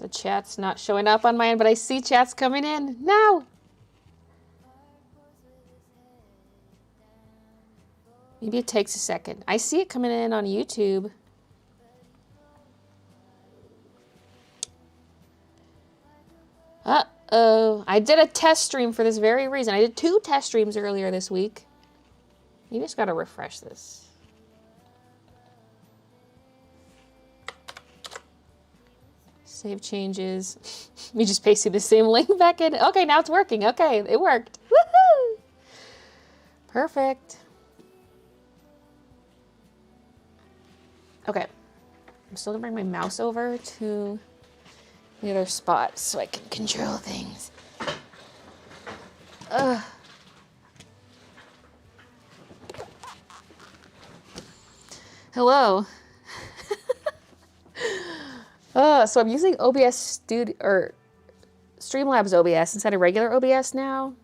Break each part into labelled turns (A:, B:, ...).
A: The chat's not showing up on mine, but I see chats coming in. No! Maybe it takes a second. I see it coming in on YouTube. Uh-oh. I did a test stream for this very reason. I did 2 test streams earlier this week. You just gotta refresh this. Save changes. We just pasted the same link back in. Okay, now it's working. Okay, it worked. Woohoo! Perfect. Okay. I'm still gonna bring my mouse over to the other spot so I can control things. Ugh. Hello. So I'm using OBS Studio or Streamlabs OBS instead of regular OBS now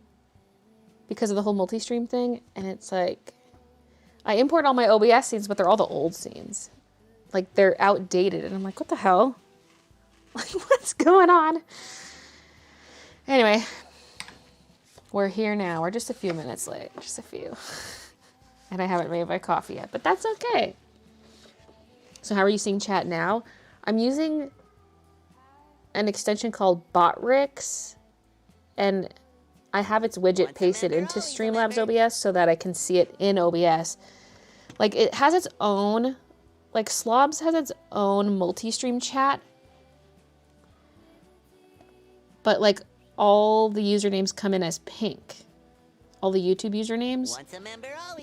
A: because of the whole multi-stream thing, and it's like I import all my OBS scenes, but they're all the old scenes. Like they're outdated, and I'm like, what the hell? Like, what's going on? Anyway, we're here now. We're just a few minutes late, just a few. And I haven't made my coffee yet, but that's okay. So how are you seeing chat now? I'm using an extension called Botrix, and I have its widget pasted into Streamlabs OBS so that I can see it in OBS. Like, it has its own, like, Slobs has its own multi-stream chat, but, like, all the usernames come in as pink. All the YouTube usernames.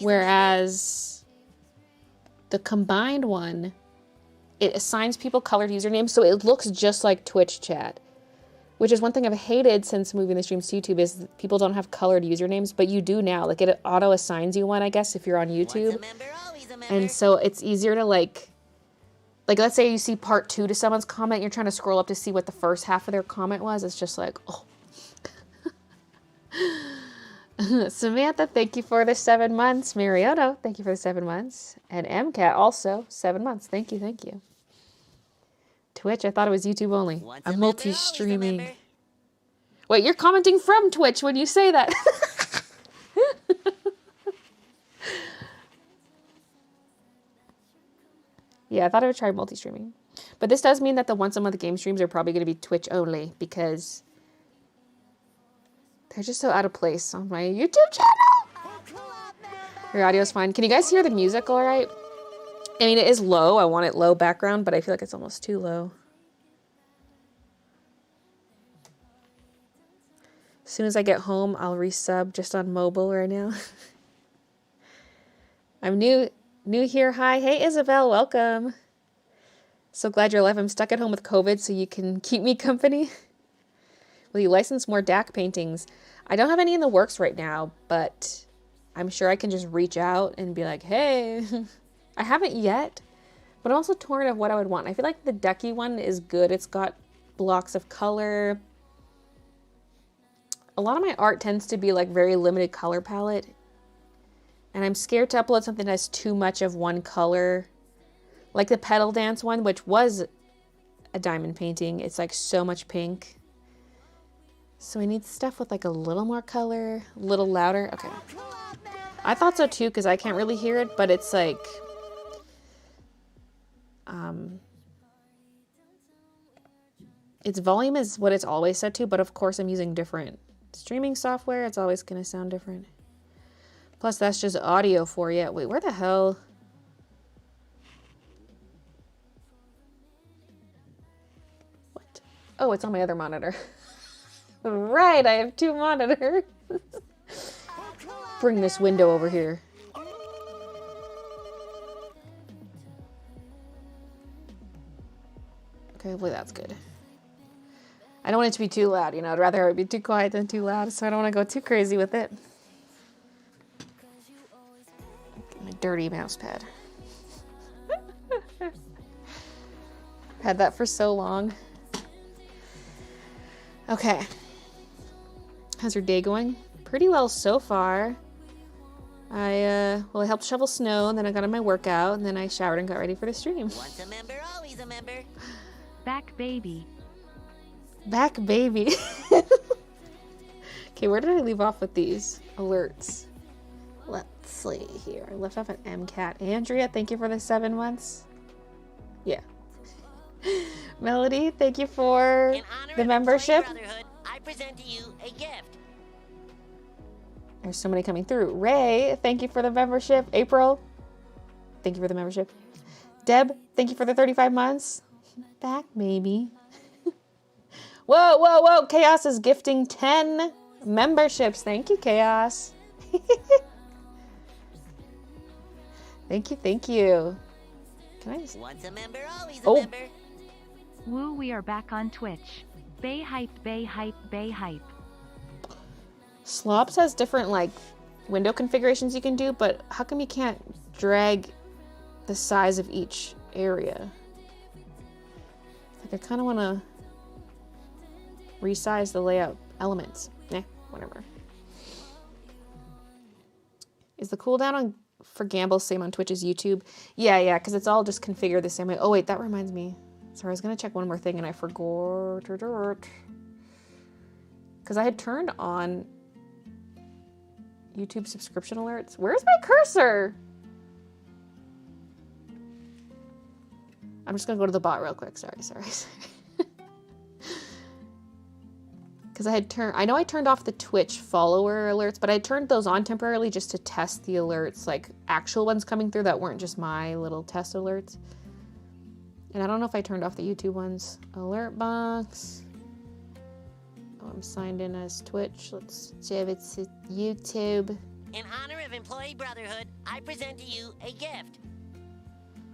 A: Whereas the combined one, it assigns people colored usernames, so it looks just like Twitch chat. Which is one thing I've hated since moving the streams to YouTube, is people don't have colored usernames, but you do now. Like, it auto-assigns you one, I guess, if you're on YouTube. And so it's easier to, like, let's say you see part 2 to someone's comment, you're trying to scroll up to see what the first half of their comment was. It's just like, oh. Samantha, thank you for the 7 months. Mariano, thank you for the 7 months. And MCAT also, 7 months. Thank you, thank you. Twitch, I thought it was YouTube only. I'm multi-streaming. Wait, you're commenting from Twitch when you say that. Yeah, I thought I would try multi-streaming. But this does mean that the once a month game streams are probably going to be Twitch only, because they're just so out of place on my YouTube channel. Your audio's fine. Can you guys hear the music all right? I mean, it is low. I want it low background, but I feel like it's almost too low. As soon as I get home, I'll resub just on mobile right now. I'm new here. Hi. Hey, Isabel. Welcome. So glad you're alive. I'm stuck at home with COVID, so you can keep me company. Will you license more DAC paintings? I don't have any in the works right now, but I'm sure I can just reach out and be like, hey... I haven't yet, but I'm also torn of what I would want. I feel like the Ducky one is good. It's got blocks of color. A lot of my art tends to be like very limited color palette. And I'm scared to upload something that has too much of one color. Like the Petal Dance one, which was a diamond painting. It's like so much pink. So I need stuff with like a little more color, a little louder. Okay. I thought so too, because I can't really hear it, but it's like... its volume is what it's always set to, but of course I'm using different streaming software. It's always going to sound different. Plus that's just audio for you. Wait, where the hell? What? Oh, it's on my other monitor. Right, I have 2 monitors. Bring this window over here. Okay, hopefully that's good. I don't want it to be too loud, you know. I'd rather it be too quiet than too loud, so I don't want to go too crazy with it. My dirty mouse pad. Had that for so long. Okay. How's your day going? Pretty well so far. I helped shovel snow, and then I got on my workout, and then I showered and got ready for the stream.
B: Once a member, always a member.
C: Back baby.
A: Back baby. Okay, where did I leave off with these alerts? Let's see here. I left off at MCAT. Andrea, thank you for the 7 months. Yeah. Melody, thank you for the membership.
B: I present to you a gift.
A: There's so many coming through. Ray, thank you for the membership. April, thank you for the membership. Deb, thank you for the 35 months. Back, maybe. Whoa, whoa, whoa. Chaos is gifting 10 memberships. Thank you, Chaos. Thank you, thank you. Can I just...
B: Once a member, always a member.
C: Woo, we are back on Twitch. Bay hype, bay hype, bay hype.
A: Slops has different, like, window configurations you can do, but how come you can't drag the size of each area? Like, I kind of want to resize the layout elements. Whatever. Is the cooldown on for Gamble same on Twitch as YouTube? Yeah, because it's all just configured the same way. Oh, wait, that reminds me. Sorry, I was going to check one more thing and I forgot. Because I had turned on YouTube subscription alerts. Where's my cursor? I'm just going to go to the bot real quick. Sorry. Because I know I turned off the Twitch follower alerts, but I turned those on temporarily just to test the alerts, like actual ones coming through that weren't just my little test alerts. And I don't know if I turned off the YouTube ones. Alert box. Oh, I'm signed in as Twitch. Let's see if it's YouTube.
B: In honor of Employee Brotherhood, I present to you a gift.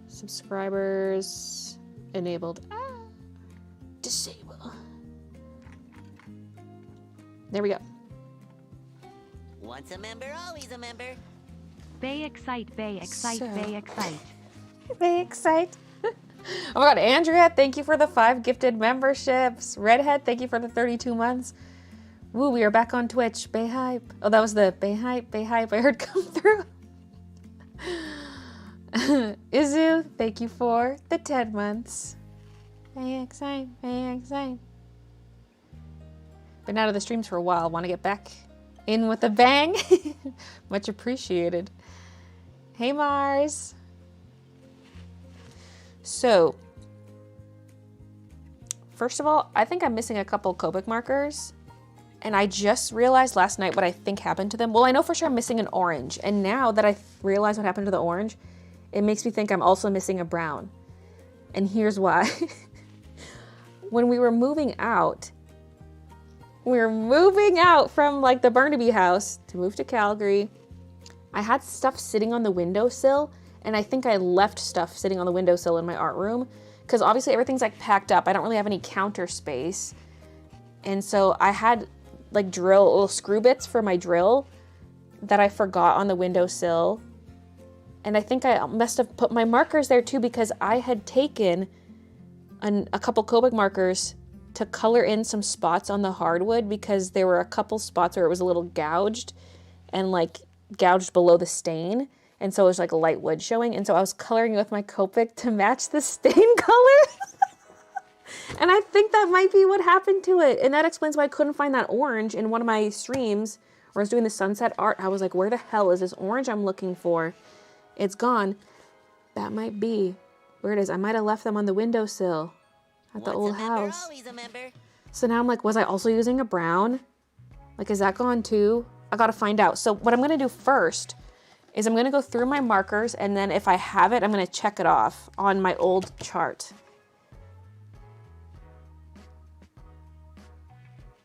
A: Subscribers enabled. Disable. There we go.
B: Once a member, always a member.
C: Bay excite, bay excite, bay excite.
A: Bay excite. Oh my god, Andrea, thank you for the 5 gifted memberships. Redhead, thank you for the 32 months. Woo, we are back on Twitch. Bay hype. Oh, that was the bay hype I heard come through. Izu, thank you for the 10 months. Bay excite, bay excite. Been out of the streams for a while. Want to get back in with a bang? Much appreciated. Hey, Mars. So, first of all, I think I'm missing a couple Copic markers. And I just realized last night what I think happened to them. Well, I know for sure I'm missing an orange. And now that I realize what happened to the orange, it makes me think I'm also missing a brown. And here's why. When we were moving out from like the Burnaby house to move to Calgary, I had stuff sitting on the windowsill, and I think I left stuff sitting on the windowsill in my art room because obviously everything's like packed up. I don't really have any counter space. And so I had like little screw bits for my drill that I forgot on the windowsill. And I think I must have put my markers there too because I had taken a couple Copic markers to color in some spots on the hardwood because there were a couple spots where it was a little gouged and like gouged below the stain. And so it was like a light wood showing. And so I was coloring with my Copic to match the stain color. And I think that might be what happened to it. And that explains why I couldn't find that orange in one of my streams where I was doing the sunset art. I was like, where the hell is this orange I'm looking for? It's gone. That might be where it is. I might have left them on the windowsill at the old house. So now I'm like, was I also using a brown? Like, is that gone too? I gotta find out. So what I'm gonna do first is I'm gonna go through my markers, and then if I have it, I'm gonna check it off on my old chart.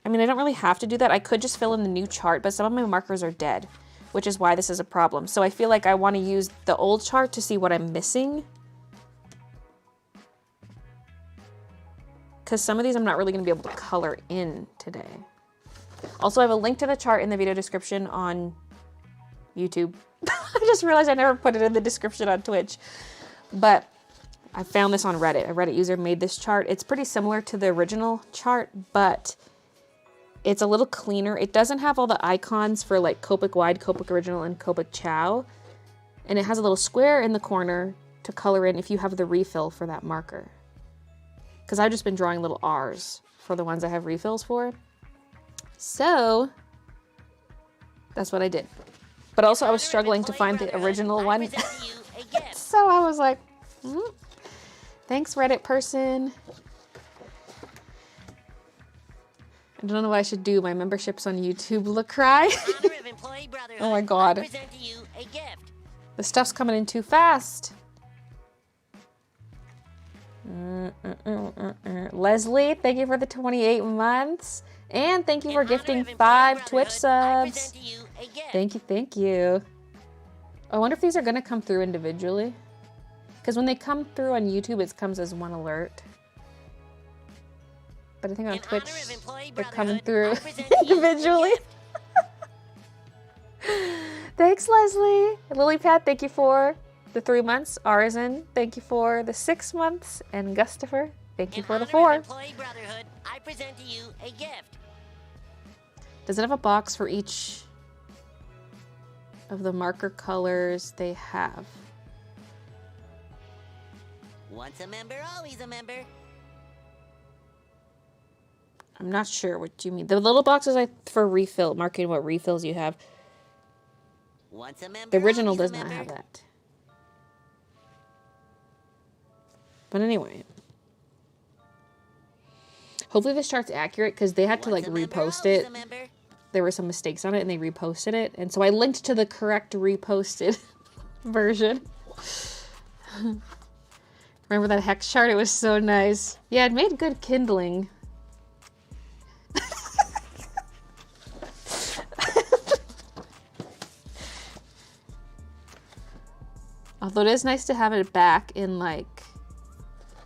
A: I mean, I don't really have to do that. I could just fill in the new chart, but some of my markers are dead, which is why this is a problem. So I feel like I wanna use the old chart to see what I'm missing. Because some of these I'm not really going to be able to color in today. Also, I have a link to the chart in the video description on YouTube. I just realized I never put it in the description on Twitch. But I found this on Reddit. A Reddit user made this chart. It's pretty similar to the original chart, but it's a little cleaner. It doesn't have all the icons for like Copic Wide, Copic Original, and Copic Chow. And it has a little square in the corner to color in if you have the refill for that marker. because I've just been drawing little R's for the ones I have refills for. So that's what I did. But also I was struggling to find the original one. So I was like, thanks, Reddit person. I don't know what I should do. My membership's on YouTube. Lacry. Oh my god. The stuff's coming in too fast. Leslie, thank you for the 28 months. And thank you for gifting 5 Twitch subs. Thank you, thank you. I wonder if these are going to come through individually. Because when they come through on YouTube, it comes as one alert. But I think on Twitch, they're coming through individually. Thanks, Leslie. Lilypad, thank you for the 3 months. Arzen, thank you for the 6 months. And Gustifer, thank you for the 4.
B: I present to you a gift.
A: Does it have a box for each of the marker colors they have?
B: Once a member, always a member.
A: I'm not sure what you mean. The little boxes for refill, marking what refills you have.
B: Once a member,
A: The original
B: always
A: does
B: a
A: not
B: member.
A: have that. But anyway. Hopefully this chart's accurate because they had to like
B: Once a member,
A: repost
B: always
A: it.
B: a member.
A: There were some mistakes on it and they reposted it. And so I linked to the correct reposted version. Remember that hex chart? It was so nice. Yeah, it made good kindling. Although it is nice to have it back in like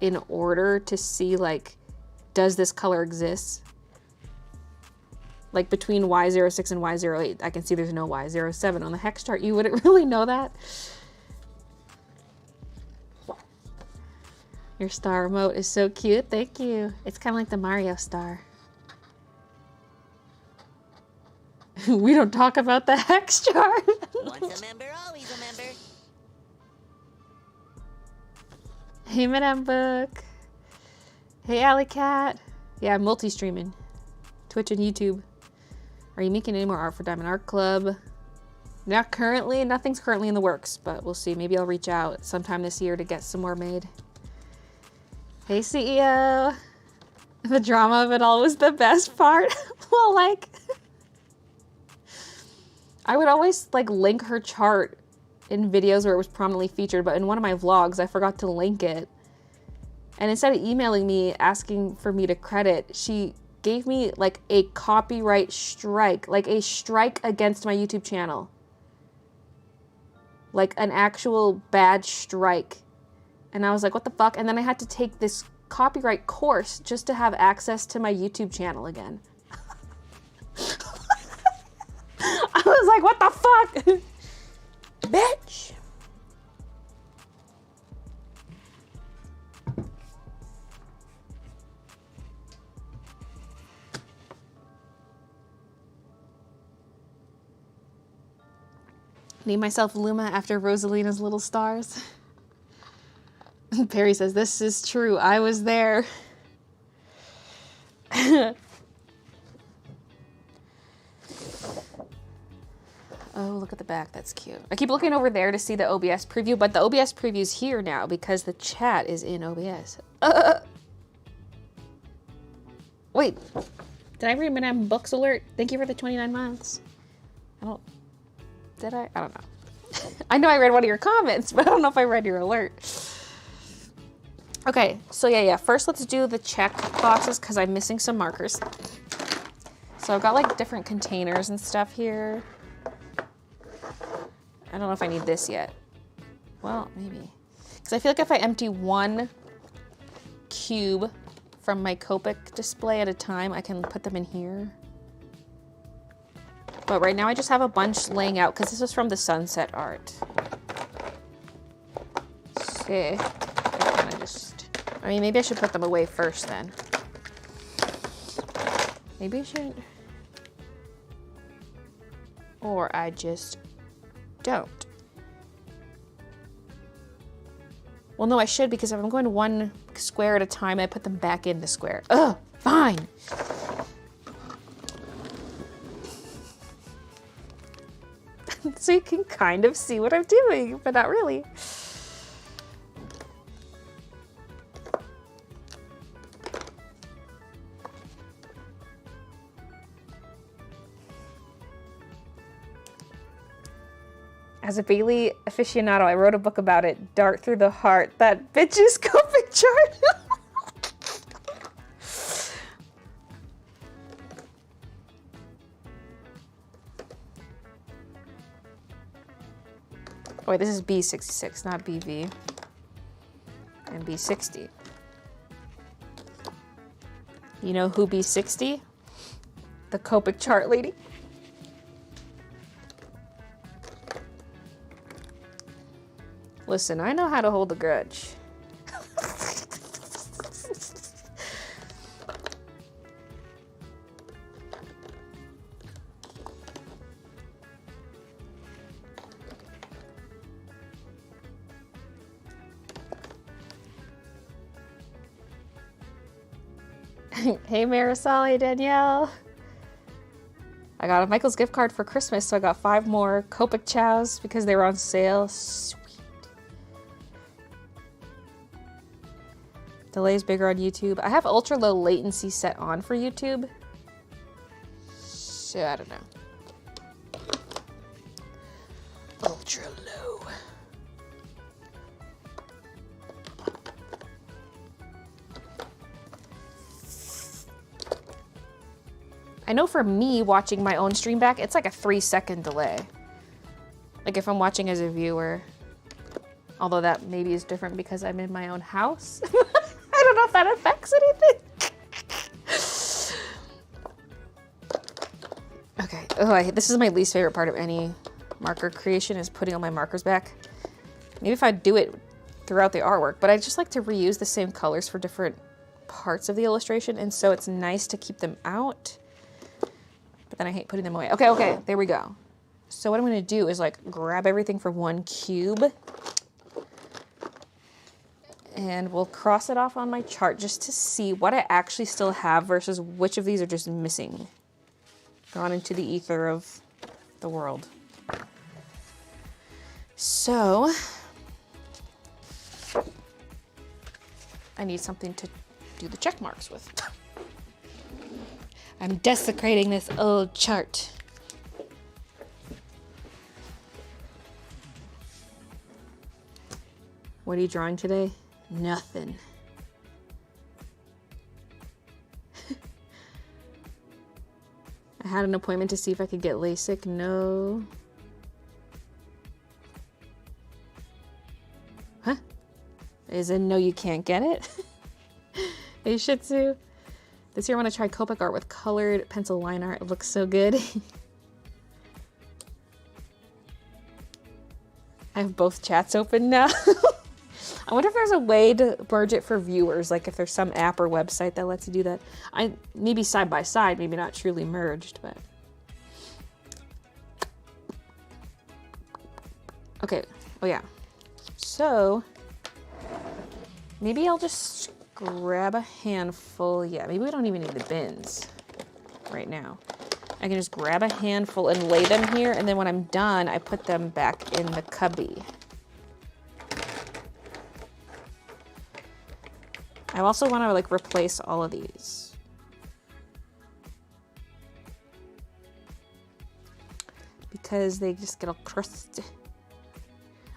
A: in order to see like, does this color exist? Like between Y06 and Y08, I can see there's no Y07 on the hex chart. You wouldn't really know that. Your star remote is so cute. Thank you. It's kind of like the Mario star. We don't talk about the hex chart.
B: Once a member, always a member.
A: Hey, Madame Book. Hey, Alley Cat. Yeah, I'm multi-streaming. Twitch and YouTube. Are you making any more art for Diamond Art Club? Not currently. Nothing's currently in the works, but we'll see. Maybe I'll reach out sometime this year to get some more made. Hey, CEO. The drama of it all was the best part. Well, like, I would always like link her chart in videos where it was prominently featured, but in one of my vlogs, I forgot to link it. And instead of emailing me asking for me to credit, she gave me like a copyright strike, like a strike against my YouTube channel. Like an actual bad strike. And I was like, what the fuck? And then I had to take this copyright course just to have access to my YouTube channel again. I was like, what the fuck? Bitch. Name myself Luma after Rosalina's Little Stars. Perry says, this is true. I was there. Oh, look at the back. That's cute. I keep looking over there to see the OBS preview, but the OBS preview's here now because the chat is in OBS. Wait. Did I read Madame Books alert? Thank you for the 29 months. Did I? I don't know. I know I read one of your comments, but I don't know if I read your alert. Okay, so yeah. First, let's do the check boxes because I'm missing some markers. So I've got like different containers and stuff here. I don't know if I need this yet. Well, maybe. Because I feel like if I empty one cube from my Copic display at a time, I can put them in here. But right now I just have a bunch laying out because this was from the sunset art. See. I mean, maybe I should put them away first then. Maybe I should. Or I just don't. Well, no, I should because if I'm going to one, square at a time. I put them back in the square. Ugh, fine. So you can kind of see what I'm doing, but not really. As a Baylee aficionado, I wrote a book about it. Dart through the heart. That bitch's Copic chart. Wait, this is B66, not BV. And B60. You know who B60? The Copic chart lady. Listen, I know how to hold a grudge. Hey Marisol, hey Danielle. I got a Michael's gift card for Christmas, so I got 5 more Copic chows because they were on sale. Sweet. Delays bigger on YouTube. I have ultra low latency set on for YouTube. So I don't know. Ultra low. I know for me watching my own stream back, it's like a 3-second delay. Like if I'm watching as a viewer. Although that maybe is different because I'm in my own house. I don't know if that affects anything. Okay, oh, this is my least favorite part of any marker creation is putting all my markers back. Maybe if I do it throughout the artwork, but I just like to reuse the same colors for different parts of the illustration, and so it's nice to keep them out, but then I hate putting them away. Okay, there we go. So what I'm gonna do is like grab everything from one cube, and we'll cross it off on my chart just to see what I actually still have versus which of these are just missing. Gone into the ether of the world. So, I need something to do the check marks with. I'm desecrating this old chart. What are you drawing today? Nothing. I had an appointment to see if I could get LASIK. No. Huh? Is it no, you can't get it? Hey, Shih Tzu. This year I want to try Copic art with colored pencil line art. It looks so good. I have both chats open now. I wonder if there's a way to merge it for viewers, like if there's some app or website that lets you do that. Maybe side by side, maybe not truly merged, but. Okay, oh yeah. So, maybe I'll just grab a handful. Yeah, maybe we don't even need the bins right now. I can just grab a handful and lay them here, and then when I'm done, I put them back in the cubby. I also want to like replace all of these. Because they just get all crusty.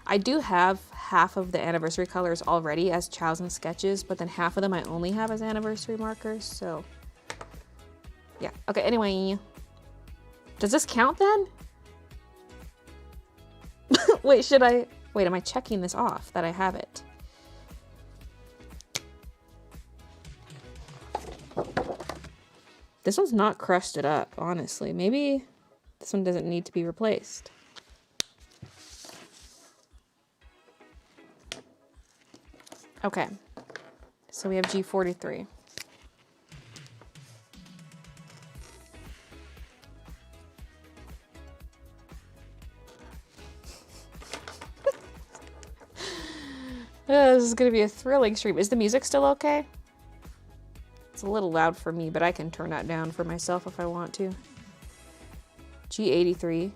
A: I do have half of the anniversary colors already as chows and sketches, but then half of them I only have as anniversary markers, so yeah. Okay, anyway. Does this count then? Wait, am I checking this off that I have it? This one's not crusted up, honestly. Maybe this one doesn't need to be replaced. Okay, so we have G43. This is gonna be a thrilling stream. Is the music still okay? It's a little loud for me, but I can turn that down for myself if I want to. G83.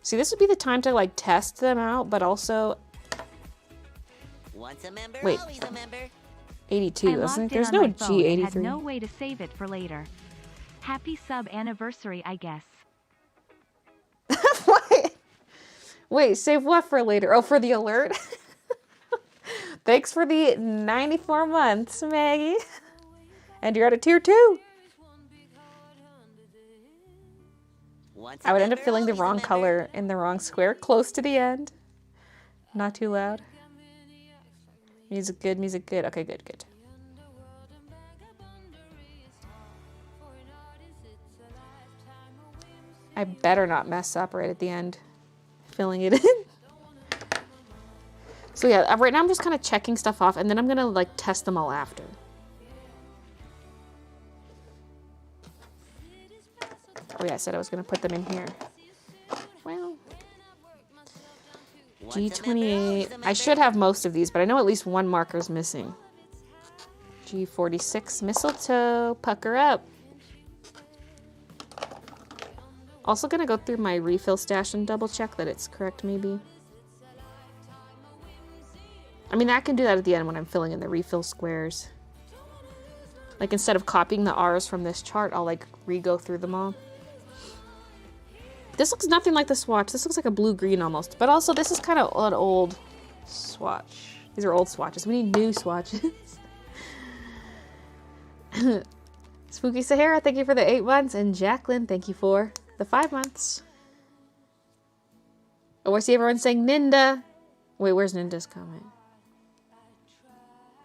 A: See, this would be the time to like test them out, but also
B: Once a member,
A: wait.
B: always a member.
A: 82.
C: I logged in
A: There's
C: on
A: no
C: my phone and had
A: G83.
C: no way to save it for later. Happy sub anniversary, I guess.
A: What? Wait, save what for later? Oh, for the alert? Thanks for the 94 months, Maggie. And you're at a tier 2.
B: Once a
A: I would end up
B: member,
A: filling the
B: always a
A: wrong
B: member.
A: color in the wrong square, close to the end. Not too loud. Music good, music good. Okay, good, good. I better not mess up right at the end, filling it in. So yeah, right now I'm just kind of checking stuff off, and then I'm gonna like test them all after. Oh yeah, I said I was gonna put them in here. Well,
B: Once a member,
A: G28.
B: always a
A: I
B: member.
A: should have most of these, but I know at least one marker's missing. G46 mistletoe, pucker up. Also gonna go through my refill stash and double check that it's correct maybe. I mean, I can do that at the end when I'm filling in the refill squares. Like instead of copying the R's from this chart, I'll like re-go through them all. This looks nothing like the swatch. This looks like a blue-green almost. But also, this is kind of an old swatch. These are old swatches. We need new swatches. Spooky Sahara, thank you for the 8 months. And Jacqueline, thank you for the 5 months. Oh, I see everyone saying Ninda. Wait, where's Ninda's comment?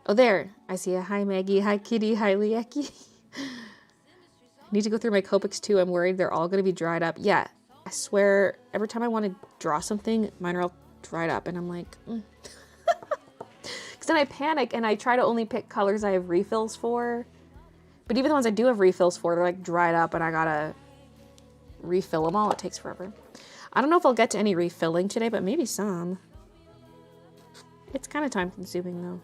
A: Oh, there. I see a hi Maggie, hi Kitty, hi Lieki. I need to go through my Copics too. I'm worried they're all going to be dried up. Yeah, I swear, every time I want to draw something, mine are all dried up. And I'm like, Because then I panic and I try to only pick colors I have refills for. But even the ones I do have refills for, they're like dried up and I gotta refill them all. It takes forever. I don't know if I'll get to any refilling today, but maybe some. It's kind of time consuming though.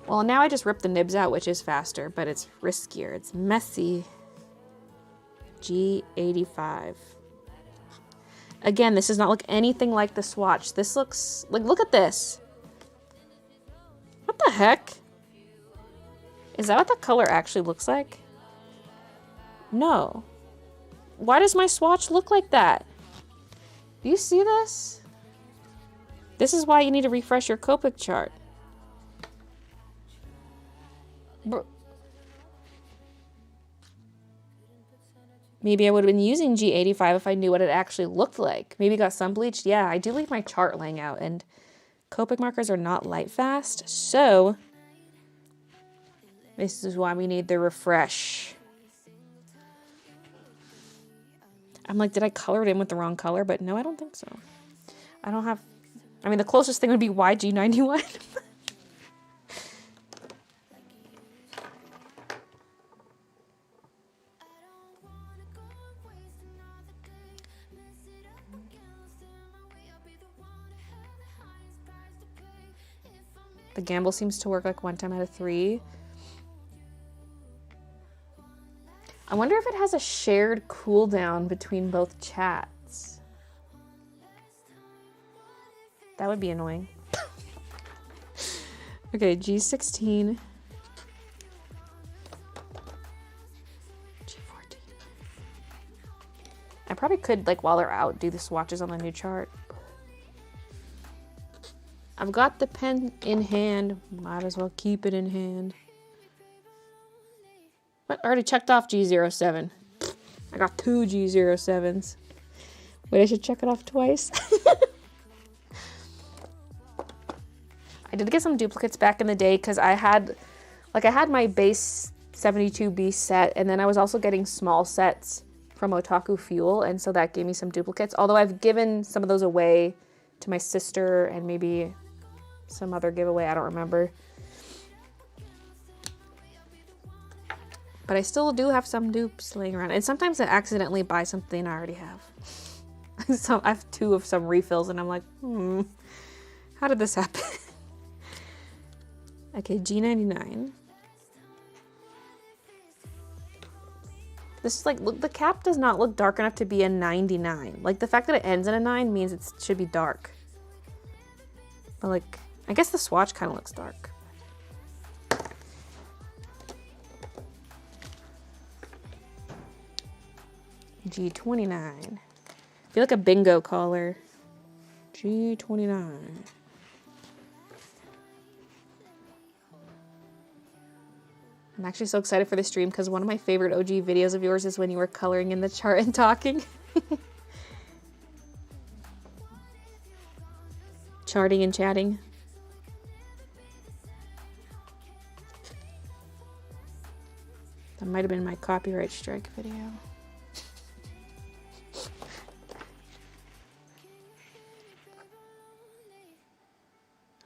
A: Well, now I just rip the nibs out, which is faster, but it's riskier. It's messy. G85. Again, this does not look anything like the swatch. This looks like, look at this. What the heck? Is that what the color actually looks like? No. Why does my swatch look like that? Do you see this? This is why you need to refresh your Copic chart. Maybe I would have been using G85 if I knew what it actually looked like. Maybe got sun bleached. Yeah, I do leave my chart laying out, and Copic markers are not light fast, so this is why we need the refresh. I'm like, did I color it in with the wrong color? But no, I don't think so. I don't have, I mean, the closest thing would be YG91. The gamble seems to work like 1 time out of 3. I wonder if it has a shared cooldown between both chats. That would be annoying. Okay, G16. G14. I probably could, like, while they're out, do the swatches on the new chart. I've got the pen in hand. Might as well keep it in hand. What? I already checked off G07. I got 2 G07s. Wait, I should check it off twice. I did get some duplicates back in the day because I had my base 72B set, and then I was also getting small sets from Otaku Fuel, and so that gave me some duplicates. Although I've given some of those away to my sister and maybe some other giveaway, I don't remember. But I still do have some dupes laying around. And sometimes I accidentally buy something I already have. I have 2 of some refills and I'm like, how did this happen? Okay, G99. This is like, look, the cap does not look dark enough to be a 99. Like, the fact that it ends in a 9 means it should be dark. But like, I guess the swatch kind of looks dark. G29. I feel like a bingo caller. G29. I'm actually so excited for this stream because one of my favorite OG videos of yours is when you were coloring in the chart and talking. Charting and chatting. That might have been my copyright strike video.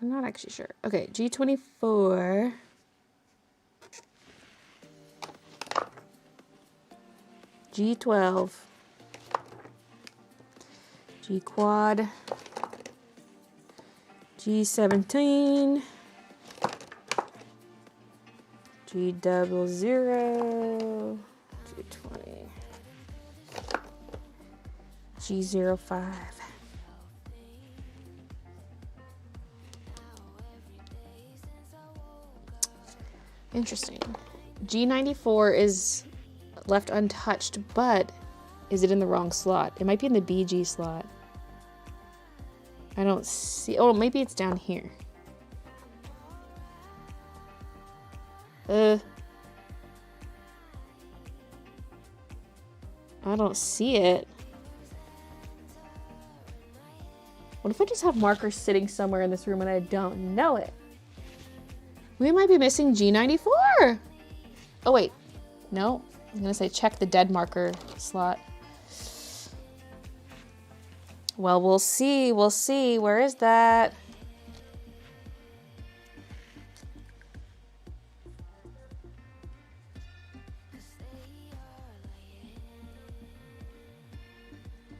A: I'm not actually sure. Okay, G24. G12. G quad. G17. G00. G20. G05. Interesting. G94 is left untouched, but is it in the wrong slot? It might be in the BG slot. I don't see. Oh, maybe it's down here. I don't see it. What if I just have markers sitting somewhere in this room and I don't know it? We might be missing G94. Oh, wait. No. I'm going to say check the dead marker slot. Well, we'll see. We'll see. Where is that?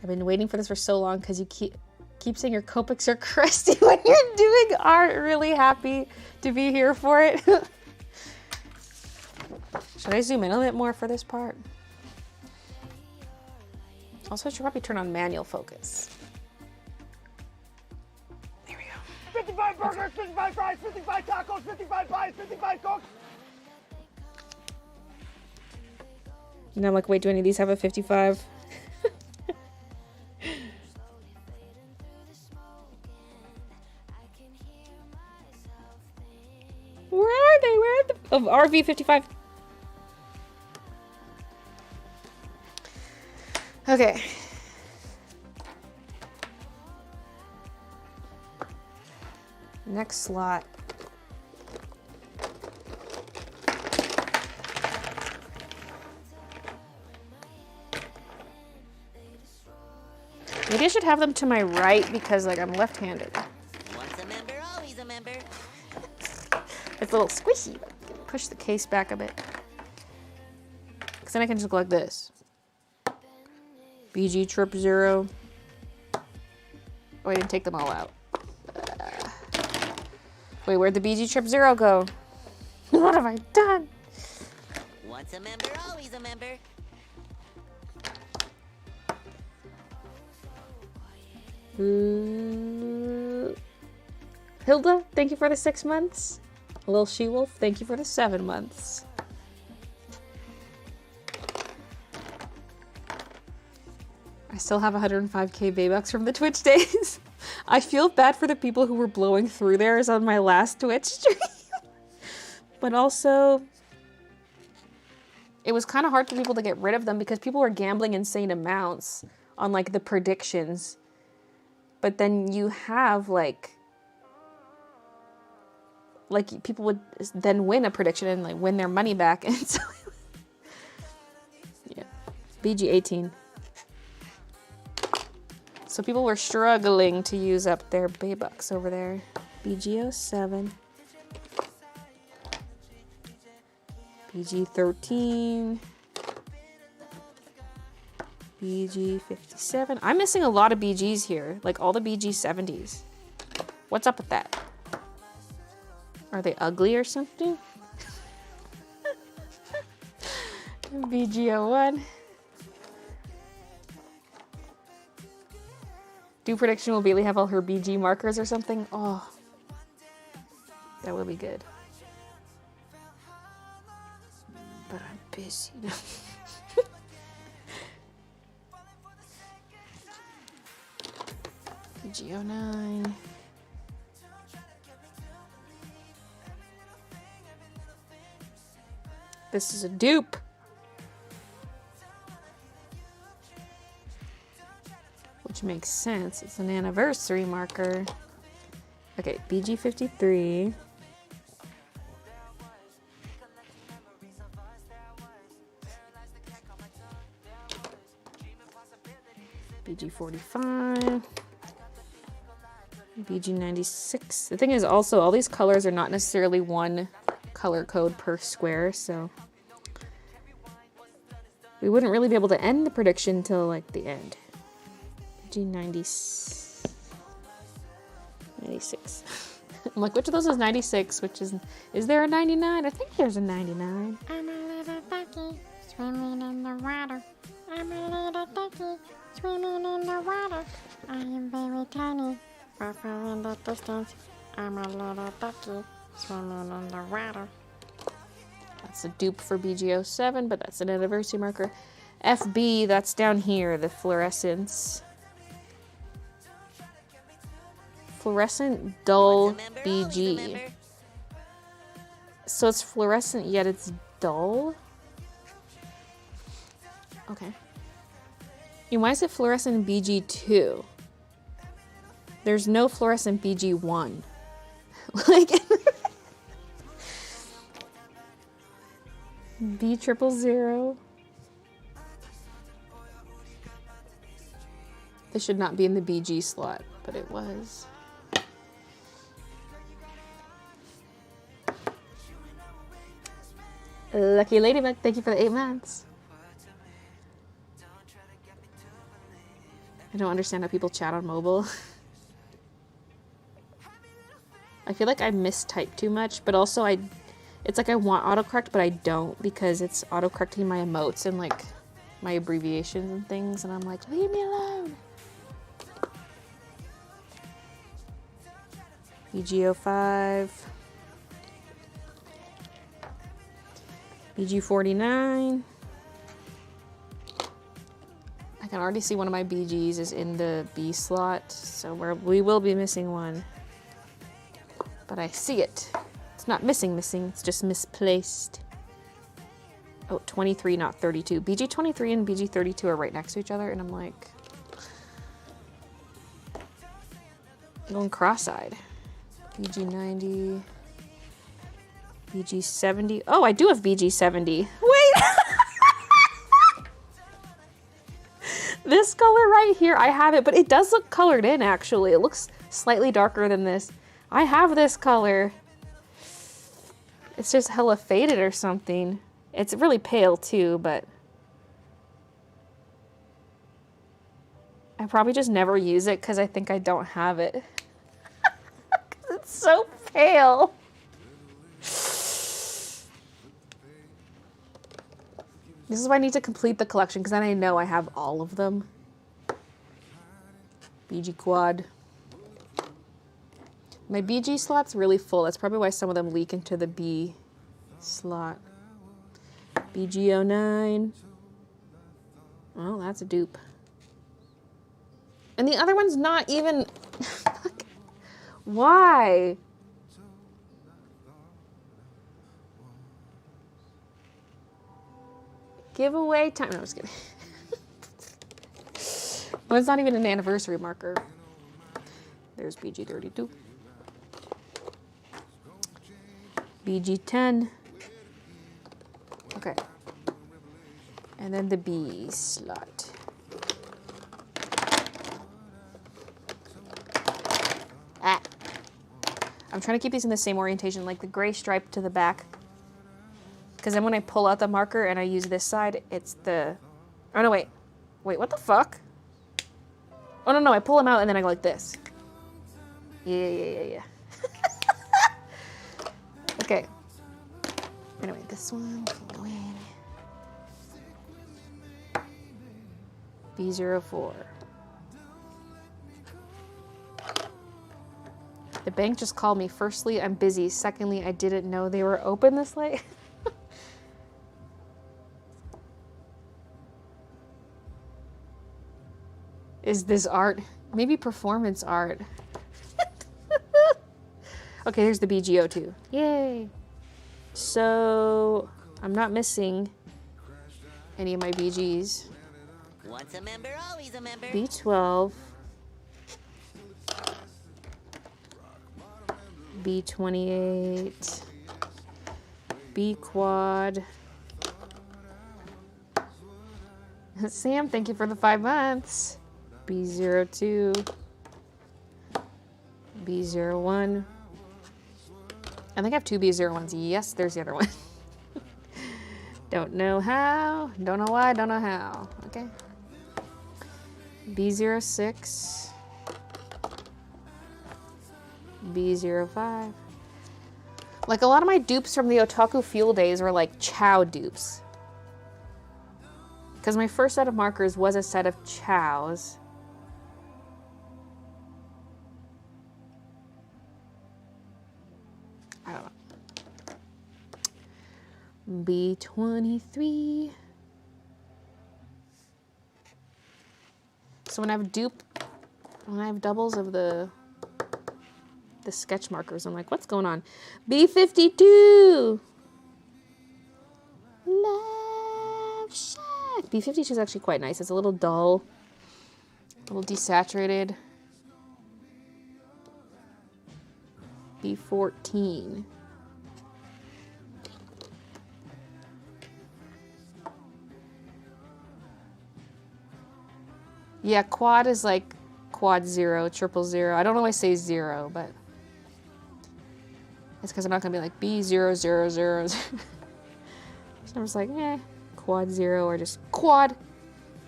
A: I've been waiting for this for so long because you keep saying your Copics are crusty when you're doing art. Really happy to be here for it. Should I zoom in a little bit more for this part? Also, I should probably turn on manual focus. There we go.
D: 55 burgers, 55 fries, 55 tacos, 55 pies, 55 cokes.
A: And I'm like, wait, do any of these have a 55? Where are they? Where are the... Of RV 55. Okay. Next slot. Maybe I should have them to my right because like I'm left-handed.
B: Once a member, always a member.
A: It's a little squishy. Push the case back a bit. Because then I can just go like this. BG Trip 0. Oh, I didn't take them all out. Wait, where'd the BG Trip 0 go? What have I done?
B: Once a member, always a member.
A: Hilda, thank you for the 6 months. Lil She-Wolf, thank you for the 7 months. I still have 105k V-Bucks from the Twitch days. I feel bad for the people who were blowing through theirs on my last Twitch stream. But also, it was kind of hard for people to get rid of them because people were gambling insane amounts on like the predictions. But then you have like people would then win a prediction and like win their money back. And so, yeah, BG 18. So people were struggling to use up their B-Bucks over there. BG 07. BG 13. BG57. I'm missing a lot of BGs here. Like all the BG70s. What's up with that? Are they ugly or something? BG01. Do prediction will Baylee have all her BG markers or something? Oh. That will be good. But I'm busy. BG09. This is a dupe. Which makes sense. It's an anniversary marker. Okay, BG53. BG45. BG96. The thing is also, all these colors are not necessarily one color code per square, so we wouldn't really be able to end the prediction till like the end. BG96. I'm like, which of those is 96? Which is there a 99? I think there's a 99.
E: I'm a little ducky swimming in the water. I'm a little ducky swimming in the water. I am very tiny, far in the distance. I'm a little ducky swimming in the water.
A: That's a dupe for BG07, but that's an anniversary marker. FB, that's down here, the fluorescence. Fluorescent dull BG. So it's fluorescent, yet it's dull? Okay. And why is it fluorescent BG2? There's no fluorescent BG1. Like... B000. This should not be in the BG slot, but it was. Lucky Ladybug, thank you for the 8 months. I don't understand how people chat on mobile. I feel like I mistype too much, but also it's like I want autocorrect, but I don't because it's autocorrecting my emotes and like my abbreviations and things, and I'm like, leave me alone. BG05. BG49. I can already see one of my BGs is in the B slot, so we will be missing one. But I see it. It's not missing, it's just misplaced. Oh, 23, not 32. BG23 and BG32 are right next to each other, and I'm like... I'm going cross-eyed. BG90. BG70. Oh, I do have BG70. Wait! This color right here, I have it, but it does look colored in, actually. It looks slightly darker than this. I have this color. It's just hella faded or something. It's really pale too, but I probably just never use it because I think I don't have it. It's so pale. This is why I need to complete the collection because then I know I have all of them. BG Quad. My BG slot's really full. That's probably why some of them leak into the B slot. BG09. Oh, that's a dupe. And the other one's not even... Why? Giveaway time. No, I was kidding. Well, it's not even an anniversary marker. There's BG32. BG10. Okay. And then the B slot. Ah. I'm trying to keep these in the same orientation, like the gray stripe to the back. Because then when I pull out the marker and I use this side, it's the... Oh, no, wait. Wait, what the fuck? Oh, no, I pull them out and then I go like this. Yeah. Okay. Anyway, this one can go in. B04. The bank just called me. Firstly, I'm busy. Secondly, I didn't know they were open this late. Is this art? Maybe performance art. Okay, here's the BGO2. Yay! So, I'm not missing any of my BGs.
B: Once a member, always a member.
A: B12. B28. B quad. Sam, thank you for the 5 months. B02. B01. I think I have 2 B01s. Yes, there's the other one. Don't know how. Don't know why. Don't know how. Okay. B06. B05. Like, a lot of my dupes from the Otaku Fuel days were like Chow dupes. Because my first set of markers was a set of Chows. I don't know. B23. So when I have doubles of the sketch markers, I'm like, what's going on? B52. Love Shack. B52 is actually quite nice. It's a little dull, a little desaturated. B14. Yeah, quad is like quad 0, triple 0. I don't always say 0, but it's because I'm not going to be like B000. So I'm just like, quad 0 or just quad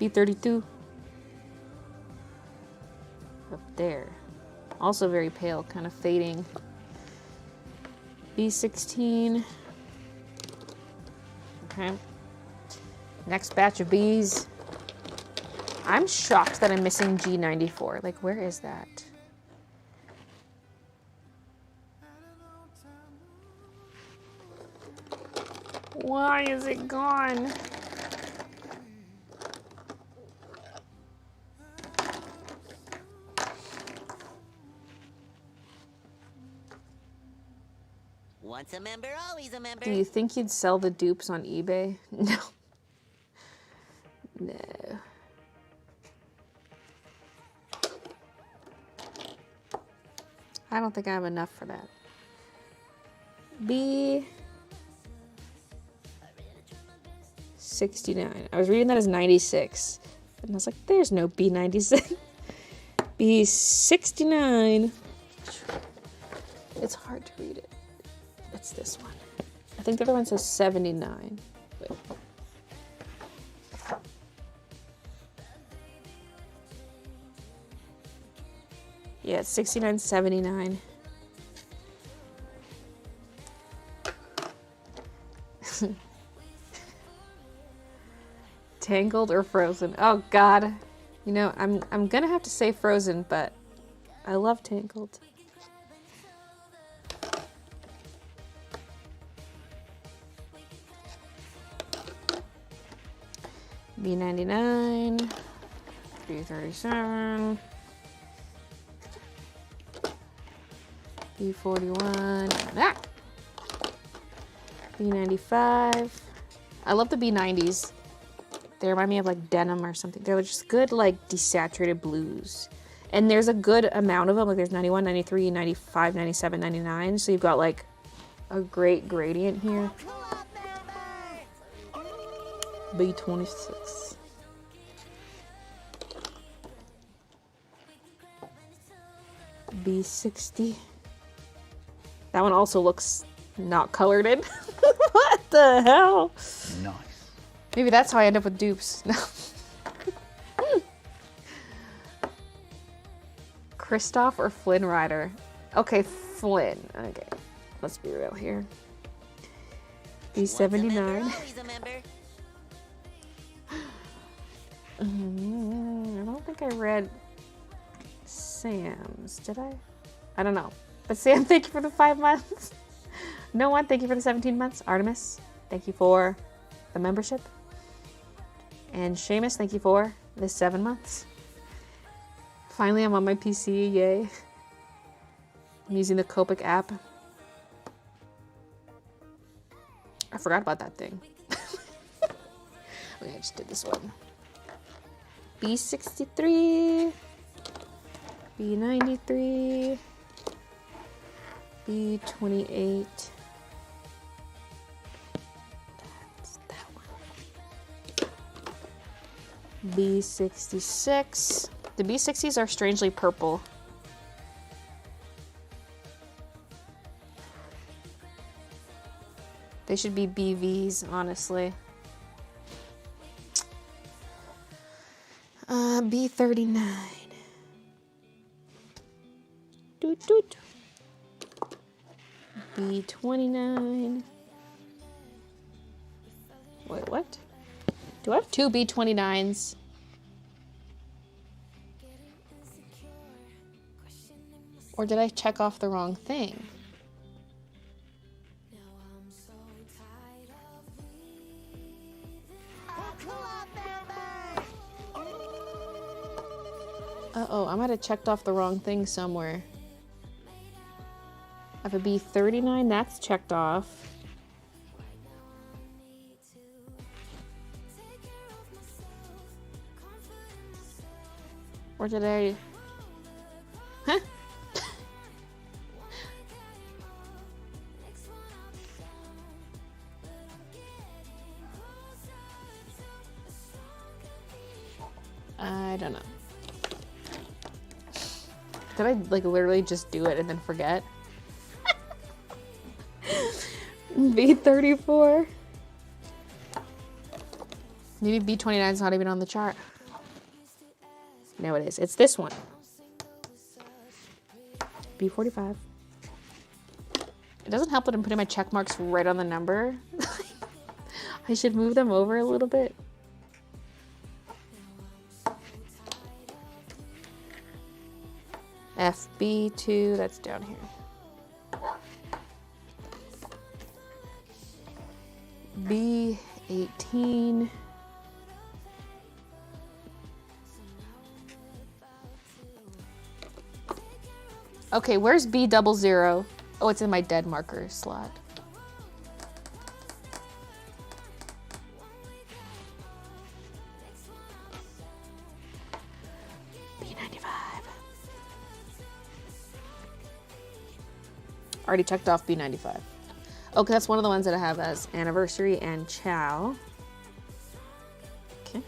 A: B32. Up there. Also very pale, kind of fading. B16. Okay. Next batch of Bs. I'm shocked that I'm missing G94. Like, where is that? Why is it gone?
B: Once a member, always a member.
A: Do you think you'd sell the dupes on eBay? No. No. I don't think I have enough for that. B69. I was reading that as 96. And I was like, there's no B96. B69. It's hard to read it. It's this one. I think the other one says 79. Wait. Yeah, it's 6979. Tangled or Frozen? Oh God. You know, I'm gonna have to say Frozen, but I love Tangled. B99, B37, B41, B95. I love the B90s. They remind me of like denim or something. They're just good like desaturated blues. And there's a good amount of them. Like there's 91, 93, 95, 97, 99. So you've got like a great gradient here. B26. B60. That one also looks not colored in. What the hell?
F: Nice.
A: Maybe that's how I end up with dupes. No. Kristoff or Flynn Rider? Okay, Flynn. Okay, let's be real here. He's 79.
B: Always a member.
A: I don't think I read Sam's. Did I? I don't know. But Sam, thank you for the 5 months. No one, thank you for the 17 months. Artemis, thank you for the membership. And Seamus, thank you for the 7 months. Finally, I'm on my PC. Yay. I'm using the Copic app. I forgot about that thing. Okay, I just did this one. B63, B93, B28. That's that one. B66. The B60s are strangely purple. They should be BVs, honestly. B39. Doot doot. B29. Wait, what? Do I have 2 B29s? Or did I check off the wrong thing? Uh-oh, I might have checked off the wrong thing somewhere. I have a B39, that's checked off. Or did I... Huh? I don't know. Did I like literally just do it and then forget? B34. Maybe B29 is not even on the chart. No, it is. It's this one. B45. It doesn't help that I'm putting my check marks right on the number. I should move them over a little bit. FB2, that's down here. B18. Okay, where's B00? Oh, it's in my dead marker slot. Already checked off B95. Okay, that's one of the ones that I have as anniversary and chow. Okay.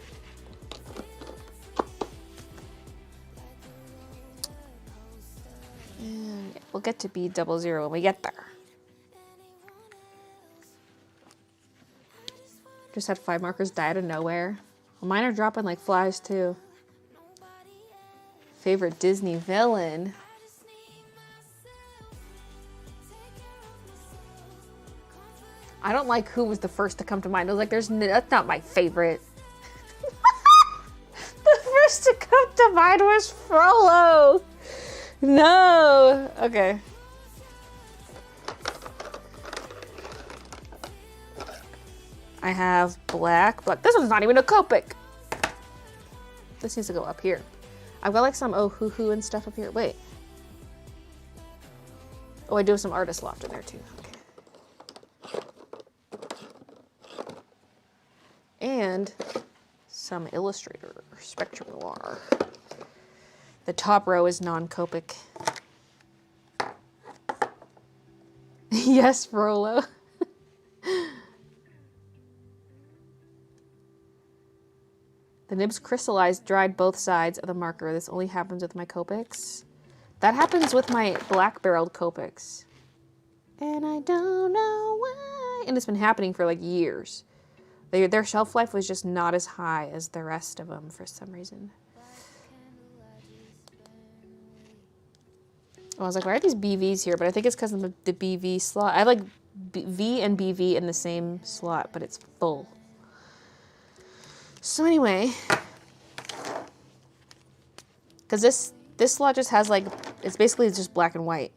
A: And we'll get to B00 when we get there. Just had 5 markers die out of nowhere. Well, mine are dropping like flies too. Favorite Disney villain? I don't like who was the first to come to mind. I was like, that's not my favorite. The first to come to mind was Frollo. No. Okay. I have black. This one's not even a Copic. This needs to go up here. I've got like some oh hoo hoo and stuff up here. Wait. Oh, I do have some Artist Loft in there too. And some Illustrator Spectrum Noir. The top row is non-Copic. Yes, Frollo. The nibs crystallized, dried both sides of the marker. This only happens with my Copics. That happens with my black-barreled Copics. And I don't know why. And it's been happening for like years. Their shelf life was just not as high as the rest of them for some reason. I was like, why are these BVs here? But I think it's because of the BV slot. I have like V and BV in the same slot, but it's full. So anyway, because this slot just has like, it's basically just black and white.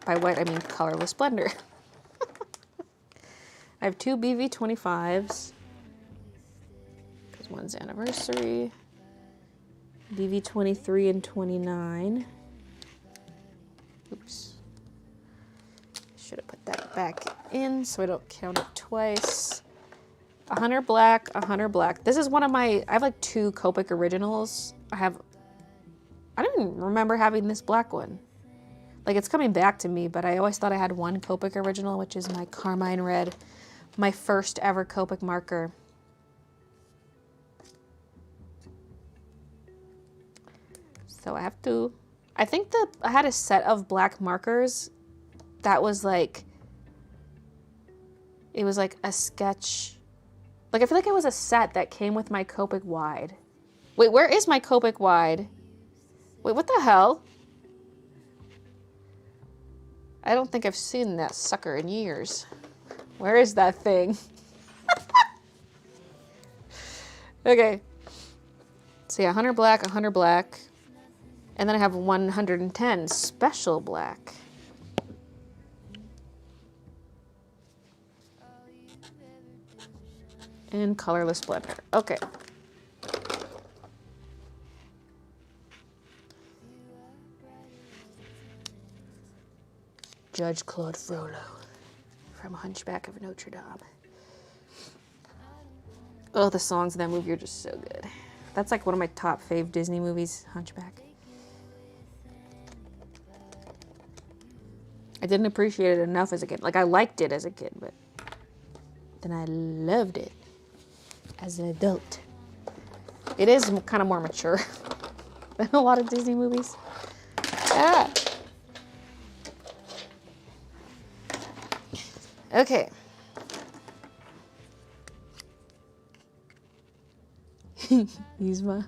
A: By white, I mean colorless splendor. I have 2 BV25s, because one's anniversary. BV23 and 29. Oops. Should have put that back in so I don't count it twice. 100 black, 100 black. This is one of my, I have like 2 Copic originals. I don't even remember having this black one. Like, it's coming back to me, but I always thought I had one Copic original, which is my Carmine Red, my first ever Copic marker. So I think I had a set of black markers that was like, it was like a sketch. Like, I feel like it was a set that came with my Copic wide. Wait, where is my Copic wide? Wait, what the hell? I don't think I've seen that sucker in years. Where is that thing? Okay. So yeah, 100 black, 100 black. And then I have 110 special black. And colorless splendor. Okay. Judge Claude Frollo from Hunchback of Notre Dame. Oh, the songs in that movie are just so good. That's like one of my top fave Disney movies, Hunchback. I didn't appreciate it enough as a kid. Like, I liked it as a kid, but then I loved it as an adult. It is kind of more mature than a lot of Disney movies. Ah. Okay. Yzma.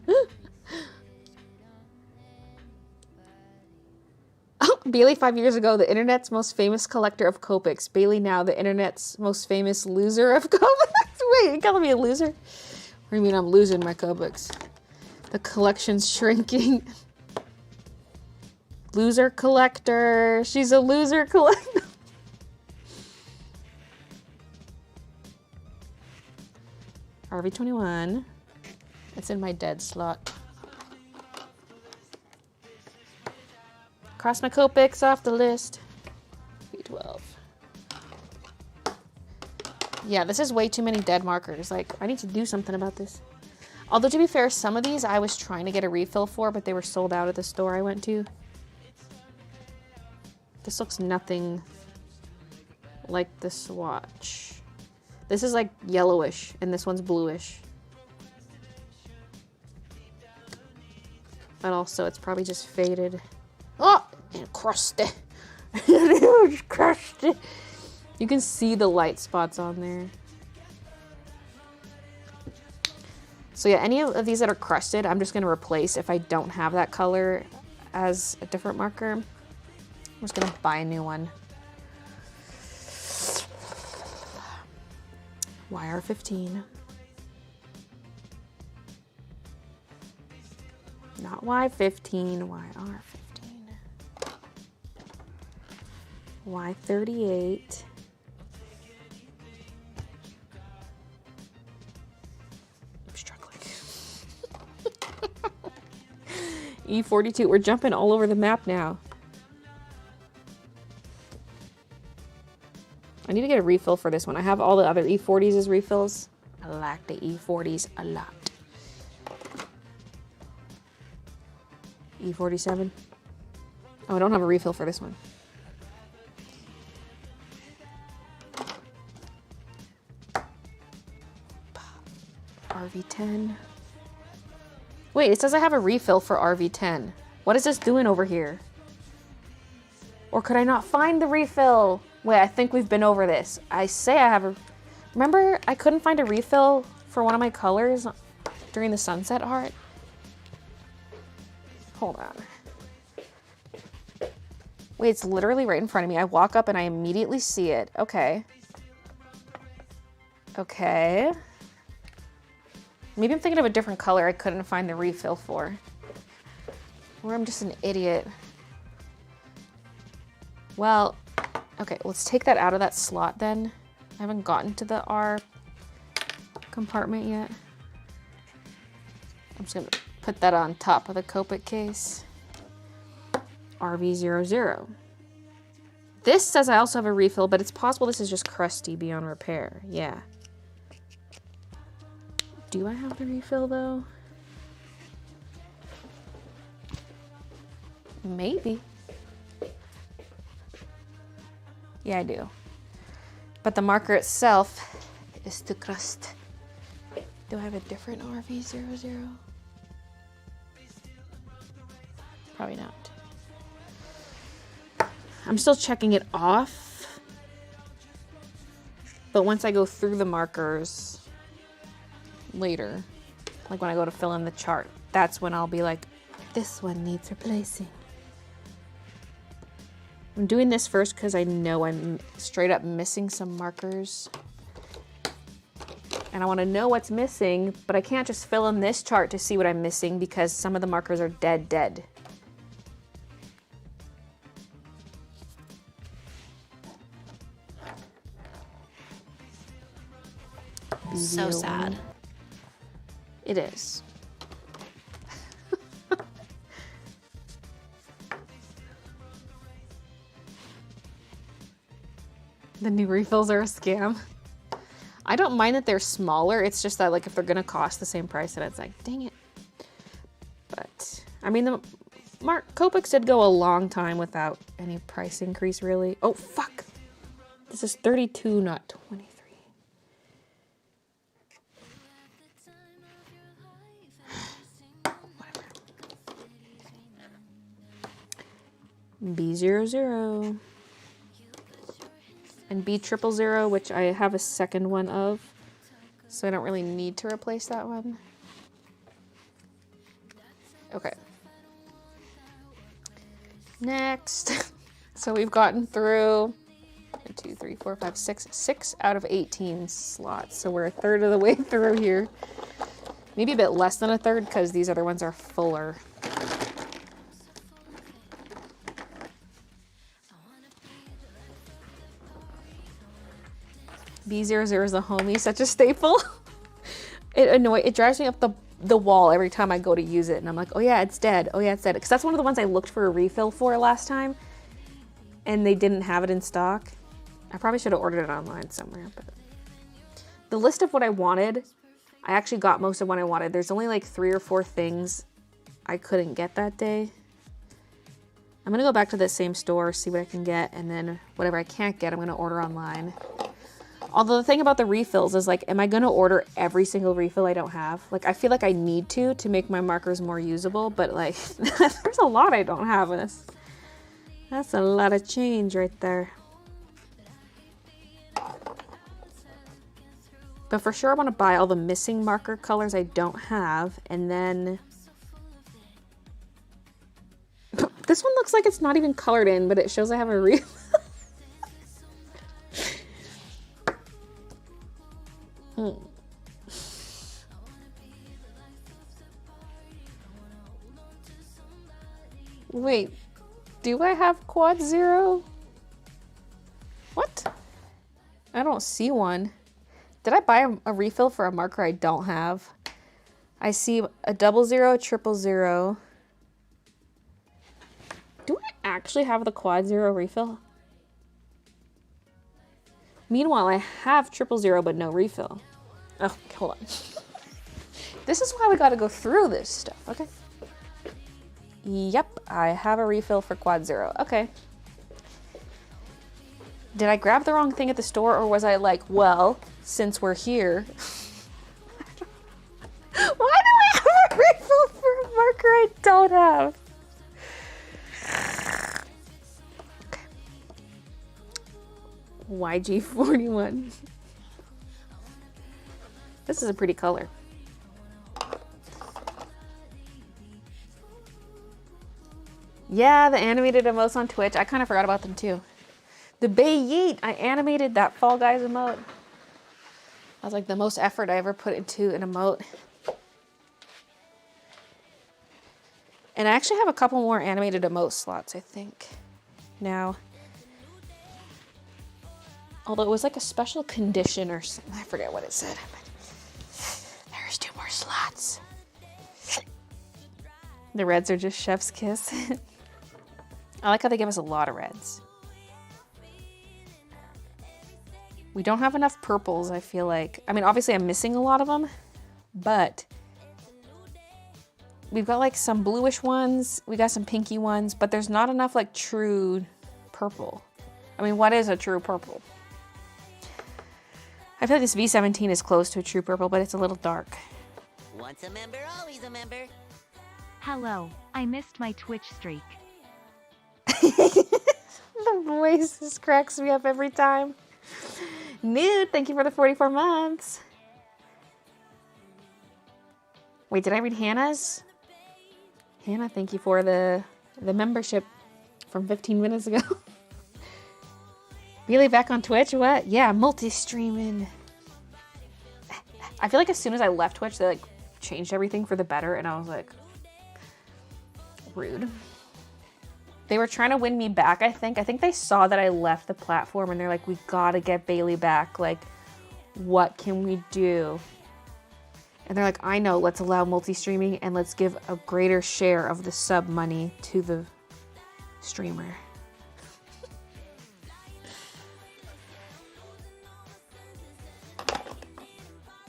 A: Baylee 5 years ago, the internet's most famous collector of Copics. Baylee now, the internet's most famous loser of Copics. Wait, you're calling me a loser? What do you mean I'm losing my Copics? The collection's shrinking. Loser collector. She's a loser collector. RV21. It's in my dead slot. Cross my Copics off the list. B12. Yeah, this is way too many dead markers. Like, I need to do something about this. Although, to be fair, some of these I was trying to get a refill for, but they were sold out at the store I went to. This looks nothing like the swatch. This is like yellowish, and this one's bluish. But also, it's probably just faded. Oh, and crusty. Huge crusty. You can see the light spots on there. So yeah, any of these that are crusted, I'm just going to replace if I don't have that color as a different marker. I'm just going to buy a new one. YR15. Not Y15, YR15. Y38. I'm struggling. E42. We're jumping all over the map now. I need to get a refill for this one. I have all the other E40s as refills. I like the E40s a lot. E47. Oh, I don't have a refill for this one. RV10. Wait, it says I have a refill for RV10. What is this doing over here? Or could I not find the refill? Wait, I think we've been over this. I say I have a... Remember, I couldn't find a refill for one of my colors during the sunset art? Hold on. Wait, it's literally right in front of me. I walk up and I immediately see it. Okay. Okay. Maybe I'm thinking of a different color I couldn't find the refill for. Or I'm just an idiot. Well, okay, let's take that out of that slot then. I haven't gotten to the R compartment yet. I'm just gonna put that on top of the Copic case. RV00. This says I also have a refill, but it's possible this is just crusty beyond repair. Yeah. Do I have the refill though? Maybe. Yeah, I do. But the marker itself is too crust. Do I have a different RV00? Probably not. I'm still checking it off. But once I go through the markers later, like when I go to fill in the chart, that's when I'll be like, this one needs replacing. I'm doing this first because I know I'm straight up missing some markers. And I want to know what's missing, but I can't just fill in this chart to see what I'm missing because some of the markers are dead.
B: So sad.
A: It is. The new refills are a scam. I don't mind that they're smaller. It's just that like if they're gonna cost the same price, then it's like, dang it. But I mean, the Copics did go a long time without any price increase, really. Oh fuck! This is 32, not 23. B00 and B000, which I have a second one of, so I don't really need to replace that one. Okay. Next. So we've gotten through 1, 2, 3, 4, 5, 6 out of 18 slots. So we're a third of the way through here. Maybe a bit less than a third because these other ones are fuller. B00 is a homie, such a staple. It drives me up the wall every time I go to use it, and I'm like, oh yeah, it's dead. Oh yeah, it's dead. Because that's one of the ones I looked for a refill for last time, and they didn't have it in stock. I probably should have ordered it online somewhere, but the list of what I wanted, I actually got most of what I wanted. There's only like 3 or 4 things I couldn't get that day. I'm gonna go back to the same store, see what I can get, and then whatever I can't get, I'm gonna order online. Although the thing about the refills is like, am I gonna order every single refill I don't have? Like, I feel like I need to make my markers more usable, but like, there's a lot I don't have in this. That's a lot of change right there. But for sure I wanna buy all the missing marker colors I don't have, and then... This one looks like it's not even colored in, but it shows I have a refill. Wait, do I have quad 0? What? I don't see one. Did I buy a refill for a marker I don't have? I see a 00, 000. Do I actually have the quad 0 refill? Meanwhile, I have 000 but no refill. Oh, hold on. This is why we gotta go through this stuff, okay? Yep, I have a refill for quad 0. Okay. Did I grab the wrong thing at the store, or was I like, well, since we're here... Why do I have a refill for a marker I don't have? YG41. This is a pretty color. Yeah, the animated emotes on Twitch. I kind of forgot about them too. The Baylee, I animated that Fall Guys emote. That was like the most effort I ever put into an emote. And I actually have a couple more animated emote slots, I think, now. Although it was like a special condition or something. I forget what it said. But there's 2 more slots. The reds are just chef's kiss. I like how they give us a lot of reds. We don't have enough purples, I feel like. I mean, obviously I'm missing a lot of them, but we've got like some bluish ones, we got some pinky ones, but there's not enough like true purple. I mean, what is a true purple? I feel like this V17 is close to a true purple, but it's a little dark.
B: Once a member, always a member.
C: Hello, I missed my Twitch streak.
A: The voice just cracks me up every time. Nude, thank you for the 44 months. Wait, did I read Hannah's? Hannah, thank you for the membership from 15 minutes ago. Really back on Twitch? What? Yeah, multi-streaming. I feel like as soon as I left Twitch, they like changed everything for the better, and I was like, rude. They were trying to win me back, I think. I think they saw that I left the platform and they're like, we gotta get Baylee back. Like, what can we do? And they're like, I know, let's allow multi-streaming and let's give a greater share of the sub money to the streamer.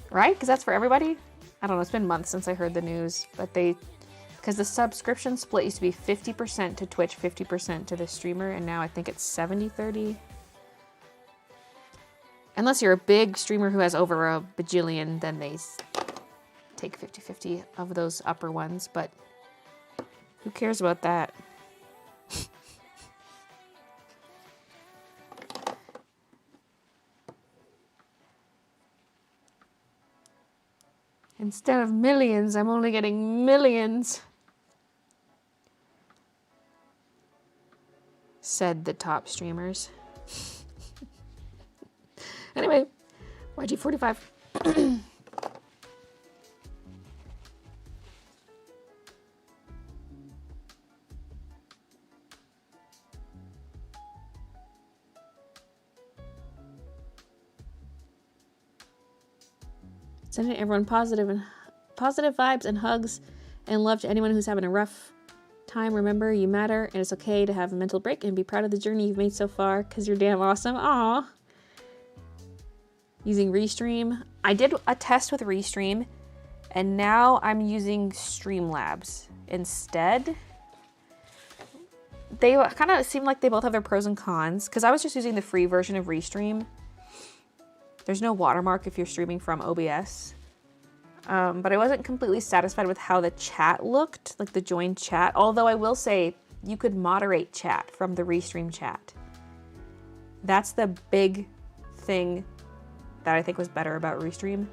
A: Right? Because that's for everybody? I don't know, it's been months since I heard the news, but because the subscription split used to be 50% to Twitch, 50% to the streamer, and now I think it's 70-30. Unless you're a big streamer who has over a bajillion, then they take 50-50 of those upper ones, but who cares about that? Instead of millions, I'm only getting millions, said the top streamers. Anyway, YG45. Sending everyone positive vibes and hugs and love to anyone who's having a rough time. Remember, you matter, and it's okay to have a mental break and be proud of the journey you've made so far, because you're damn awesome. Aw. Using Restream. I did a test with Restream, and now I'm using Streamlabs instead. They kind of seem like they both have their pros and cons, because I was just using the free version of Restream. There's no watermark if you're streaming from OBS. But I wasn't completely satisfied with how the chat looked, like the joined chat. Although I will say you could moderate chat from the Restream chat. That's the big thing that I think was better about Restream.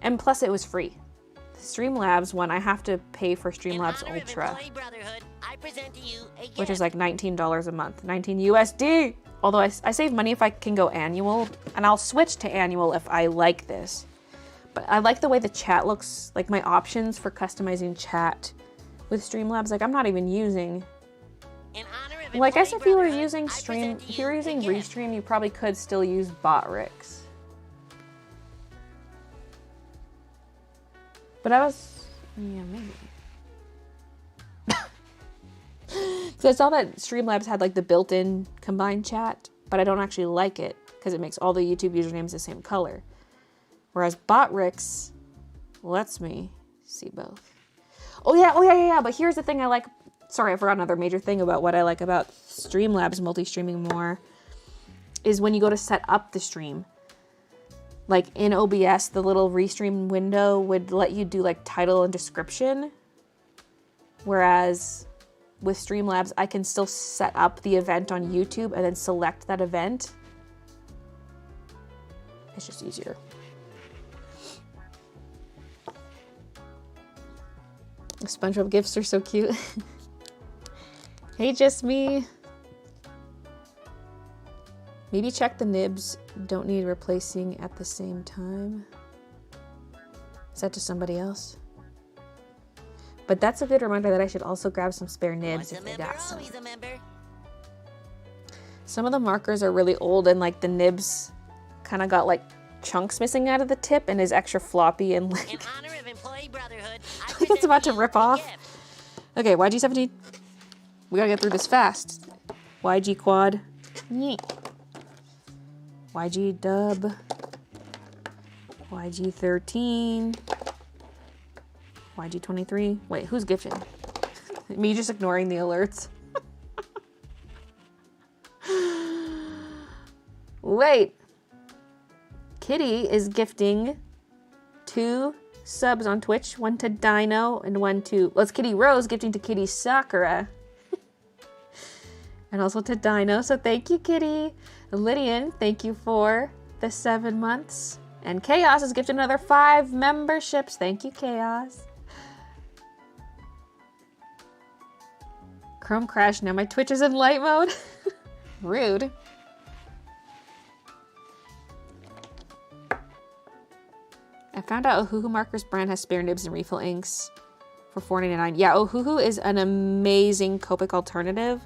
A: And plus it was free. The Streamlabs one, I have to pay for Streamlabs Ultra, which is like $19 a month, 19 USD. Although I save money if I can go annual, and I'll switch to annual if I like this. But I like the way the chat looks, like my options for customizing chat with Streamlabs. Like I'm not even using. Well, I guess if you were using Restream, you probably could still use Botrix. But I was, yeah, maybe. So I saw that Streamlabs had like the built-in combined chat, but I don't actually like it because it makes all the YouTube usernames the same color. Whereas Botrix lets me see both. Oh yeah, but here's the thing I like. Sorry, I forgot another major thing about what I like about Streamlabs multi-streaming more is when you go to set up the stream. Like in OBS, the little Restream window would let you do like title and description. Whereas with Streamlabs, I can still set up the event on YouTube and then select that event. It's just easier. The SpongeBob gifs are so cute. Hey, just me. Maybe check the nibs don't need replacing at the same time. Is that to somebody else? But that's a good reminder that I should also grab some spare nibs if they got some. Some of the markers are really old and like the nibs kind of got like chunks missing out of the tip and is extra floppy and like,
B: In honor of Employee Brotherhood, I
A: like it's about to
B: present
A: rip
B: you a
A: off.
B: gift.
A: Okay, YG17. We gotta get through this fast. YG quad. Nyeh. YG dub. YG13. YG23. Wait, who's gifting? Me just ignoring the alerts. Wait. Kitty is gifting 2 subs on Twitch. 1 to Dino and 1 to... Well, it's Kitty Rose gifting to Kitty Sakura. And also to Dino. So thank you, Kitty. Lydian, thank you for the 7 months. And Chaos is gifted another 5 memberships. Thank you, Chaos. Chrome crashed. Now my Twitch is in light mode. Rude. I found out Ohuhu Markers brand has spare nibs and refill inks for $4.99. Yeah, Ohuhu is an amazing Copic alternative,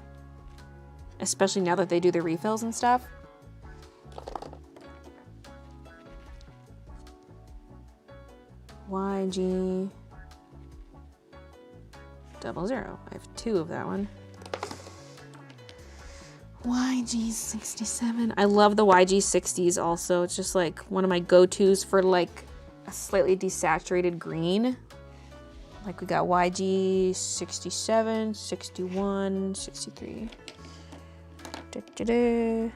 A: especially now that they do the refills and stuff. YG 00. I have 2 of that one. YG67. I love the YG60s also. It's just like one of my go-tos for like a slightly desaturated green. Like we got YG67, 61, 63. Da-da-da.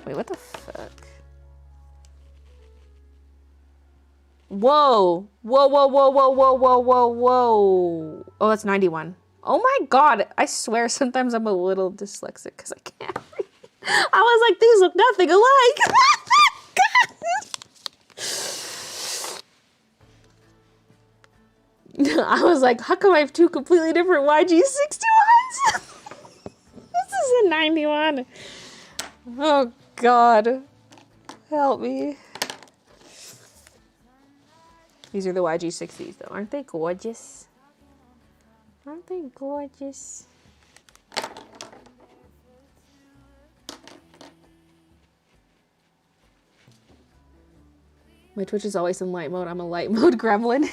A: Wait, what the fuck? Whoa. Whoa, whoa, whoa, whoa, whoa, whoa, whoa, whoa. Oh, that's 91. Oh my god. I swear sometimes I'm a little dyslexic because I can't read. I was like, these look nothing alike. I was like, how come I have 2 completely different YG61s? This is a 91. Oh god. Help me. These are the YG60s though. Aren't they gorgeous? Aren't they gorgeous? My Twitch is always in light mode. I'm a light mode gremlin.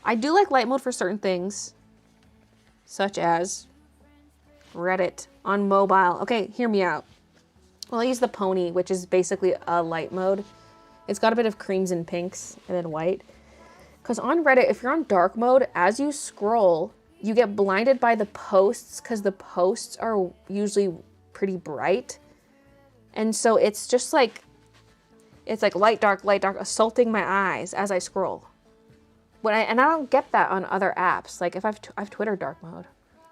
A: I do like light mode for certain things, such as Reddit on mobile. Okay, hear me out. Well, I use the pony, which is basically a light mode. It's got a bit of creams and pinks and then white. Because on Reddit, if you're on dark mode, as you scroll, you get blinded by the posts because the posts are usually pretty bright. And so it's just like, it's like light, dark, assaulting my eyes as I scroll. And I don't get that on other apps. Like if I have Twitter dark mode.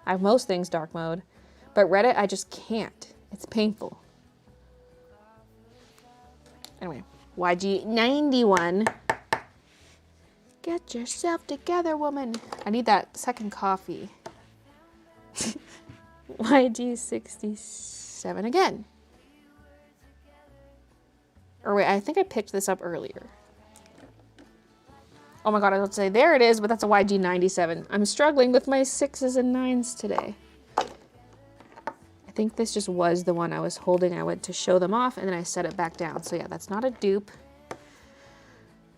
A: I have most things dark mode. But Reddit, I just can't. It's painful. Anyway, YG91. Get yourself together, woman. I need that second coffee. YG67 again. Or wait, I think I picked this up earlier. Oh my god, I was about to say, there it is, but that's a YG97. I'm struggling with my 6s and 9s today. I think this just was the one I was holding. I went to show them off, and then I set it back down. So yeah, that's not a dupe.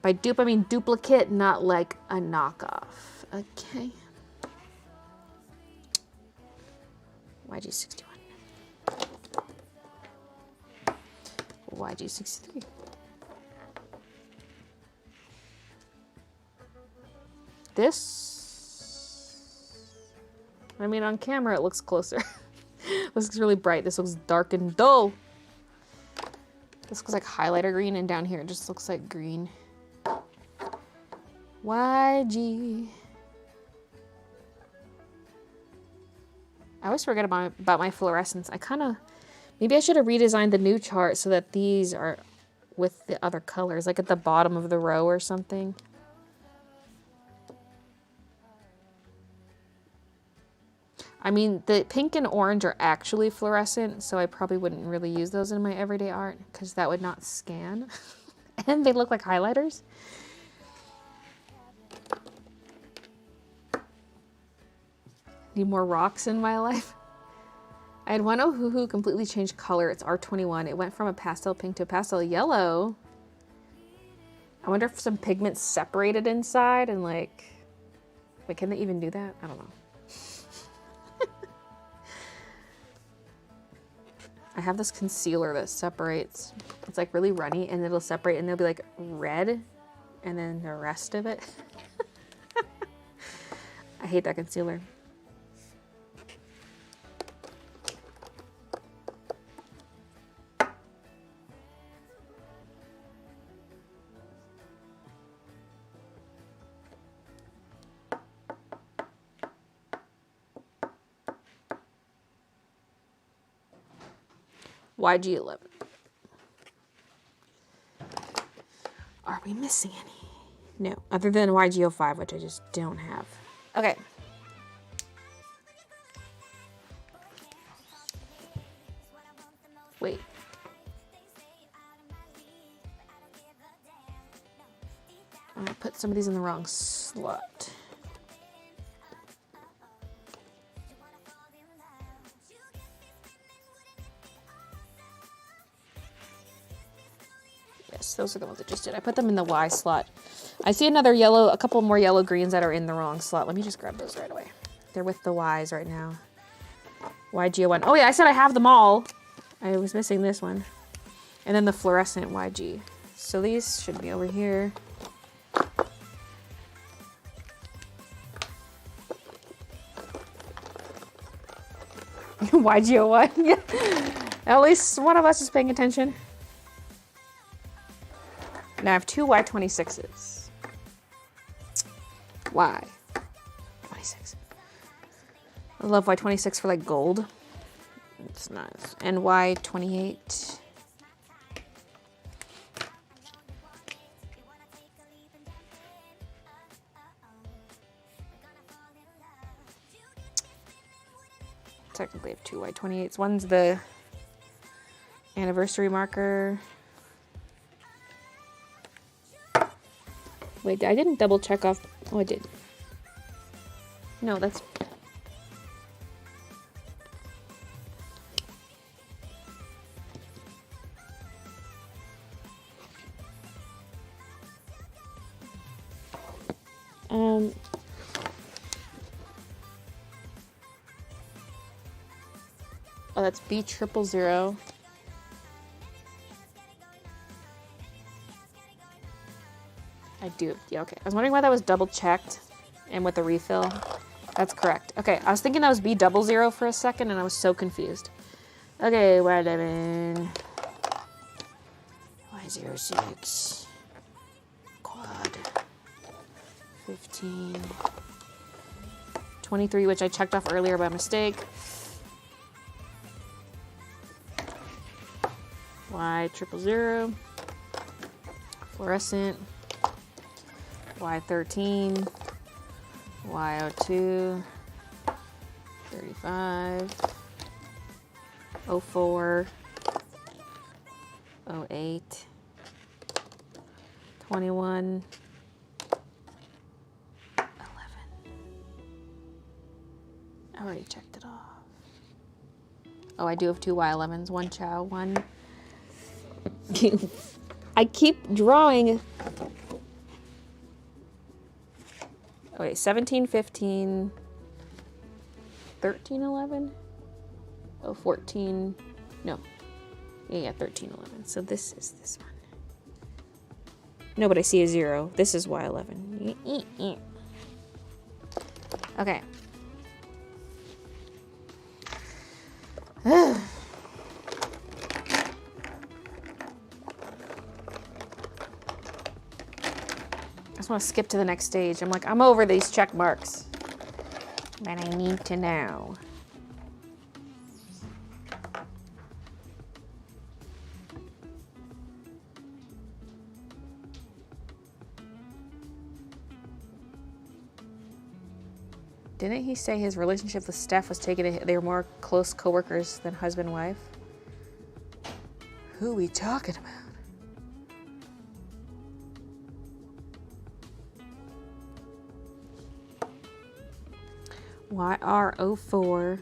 A: By dupe, I mean duplicate, not like a knockoff. Okay. YG61. YG63. This, I mean, on camera it looks closer. This looks really bright. This looks dark and dull. This looks like highlighter green, and down here it just looks like green. YG. I always forget about my fluorescence. Maybe I should have redesigned the new chart so that these are with the other colors, like at the bottom of the row or something. I mean, the pink and orange are actually fluorescent, so I probably wouldn't really use those in my everyday art because that would not scan. And they look like highlighters. Need more rocks in my life. I had one Ohuhu completely changed color. It's R21. It went from a pastel pink to a pastel yellow. I wonder if some pigments separated inside and like, wait, can they even do that? I don't know. I have this concealer that separates. It's like really runny and it'll separate and it'll be like red and then the rest of it. I hate that concealer. YG11. Are we missing any? No, other than YG05, which I just don't have. Okay. Wait. I'm gonna put some of these in the wrong slot. Yes, those are the ones I just did. I put them in the Y slot. I see another yellow, a couple more yellow greens that are in the wrong slot. Let me just grab those right away. They're with the Ys right now. YG01. Oh yeah, I said I have them all. I was missing this one. And then the fluorescent YG. So these should be over here. YG01. Yeah. At least one of us is paying attention. Now I have two Y26s. Y26. I love Y26 for like gold. It's nice. And Y28. Technically I have two Y28s. One's the anniversary marker. Wait, I didn't double check off. Oh, I did. No, that's... Oh, that's B000. I do. Yeah, okay. I was wondering why that was double checked and with the refill. That's correct. Okay, I was thinking that was B00 for a second and I was so confused. Okay, Y11. Y06. Quad. 15. 23, which I checked off earlier by mistake. Y000. Fluorescent. Y13, Y02, 35, 04, 08, 21, 11. I already checked it off. Oh, I do have two Y11s, one Chow, one... I keep drawing... Oh, wait, 17, 15, 13, 11? Oh, 14, no. Yeah, 13, 11. So this is this one. No, but I see a 0. This is Y11. Okay. I just want to skip to the next stage. I'm like, I'm over these check marks. But I need to know. Didn't he say his relationship with Steph was taking a hit? They were more close co-workers than husband and wife? Who we talking about? YR04.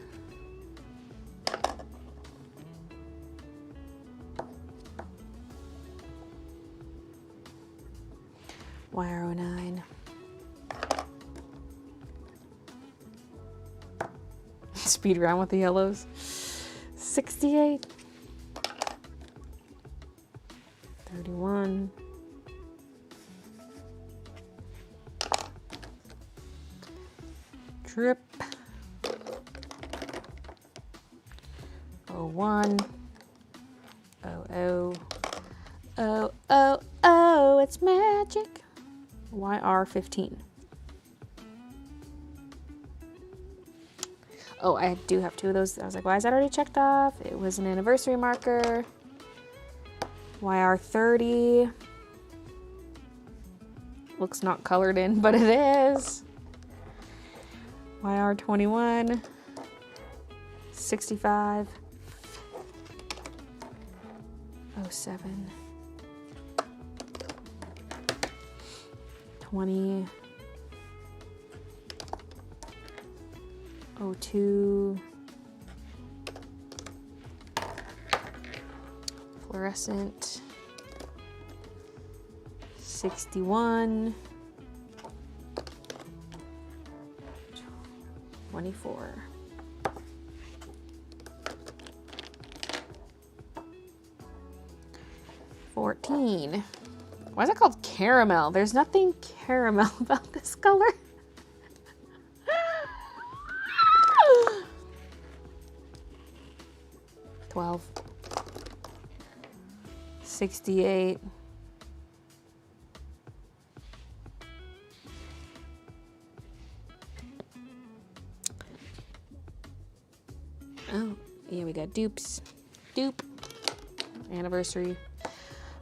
A: YR09. Speed around with the yellows. 68. 31. Trip. 01. 00. Oh, it's magic. YR15. Oh, I do have 2 of those. I was like, why is that already checked off? It was an anniversary marker. YR30. Looks not colored in, but it is. YR21. 65. 07. 20. 02. Fluorescent. 61. 24. 14. Why is it called caramel? There's nothing caramel about this color. 12. 68. Oh, yeah, we got dupes. Dupe. Anniversary.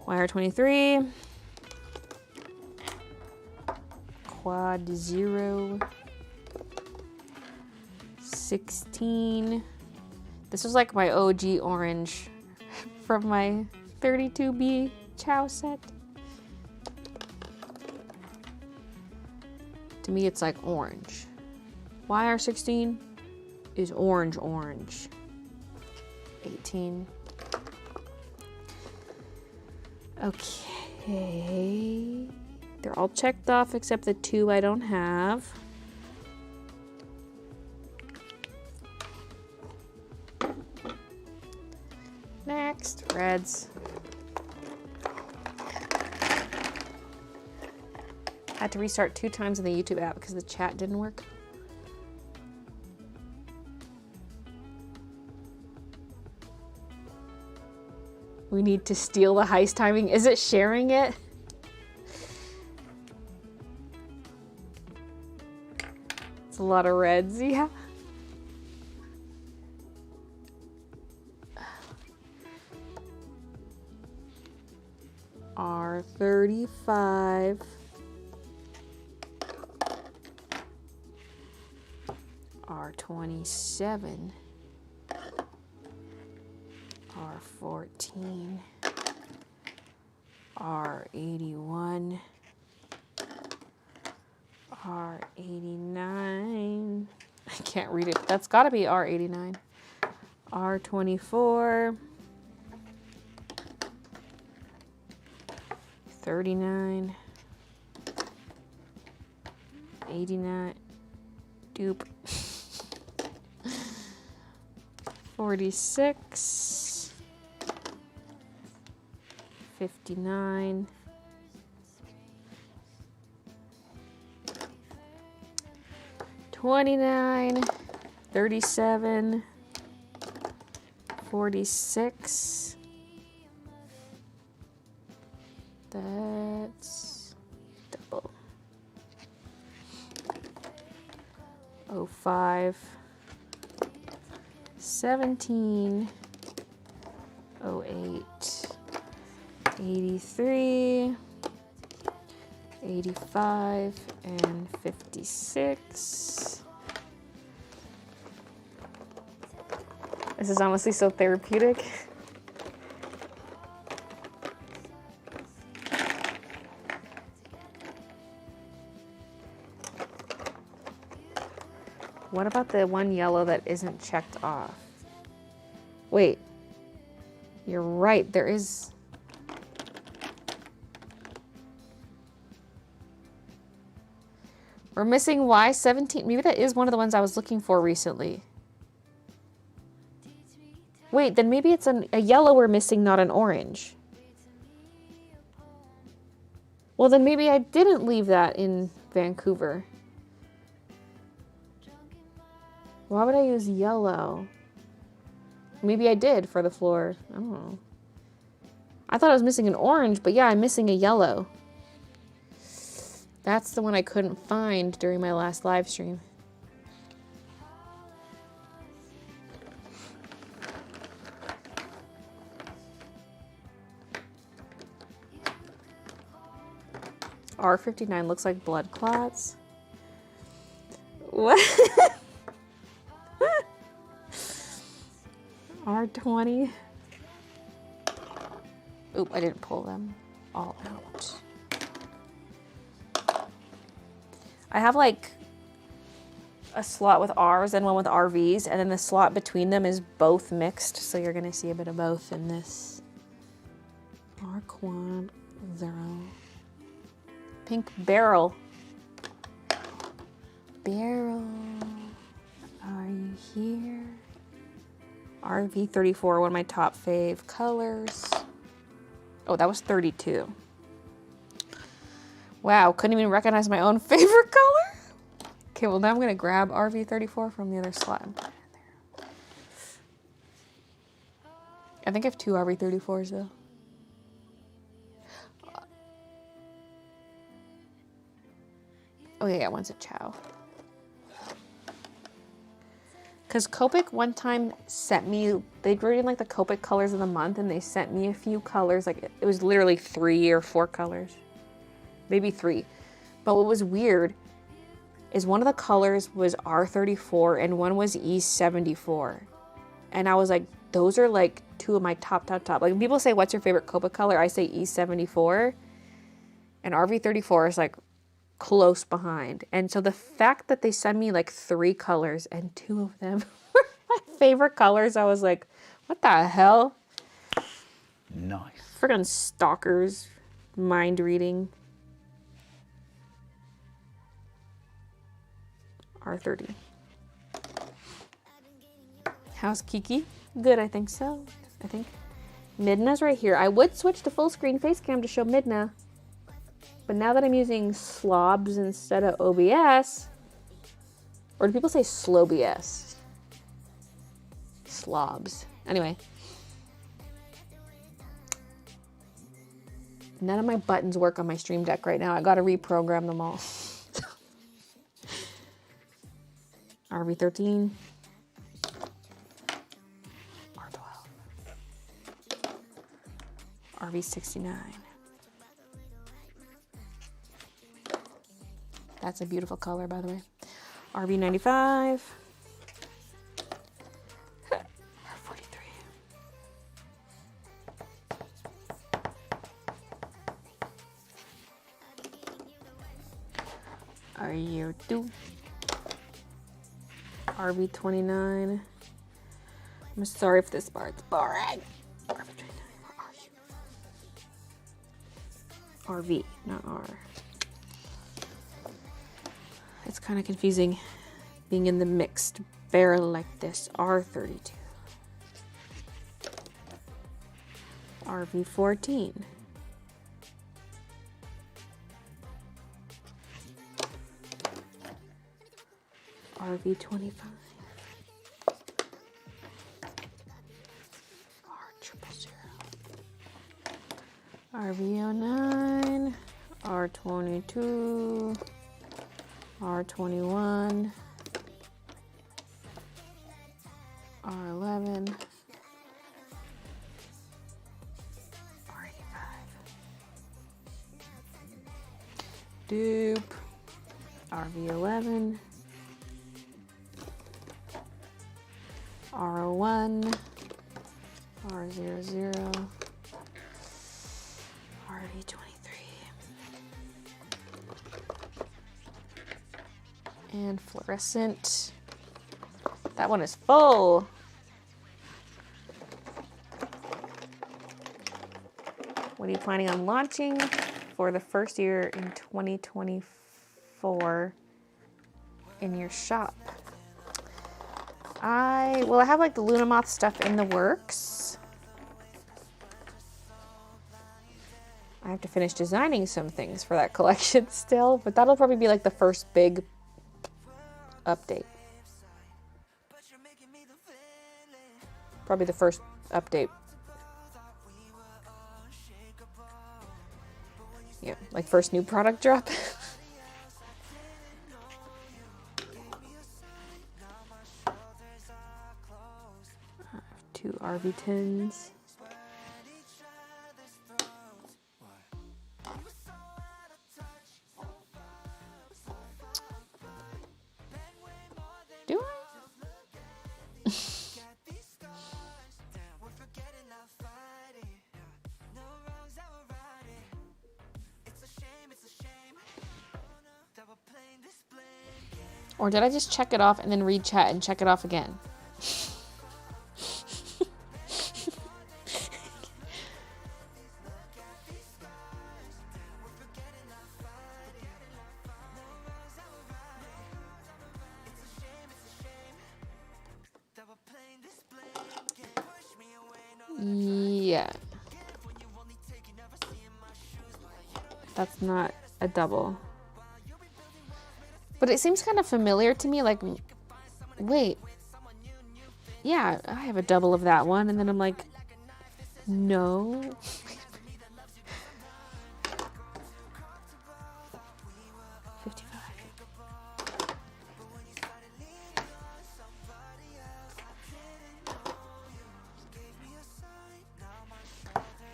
A: YR23. Quad 0. 16. This was like my OG orange from my 32B Chow set. To me, it's like orange. YR16 is orange. 18. Okay. They're all checked off except the 2 I don't have. Next, reds. Had to restart 2 times in the YouTube app because the chat didn't work. We need to steal the heist timing. Is it sharing it? It's a lot of reds, yeah. R35. R27. R14. R81. R89. I can't read it. That's got to be R89. R24. 39. 89. Dupe. 46. 59. 29. 37. 46. That's double. 05. 17. 08. 83. 85 and 56. This is honestly so therapeutic. What about the one yellow that isn't checked off? Wait. You're right, there is... We're missing Y17. Maybe that is one of the ones I was looking for recently. Wait, then maybe it's a yellow we're missing, not an orange. Well, then maybe I didn't leave that in Vancouver. Why would I use yellow? Maybe I did for the floor. I don't know. I thought I was missing an orange, but yeah, I'm missing a yellow. That's the one I couldn't find during my last live stream. R59 looks like blood clots. What? R20. Oop, I didn't pull them all out. I have like a slot with R's and one with RVs, and then the slot between them is both mixed, so you're gonna see a bit of both in this. R quad 0. Pink barrel. Barrel. Are you here? RV34, one of my top fave colors. Oh, that was 32. Wow, couldn't even recognize my own favorite color. Okay, well now I'm gonna grab RV34 from the other slot and put it in there. I think I have 2 RV34s though. Oh yeah, one's a chow. Because Copic one time sent me, they were in like the Copic colors of the month, and they sent me a few colors, like it was literally 3 or 4 colors. Maybe 3. But what was weird is one of the colors was R34 and one was E74. And I was like, those are like 2 of my top. Like when people say, what's your favorite Copic color? I say E74. And RV34 is like close behind. And so the fact that they sent me like 3 colors and 2 of them were my favorite colors, I was like, what the hell?
F: Nice.
A: Friggin' stalkers. Mind reading. R30. How's Kiki? Good, I think so. I think Midna's right here. I would switch to full screen face cam to show Midna, but now that I'm using slobs instead of OBS, or do people say slobs? Slobs. Anyway. None of my buttons work on my Stream Deck right now. I gotta reprogram them all. RV13. R12. RV69. That's a beautiful color, by the way. RV95. R43. Are you two? RV29. I'm sorry if this part's boring. RV29, where are you? RV, not R. It's kind of confusing being in the mixed barrel like this. R32. RV14. RV25. R000. RV09. R22. R21. R11. R85. Dupe. RV11. R01, R00, RV23, and fluorescent. That one is full. What are you planning on launching for the first year in 2024 in your shop? I have like the Luna Moth stuff in the works. I have to finish designing some things for that collection still, but that'll probably be like the first big update. Probably the first update. Yeah, like first new product drop. I have 2 RV10s. Do I? Or did I just check it off and then read chat and check it off again? Yeah. That's not a double. But it seems kind of familiar to me, like, wait, yeah, I have a double of that one, and then I'm like, no.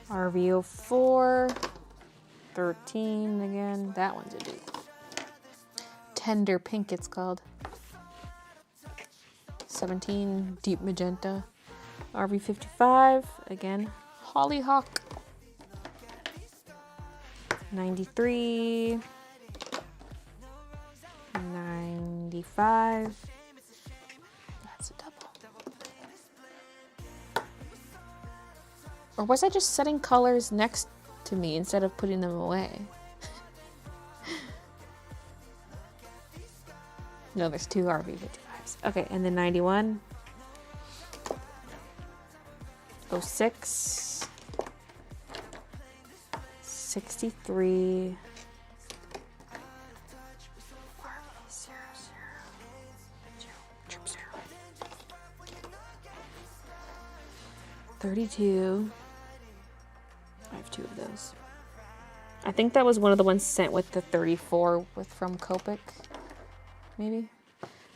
A: RV04, 13 again. That one's a dude. Tender pink, it's called. 17, deep magenta. RV55, again, hollyhock. 93, 95. That's a double. Or was I just setting colors next to me instead of putting them away? No, there's 2 RV55s. Okay, and then 91. 06. 63. 32. I have 2 of those. I think that was one of the ones sent with the 34 from Copic. Maybe?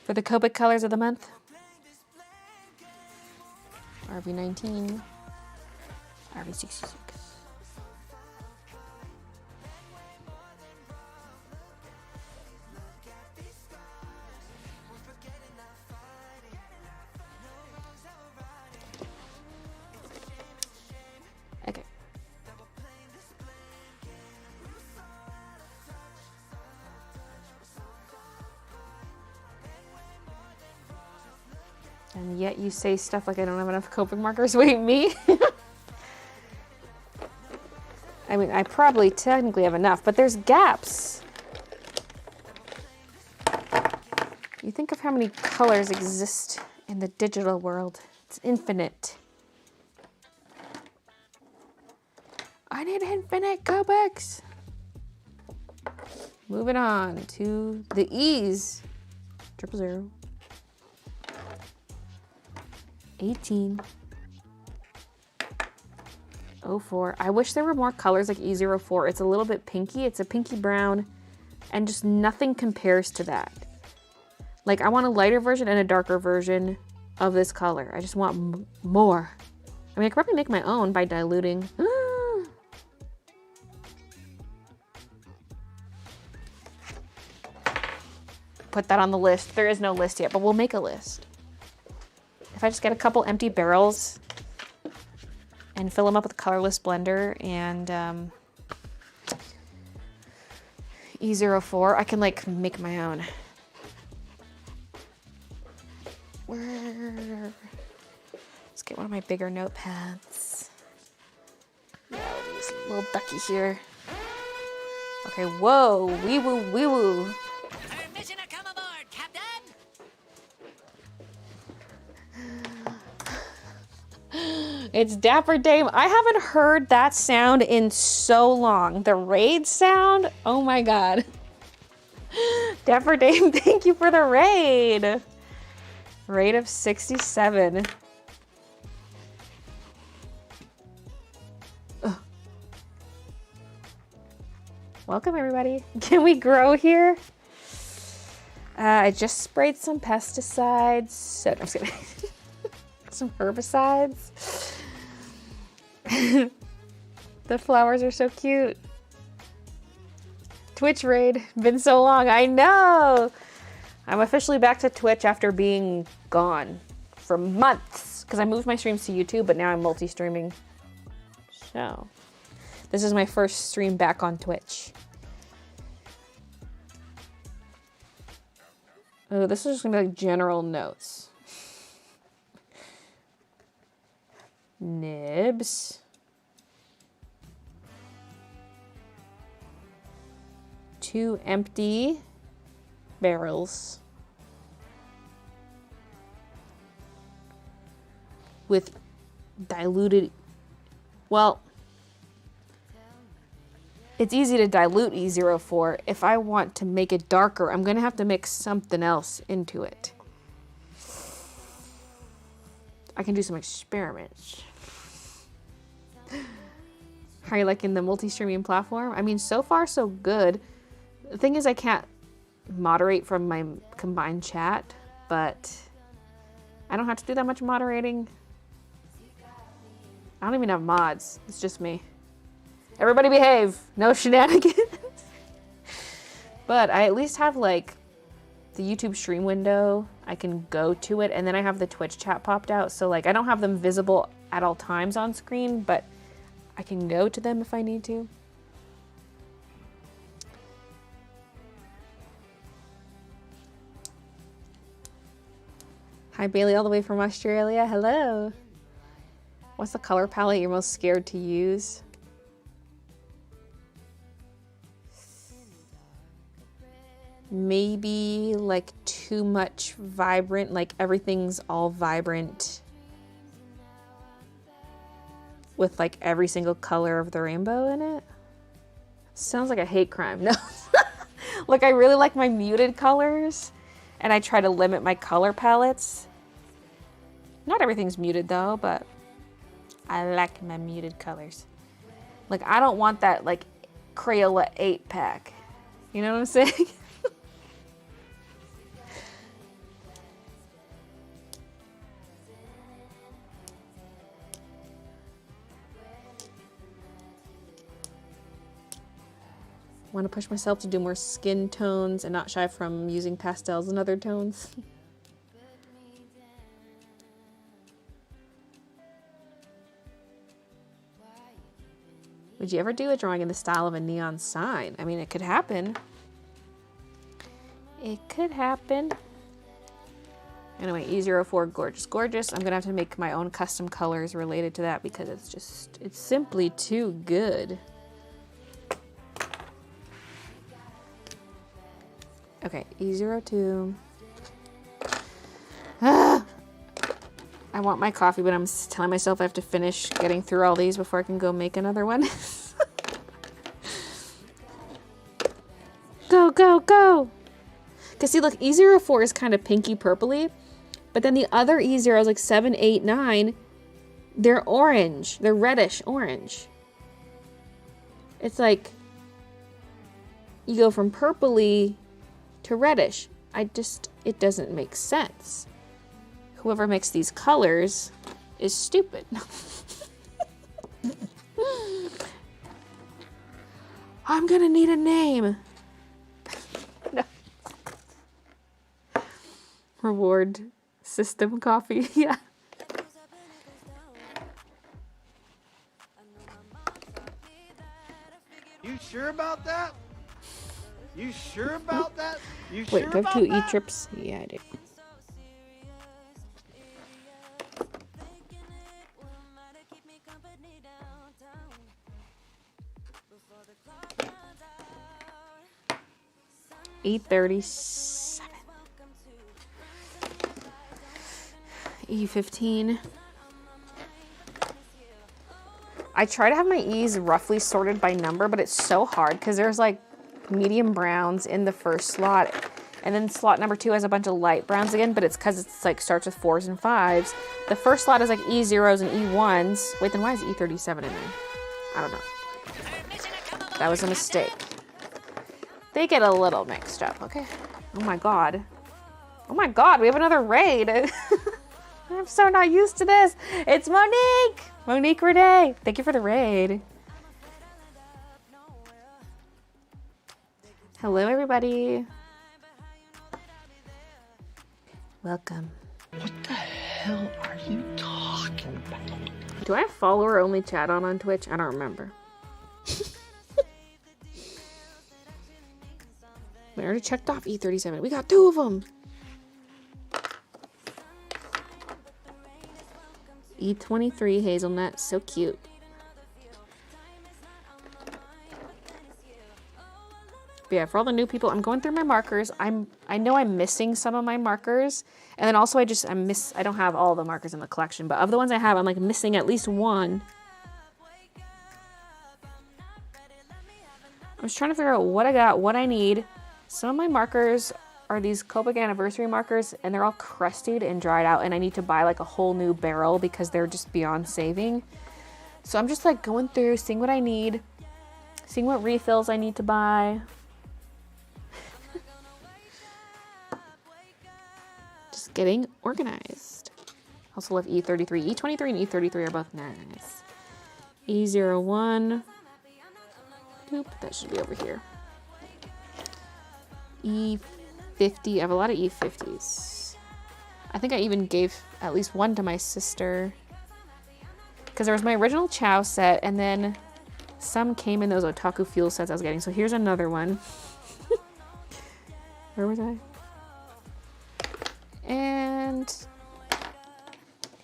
A: For the Copic colors of the month. RV19. RV66. Okay. And yet you say stuff like I don't have enough Copic markers. Wait, me? I mean, I probably technically have enough, but there's gaps. You think of how many colors exist in the digital world. It's infinite. I need infinite Copics. Moving on to the E's. 000. 18. 04. I wish there were more colors like E04. It's a little bit pinky. It's a pinky brown, and just nothing compares to that. Like, I want a lighter version and a darker version of this color. I just want more. I mean, I could probably make my own by diluting. Put that on the list. There is no list yet, but we'll make a list. If if I just get a couple empty barrels and fill them up with colorless blender and E04, I can like make my own. Let's get one of my bigger notepads. Yeah, we'll use a little ducky here. Okay, whoa, wee woo, wee woo.
B: Permission to come aboard, Captain!
A: It's Dapper Dame. I haven't heard that sound in so long. The raid sound? Oh my god. Dapper Dame, thank you for the raid. Raid of 67. Ugh. Welcome everybody. Can we grow here? I just sprayed some pesticides. So, I'm just kidding. Some herbicides. The flowers are so cute. Twitch raid. Been so long. I know. I'm officially back to Twitch after being gone for months because I moved my streams to YouTube, but now I'm multi-streaming. So, this is my first stream back on Twitch. Oh, this is just gonna be like general notes. Nibs. Two empty barrels with diluted, well, it's easy to dilute E04. If I want to make it darker, I'm gonna have to mix something else into it. I can do some experiments. How are you liking the multi-streaming platform? I mean, so far so good. The thing is I can't moderate from my combined chat, but I don't have to do that much moderating. I don't even have mods. It's just me. Everybody behave. No shenanigans. But I at least have like the YouTube stream window. I can go to it, and then I have the Twitch chat popped out. So like I don't have them visible at all times on screen, but I can go to them if I need to. Hi Baylee, all the way from Australia. Hello. What's the color palette you're most scared to use? Maybe like too much vibrant, like everything's all vibrant with like every single color of the rainbow in it. Sounds like a hate crime. No. Like I really like my muted colors and I try to limit my color palettes. Not everything's muted though, but I like my muted colors. Like I don't want that like Crayola 8-pack. You know what I'm saying? Want to push myself to do more skin tones and not shy from using pastels and other tones. Would you ever do a drawing in the style of a neon sign? I mean, it could happen. It could happen. Anyway, E04, gorgeous, gorgeous. I'm gonna have to make my own custom colors related to that because it's simply too good. Okay, E02. Ah! I want my coffee, but I'm telling myself I have to finish getting through all these before I can go make another one. Go, go, go! Because see, look, E04 is kind of pinky purpley, but then the other E0s, like 7, 8, 9, they're orange. They're reddish orange. It's like you go from purpley to reddish. It doesn't make sense. Whoever makes these colors is stupid. I'm gonna need a name. No. Reward system coffee, yeah.
D: sure about that? You sure about that? You
A: Wait,
D: sure
A: do I have
D: about
A: two
D: that?
A: E-trips? Yeah, I do. E37. E15. I try to have my E's roughly sorted by number, but it's so hard because there's like medium browns in the first slot, and then slot number 2 has a bunch of light browns again, but it's because it's like starts with 4s and 5s. The first slot is like E0s and E1s. Wait, then why is E37 in there? I don't know. That was a mistake. They get a little mixed up, okay? Oh my god. Oh my god, we have another raid. I'm so not used to this. It's Monique! Monique Renee, thank you for the raid. Hello, everybody. Welcome.
F: What the hell are you talking about?
A: Do I have follower only chat on Twitch? I don't remember. We already checked off E37. We got 2 of them. E23 hazelnut, so cute. But yeah, for all the new people, I'm going through my markers. I know I'm missing some of my markers, and then also I don't have all the markers in the collection, but of the ones I have, I'm like missing at least one. I was trying to figure out what I got, what I need. Some of my markers are these Copic anniversary markers, and they're all crusted and dried out, and I need to buy like a whole new barrel because they're just beyond saving. So I'm just like going through, seeing what I need, seeing what refills I need to buy. Just getting organized. Also love E33. E23 and E33 are both nice. E01. Oop, that should be over here. E50. I have a lot of E50s. I think I even gave at least one to my sister. Because there was my original Chow set, and then some came in those Otaku Fuel sets I was getting. So here's another one. Where was I? And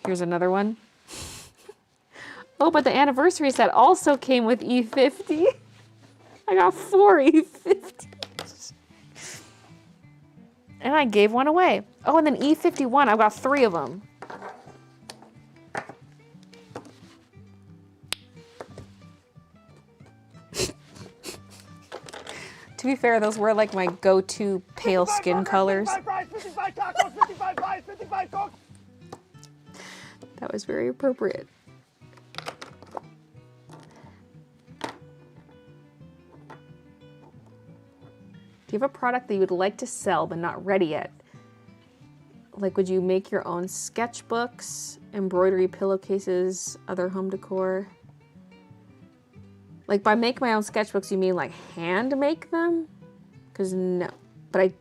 A: here's another one. Oh, but the anniversary set also came with E50. I got 4 E50s. And I gave one away. Oh, and then E51, I've got 3 of them. To be fair, those were like my go-to pale skin colors.
D: 55 fries, 55 tacos, 55 pies, 55 cokes.
A: That was very appropriate. Do you have a product that you would like to sell but not ready yet? Like, would you make your own sketchbooks, embroidery pillowcases, other home decor? Like, by make my own sketchbooks, you mean like hand make them? Because no, but I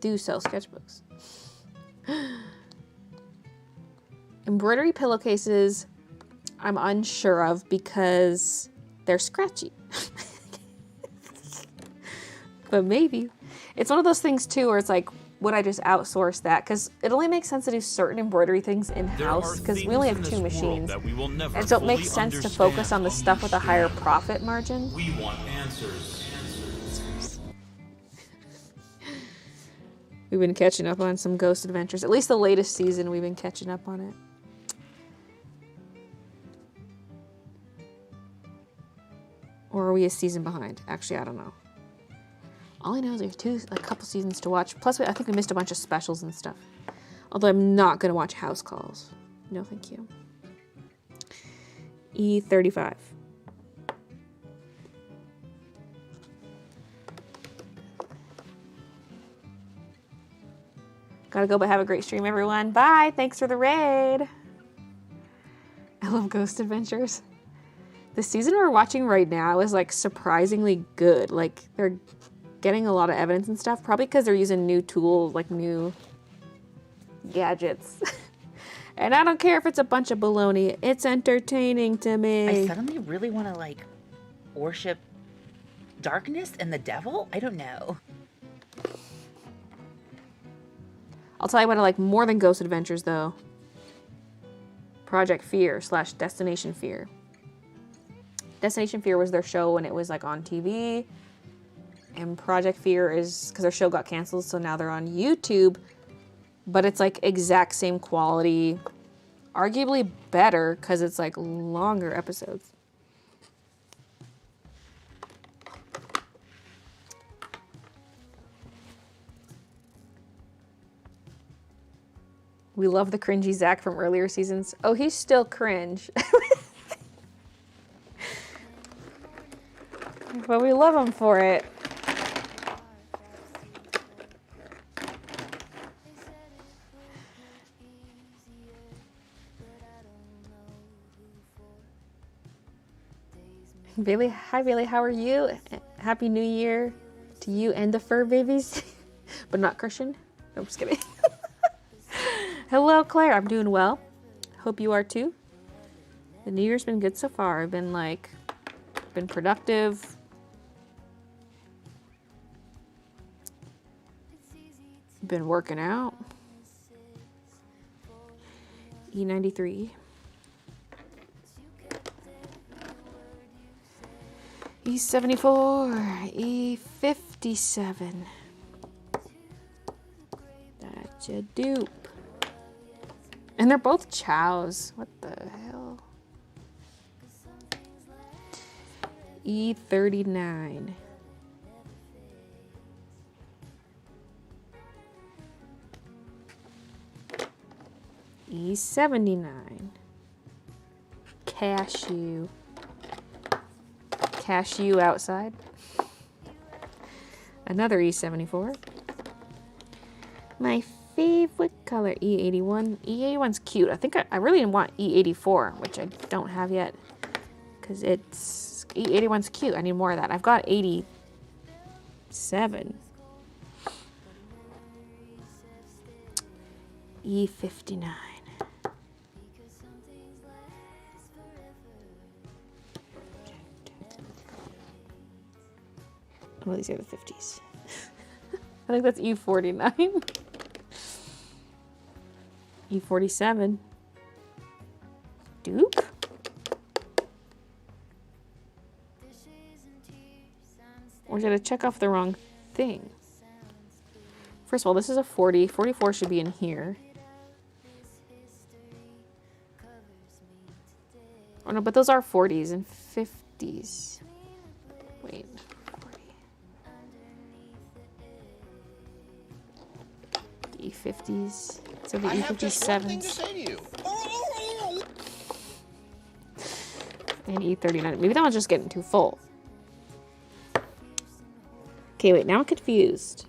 A: do sell sketchbooks. Embroidery pillowcases, I'm unsure of because they're scratchy. But maybe. It's one of those things too where it's like, would I just outsource that? Because it only makes sense to do certain embroidery things in-house because we only have 2 machines. And so it makes sense to focus on the stuff with a higher profit margin.
G: We want answers.
A: We've been catching up on some Ghost Adventures. At least the latest season, we've been catching up on it. Or are we a season behind? Actually, I don't know. All I know is there's a couple seasons to watch. Plus, I think we missed a bunch of specials and stuff. Although I'm not going to watch House Calls. No, thank you. E35. Gotta go, but have a great stream, everyone. Bye. Thanks for the raid. I love Ghost Adventures. The season we're watching right now is like surprisingly good. Like, they're getting a lot of evidence and stuff, probably because they're using new tools, like new gadgets. And I don't care if it's a bunch of baloney. It's entertaining to me.
H: I suddenly really want to like worship
G: darkness and the devil? I don't know.
A: I'll tell you what I like more than Ghost Adventures, though. Project Fear / Destination Fear. Destination Fear was their show when it was like on TV. And Project Fear is because their show got canceled, so now they're on YouTube. But it's like exact same quality. Arguably better because it's like longer episodes. We love the cringy Zach from earlier seasons. Oh, he's still cringe. But we love him for it. Baylee, hi Baylee, how are you? Happy New Year to you and the fur babies. But not Christian. No, I'm just kidding. Hello, Claire. I'm doing well. Hope you are too. The New Year's been good so far. I've been been productive. Been working out. E93. E74. E57. That's a dupe. And they're both chows. What the hell? E39. E79. Cashew. Cashew outside. Another E74. My favorite color, E81. E81's cute. I think I really want E84, which I don't have yet. Because it's... E81's cute. I need more of that. I've got 87. E59. Oh, these are the 50s. I think that's E49. E47. Dupe? Or did I check off the wrong thing? First of all, this is a 40. 44 should be in here. Oh no, but those are 40s and 50s. Wait. 40. E50s. So the E57s. And E39. Maybe that one's just getting too full. Okay, wait, now I'm confused.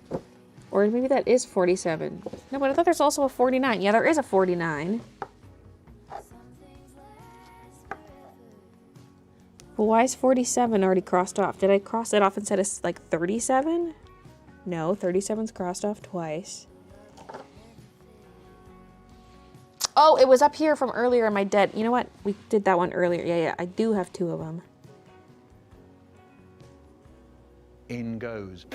A: Or maybe that is 47. No, but I thought there's also a 49. Yeah, there is a 49. Well, why is 47 already crossed off? Did I cross it off instead of like 37? No, 37's crossed off twice. Oh, it was up here from earlier in my dead. You know what? We did that one earlier. Yeah, I do have 2 of them.
H: In goes.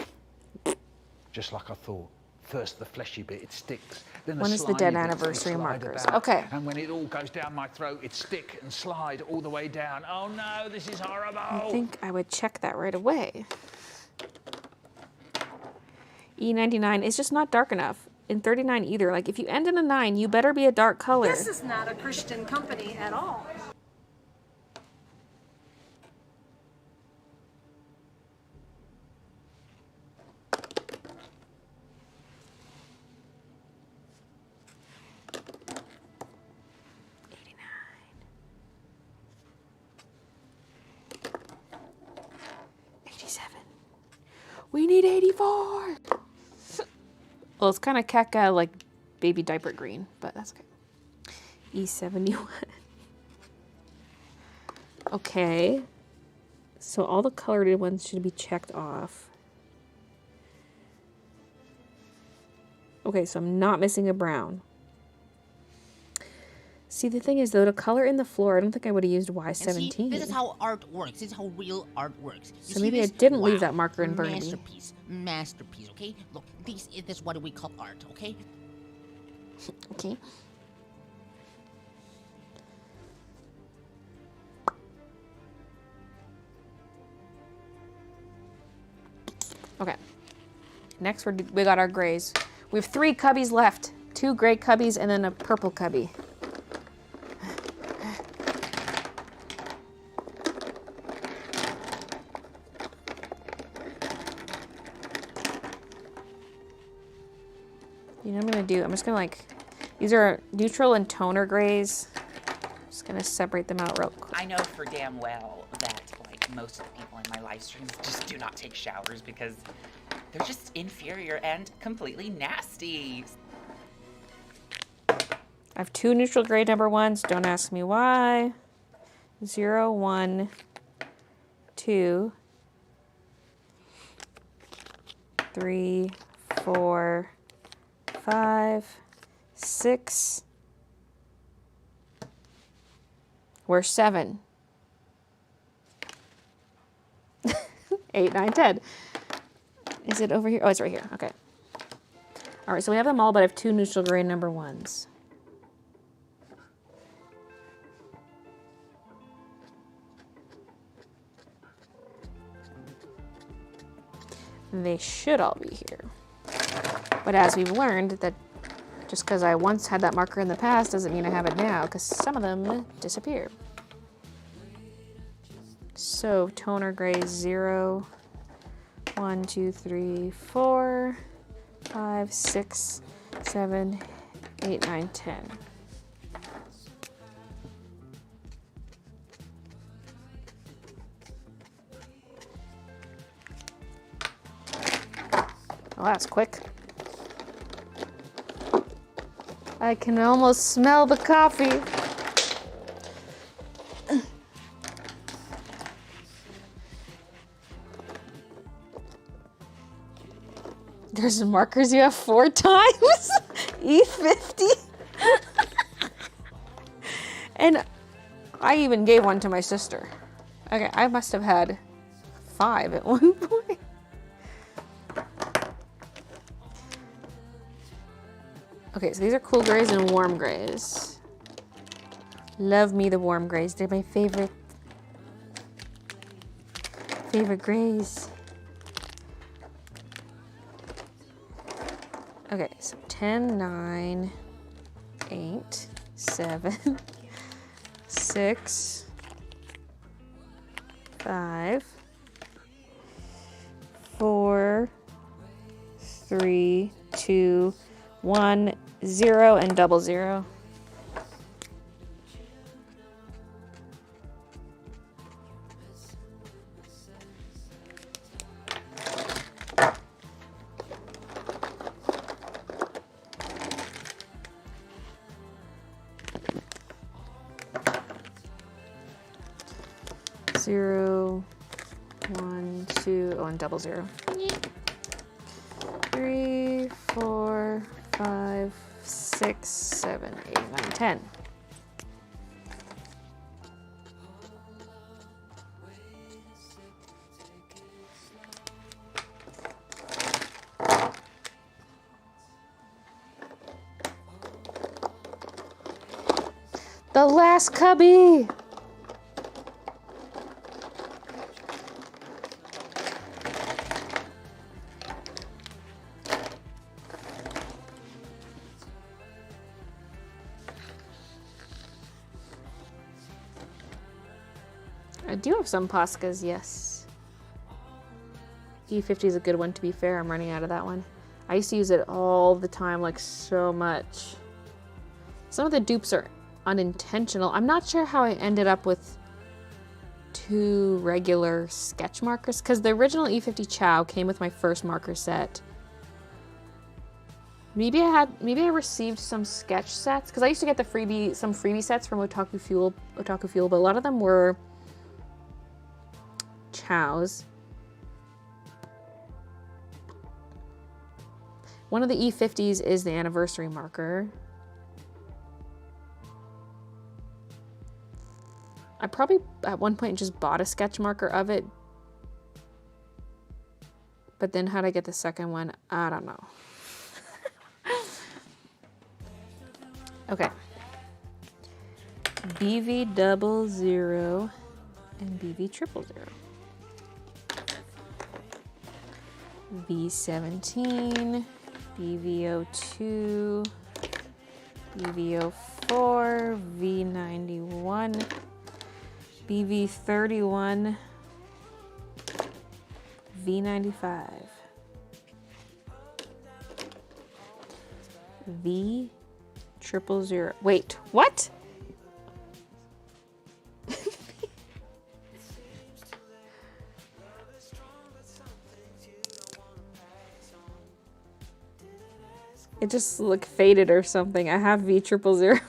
H: Just like I thought. First the fleshy bit, it sticks. Then the
A: when is the dead anniversary markers?
H: About.
A: Okay.
H: And when it all goes down my throat, it stick and slide all the way down. Oh no, this is horrible.
A: I think I would check that right away. E99 is just not dark enough. In 39 either. Like, if you end in a 9, you better be a dark color.
I: This is not a Christian company at all.
A: We need 84. Well, it's kind of caca like baby diaper green, but that's okay. E71. Okay. So all the colored ones should be checked off. Okay, so I'm not missing a brown. See, the thing is, though, to color in the floor, I don't think I would have used
B: And
A: Y17.
B: see, this is how art works. This is how real art works. You
A: So
B: see
A: maybe I
B: this?
A: didn't leave
B: Wow.
A: that marker in Burnaby.
B: Masterpiece. Masterpiece, okay? Look, this is what we call art, okay?
A: Okay. Okay. Next, we got our grays. We have 3 cubbies left. 2 gray cubbies and then a purple cubby. You know what I'm gonna do? I'm just gonna these are neutral and toner grays. Just gonna separate them out real quick.
G: I know for damn well that like most of the people in my live streams just do not take showers because they're just inferior and completely nasty.
A: I have 2 neutral gray number 1s. Don't ask me why. 0, 1, 2, 3, 4, 5, 6. We're 7. 8, 9, 10. Is it over here? Oh, it's right here. Okay. All right, so we have them all, but I have 2 neutral gray number 1s. They should all be here. But as we've learned, that just because I once had that marker in the past doesn't mean I have it now, because some of them disappear. So toner gray 0, 1, 2, 3, 4, 5, 6, 7, 8, 9, 10. Well, that's quick. I can almost smell the coffee. There's markers you have 4 times. E50. And I even gave one to my sister. Okay, I must have had 5 at one point. Okay, so these are cool grays and warm grays. Love me the warm grays. They're my favorite grays. Okay, so 10, 9, 8, 7, 6, 5, 4, 3, 2, 1, 0, and double 0. Zero, 1, 2, oh, and double 0. 3, 4, 5, 6, 7, 8, 9, 10. The last cubby! I do have some Poscas, yes. E50 is a good one, to be fair. I'm running out of that one. I used to use it all the time, like so much. Some of the dupes are unintentional. I'm not sure how I ended up with 2 regular sketch markers, because the original E50 Chow came with my first marker set. Maybe I received some sketch sets, because I used to get some freebie sets from Otaku Fuel, but a lot of them were Chows. One of the E50s is the anniversary marker. I probably at one point just bought a sketch marker of it. But then how'd I get the second one? I don't know. Okay. BV00 and BV000. V17, BV02, BV04, V91, BV31, V95, V000. Wait, what? It just looked faded or something. I have V000.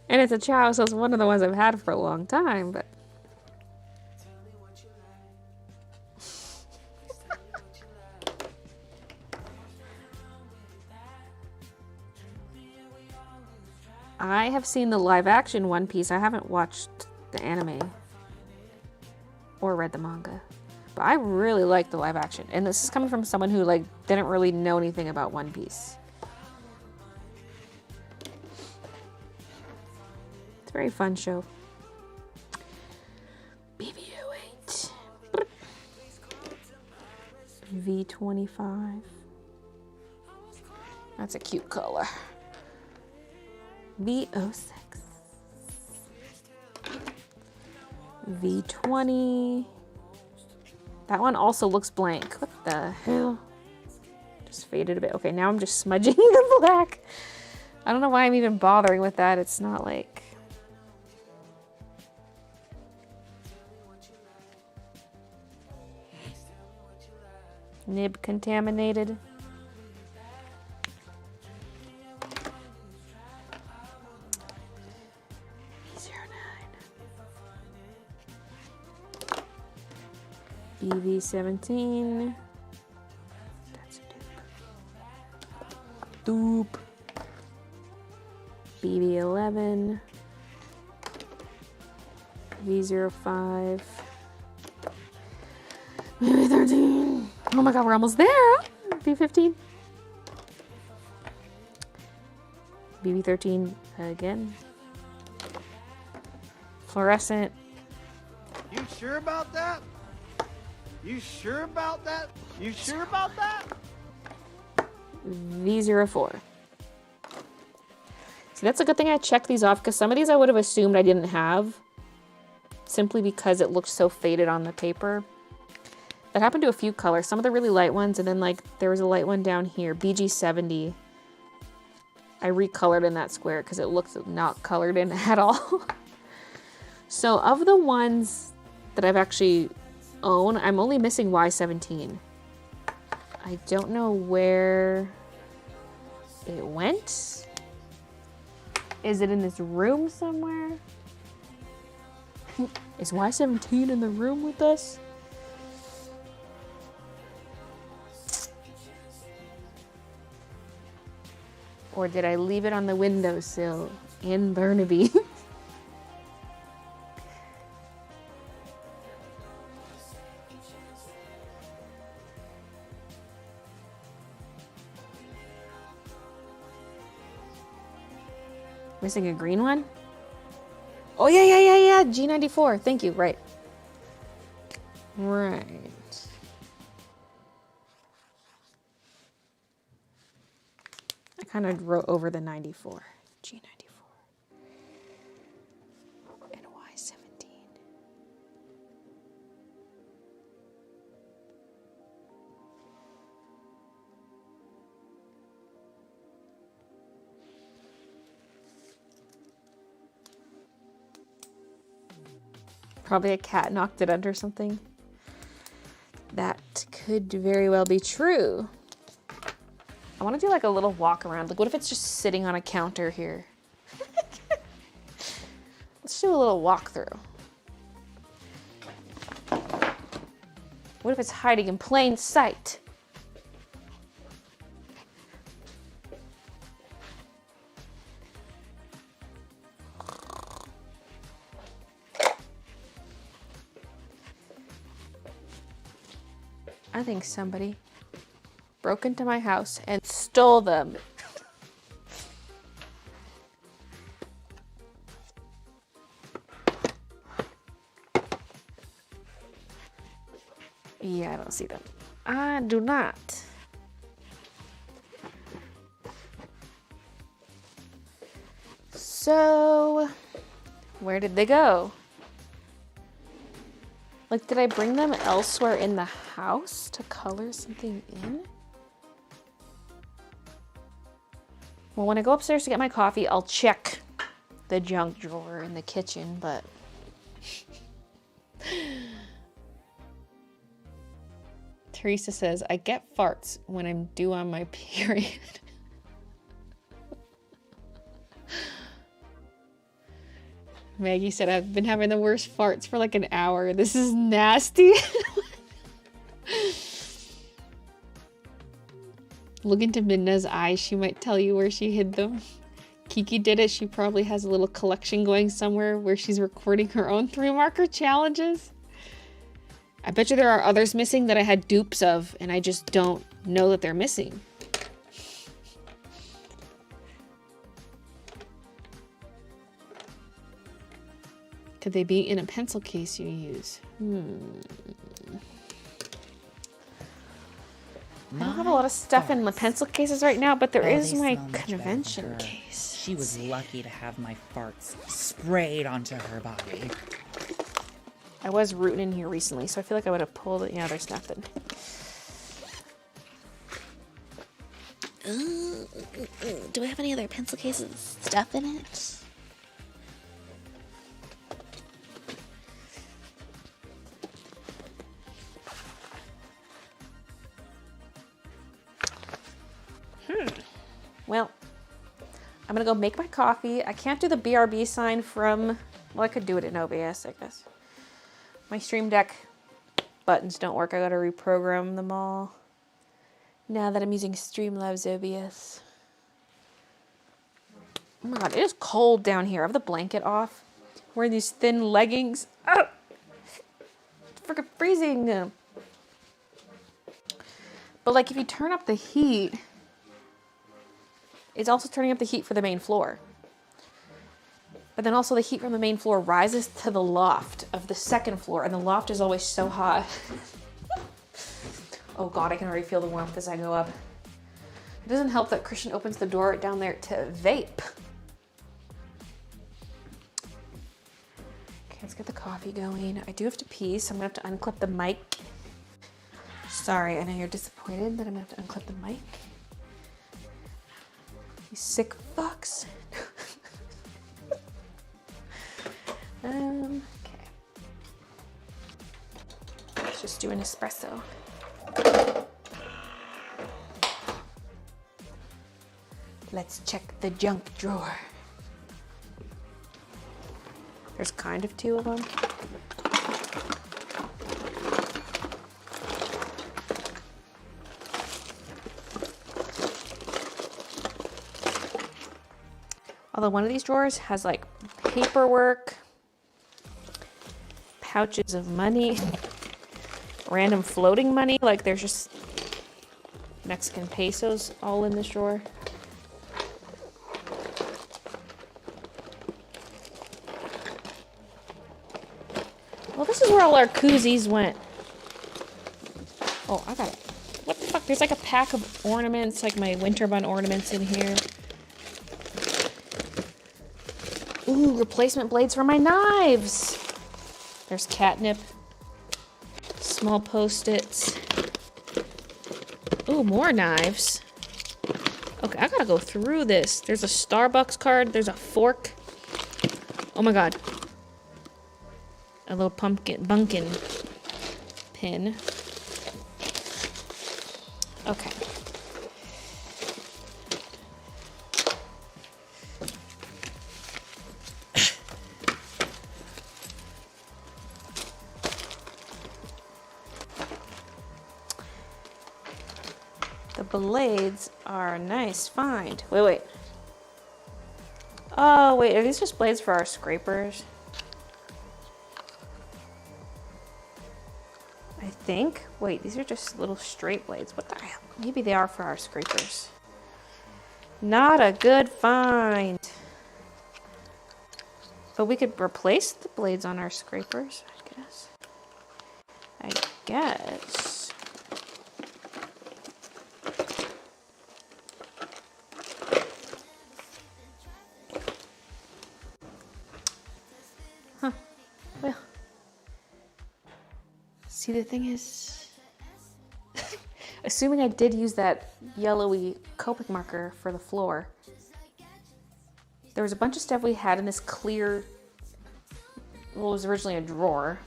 A: And it's a chow, so it's one of the ones I've had for a long time, but I have seen the live action One Piece. I haven't watched the anime or read the manga. But I really like the live action. And this is coming from someone who like didn't really know anything about One Piece. It's a very fun show. BB08. V25. That's a cute color. V06. V20. That one also looks blank. What the hell? Just faded a bit. Okay, now I'm just smudging the black. I don't know why I'm even bothering with that. It's not like... nib contaminated. BV17. That's a dupe. BV11. V05. BV13. Oh my god, we're almost there. B15. BB13 again. Fluorescent.
D: You sure about that? You sure about that? You sure about that?
A: V04. See, that's a good thing I checked these off, because some of these I would have assumed I didn't have, simply because it looked so faded on the paper. That happened to a few colors, some of the really light ones, and then like there was a light one down here, BG70. I recolored in that square because it looked not colored in at all. So of the ones that I've actually own, I'm only missing Y17. I don't know where it went. Is it in this room somewhere? Is Y17 in the room with us? Or did I leave it on the windowsill in Burnaby? Missing a green one? Oh, yeah. G94. Thank you. Right. I kind of wrote over the 94. G94. And Y17. Probably a cat knocked it under something. That could very well be true. I want to do like a little walk around. Like, what if it's just sitting on a counter here? Let's do a little walk through. What if it's hiding in plain sight? I think somebody broke into my house and stole them. Yeah, I don't see them. I do not. So, where did they go? Like, did I bring them elsewhere in the house to color something in? Well, when I go upstairs to get my coffee, I'll check the junk drawer in the kitchen, but... Teresa says, I get farts when I'm due on my period. Maggie said, I've been having the worst farts for like an hour. This is nasty. Look into Midna's eyes. She might tell you where she hid them. Kiki did it. She probably has a little collection going somewhere where she's recording her own 3-marker challenges. I bet you there are others missing that I had dupes of, and I just don't know that they're missing. Could they be in a pencil case you use? I don't have a lot of stuff in my pencil cases right now, but there is my convention case.
G: She was lucky to have my farts sprayed onto her body.
A: I was rooting in here recently, so I feel like I would have pulled it. Yeah, there's nothing. Do I have any other pencil cases stuff in it? Well, I'm gonna go make my coffee. I can't do the BRB sign from, well, I could do it in OBS, I guess. My Stream Deck buttons don't work. I gotta reprogram them all now that I'm using Streamlabs OBS. Oh my god, it is cold down here. I have the blanket off. Wearing these thin leggings. Oh! It's freaking freezing. But like if you turn up the heat, it's also turning up the heat for the main floor. But then also the heat from the main floor rises to the loft of the second floor, and the loft is always so hot. Oh god, I can already feel the warmth as I go up. It doesn't help that Christian opens the door down there to vape. Okay, let's get the coffee going. I do have to pee, so I'm gonna have to unclip the mic. Sorry, I know you're disappointed that I'm gonna have to unclip the mic. You sick fucks. Okay. Let's just do an espresso. Let's check the junk drawer. There's kind of 2 of them. Although one of these drawers has like paperwork, pouches of money, random floating money, like there's just Mexican pesos all in this drawer. Well, this is where all our koozies went. Oh, I got it. What the fuck? There's like a pack of ornaments, like my winter bun ornaments in here. Ooh, replacement blades for my knives. There's catnip. Small Post-its. Ooh, more knives. Okay, I gotta go through this. There's a Starbucks card. There's a fork. Oh my god. A little bunkin pin. Okay. The blades are a nice find. Wait. Oh, wait, are these just blades for our scrapers? I I think. Wait, these are just little straight blades. What the hell? Maybe they are for our scrapers. Not a good find. But we could replace the blades on our scrapers, I guess. I guess. Huh. Well. See, the thing is, assuming I did use that yellowy Copic marker for the floor, there was a bunch of stuff we had in this clear, well, it was originally a drawer,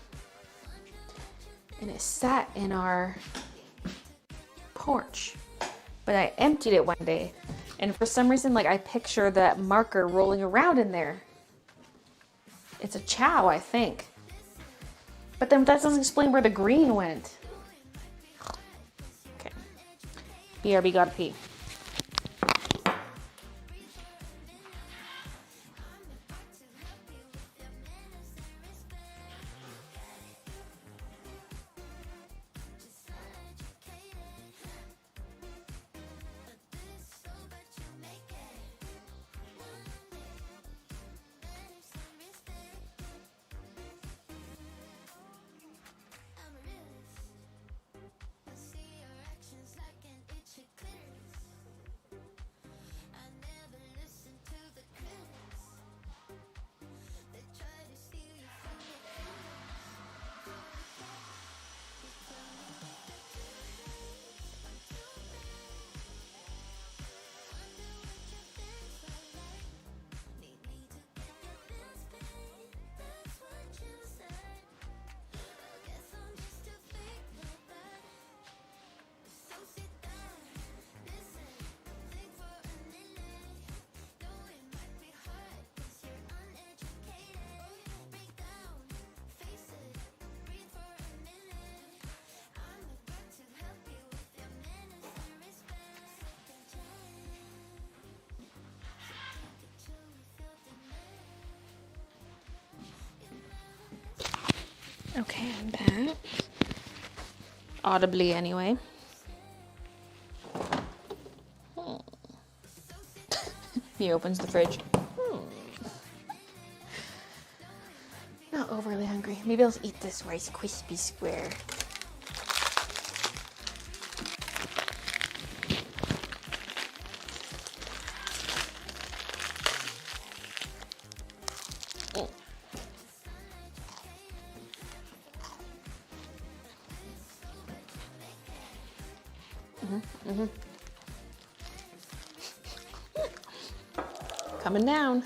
A: and it sat in our porch. But I emptied it one day, and for some reason, like, I picture that marker rolling around in there. It's a chow, I think. But then that doesn't explain where the green went. Okay. BRB gotta pee. Okay, I'm back. Audibly, anyway. He opens the fridge. Not overly hungry. Maybe I'll eat this Rice Krispie square. Coming down.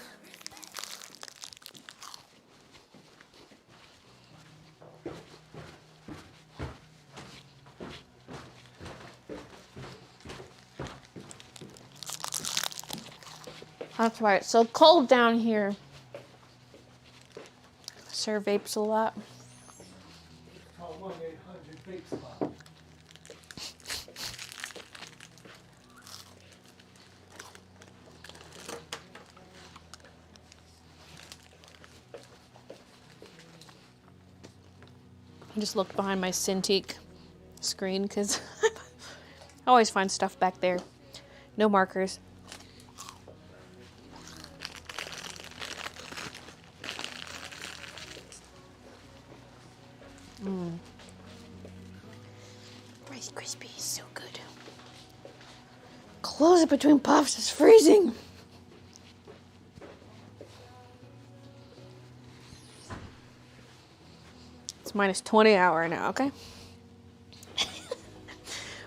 A: That's why it's so cold down here. Sir vapes a lot.
J: Call 1-800-VAPE-SPOT.
A: I just looked behind my Cintiq screen because I always find stuff back there. No markers. Rice Krispie is so good. Close it between puffs, it's freezing. It's minus 20 hour now, okay?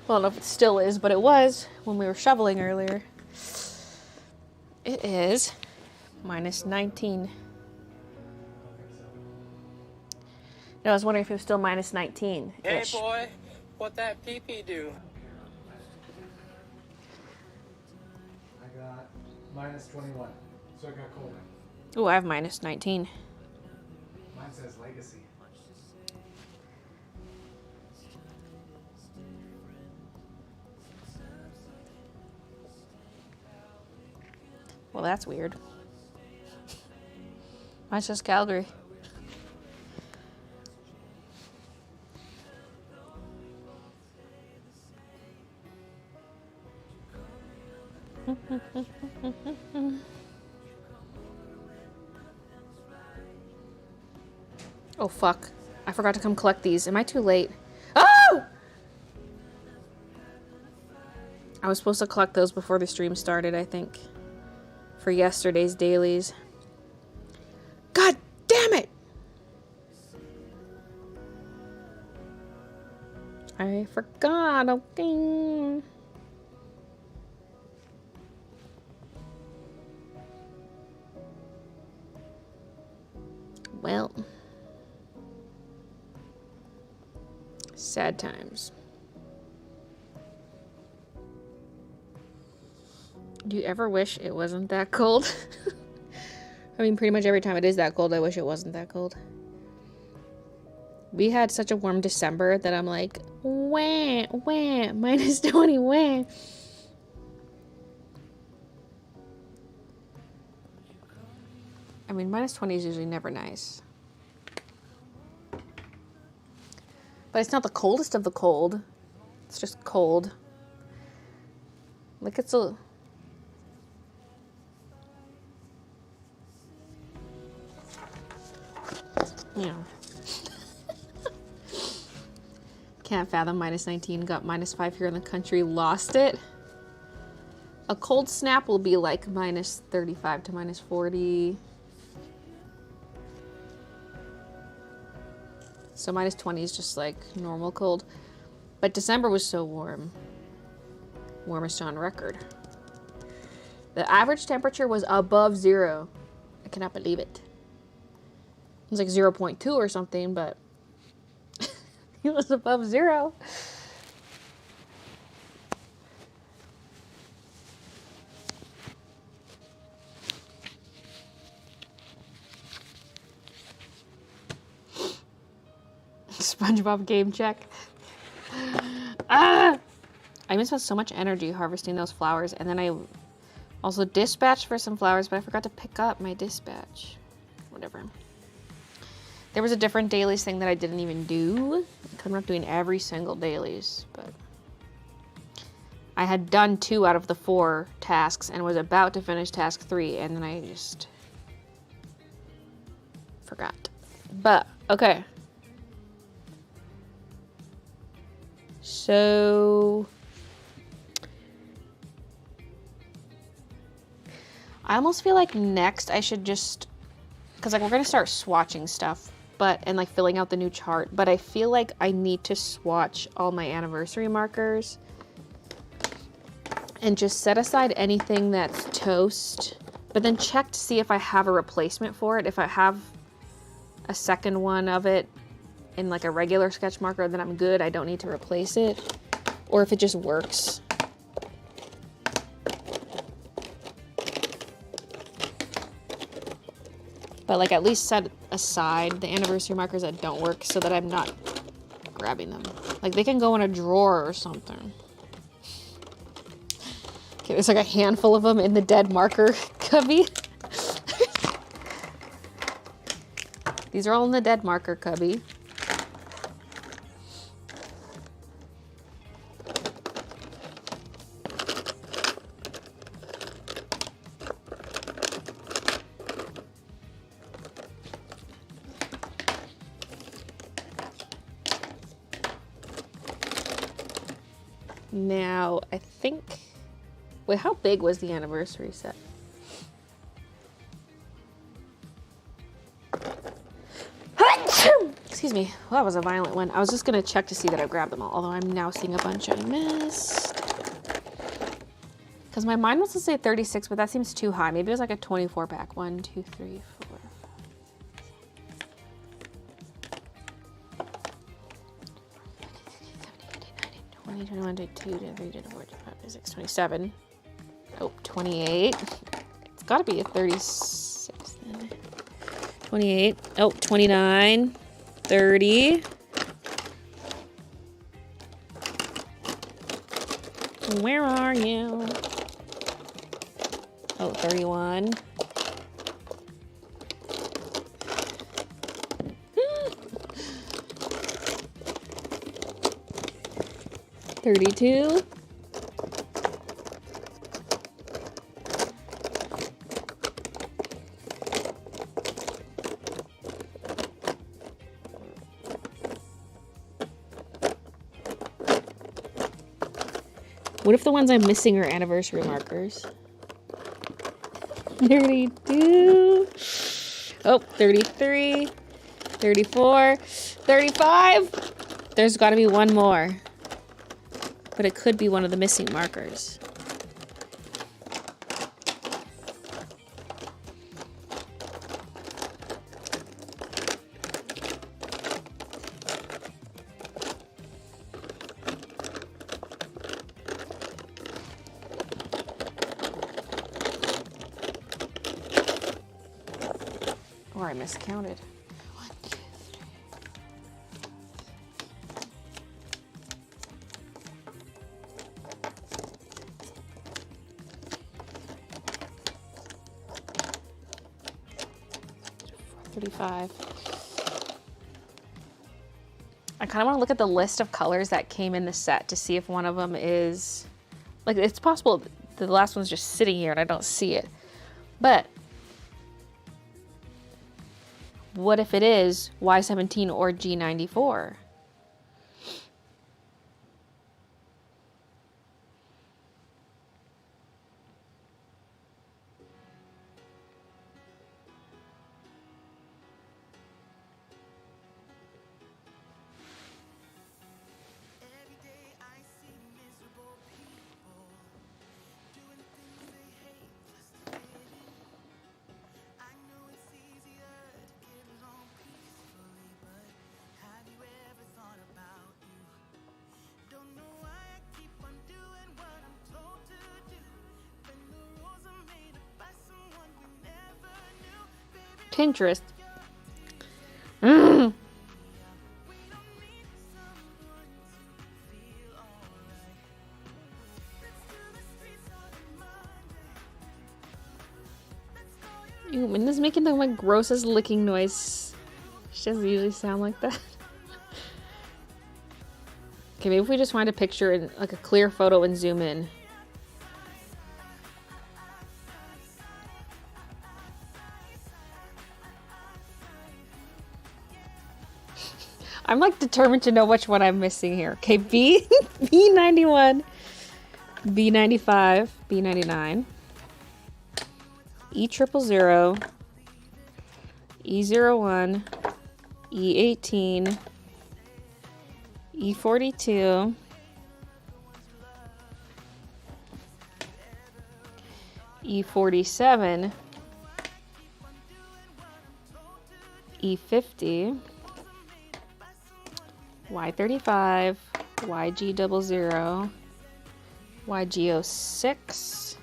A: Well, I don't know if it still is, but it was when we were shoveling earlier. It is minus 19. No, I was wondering if it was still minus 19.
K: Hey boy, what that pee-pee do?
J: I got minus 21, so I got colder.
A: Oh, I have minus 19.
J: Mine says legacy.
A: Well, that's weird. Mine's just Calgary. Oh, fuck. I forgot to come collect these. Am I too late? Oh! I was supposed to collect those before the stream started, I think. For yesterday's dailies. God damn it! I forgot, okay. Well. Sad times. Do you ever wish it wasn't that cold? I mean, pretty much every time it is that cold, I wish it wasn't that cold. We had such a warm December that I'm like, wah, wah, minus 20, wah. I mean, minus 20 is usually never nice. But it's not the coldest of the cold. It's just cold. Like, it's a... You know. Can't fathom minus 19. Got minus 5 here in the country. Lost it. A cold snap will be like minus 35 to minus 40. So minus 20 is just like normal cold. But December was so warm. Warmest on record. The average temperature was above 0. I cannot believe it. It was like 0.2 or something, but it was above 0. SpongeBob game check. Ah! I spent so much energy harvesting those flowers, and then I also dispatched for some flowers, but I forgot to pick up my dispatch. Whatever. There was a different dailies thing that I didn't even do. I'm not doing every single dailies, but I had done 2 out of the 4 tasks and was about to finish task 3, and then I just forgot. But, okay. So I almost feel like next I should just, because like we're gonna start swatching stuff, and like filling out the new chart, but I feel like I need to swatch all my anniversary markers and just set aside anything that's toast, but then check to see if I have a replacement for it. If I have a second one of it in like a regular sketch marker, then I'm good. I don't need to replace it. Or if it just works. But like at least set aside the anniversary markers that don't work so that I'm not grabbing them. Like they can go in a drawer or something. Okay, there's like a handful of them in the dead marker cubby. These are all in the dead marker cubby. Now, I think... Wait, how big was the anniversary set? Excuse me. Well, that was a violent one. I was just going to check to see that I grabbed them all, although I'm now seeing a bunch I missed. Because my mind wants to say 36, but that seems too high. Maybe it was like a 24 pack. 1, 2, 3, 4, 20, 21, 22, 23, 24, 25, 26, 27. Oh, 28. It's got to be a 36 then. 28. Oh, 29. 30. Where are you? Oh, 31. $32. What if the ones I'm missing are anniversary markers? 32. Oh, 33. 34. 35. There's got to be one more. But it could be one of the missing markers. Or I miscounted. 1, 2, 3. $35. I kind of want to look at the list of colors that came in the set to see if one of them is, like, it's possible the last one's just sitting here and I don't see it. But what if it is Y17 or G94? Pinterest. Ew, Minda's making the like grossest licking noise. She doesn't usually sound like that. Okay, maybe if we just find a picture and like a clear photo and zoom in. I'm like determined to know which one I'm missing here. Okay, B91, B95, B99, E000, E01, E18, E42, E47, E50, Y35, YG00, YG06,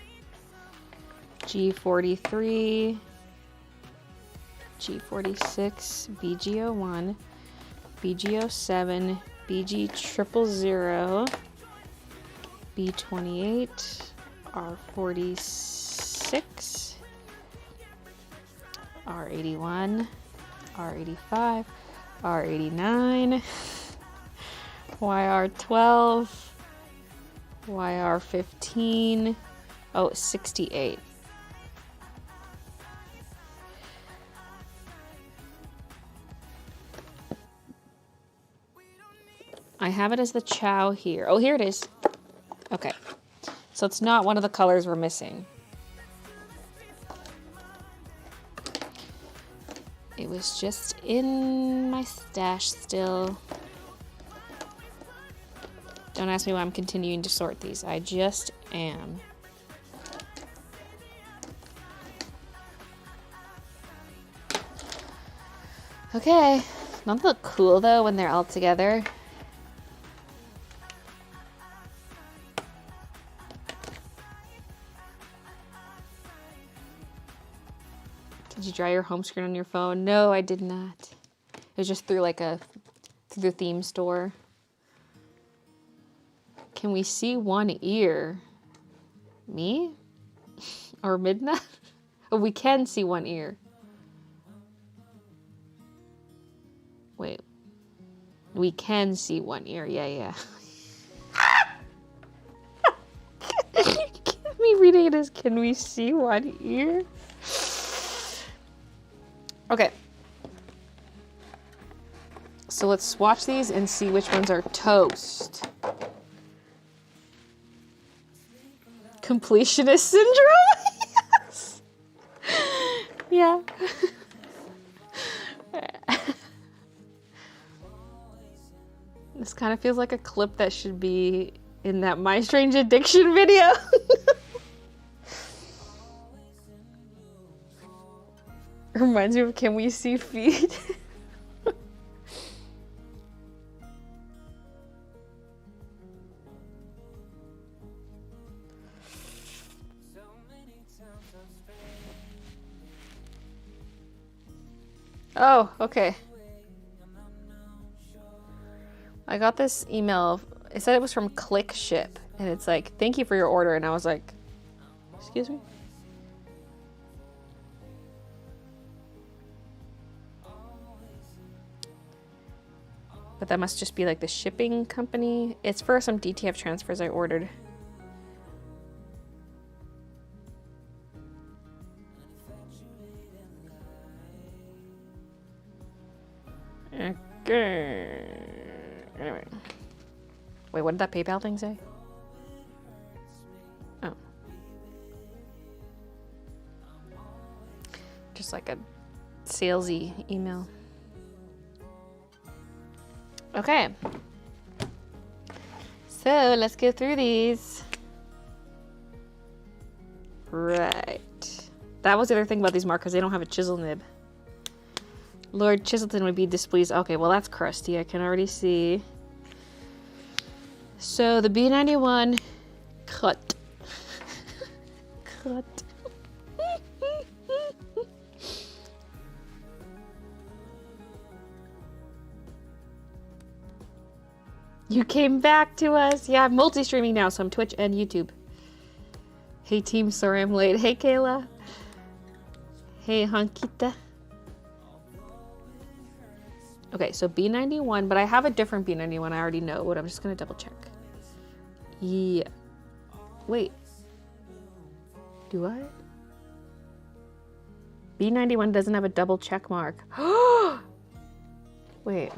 A: G43, G46, BG01, BG07, BG000, B28, R46, R81, R85, R89, YR12, YR15, oh, 68. I have it as the chow here. Oh, here it is. Okay. So it's not one of the colors we're missing. It was just in my stash still. Don't ask me why I'm continuing to sort these. I just am. Okay. Don't they look cool though when they're all together? Did you draw your home screen on your phone? No, I did not. It was just through like through the theme store. Can we see one ear? Me? Or Midna? Oh, we can see one ear. Wait. We can see one ear. Yeah. Me reading it as, can we see one ear? Okay. So let's swatch these and see which ones are toast. Completionist syndrome? Yes. Yeah. This kind of feels like a clip that should be in that My Strange Addiction video. Reminds me of Can We See Feet? Oh, okay. I got this email. It said it was from Click Ship, and it's like, thank you for your order. And I was like, excuse me? But that must just be like the shipping company. It's for some DTF transfers I ordered. Okay. Anyway. Wait, what did that PayPal thing say? Oh. Just like a salesy email. Okay. So let's go through these. Right. That was the other thing about these markers. They don't have a chisel nib. Lord Chiselton would be displeased. Okay, well that's crusty. I can already see. So the B91 cut. Cut. You came back to us. Yeah, I'm multi-streaming now, so I'm Twitch and YouTube. Hey team, sorry I'm late. Hey Kayla. Hey Hankita. Okay, so B91, but I have a different B91. I already know what. I'm just gonna double check. Yeah. Wait. Do I? B91 doesn't have a double check mark. Wait.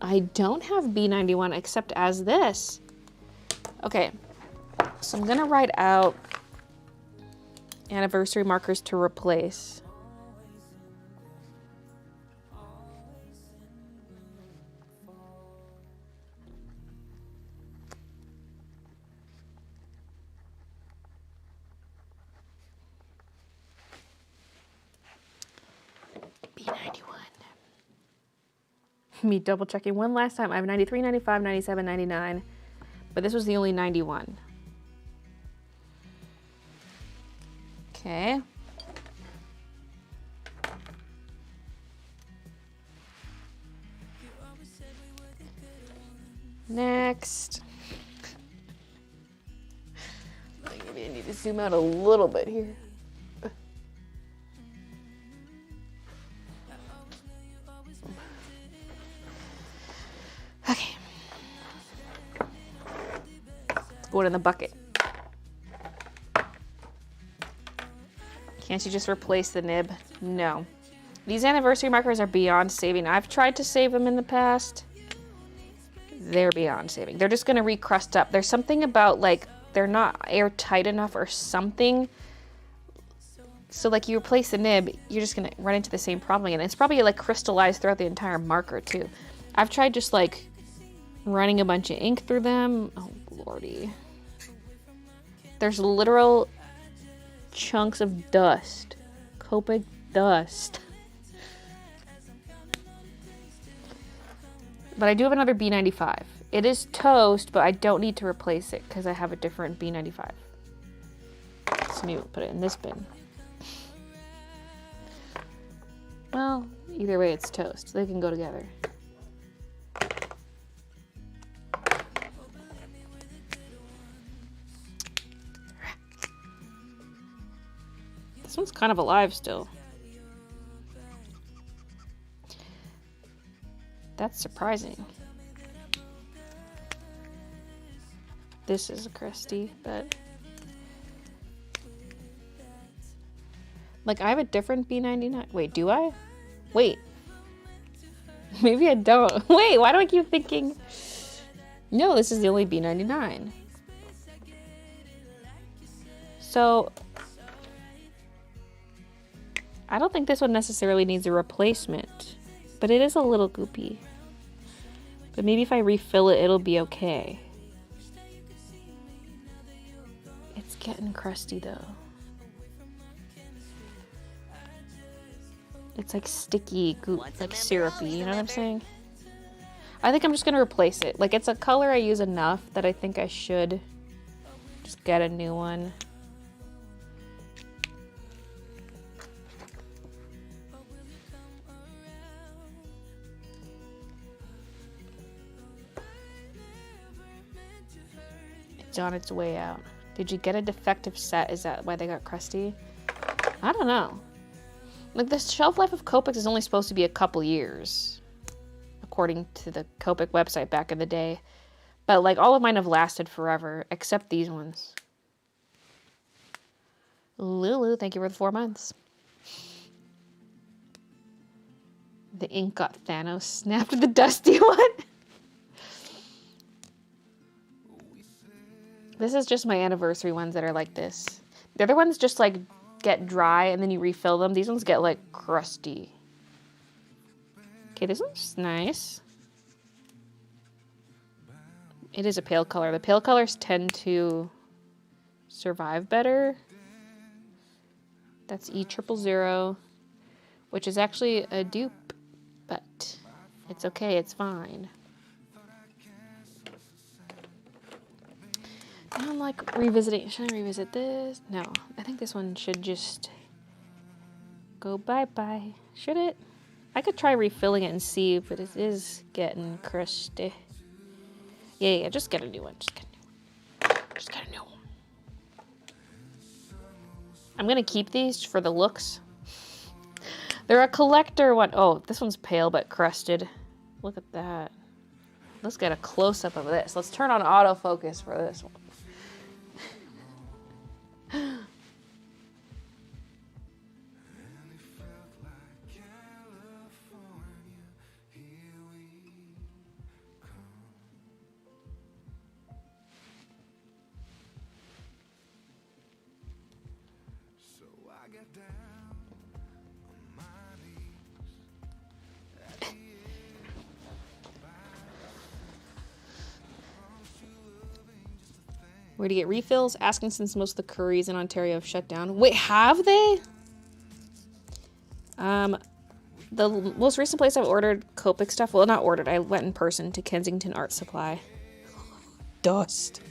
A: I don't have B91 except as this. Okay, so I'm gonna write out anniversary markers to replace. B91. Me double checking one last time. I have 93, 95, 97, 99, but this was the only 91. Okay. Next. Maybe I need to zoom out a little bit here. Okay. Going in the bucket. Can't you just replace the nib? No. These anniversary markers are beyond saving. I've tried to save them in the past. They're beyond saving. They're just going to recrust up. There's something about, like, they're not airtight enough or something. So, like, you replace the nib, you're just going to run into the same problem again. It's probably, like, crystallized throughout the entire marker, too. I've tried just, like, running a bunch of ink through them. Oh, lordy. There's literal chunks of dust. Copic dust. But I do have another B95. It is toast, but I don't need to replace it because I have a different B95. So maybe we'll put it in this bin. Well, either way it's toast. They can go together. This one's kind of alive still. That's surprising. This is crusty, but... Like, I have a different B99. Wait, do I? Wait. Maybe I don't. Wait, why do I keep thinking... No, this is the only B99. So, I don't think this one necessarily needs a replacement, but it is a little goopy. But maybe if I refill it, it'll be okay. It's getting crusty though. It's like sticky goop, like syrupy, you know what I'm saying? I think I'm just gonna replace it. Like, it's a color I use enough that I think I should just get a new one. It's on its way out. Did you get a defective set? Is that why they got crusty? I don't know. Like, the shelf life of Copics is only supposed to be a couple years, according to the Copic website back in the day. But, like, all of mine have lasted forever, except these ones. Lulu, thank you for the 4 months. The ink got Thanos snapped the dusty one. This is just my anniversary ones that are like this. The other ones just, like, get dry and then you refill them. These ones get, like, crusty. Okay, this one's nice. It is a pale color. The pale colors tend to survive better. That's E000, which is actually a dupe, but it's okay, it's fine. Now I'm like revisiting. Should I revisit this? No, I think this one should just go bye-bye. Should it? I could try refilling it and see, but it is getting crusty. Yeah, just get a new one. Just get a new one. Just get a new one. I'm gonna keep these for the looks. They're a collector one. Oh, this one's pale but crusted. Look at that. Let's get a close-up of this. Let's turn on autofocus for this one. Where to get refills? Asking since most of the curries in Ontario have shut down. Wait, have they? The most recent place I've ordered Copic stuff, well, not ordered, I went in person to Kensington Art Supply. Dust.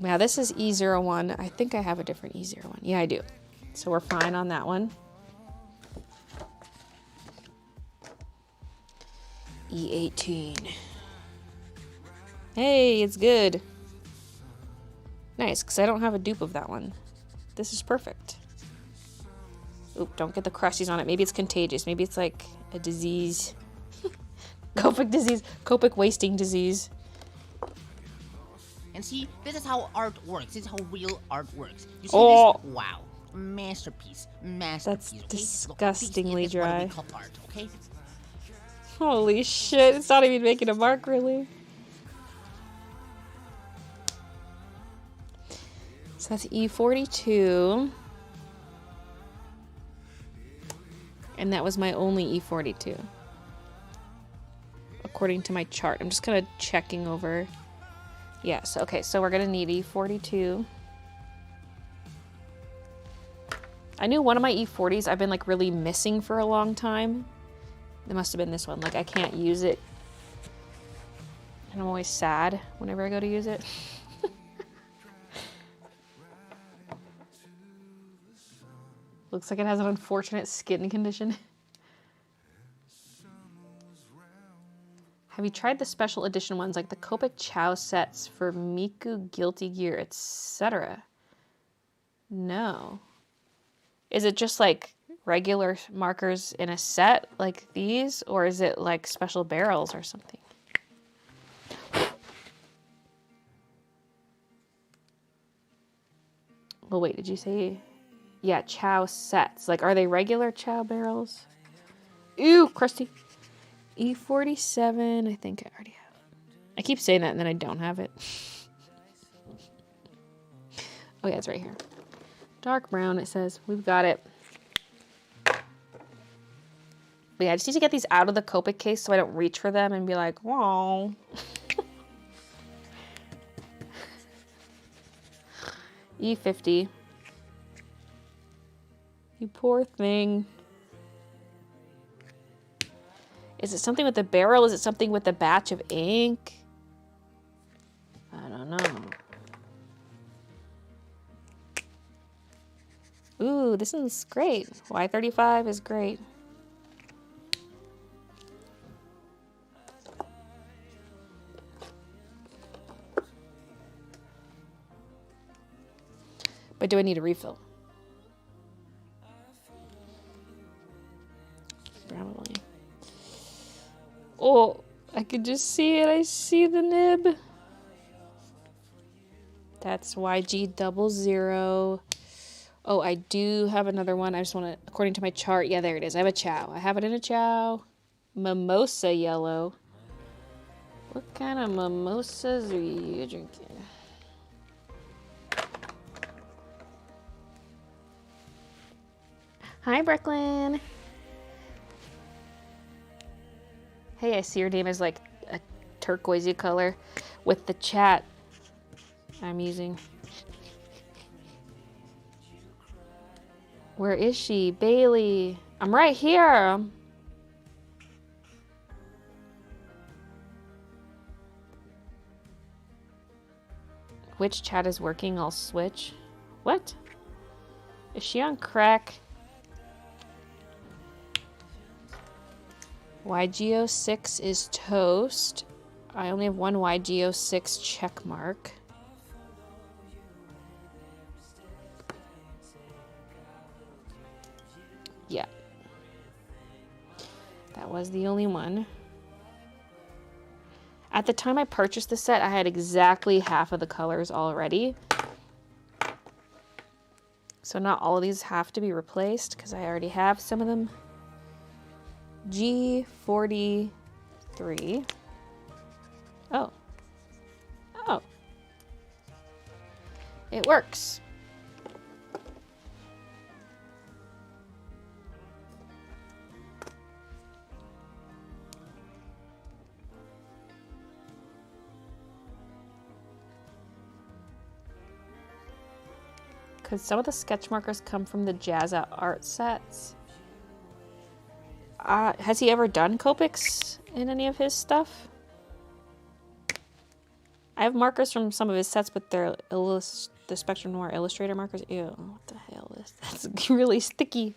A: Yeah, this is E01. I think I have a different E01. Yeah, I do. So we're fine on that one. E18. Hey, it's good. Nice, because I don't have a dupe of that one. This is perfect. Oop, don't get the crusties on it. Maybe it's contagious. Maybe it's like a disease. Copic disease. Copic wasting disease.
B: And see, this is how art works. This is how real art works. You see this? Wow. Masterpiece. Masterpiece.
A: That's
B: okay?
A: disgustingly
B: Look, this is what we
A: dry.
B: call art, okay?
A: Holy shit, it's not even making a mark, really. So that's E42. And that was my only E42. According to my chart. I'm just kind of checking over. Yes, okay, so we're going to need E42. I knew one of my E40s I've been like really missing for a long time. It must have been this one. Like, I can't use it. And I'm always sad whenever I go to use it. Looks like it has an unfortunate skin condition. Have you tried the special edition ones like the Copic Chow sets for Miku, Guilty Gear, etc.? No. Is it just like regular markers in a set like these, or is it like special barrels or something? Well, wait, did you say... Yeah, Chow sets. Like, are they regular Chow barrels? Ew, crusty. E47, I think I already have. keep saying that and then I don't have it. Oh yeah, it's right here. Dark brown, it says. We've got it. But yeah, I just need to get these out of the Copic case so I don't reach for them and be like, whoa. E50. You poor thing. Is it something with the barrel? Is it something with the batch of ink? I don't know. Ooh, this one's great. Y35 is great. But do I need a refill? Probably. Oh, I could just see it. I see the nib. That's YG00. Oh, I do have another one. I just want to, according to my chart, yeah, there it is. I have a chow. I have it in a chow. Mimosa yellow. What kind of mimosas are you drinking? Hi, Brooklyn. Hey, I see your name is like a turquoisey color with the chat I'm using. Where is she? Baylee. I'm right here. Which chat is working? I'll switch. What? Is she on crack? YGO6 is toast. I only have one YGO6 check mark. Yeah. That was the only one. At the time I purchased the set, I had exactly half of the colors already. So not all of these have to be replaced because I already have some of them. G43. Oh. Oh. It works. Because some of the sketch markers come from the Jazza art sets. Has he ever done Copics in any of his stuff? I have markers from some of his sets, but they're the Spectrum Noir Illustrator markers. Ew, what the hell is that? That's really sticky.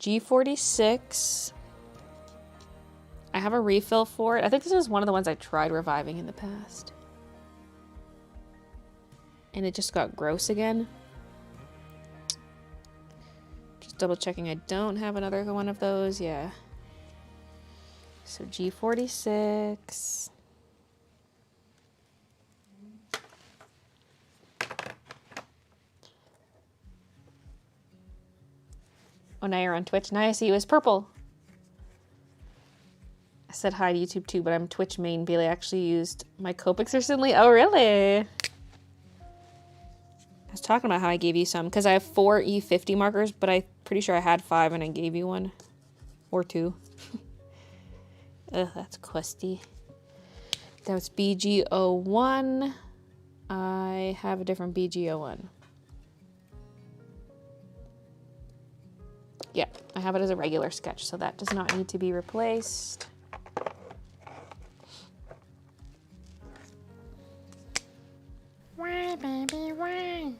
A: G46. I have a refill for it. I think this is one of the ones I tried reviving in the past. And it just got gross again. Double checking I don't have another one of those. Yeah. So G46. Oh, now you're on Twitch. Now I see you as purple. I said hi to YouTube too, but I'm Twitch main. Baylee actually used my Copics recently. Oh, really? I was talking about how I gave you some because I have 4 E50 markers, but I'm pretty sure I had 5 and I gave you 1 or 2. Ugh, that's crusty. That was BG01. I have a different BG01. Yeah, I have it as a regular sketch, so that does not need to be replaced.
E: Why, baby, why?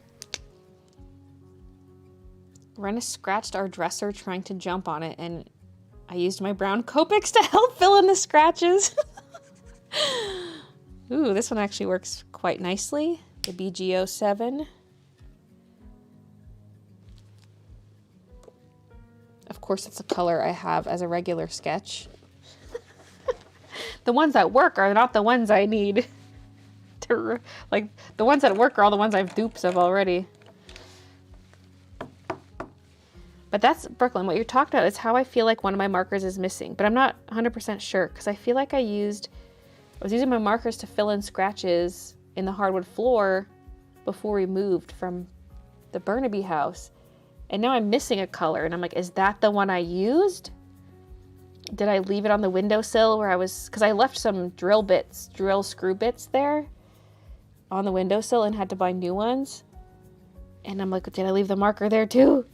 A: Renna scratched our dresser trying to jump on it, and I used my brown Copics to help fill in the scratches. Ooh, this one actually works quite nicely. The BG07. Of course, it's a color I have as a regular sketch. The ones that work are not the ones I need. Like, the ones that work are all the ones I've dupes of already. But that's, Brooklyn, what you're talking about is how I feel like one of my markers is missing. But I'm not 100% sure, because I feel like I used I was using my markers to fill in scratches in the hardwood floor before we moved from the Burnaby house. And now I'm missing a color. And I'm like, is that the one I used? Did I leave it on the windowsill where I was... Because I left some drill screw bits there on the windowsill and had to buy new ones. And I'm like, did I leave the marker there too?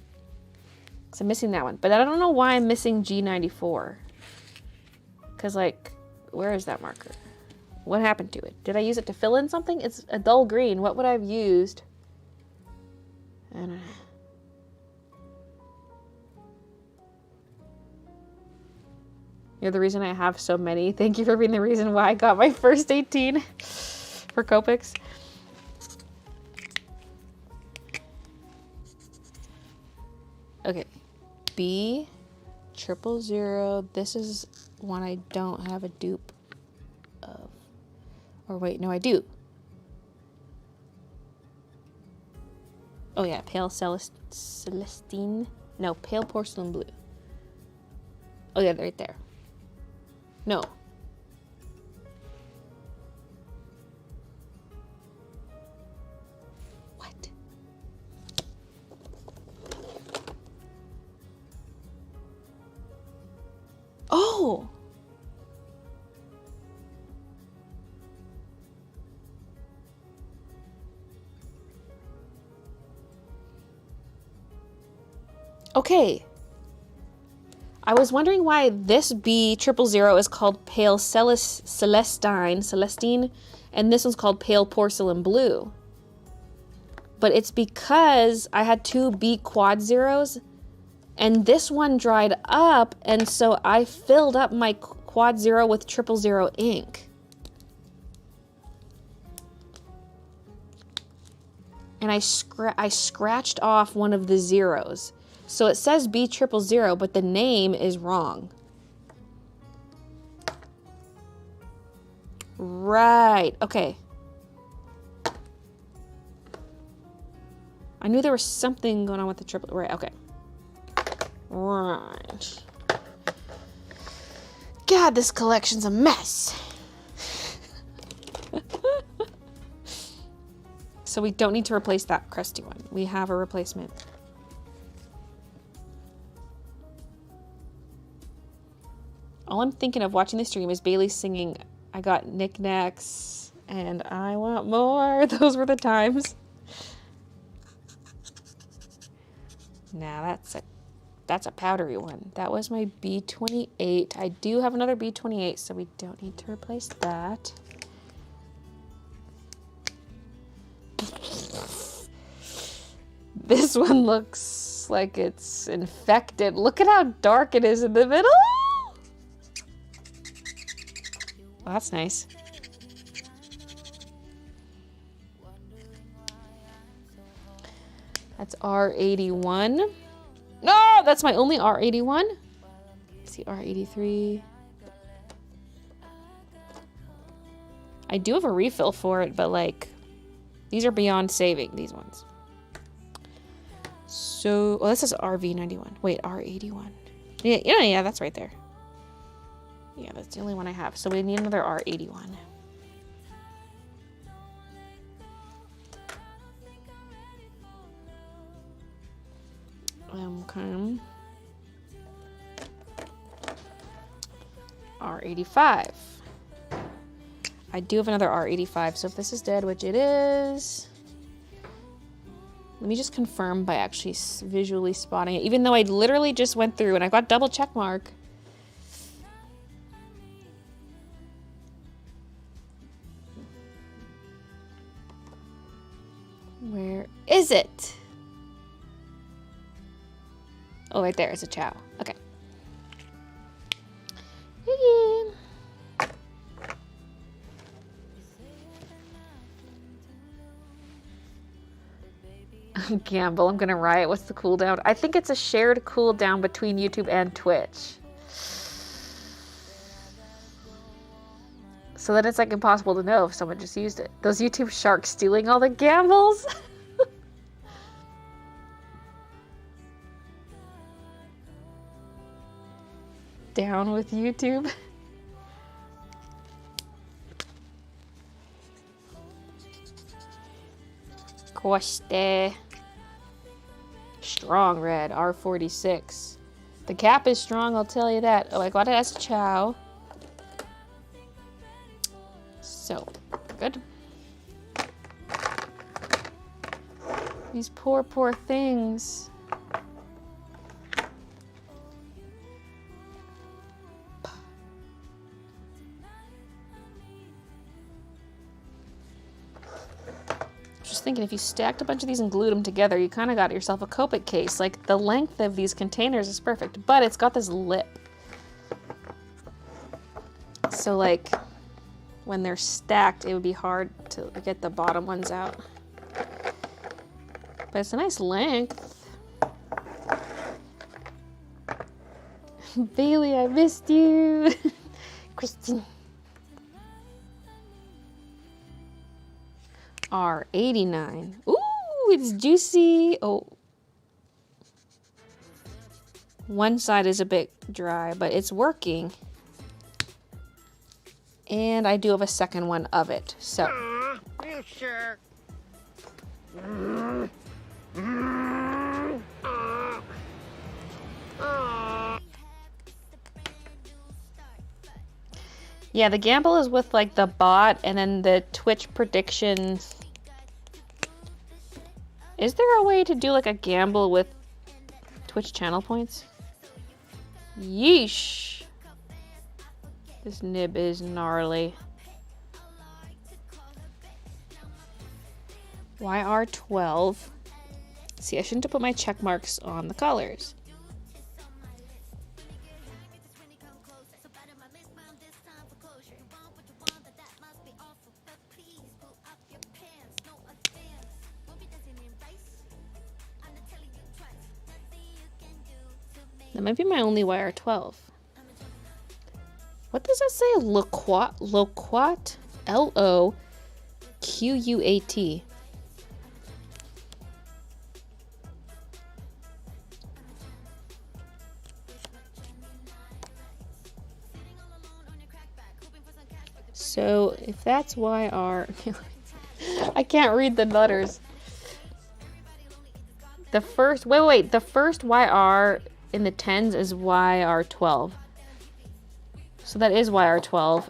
A: Because I'm missing that one. But I don't know why I'm missing G94. Because, like, where is that marker? What happened to it? Did I use it to fill in something? It's a dull green. What would I have used? I don't know. You're the reason I have so many. Thank you for being the reason why I got my first 18 for Copics. Okay. B 000. This is one I don't have a dupe of. Or wait, no, I do. Oh yeah, pale Celestine. No, pale porcelain blue. Oh yeah, right there. No. What? Oh! Okay. I was wondering why this B000 is called Pale Celestine, and this one's called Pale Porcelain Blue. But it's because I had two B quad zeros, and this one dried up, and so I filled up my quad zero with 000 ink. And I scratched off one of the zeros. So it says B000, but the name is wrong. Right, okay. I knew there was something going on with the triple, right, okay. Right. God, this collection's a mess. So we don't need to replace that crusty one. We have a replacement. All I'm thinking of watching the stream is Baylee singing, I got knickknacks and I want more. Those were the times. Now that's a powdery one. That was my B28. I do have another B28, so we don't need to replace that. This one looks like it's infected. Look at how dark it is in the middle. Well, that's nice. That's R81. No, that's my only R81. Let's see, R83. I do have a refill for it, but like, these are beyond saving, these ones. So, well, this is RV91. Wait, R81. Yeah, that's right there. Yeah, that's the only one I have. So we need another R81. Okay. R85. I do have another R85, so if this is dead, which it is... Let me just confirm by actually visually spotting it, even though I literally just went through and I got double check mark. Where is it? Oh, right there is a chow. Okay. Gamble, I'm gonna riot. What's the cooldown? I think it's a shared cooldown between YouTube and Twitch. So then it's like impossible to know if someone just used it. Those YouTube sharks stealing all the gambles. Down with YouTube. Coste. Strong red, R46. The cap is strong, I'll tell you that. Oh, I got it as a chow. So, good. These poor, poor things. Just thinking, if you stacked a bunch of these and glued them together, you kind of got yourself a Copic case. Like, the length of these containers is perfect, but it's got this lip. So, like, when they're stacked, it would be hard to get the bottom ones out. But it's a nice length. Baylee, I missed you. Kristen. R89. Ooh, it's juicy. Oh. One side is a bit dry, but it's working. And I do have a second one of it, so.
E: You sure?
A: Yeah, the gamble is with like the bot and then the Twitch predictions. Is there a way to do like a gamble with Twitch channel points? Yeesh. This nib is gnarly. YR12. See, I shouldn't have put my check marks on the colors. That might be my only YR12. What does that say? Loquat? Loquat? L-O-Q-U-A-T. So if that's YR, I can't read the letters. The first, wait, the first YR in the tens is YR12. So that is YR12.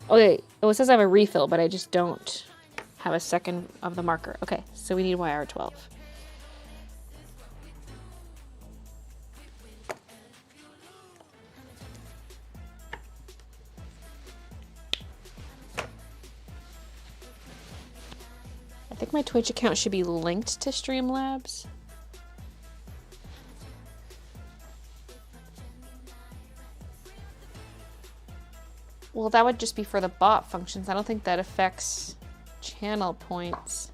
A: Okay, oh, it says I have a refill, but I just don't have a second of the marker. Okay, so we need YR12. I think my Twitch account should be linked to Streamlabs. Well, that would just be for the bot functions. I don't think that affects channel points.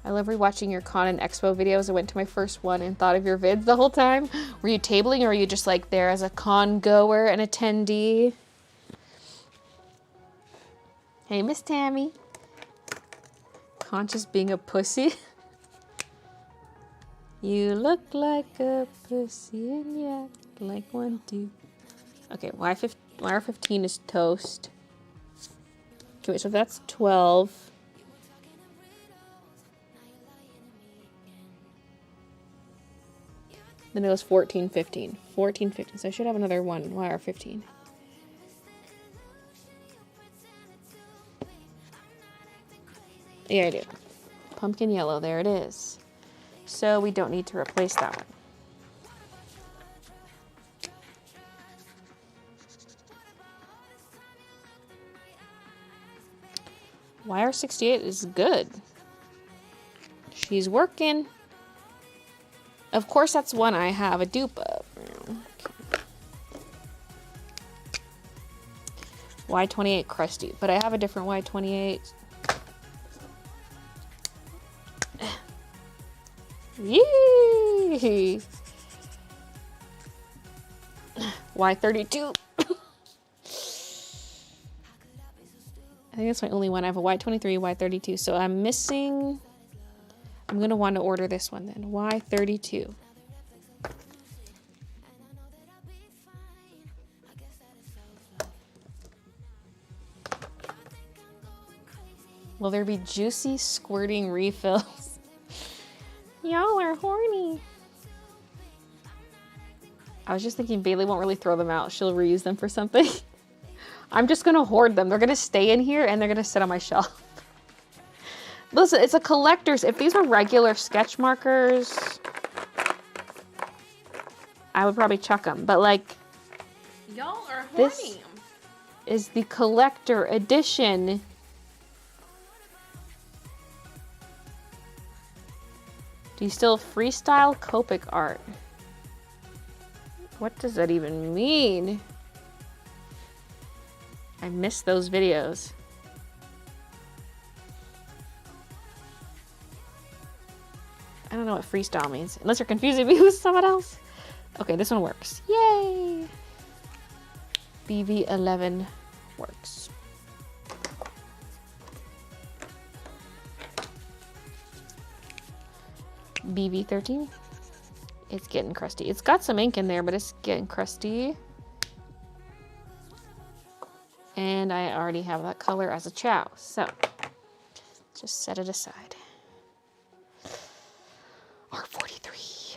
A: I love rewatching your con and expo videos. I went to my first one and thought of your vids the whole time. Were you tabling or were you just like there as a con goer and attendee? Hey, Miss Tammy. Conscious being a pussy. You look like a pussy and you act like one too. Okay, YR15 is toast. Okay, wait, so that's 12. Then it was 14, 15. 14, 15. So I should have another one, YR15. Yeah, I do. Pumpkin yellow, there it is. So we don't need to replace that one. YR68 is good. She's working. Of course, that's one I have a dupe of. Y28 crusty, but I have a different Y28. Yee! Y32. I think that's my only one. I have a Y23, Y32. So I'm missing... I'm going to want to order this one then. Y32. Will there be juicy squirting refills? Y'all are horny. I was just thinking Baylee won't really throw them out. She'll reuse them for something. I'm just gonna hoard them. They're gonna stay in here and they're gonna sit on my shelf. Listen, it's a collector's. If these were regular sketch markers, I would probably chuck them. But like,
L: y'all are horny.
A: This is the collector edition. Do you still freestyle Copic art? What does that even mean? I miss those videos. I don't know what freestyle means, unless you're confusing me with someone else. Okay, this one works. Yay! BV11 works. BV13. It's getting crusty. It's got some ink in there, but it's getting crusty. And I already have that color as a chow, so just set it aside. R43.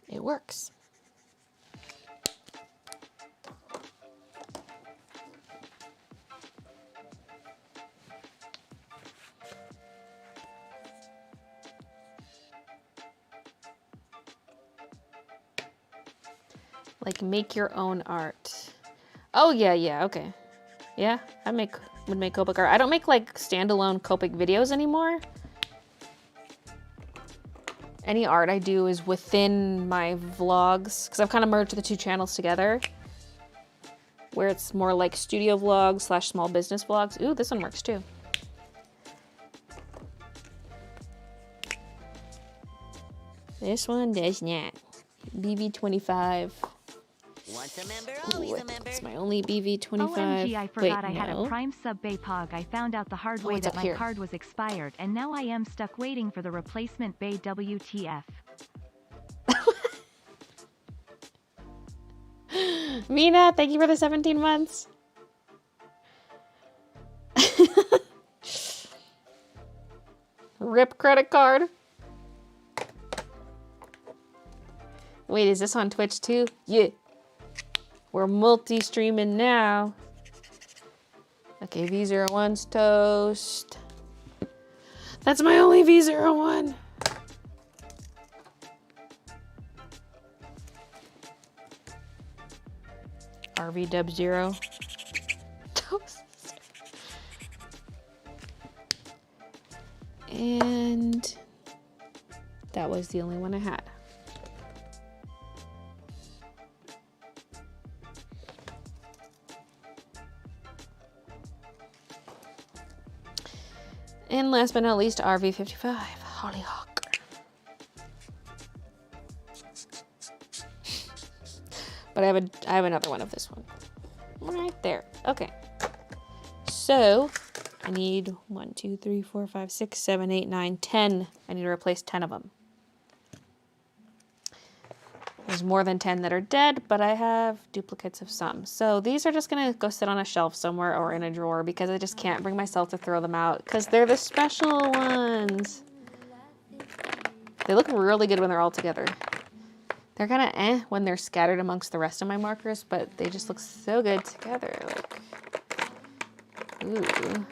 A: It works. Like make your own art. Oh yeah, okay. Yeah, would make Copic art. I don't make like standalone Copic videos anymore. Any art I do is within my vlogs, because I've kind of merged the two channels together, where it's more like studio vlogs / small business vlogs. Ooh, this one works too. This one does not. BV25.
M: Once a member, always a member.
A: It's my only BV25.
C: OMG, I forgot I had
A: no.
C: a Prime sub Baypog. I found out the hard way
A: it's
C: that
A: up
C: my
A: here.
C: card was expired, and now I am stuck waiting for the replacement Bay WTF.
A: Mina, thank you for the 17 months. Rip credit card. Wait, is this on Twitch too? Yeah. We're multi-streaming now. Okay, V01's toast. That's my only V01. RV Dub 0. Toast. And that was the only one I had. And last but not least, RV55, Hollyhock. But I have another one of this one. Right there. Okay. So I need 1, 2, 3, 4, 5, 6, 7, 8, 9, 10. I need to replace 10 of them. There's more than 10 that are dead, but I have duplicates of some. So these are just gonna go sit on a shelf somewhere or in a drawer because I just can't bring myself to throw them out because they're the special ones. They look really good when they're all together. They're kind of when they're scattered amongst the rest of my markers, but they just look so good together. Like, ooh.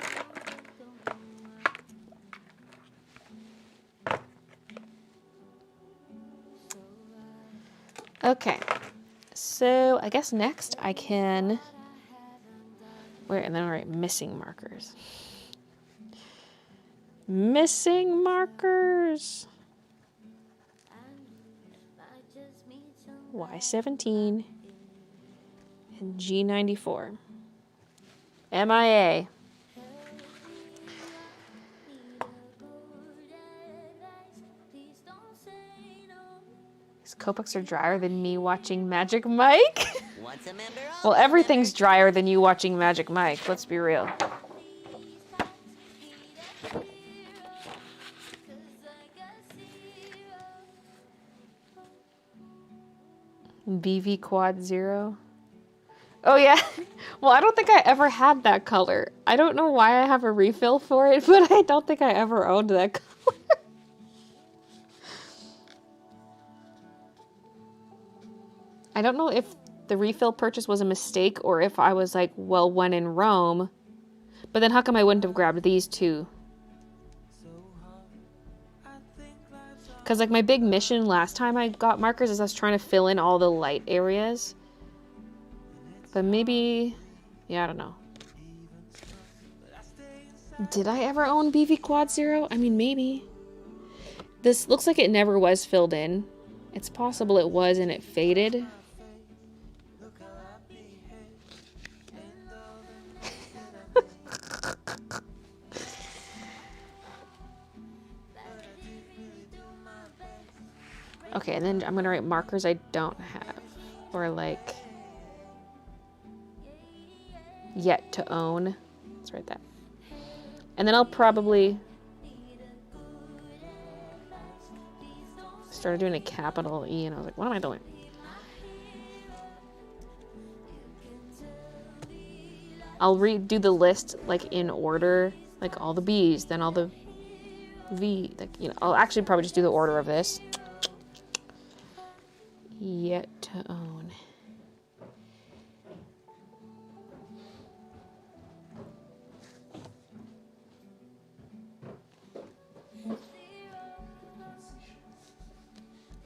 A: Okay, so I guess next I can, and then write missing markers. Missing markers. Y17 and G94. MIA. These Copics are drier than me watching Magic Mike. Well, everything's drier than you watching Magic Mike, let's be real. BV Quad 0. Oh yeah. Well, I don't think I ever had that color. I don't know why I have a refill for it, but I don't think I ever owned that color. I don't know if the refill purchase was a mistake or if I was like, well, when in Rome. But then how come I wouldn't have grabbed these two? Because like my big mission last time I got markers is I was trying to fill in all the light areas. But maybe... yeah, I don't know. Did I ever own BV Quad Zero? I mean, maybe. This looks like it never was filled in. It's possible it was and it faded. Okay, and then I'm gonna write markers I don't have. Or like... yet to own. Let's write that. And then I'll probably... started doing a capital E and I was like, what am I doing? I'll redo the list like in order, like all the B's, then all the V, like, you know, I'll actually probably just do the order of this. Yet to own.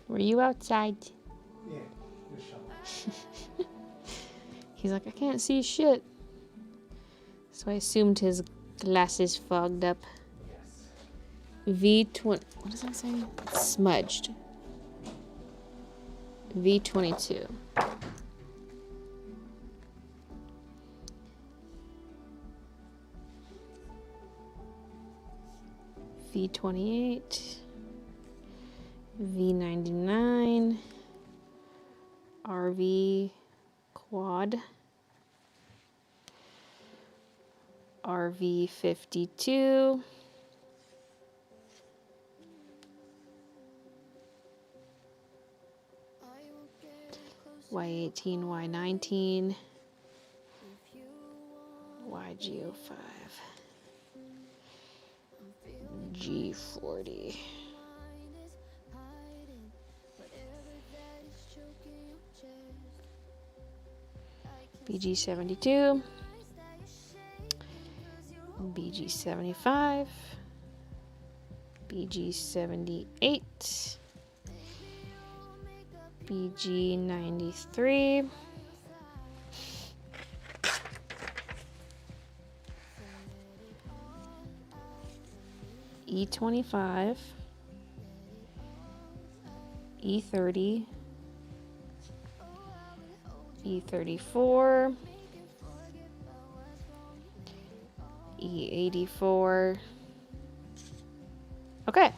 A: Were you outside?
J: Yeah, just shut.
A: He's like, I can't see shit. So I assumed his glasses fogged up.
J: Yes.
A: V20. What does that say? Smudged. V22. V28. V99. RV Quad. RV52. Y18, Y19, YGO5, G40, BG72, BG75, BG78, BG93, E25, E30, E34, E84. Okay.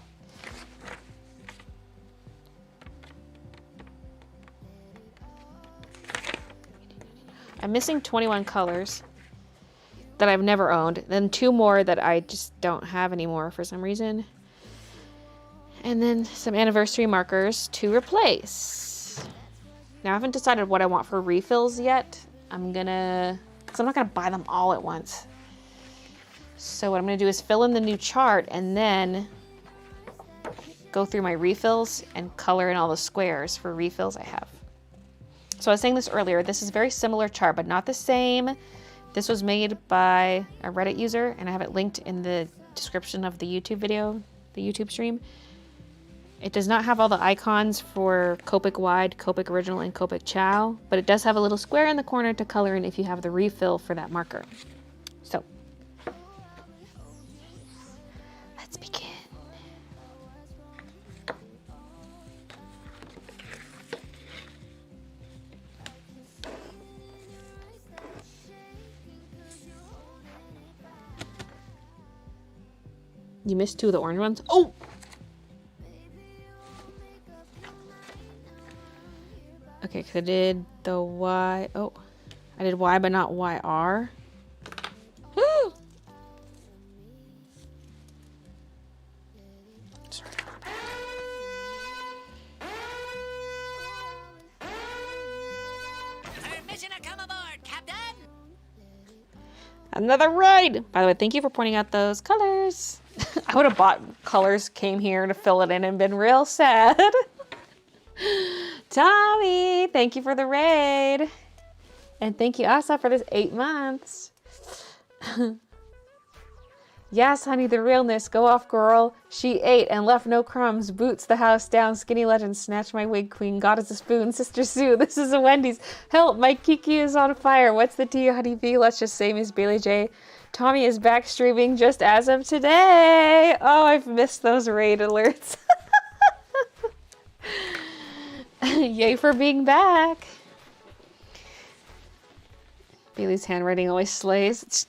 A: I'm missing 21 colors that I've never owned. Then 2 more that I just don't have anymore for some reason. And then some anniversary markers to replace. Now I haven't decided what I want for refills yet. because I'm not gonna buy them all at once. So what I'm gonna do is fill in the new chart and then go through my refills and color in all the squares for refills I have. So I was saying this earlier, this is a very similar chart, but not the same. This was made by a Reddit user, and I have it linked in the description of the YouTube video, the YouTube stream. It does not have all the icons for Copic Wide, Copic Original, and Copic Chow, but it does have a little square in the corner to color in if you have the refill for that marker. So, let's begin. You missed 2 of the orange ones? Oh! Okay, because I did the Y. Oh, I did Y, but not YR. Sorry.
M: Permission to come aboard,
A: Another raid! By the way, thank you for pointing out those colors. I would have bought colors, came here to fill it in and been real sad. Tommy, thank you for the raid. And thank you, Asa, for this 8 months. Yes, honey, the realness. Go off, girl. She ate and left no crumbs. Boots the house down. Skinny legend. Snatch my wig, queen. God is a spoon. Sister Sue. This is a Wendy's. Help, my Kiki is on fire. What's the tea, honey bee? Let's just say Miss Baylee J. Tommy is back streaming just as of today. Oh, I've missed those raid alerts. Yay for being back. Bailey's handwriting always slays.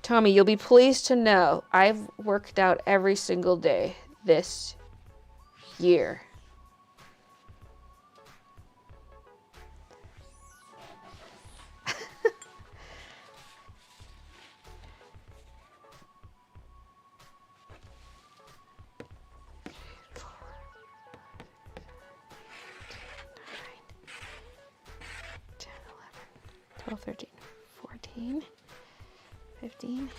A: Tommy, you'll be pleased to know I've worked out every single day this year. Twelve, 13, 14, 15,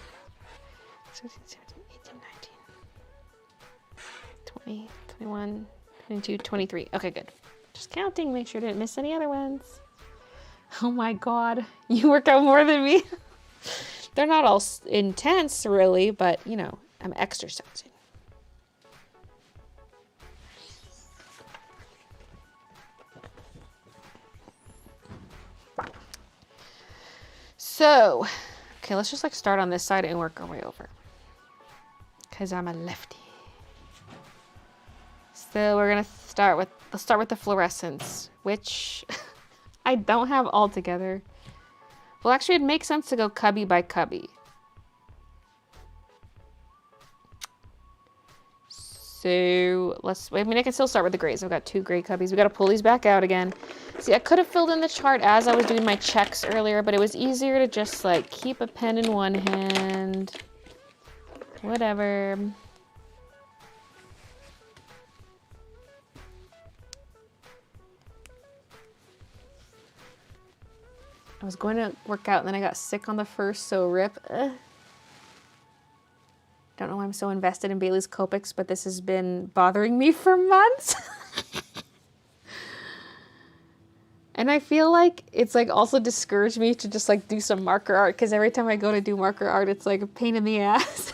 A: 16, 17, 18, 19, 20, 21, 22, 23. Okay, good. Just counting, make sure I didn't miss any other ones. Oh my God, you work out more than me. They're not all intense, really, but you know, I'm exercising. So, okay, let's just like start on this side and work our way over. Cause I'm a lefty. So we're gonna let's start with the fluorescence, which I don't have all together. Well, actually it'd make sense to go cubby by cubby. So I mean, I can still start with the grays. I've got 2 gray cubbies. We gotta pull these back out again. See, I could have filled in the chart as I was doing my checks earlier, but it was easier to just like keep a pen in one hand. Whatever. I was going to work out and then I got sick on the first, so rip. Don't know why I'm so invested in Bailey's Copics, but this has been bothering me for months. And I feel like it's like also discouraged me to just like do some marker art, because every time I go to do marker art, it's like a pain in the ass.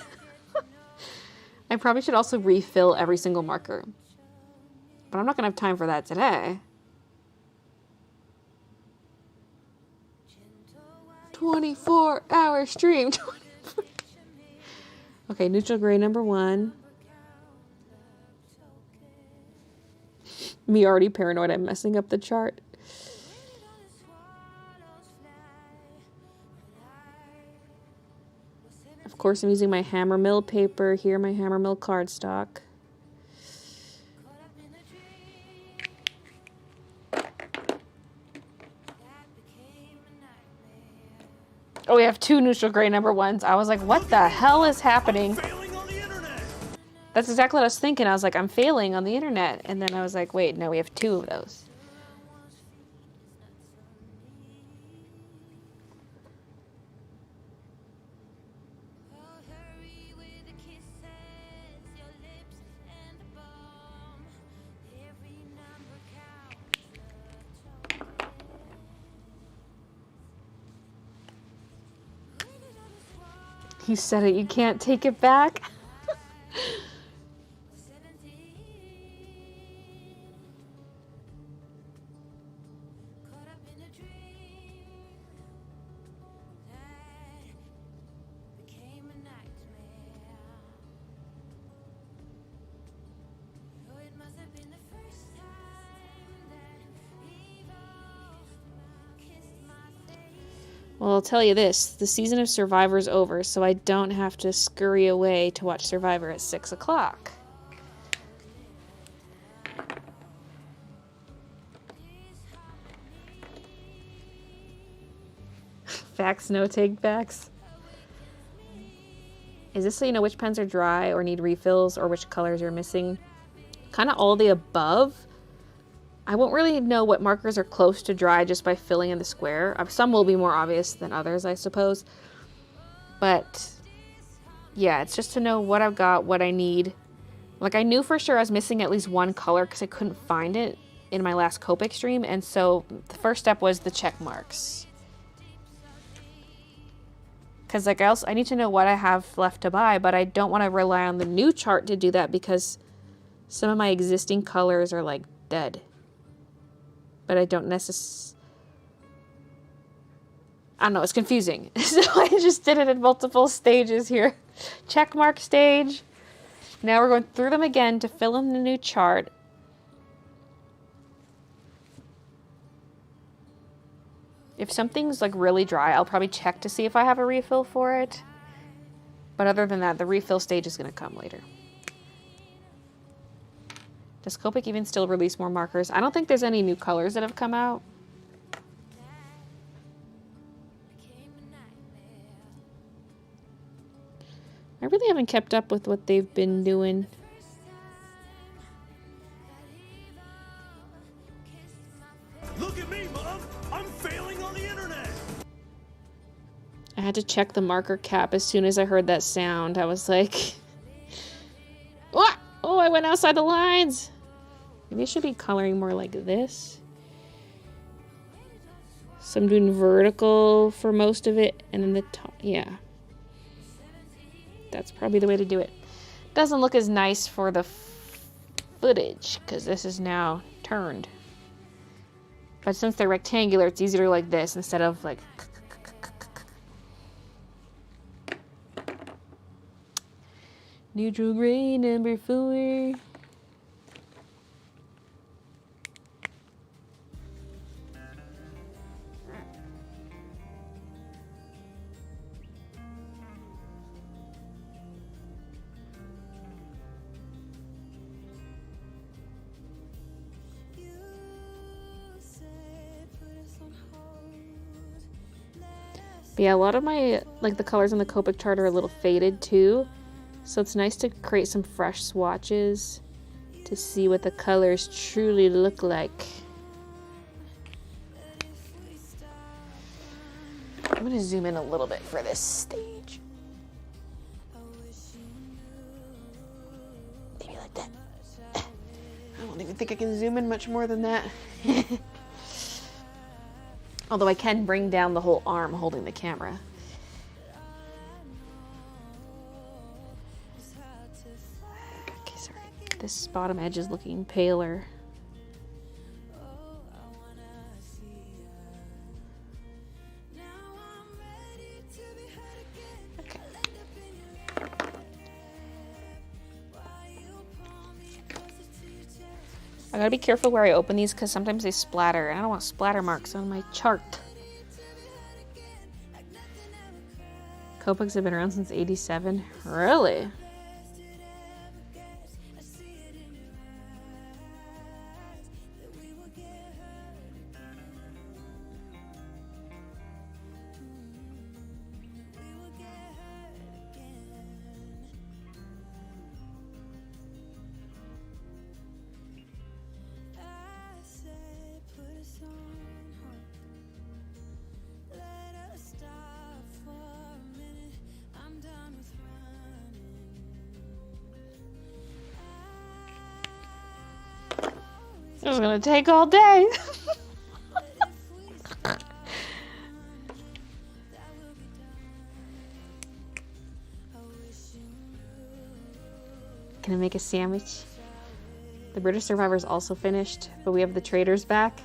A: I probably should also refill every single marker, but I'm not gonna have time for that today. 24-hour stream. Okay, neutral gray number 1. Me already paranoid I'm messing up the chart. Of course, I'm using my hammer mill paper here, my hammer mill cardstock. Oh, we have 2 neutral gray number 1s. I was like, what the hell is happening? That's exactly what I was thinking. I was like, I'm failing on the internet. And then I was like, wait, no, we have 2 of those. You said it, you can't take it back. Well, I'll tell you this, the season of Survivor's over, so I don't have to scurry away to watch Survivor at 6 o'clock. Facts, no take backs. Is this so you know which pens are dry or need refills or which colors you're missing? Kind of all the above. I won't really know what markers are close to dry just by filling in the square. Some will be more obvious than others, I suppose. But yeah, it's just to know what I've got, what I need. Like, I knew for sure I was missing at least one color because I couldn't find it in my last Copic stream. And so the first step was the check marks. Because like I need to know what I have left to buy, but I don't want to rely on the new chart to do that because some of my existing colors are like dead. But I don't necessarily... I don't know, it's confusing. So I just did it in multiple stages here. Check mark stage. Now we're going through them again to fill in the new chart. If something's like really dry, I'll probably check to see if I have a refill for it. But other than that, the refill stage is going to come later. Does Copic even still release more markers? I don't think there's any new colors that have come out. I really haven't kept up with what they've been doing.
N: Look at me, Mom! I'm failing on the internet!
A: I had to check the marker cap as soon as I heard that sound. I was like... What? Oh, I went outside the lines! Maybe I should be coloring more like this. So I'm doing vertical for most of it, and then the top... Yeah. That's probably the way to do it. Doesn't look as nice for the footage, because this is now turned. But since they're rectangular, it's easier like this instead of like... Neutral gray number 4. But yeah, a lot of my, like the colors on the Copic chart are a little faded too. So it's nice to create some fresh swatches to see what the colors truly look like. I'm gonna zoom in a little bit for this stage. Maybe like that. I don't even think I can zoom in much more than that. Although I can bring down the whole arm holding the camera. Okay, sorry. This bottom edge is looking paler. Okay. I gotta be careful where I open these because sometimes they splatter, and I don't want splatter marks on my chart. Copics have been around since '87. Really? This is gonna take all day. Can I make a sandwich? The British Survivor is also finished, but we have the Traitors back.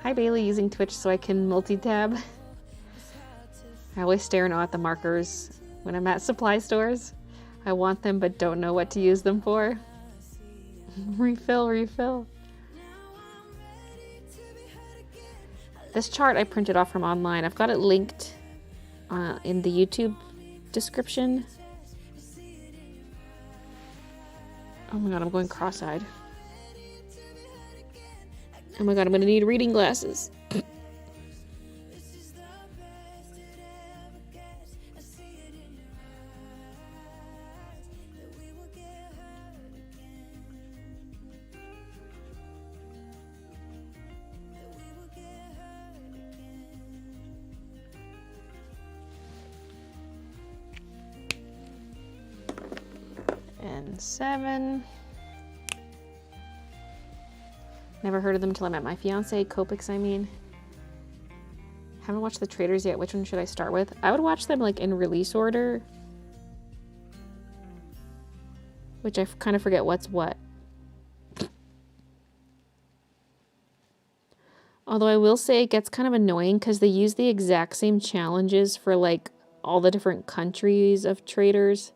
A: Hi Baylee, using Twitch so I can multi-tab. I always stare and awe at the markers when I'm at supply stores. I want them but don't know what to use them for. Refill. This chart I printed off from online. I've got it linked in the YouTube description. Oh my god, I'm going cross-eyed. Oh my god, I'm gonna need reading glasses. 107. Never heard of them until I met my fiance. Copics, I mean. Haven't watched the traders yet. Which one should I start with? I would watch them like in release order. Which I kind of forget what's what. Although I will say it gets kind of annoying because they use the exact same challenges for like all the different countries of traders.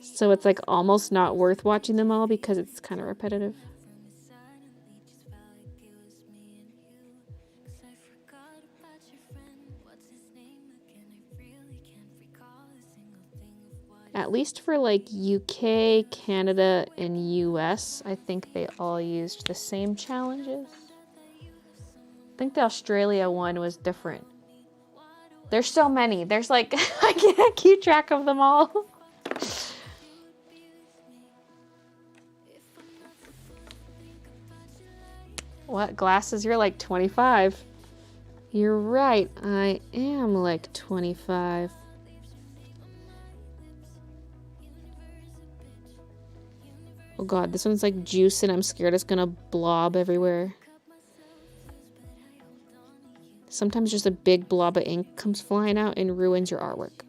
A: So it's like almost not worth watching them all because it's kind of repetitive. At least for like UK, Canada, and US, I think they all used the same challenges. I think the Australia one was different. There's so many. There's like, I can't keep track of them all. What? Glasses? You're like 25. You're right. I am like 25. Oh god, this one's like juice and I'm scared it's gonna blob everywhere. Sometimes just a big blob of ink comes flying out and ruins your artwork.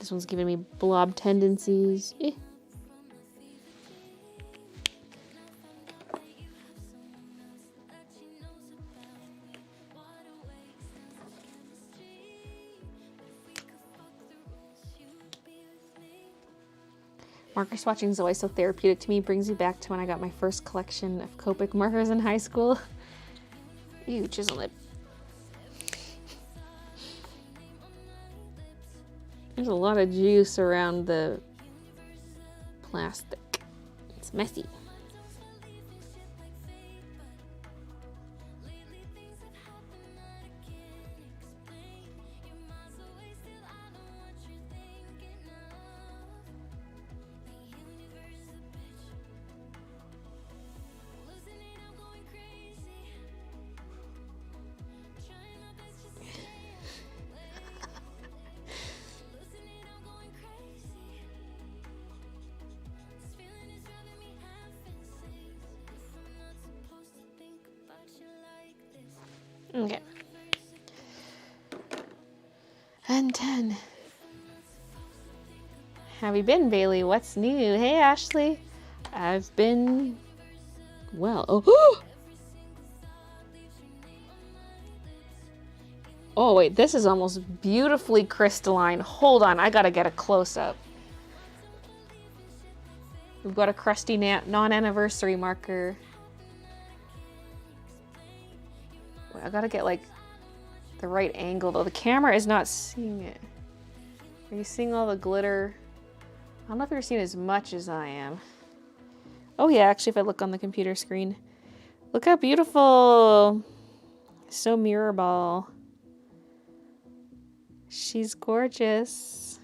A: This one's giving me blob tendencies. Eh. Marker swatching is always so therapeutic to me. Brings me back to when I got my first collection of Copic markers in high school. Ew, chisel it. There's a lot of juice around the plastic. It's messy. Okay. And 10. How you been, Baylee? What's new? Hey, Ashley. I've been well. Oh. Oh, wait. This is almost beautifully crystalline. Hold on. I gotta get a close-up. We've got a crusty non-anniversary marker. I gotta get like the right angle though. The camera is not seeing it. Are you seeing all the glitter? I don't know if you're seeing as much as I am. Oh yeah, actually if I look on the computer screen. Look how beautiful. So mirror ball. She's gorgeous.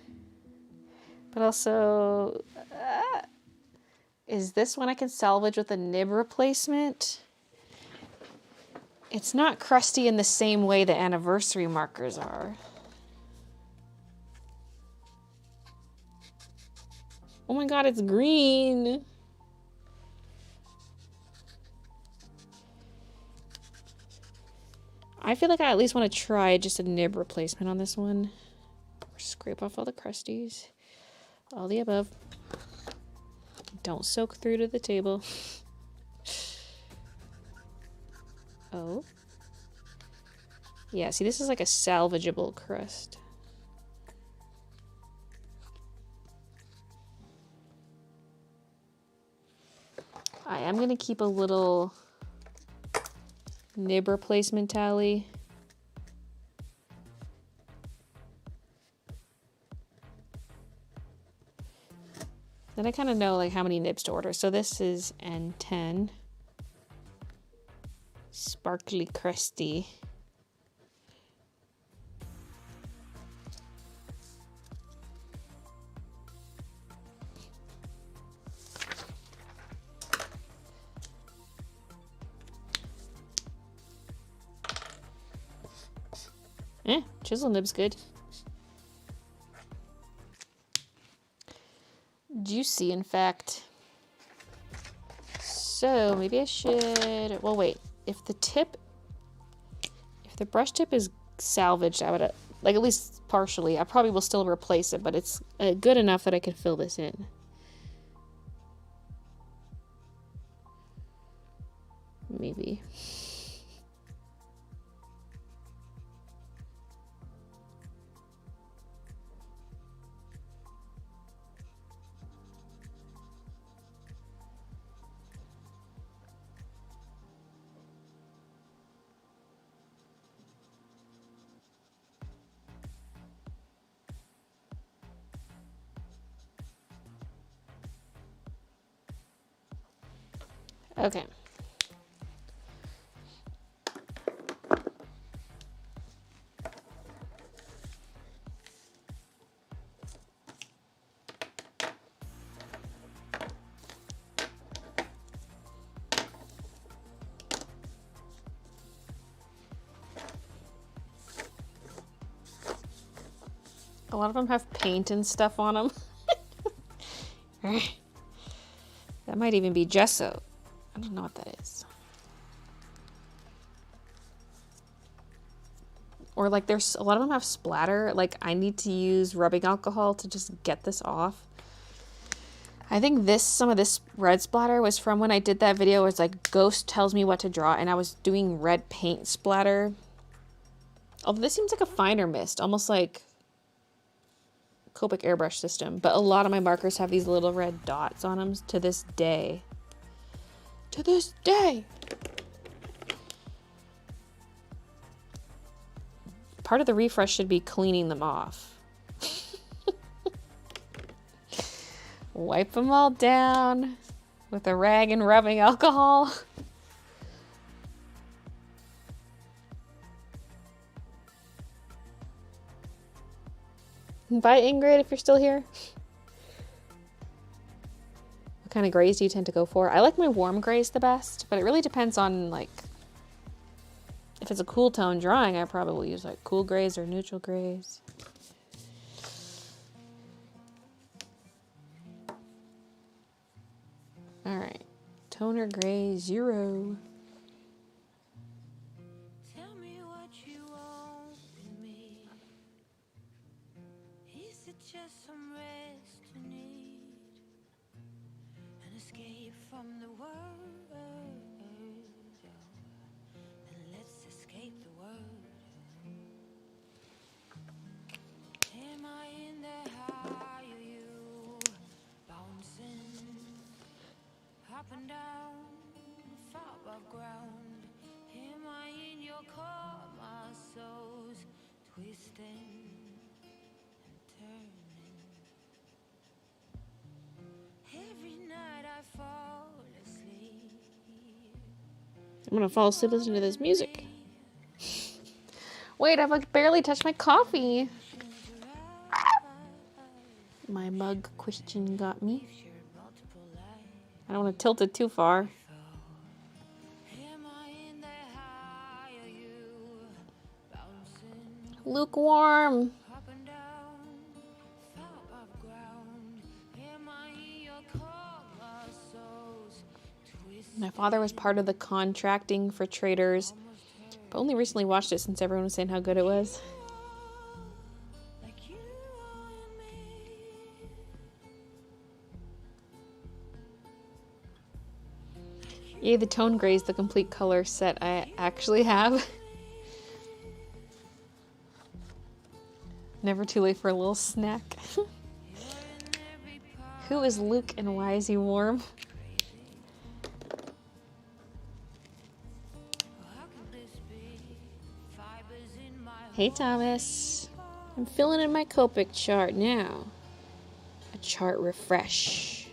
A: But also, is this one I can salvage with a nib replacement? It's not crusty in the same way the anniversary markers are. Oh my god, it's green. I feel like I at least want to try just a nib replacement on this one. Or scrape off all the crusties. All the above. Don't soak through to the table. Oh. Yeah, see, this is like a salvageable crust. I am going to keep a little nib replacement tally. Then I kind of know like how many nibs to order. So this is N10. Sparkly crusty. Chisel nib's good. Juicy, in fact. So maybe I should, well, wait, if the brush tip is salvaged, I would, like, at least partially, I probably will still replace it, but it's good enough that I can fill this in. Maybe. Okay. A lot of them have paint and stuff on them. That might even be gesso. I don't know what that is. Or like there's a lot of them have splatter. Like I need to use rubbing alcohol to just get this off. I think some of this red splatter was from when I did that video where it's like Ghost tells me what to draw and I was doing red paint splatter. Although this seems like a finer mist, almost like Copic airbrush system. But a lot of my markers have these little red dots on them to this day. To this day. Part of the refresh should be cleaning them off. Wipe them all down with a rag and rubbing alcohol. Bye, Ingrid, if you're still here. What kind of grays do you tend to go for? I like my warm grays the best, but it really depends on, like, if it's a cool tone drawing, I probably use, like, cool grays or neutral grays. Alright. Toner gray 0.
O: Just some rest you need, an escape from the world, and let's escape the world. Am I in the high of you, bouncing up and down, far above ground? Am I in your core, my soul's twisting? Every night I fall asleep.
A: I'm gonna fall asleep listening to this music. Wait, I've like barely touched my coffee. My mug question got me. I don't want to tilt it too far. Lukewarm. My father was part of the contracting for traders, but only recently watched it since everyone was saying how good it was. Yay, the tone gray is the complete color set I actually have. Never too late for a little snack. Who is Luke and why is he warm? Hey Thomas, I'm filling in my Copic chart now. A chart refresh.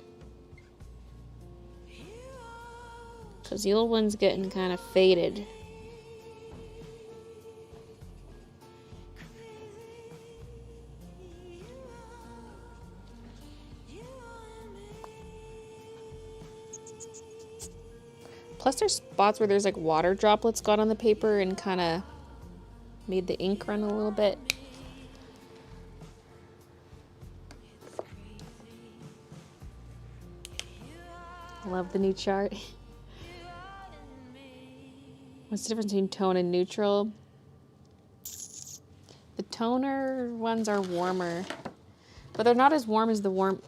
A: Cause the old one's getting kind of faded. Plus there's spots where there's like water droplets got on the paper and kind of Made the ink run a little bit. Love the new chart. What's the difference between tone and neutral? The toner ones are warmer, but they're not as warm as the warm.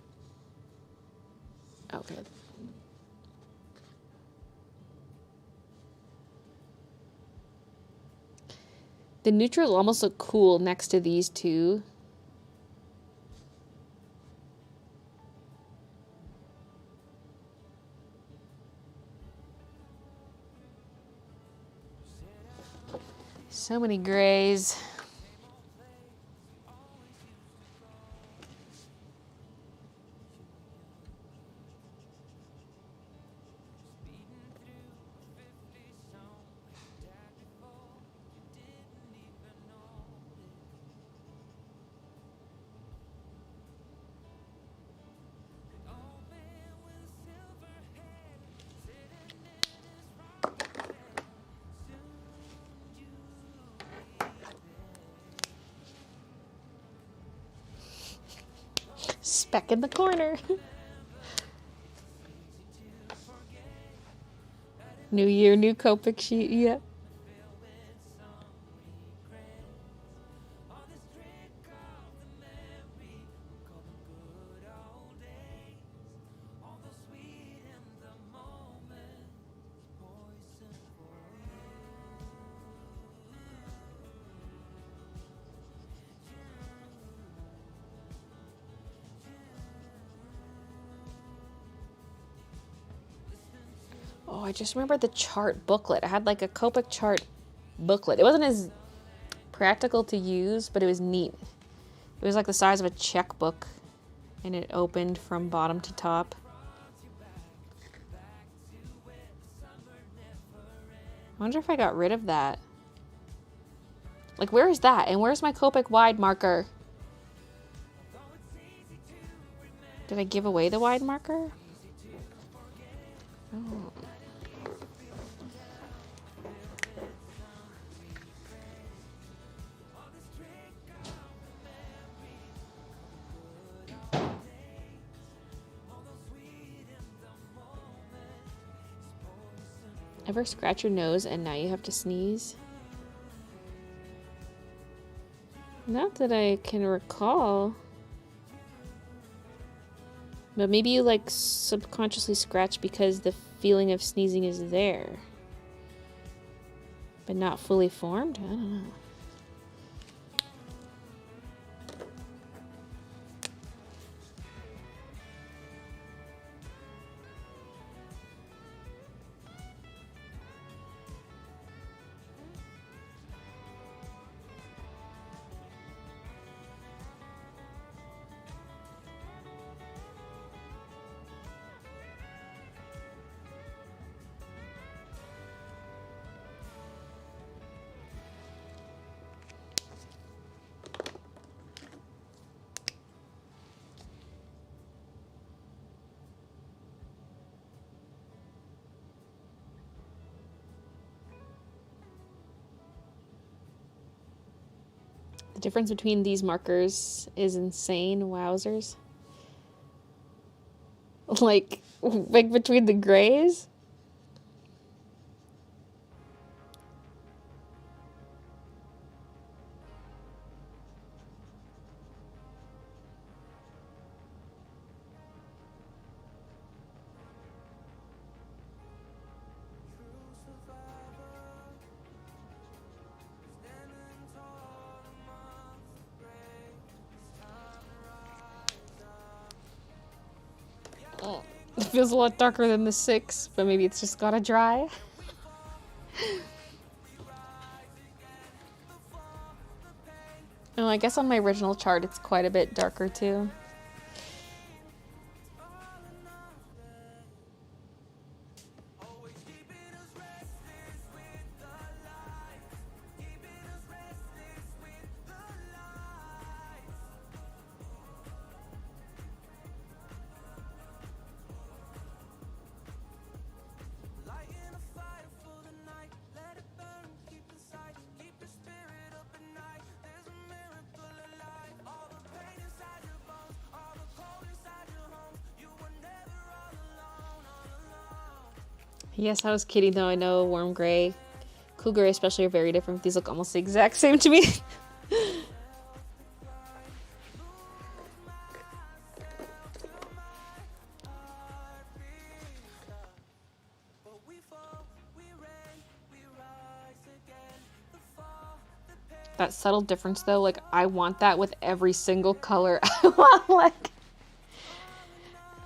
A: Okay. The neutrals almost look cool next to these two. So many grays. Speck in the corner. New year, new Copic sheet, yeah. Oh, I just remembered the chart booklet. I had like a Copic chart booklet. It wasn't as practical to use, but it was neat. It was like the size of a checkbook, and it opened from bottom to top. I wonder if I got rid of that. Like, where is that? And where's my Copic wide marker? Did I give away the wide marker? Oh. Ever scratch your nose and now you have to sneeze? Not that I can recall. But maybe you like subconsciously scratch because the feeling of sneezing is there. But not fully formed? I don't know. The difference between these markers is insane, wowzers. Like between the grays? It feels a lot darker than the 6, but maybe it's just gotta dry. Oh, I guess on my original chart it's quite a bit darker too. Yes, I was kidding though. I know warm gray, cool gray especially are very different. These look almost the exact same to me. That subtle difference though, like I want that with every single color. I want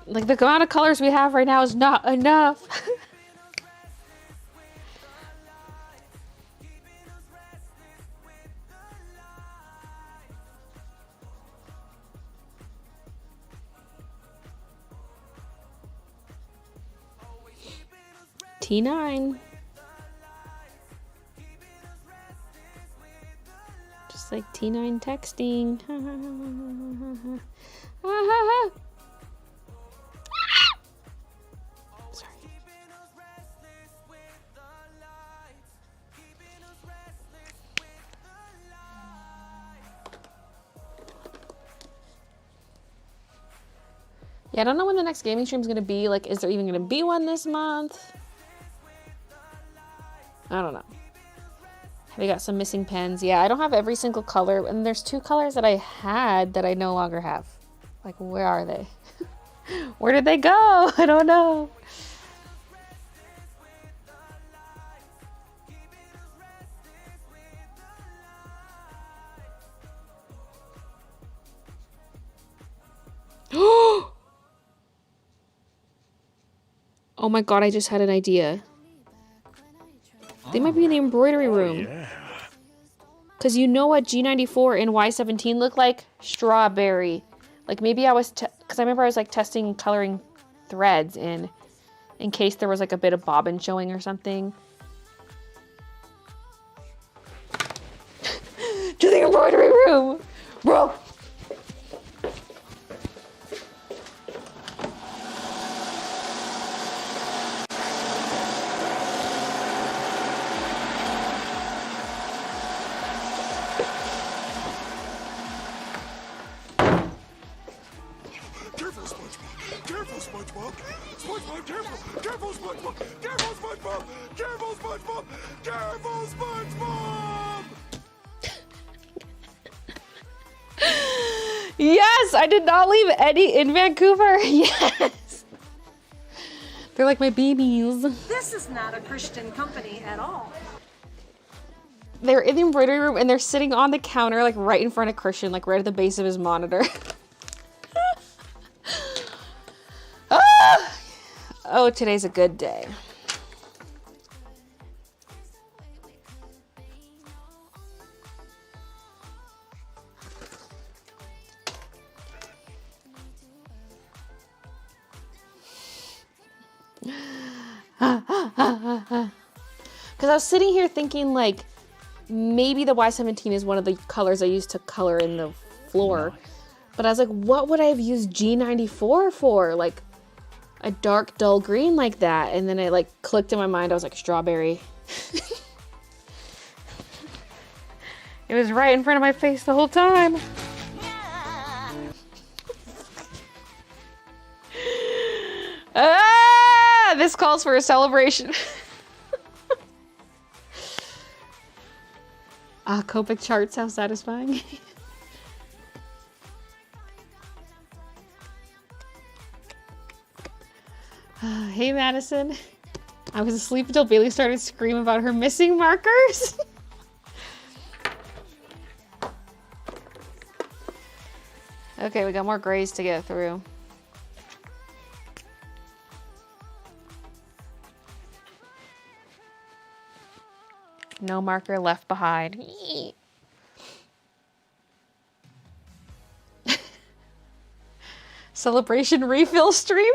A: like the amount of colors we have right now is not enough. T9. Just like T9 texting. Sorry. Yeah, I don't know when the next gaming stream is going to be. Like, is there even going to be one this month? I don't know. We got some missing pens. Yeah, I don't have every single color. And there's 2 colors that I had that I no longer have. Like, where are they? Where did they go? I don't know. Oh my god, I just had an idea. They might be in the embroidery room.
N: Yeah.
A: Because you know what G94 and Y17 look like? Strawberry. Like maybe I was, because I remember I was like testing coloring threads in case there was like a bit of bobbin showing or something. To the embroidery room! Bro!
N: Careful, SpongeBob! Careful, SpongeBob! SpongeBob, careful! Careful, SpongeBob! Careful, SpongeBob! Careful, SpongeBob! Careful, SpongeBob!
A: Yes! I did not leave any in Vancouver! Yes! They're like my babies.
I: This is not a Christian company at all.
A: They're in the embroidery room and they're sitting on the counter like right in front of Christian, like right at the base of his monitor. Ah! Oh, today's a good day. Because I was sitting here thinking like maybe the Y17 is one of the colors I used to color in the floor. Nice. But I was like, what would I have used G94 for? Like a dark, dull green like that. And then it like clicked in my mind. I was like, strawberry. It was right in front of my face the whole time. Ah, this calls for a celebration. Ah, Copic charts, how satisfying. Hey, Madison. I was asleep until Baylee started screaming about her missing markers. Okay, we got more grays to get through. No marker left behind. Celebration refill stream.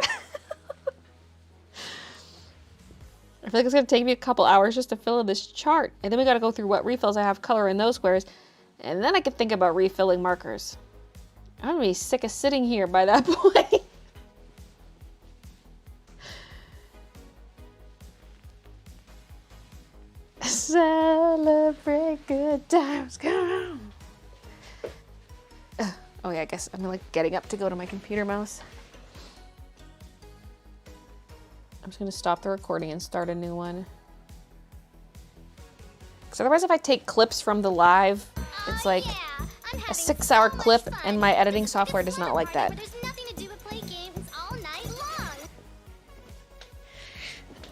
A: I feel like it's gonna take me a couple hours just to fill in this chart. And then we gotta go through what refills I have color in those squares. And then I can think about refilling markers. I'm gonna be sick of sitting here by that point. Celebrate good times, come on. Oh yeah, I guess I'm like getting up to go to my computer mouse. I'm just gonna stop the recording and start a new one. Because otherwise if I take clips from the live, it's like a 6-hour clip and my editing software does not like that.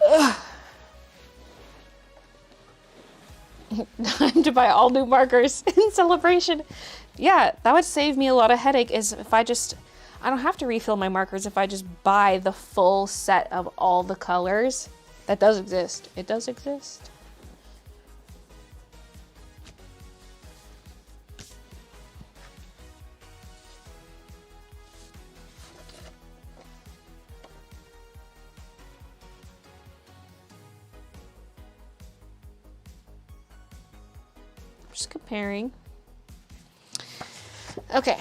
A: Ugh. Time to buy all new markers in celebration. Yeah, that would save me a lot of headache is if I don't have to refill my markers if I just buy the full set of all the colors. That does exist. It does exist. Just comparing. Okay.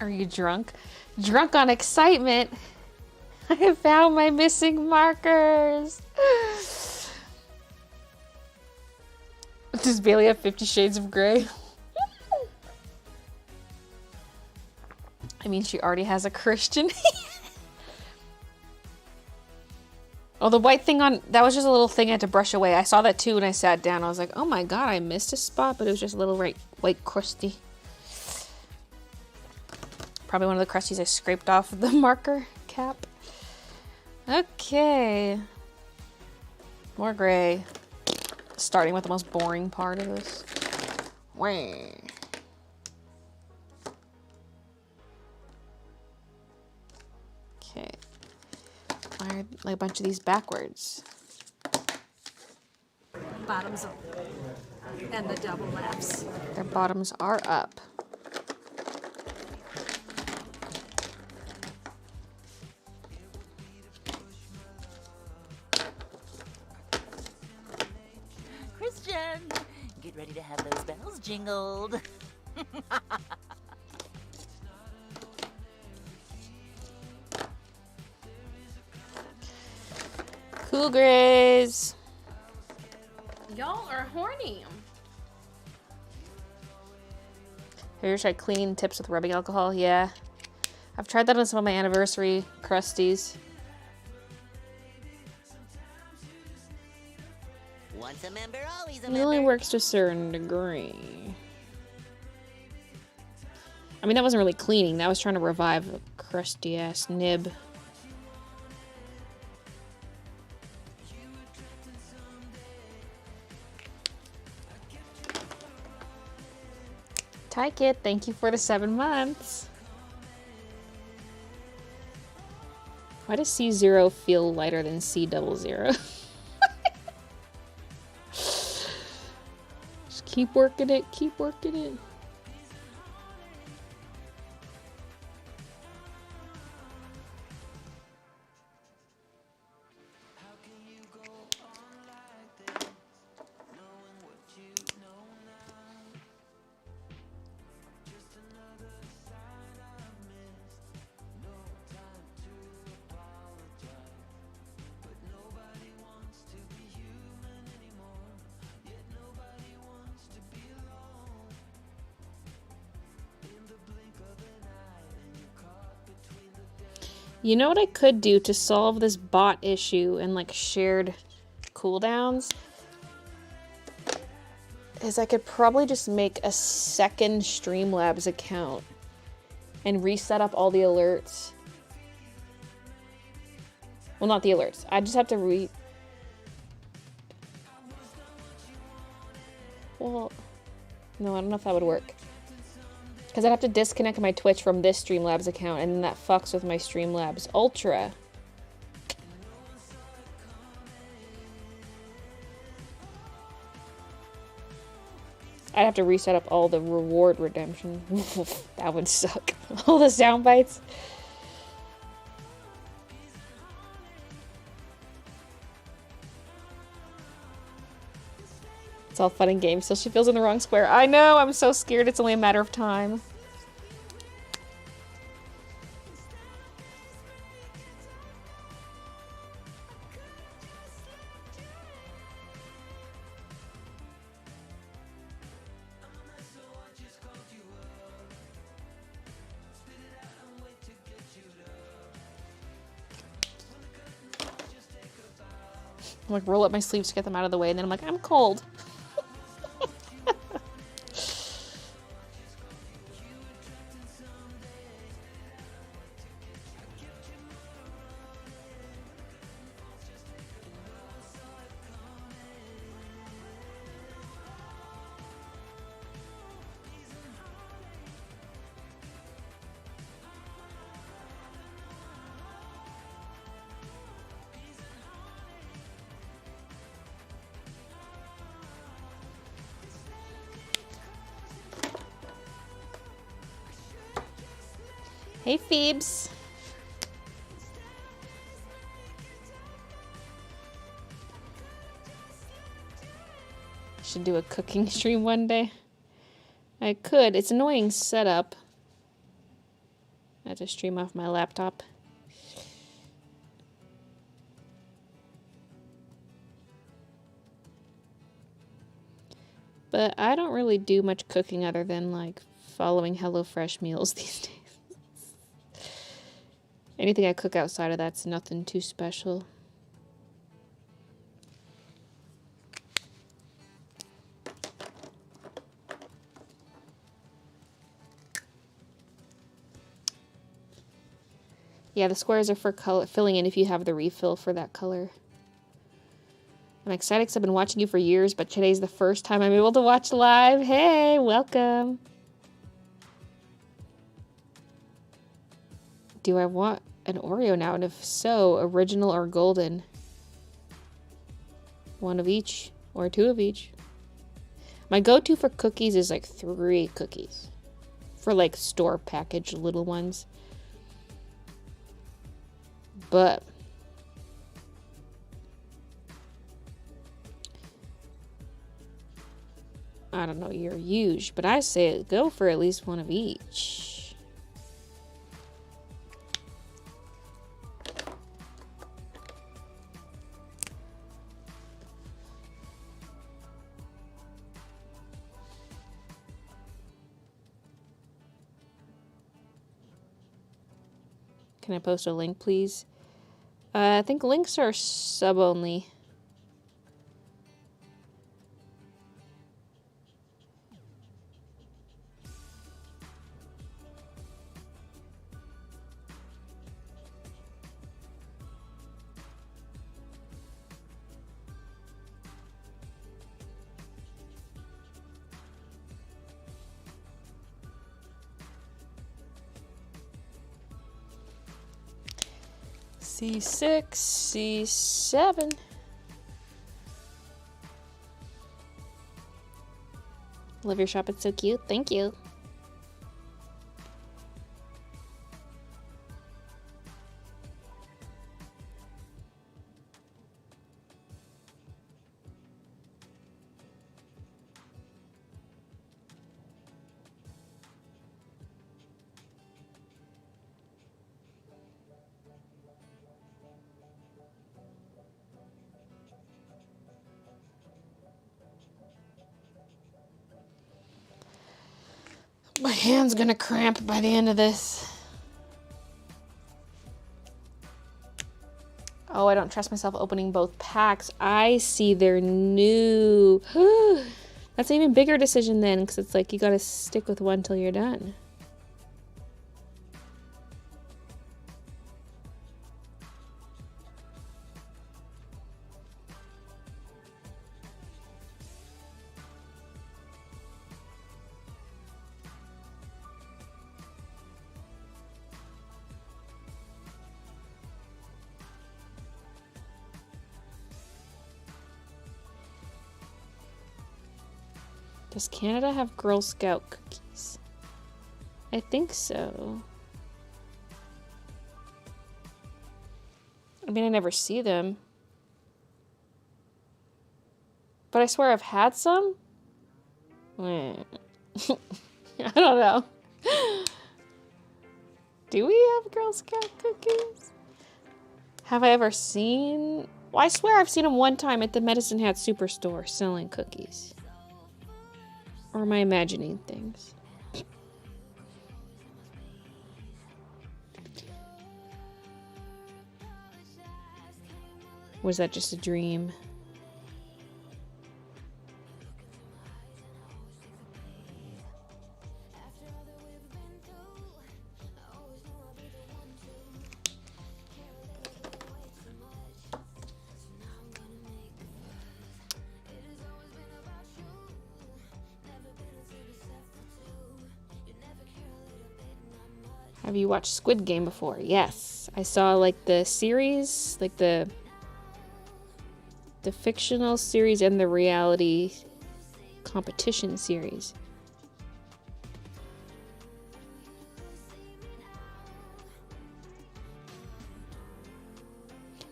A: Are you drunk? Drunk on excitement. I have found my missing markers. Does Baylee have 50 Shades of Grey? I mean, she already has a Christian. Oh, the white thing on... That was just a little thing I had to brush away. I saw that too when I sat down. I was like, oh my god, I missed a spot, but it was just a little white crusty. Probably one of the crusties I scraped off the marker cap. Okay. More gray. Starting with the most boring part of this. Wah. Okay. Wired like a bunch of these backwards.
I: Bottoms up. And the double laps.
A: Their bottoms are up.
M: Christian, get ready to have those bells jingled.
A: Cool grays.
L: Y'all are horny.
A: Have you ever tried cleaning tips with rubbing alcohol? Yeah. I've tried that on some of my anniversary crusties.
M: Once a member, always a
A: It
M: member.
A: only works to a certain degree. I mean, that wasn't really cleaning. That was trying to revive a crusty ass nib. Ty Kid, thank you for the 7 months. Why does C0 feel lighter than C00? Just keep working it, keep working it. You know what I could do to solve this bot issue and like shared cooldowns? Is I could probably just make a second Streamlabs account and reset up all the alerts. Well, not the alerts. I just have to Well, no, I don't know if that would work. Because I'd have to disconnect my Twitch from this Streamlabs account, and then that fucks with my Streamlabs Ultra. I'd have to reset up all the reward redemption. That would suck. All the sound bites. It's all fun and games till she feels in the wrong square. I know, I'm so scared it's only a matter of time. like roll up my sleeves to get them out of the way, and then I'm like, I'm cold. Hey, Phoebes. Should do a cooking stream one day. I could. It's annoying setup. I have to stream off my laptop. But I don't really do much cooking other than like following HelloFresh meals these days. Anything I cook outside of that's nothing too special. Yeah, the squares are for color filling in if you have the refill for that color. I'm excited because I've been watching you for years, but today's the first time I'm able to watch live. Hey, welcome. Do I want an Oreo now? And if so, original or golden? One of each or two of each. My go-to for cookies is like 3 cookies. For like store packaged little ones. But I don't know your huge, but I say go for at least one of each. Can I post a link, please? I think links are sub only. C6, C7. Love your shop, it's so cute. Thank you. My hand's gonna cramp by the end of this. Oh, I don't trust myself opening both packs. I see they're new. That's an even bigger decision then, because it's like you gotta stick with one till you're done. Does Canada have Girl Scout cookies? I think so. I mean, I never see them. But I swear I've had some? I don't know. Do we have Girl Scout cookies? Have I ever seen... Well, I swear I've seen them one time at the Medicine Hat Superstore selling cookies. Or am I imagining things? Was that just a dream? Have you watched Squid Game before? Yes. I saw like the series, like the fictional series and the reality competition series.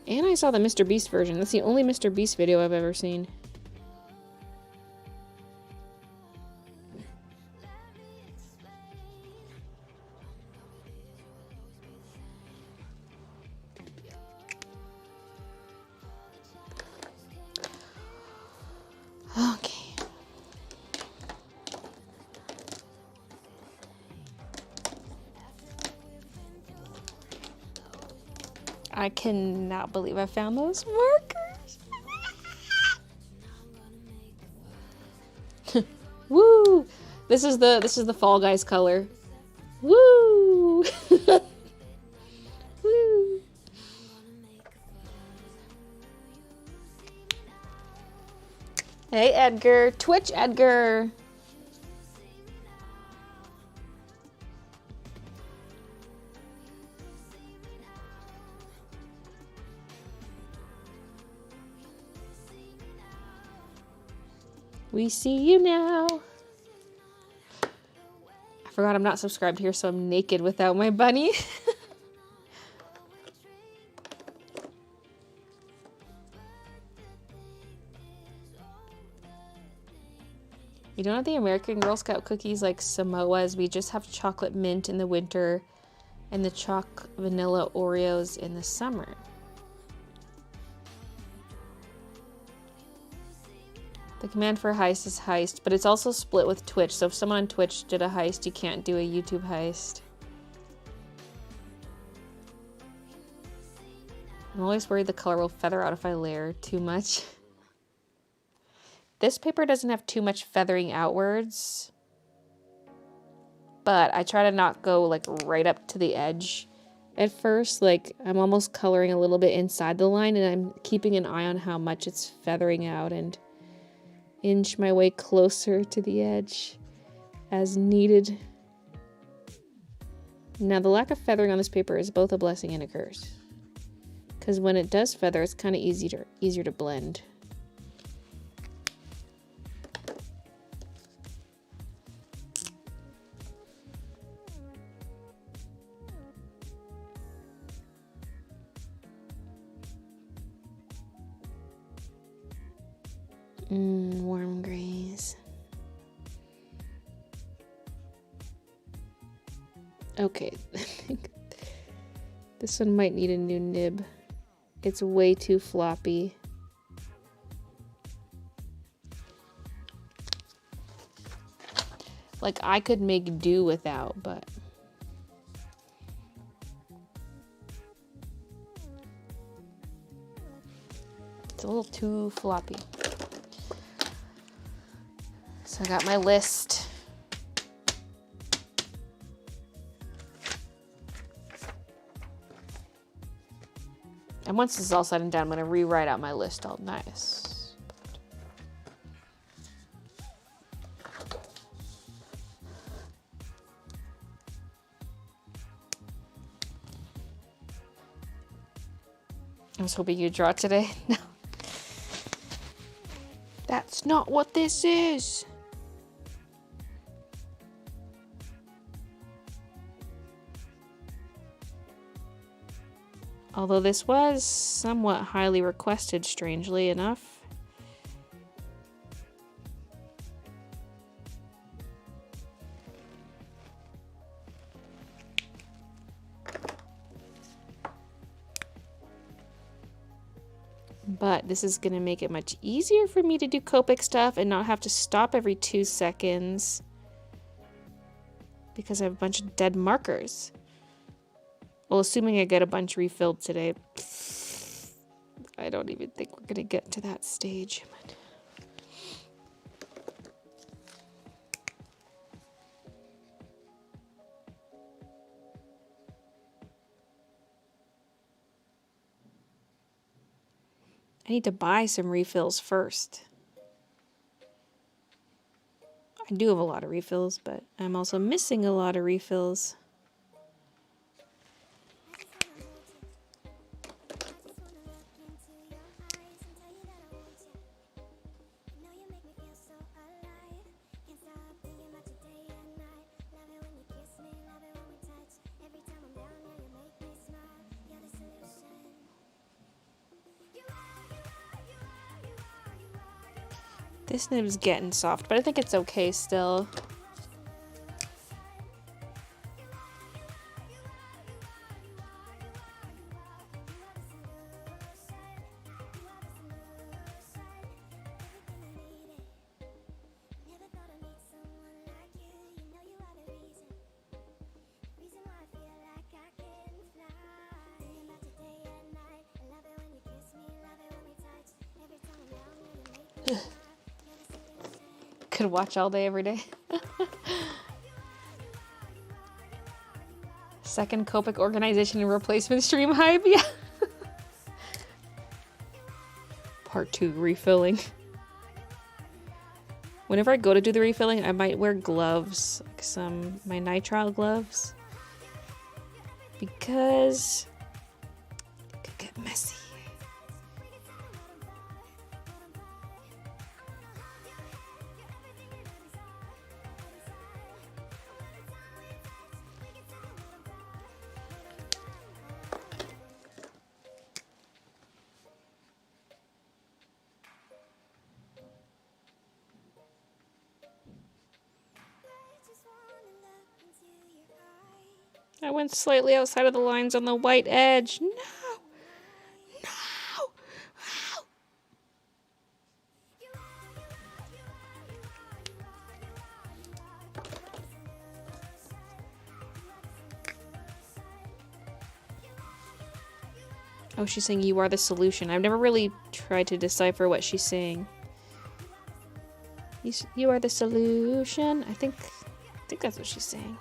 A: And I saw the Mr. Beast version. That's the only Mr. Beast video I've ever seen. Okay. I cannot believe I found those markers. Woo! This is the Fall Guys color. Woo! Woo! Hey Edgar, Twitch Edgar. We see you now. I forgot I'm not subscribed here, so I'm naked without my bunny. We don't have the American Girl Scout cookies like Samoa's. We just have chocolate mint in the winter and the choc vanilla Oreos in the summer. The command for heist is heist, but it's also split with Twitch. So if someone on Twitch did a heist, you can't do a YouTube heist. I'm always worried the color will feather out if I layer too much. This paper doesn't have too much feathering outwards, but I try to not go like right up to the edge at first. Like I'm almost coloring a little bit inside the line, and I'm keeping an eye on how much it's feathering out and inch my way closer to the edge as needed. Now the lack of feathering on this paper is both a blessing and a curse, because when it does feather, it's kind of easier to blend. Warm grays. Okay, I think this one might need a new nib. It's way too floppy. Like I could make do without, but it's a little too floppy. So I got my list. And once this is all said and done, I'm going to rewrite out my list all nice. I was hoping you'd draw today. No. That's not what this is. Although this was somewhat highly requested, strangely enough. But this is going to make it much easier for me to do Copic stuff and not have to stop every 2 seconds, because I have a bunch of dead markers. Well, assuming I get a bunch refilled today. I don't even think we're gonna get to that stage. I need to buy some refills first. I do have a lot of refills, but I'm also missing a lot of refills. This nib's getting soft, but I think it's okay still. Could watch all day, every day. Second Copic organization and replacement stream hype, yeah. Part 2, refilling. Whenever I go to do the refilling, I might wear gloves, like my nitrile gloves, because it could get messy. I went slightly outside of the lines on the white edge. No! No! Ow! Oh, she's saying you are the solution. I've never really tried to decipher what she's saying. You are the solution. I think that's what she's saying.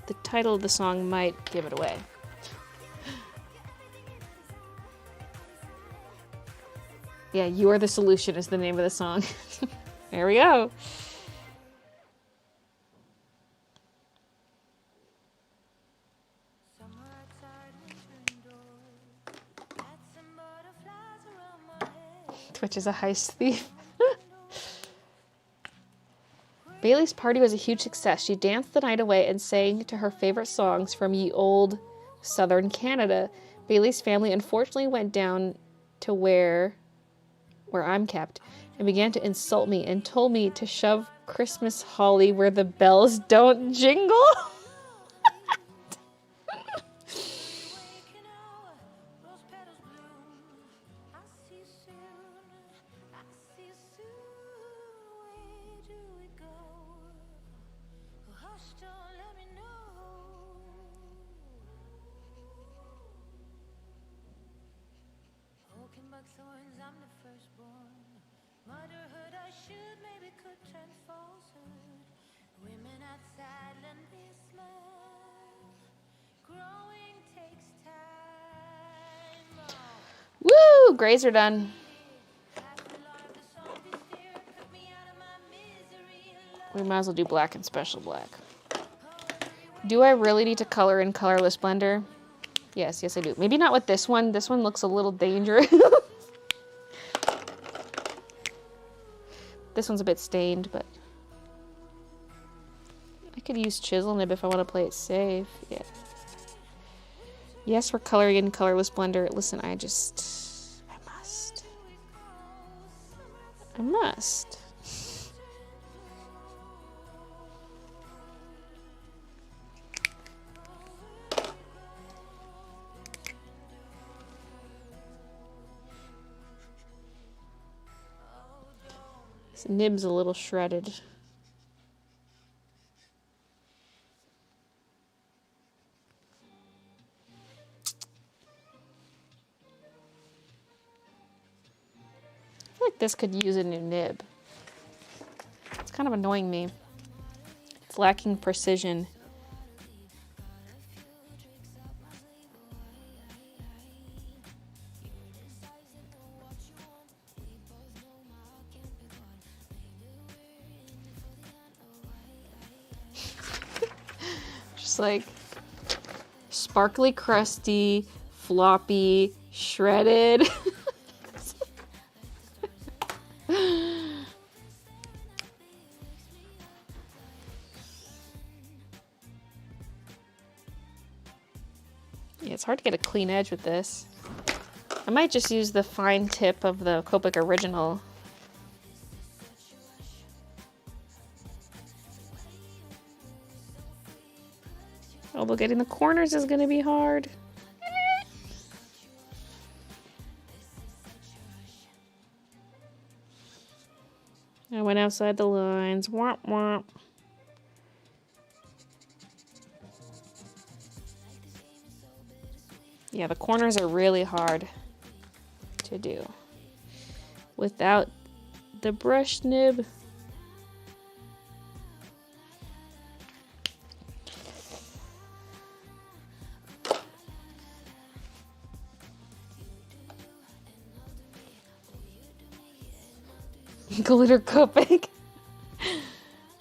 A: The title of the song might give it away. Yeah, You Are the Solution is the name of the song. There we go. Twitch is a heist thief. Baylee's party was a huge success. She danced the night away and sang to her favorite songs from ye old southern Canada. Baylee's family unfortunately went down to where I'm kept and began to insult me and told me to shove Christmas holly where the bells don't jingle. Woo! Grays are done. We might as well do black and special black. Do I really need to color in colorless blender? Yes, I do. Maybe not with this one. This one looks a little dangerous. This one's a bit stained, but I could use chisel nib if I want to play it safe. Yeah. Yes, we're coloring in colorless blender. Listen, I must. This nib's a little shredded. feel like this could use a new nib. It's kind of annoying me. It's lacking precision. Just like sparkly, crusty, floppy, shredded. Yeah, it's hard to get a clean edge with this. I might just use the fine tip of the Copic original. Although getting the corners is gonna be hard. I went outside the lines. Womp womp. Yeah, the corners are really hard to do without the brush nib. Glitter Copic.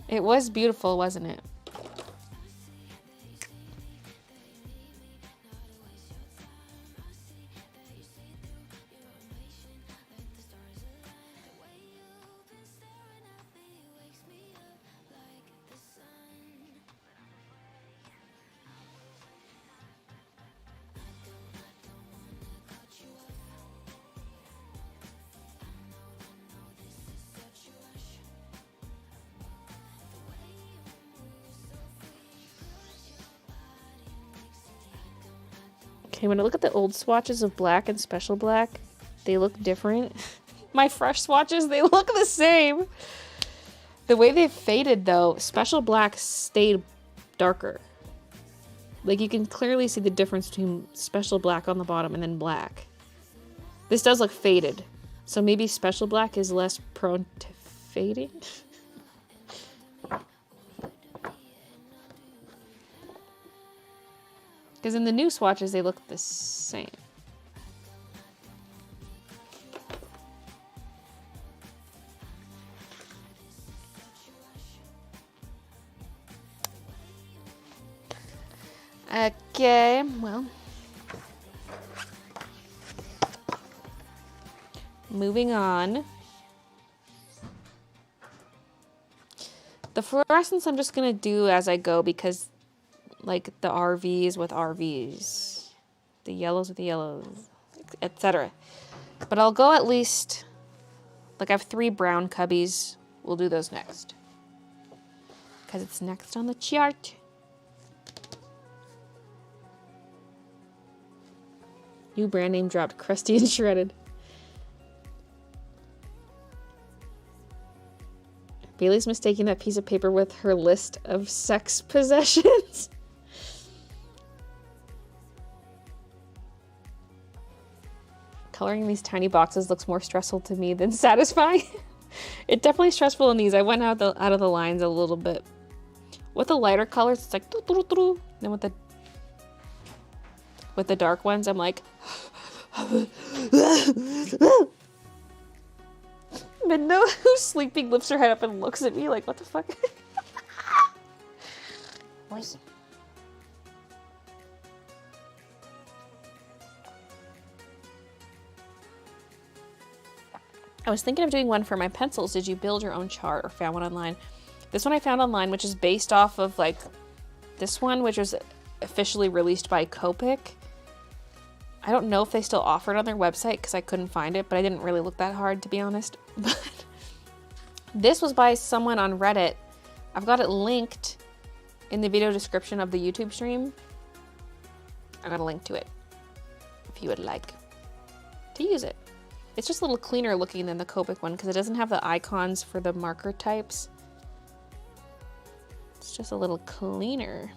A: It was beautiful, wasn't it? Okay, when I look at the old swatches of black and special black, they look different. My fresh swatches, they look the same. The way they've faded though, special black stayed darker. Like you can clearly see the difference between special black on the bottom and then black. This does look faded. So maybe special black is less prone to fading. Because in the new swatches, they look the same. Okay, well. Moving on. The fluorescence I'm just going to do as I go because like the RVs with RVs, the yellows with the yellows, etc. But I'll go at least, like I have 3 brown cubbies. We'll do those next. Because it's next on the chart. New brand name dropped, Crusty and Shredded. Baylee's mistaking that piece of paper with her list of sex possessions. Coloring these tiny boxes looks more stressful to me than satisfying. It's definitely stressful in these. I went out of the lines a little bit. With the lighter colors, it's like doo -doo -doo -doo. Then with the dark ones, I'm like Minnow, who's sleeping, lifts her head up and looks at me like, what the fuck? I was thinking of doing one for my pencils. Did you build your own chart or found one online? This one I found online, which is based off of like this one, which was officially released by Copic. I don't know if they still offer it on their website because I couldn't find it, but I didn't really look that hard, to be honest. But this was by someone on Reddit. I've got it linked in the video description of the YouTube stream. I got a link to it if you would like to use it. It's just a little cleaner looking than the Copic one because it doesn't have the icons for the marker types. It's just a little cleaner.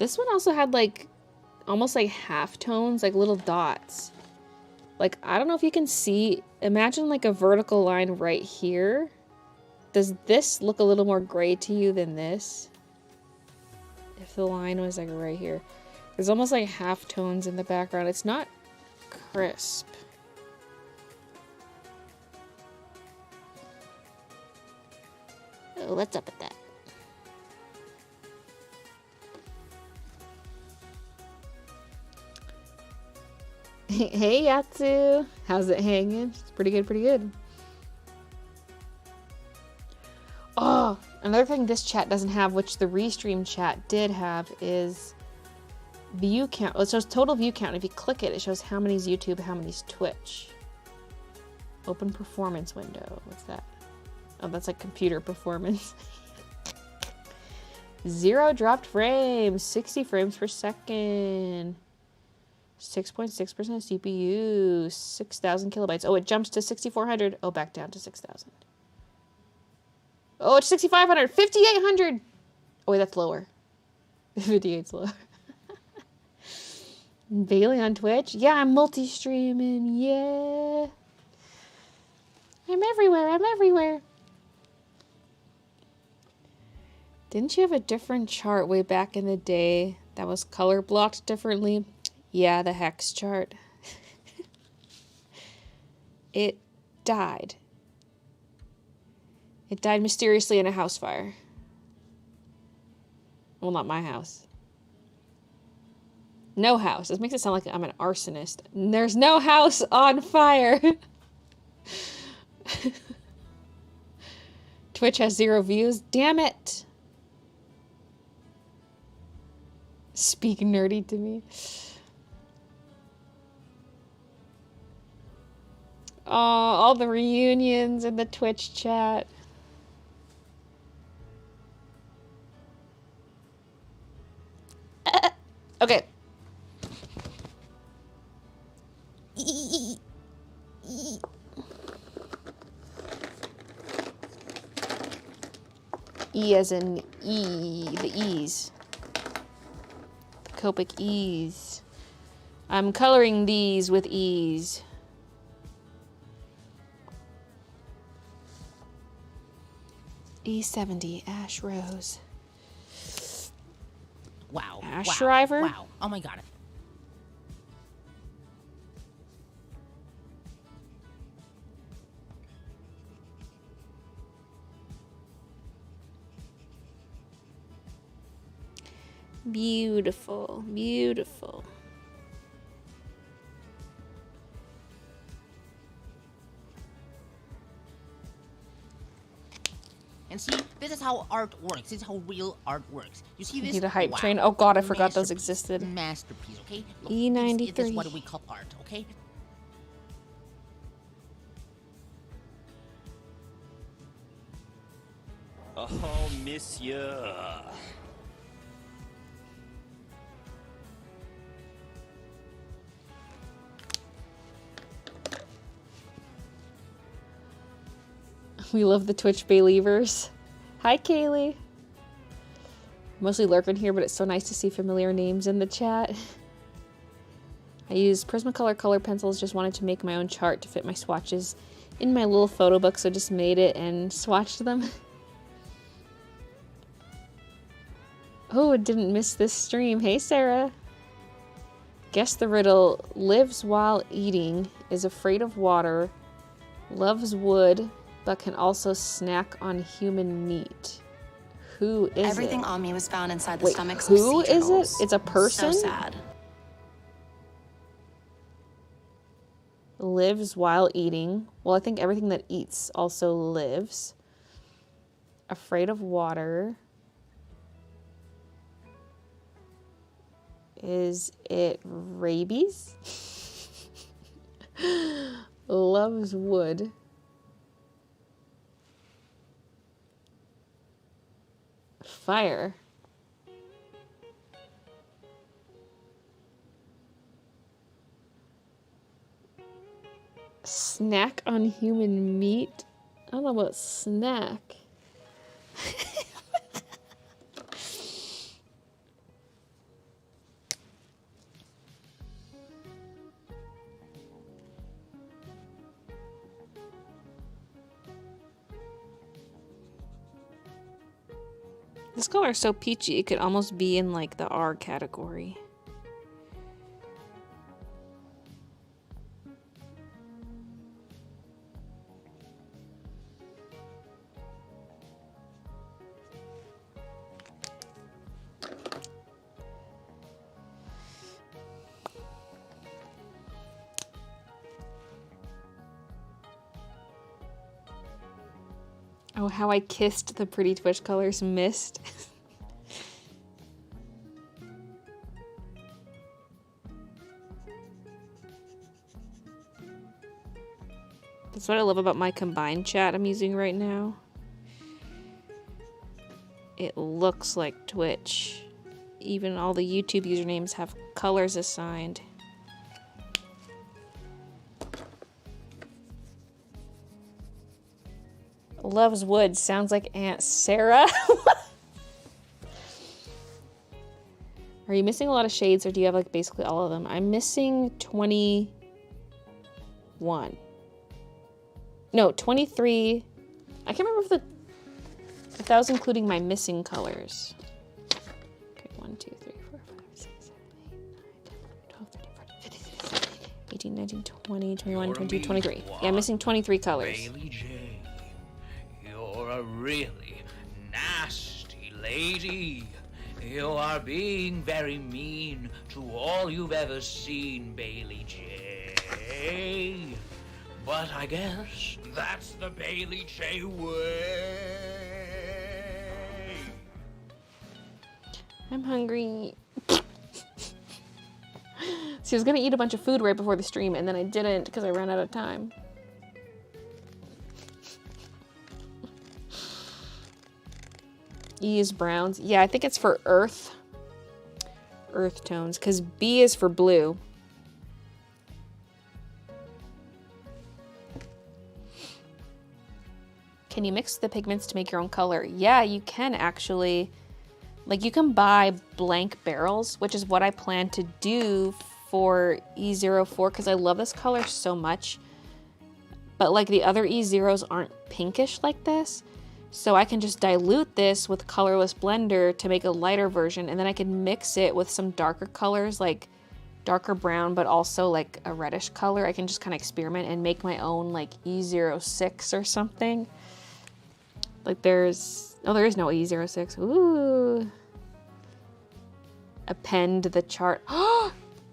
A: This one also had like almost like half tones, like little dots. Like, I don't know if you can see, imagine like a vertical line right here. Does this look a little more gray to you than this? If the line was like right here. There's almost like half tones in the background. It's not crisp. Oh, what's up with that? Hey, Yatsu. How's it hanging? It's pretty good, pretty good. Oh, another thing this chat doesn't have, which the restream chat did have, is view count. Well, it shows total view count. If you click it, it shows how many's YouTube, how many's Twitch. Open performance window. What's that? Oh, that's like computer performance. 0 dropped frames. 60 frames per second. 6.6% CPU. 6,000 kilobytes. Oh, it jumps to 6,400. Oh, back down to 6,000. Oh, it's 6,500. 5,800. Oh, wait, that's lower. 58's lower. Baylee on Twitch. Yeah, I'm multi-streaming. Yeah. I'm everywhere. I'm everywhere. Didn't you have a different chart way back in the day that was color blocked differently? Yeah, the hex chart. It died. It died mysteriously in a house fire. Well, not my house. No house. This makes it sound like I'm an arsonist. There's no house on fire. Twitch has 0 views. Damn it. Speak nerdy to me. Oh, all the reunions in the Twitch chat. Okay. E as in E, the E's. The Copic E's. I'm coloring these with E's. E70, Ash Rose.
B: Wow.
A: Ash
B: wow,
A: Shriver?
B: Wow. Oh my god.
A: Beautiful, beautiful.
B: And see, this is how art works. This is how real art works. You see this?
A: Need a hype
B: Wow.
A: train. Oh god, I forgot those
B: Masterpiece.
A: existed.
B: Masterpiece, okay? Look,
A: E93.
B: This is what we call art, okay?
P: Oh, monsieur.
A: We love the Twitch Believers. Hi, Kaylee. Mostly lurking here, but it's so nice to see familiar names in the chat. I used Prismacolor color pencils, just wanted to make my own chart to fit my swatches in my little photo book, so just made it and swatched them. Oh, didn't miss this stream. Hey, Sarah. Guess the riddle. Lives while eating, is afraid of water, loves wood, but can also snack on human meat. Who is
Q: Everything
A: it?
Q: on me was found inside the
A: Wait,
Q: stomachs
A: who
Q: of sea
A: is it?
Q: turtles.
A: It's a person?
Q: So sad.
A: Lives while eating. Well, I think everything that eats also lives. Afraid of water. Is it rabies? Loves wood. Fire. Snack on human meat? I don't know about snack. This color is so peachy, it could almost be in like the R category. Oh, how I kissed the Pretty Twitch colors mist. That's what I love about my combined chat I'm using right now. It looks like Twitch. Even all the YouTube usernames have colors assigned. Loves wood sounds like Aunt Sarah. Are you missing a lot of shades, or do you have like basically all of them? I'm missing 21. No, 23. I can't remember if that was including my missing colors. Okay, 1, 2, 3, 4, 5, 6, 7, 8, 9, 10, 11, 12, 13, 14, 15, 16, 17, 18, 19, 20, 21, 22, 23. Yeah, I'm missing 23 colors.
Q: Baylee Jane, you're a really nasty lady. You are being very mean to all you've ever seen, Baylee J. But I guess that's the Baylee J way.
A: I'm hungry. See, I was gonna eat a bunch of food right before the stream, and then I didn't because I ran out of time. E is browns. Yeah, I think it's for earth tones, because B is for blue. Can you mix the pigments to make your own color? Yeah, you can actually. Like, you can buy blank barrels, which is what I plan to do for E04, because I love this color so much. But like the other E0s aren't pinkish like this. So I can just dilute this with colorless blender to make a lighter version, and then I can mix it with some darker colors, like darker brown, but also like a reddish color. I can just kind of experiment and make my own like E06 or something. Like there is no E06. Ooh. Append the chart.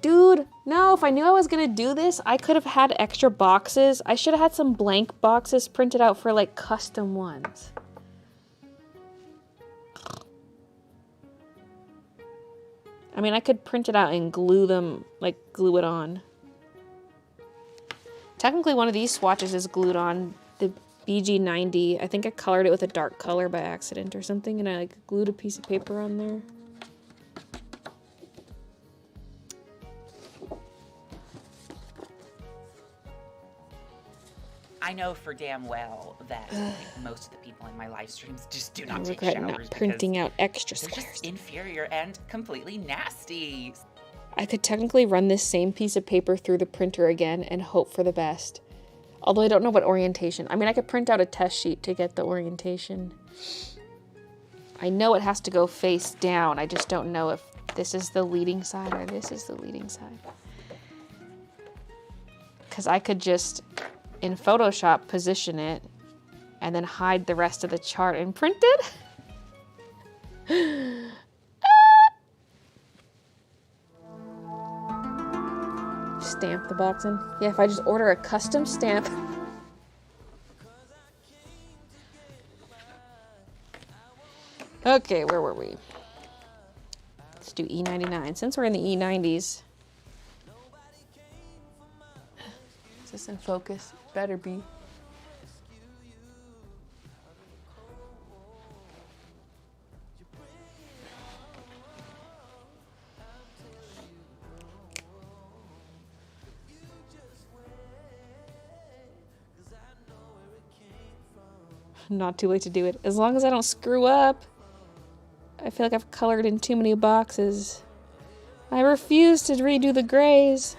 A: Dude, no, if I knew I was gonna do this, I could have had extra boxes. I should have had some blank boxes printed out for like custom ones. I mean, I could print it out and glue them, like glue it on. Technically, one of these swatches is glued on, the BG90. I think I colored it with a dark color by accident or something, and I like glued a piece of paper on there.
G: I know for damn well that most of the people in my live streams just do not
A: I
G: take
A: regret
G: showers
A: not printing out extra
G: they're
A: squares.
G: just inferior and completely nasty.
A: I could technically run this same piece of paper through the printer again and hope for the best. Although I don't know what orientation. I mean, I could print out a test sheet to get the orientation. I know it has to go face down. I just don't know if this is the leading side or this is the leading side. Because I could just, in Photoshop, position it and then hide the rest of the chart and print it. Stamp the box in. Yeah, if I just order a custom stamp. Okay, where were we? Let's do E99. Since we're in the E90s. Is this in focus? Better be. Not too late to do it. As long as I don't screw up. I feel like I've colored in too many boxes. I refuse to redo the grays.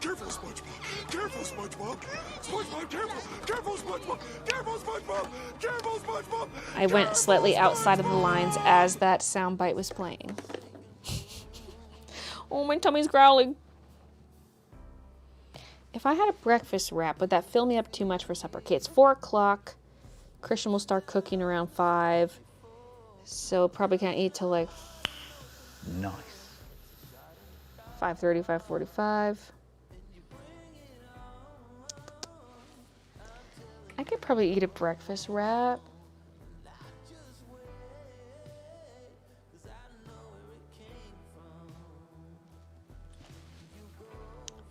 N: Careful, SpongeBob! Careful, SpongeBob! SpongeBob, careful! Careful, SpongeBob! Careful, SpongeBob! Careful, SpongeBob!
A: I went slightly outside of the lines as that soundbite was playing. Oh, my tummy's growling. If I had a breakfast wrap, would that fill me up too much for supper? Okay, it's 4 o'clock. Christian will start cooking around 5. So probably can't eat till like
H: Nice.
A: 5:30, 5:45. I could probably eat a breakfast wrap.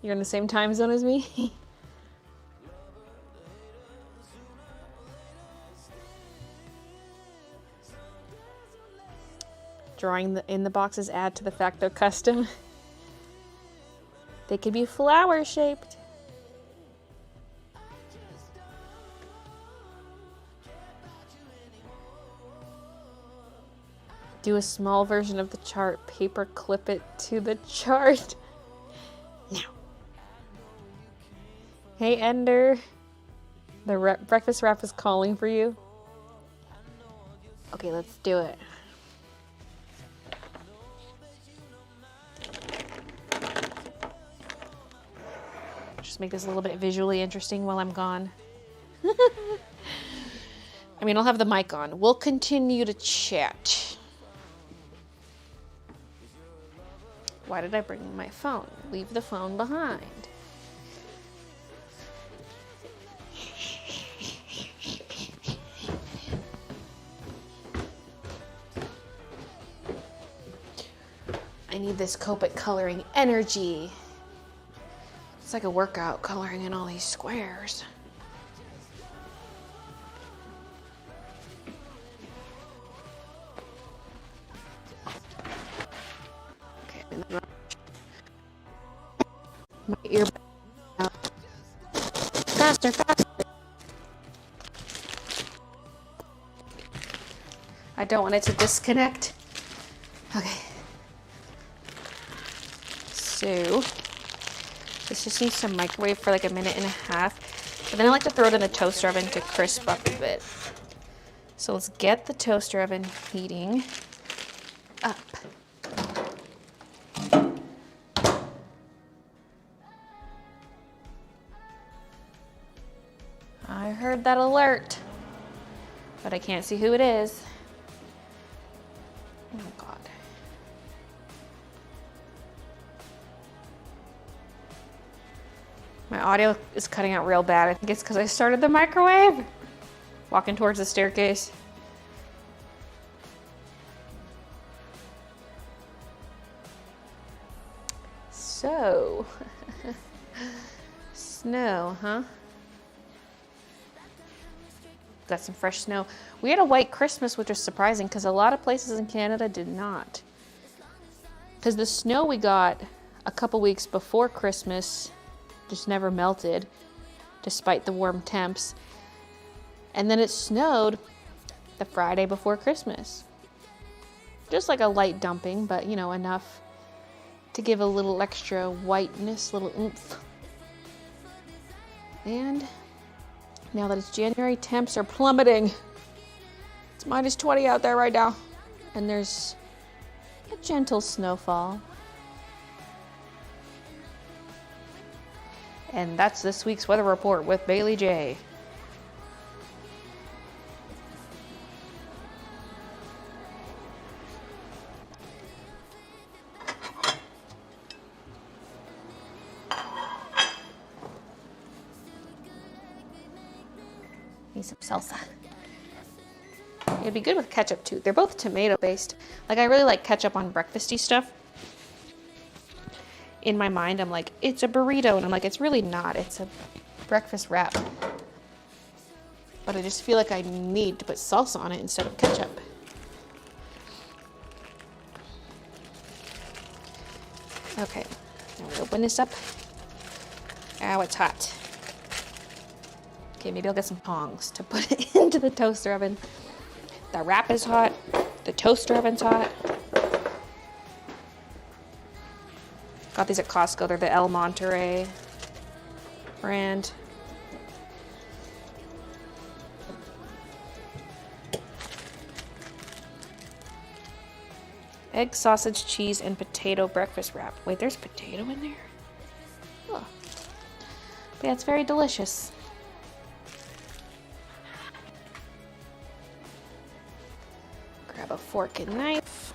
A: You're in the same time zone as me? Drawing in the boxes add to the fact they're custom. They could be flower shaped. Do a small version of the chart, paper clip it to the chart. Now. Hey Ender, the breakfast wrap is calling for you. Okay, let's do it. Just make this a little bit visually interesting while I'm gone. I mean, I'll have the mic on. We'll continue to chat. Why did I bring my phone? Leave the phone behind. I need this Copic coloring energy. It's like a workout coloring in all these squares. Okay, my ear out. Faster, faster. I don't want it to disconnect. Okay. So, this just needs to microwave for like a minute and a half. But then I like to throw it in the toaster oven to crisp up a bit. So let's get the toaster oven heating up. I heard that alert, but I can't see who it is. Oh God. My audio is cutting out real bad. I think it's because I started the microwave. Walking towards the staircase. So, snow, huh? Got some fresh snow. We had a white Christmas, which was surprising because a lot of places in Canada did not. Because the snow we got a couple weeks before Christmas just never melted, despite the warm temps. And then it snowed the Friday before Christmas. Just like a light dumping, but you know, enough to give a little extra whiteness, little oomph. And now that it's January, temps are plummeting. It's minus 20 out there right now. And there's a gentle snowfall. And that's this week's weather report with Baylee J. Need some salsa. It'd be good with ketchup too. They're both tomato based. Like I really like ketchup on breakfasty stuff. In my mind, I'm like, it's a burrito. And I'm like, it's really not. It's a breakfast wrap. But I just feel like I need to put salsa on it instead of ketchup. Okay, now we open this up. Ow, it's hot. Okay, maybe I'll get some tongs to put it into the toaster oven. The wrap is hot. The toaster oven's hot. Got these at Costco. They're the El Monterey brand. Egg, sausage, cheese, and potato breakfast wrap. Wait, there's potato in there? Oh. But yeah, it's very delicious. Grab a fork and knife.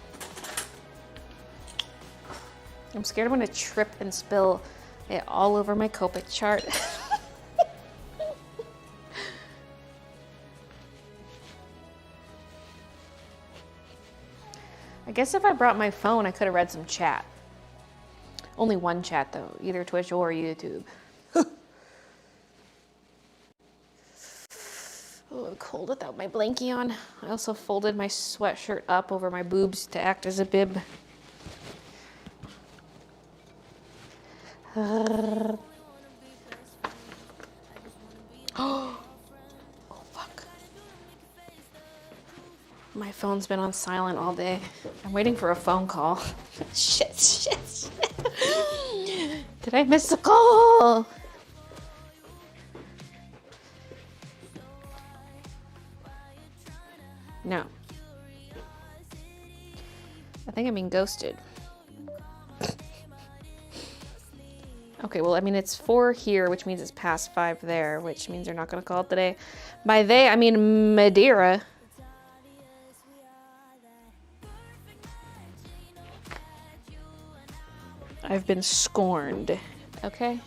A: I'm scared I'm gonna trip and spill it all over my Copic chart. I guess if I brought my phone, I could have read some chat. Only one chat though, either Twitch or YouTube. Oh, I'm cold without my blankie on. I also folded my sweatshirt up over my boobs to act as a bib. Oh, fuck. My phone's been on silent all day. I'm waiting for a phone call. Shit. Did I miss a call? No. I think I'm being ghosted. Okay, well, I mean, it's 4 here, which means it's past 5 there, which means they're not going to call it today. By they, I mean Madeira. I've been scorned, okay?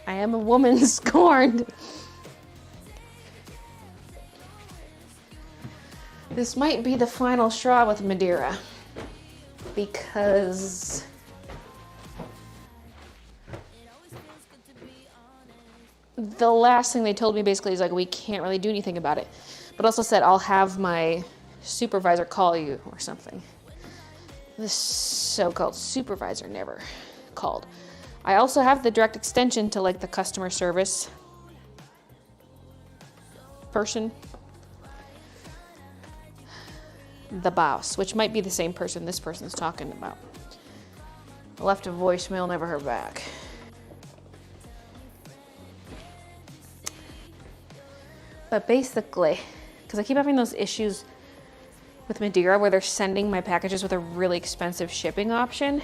A: I am a woman scorned. This might be the final straw with Madeira, because the last thing they told me basically is like, we can't really do anything about it, but also said I'll have my supervisor call you or something. This so-called supervisor never called. I also have the direct extension to like the customer service person. The boss, which might be the same person this person's talking about. I left a voicemail, never heard back. But basically, because I keep having those issues with Madeira where they're sending my packages with a really expensive shipping option.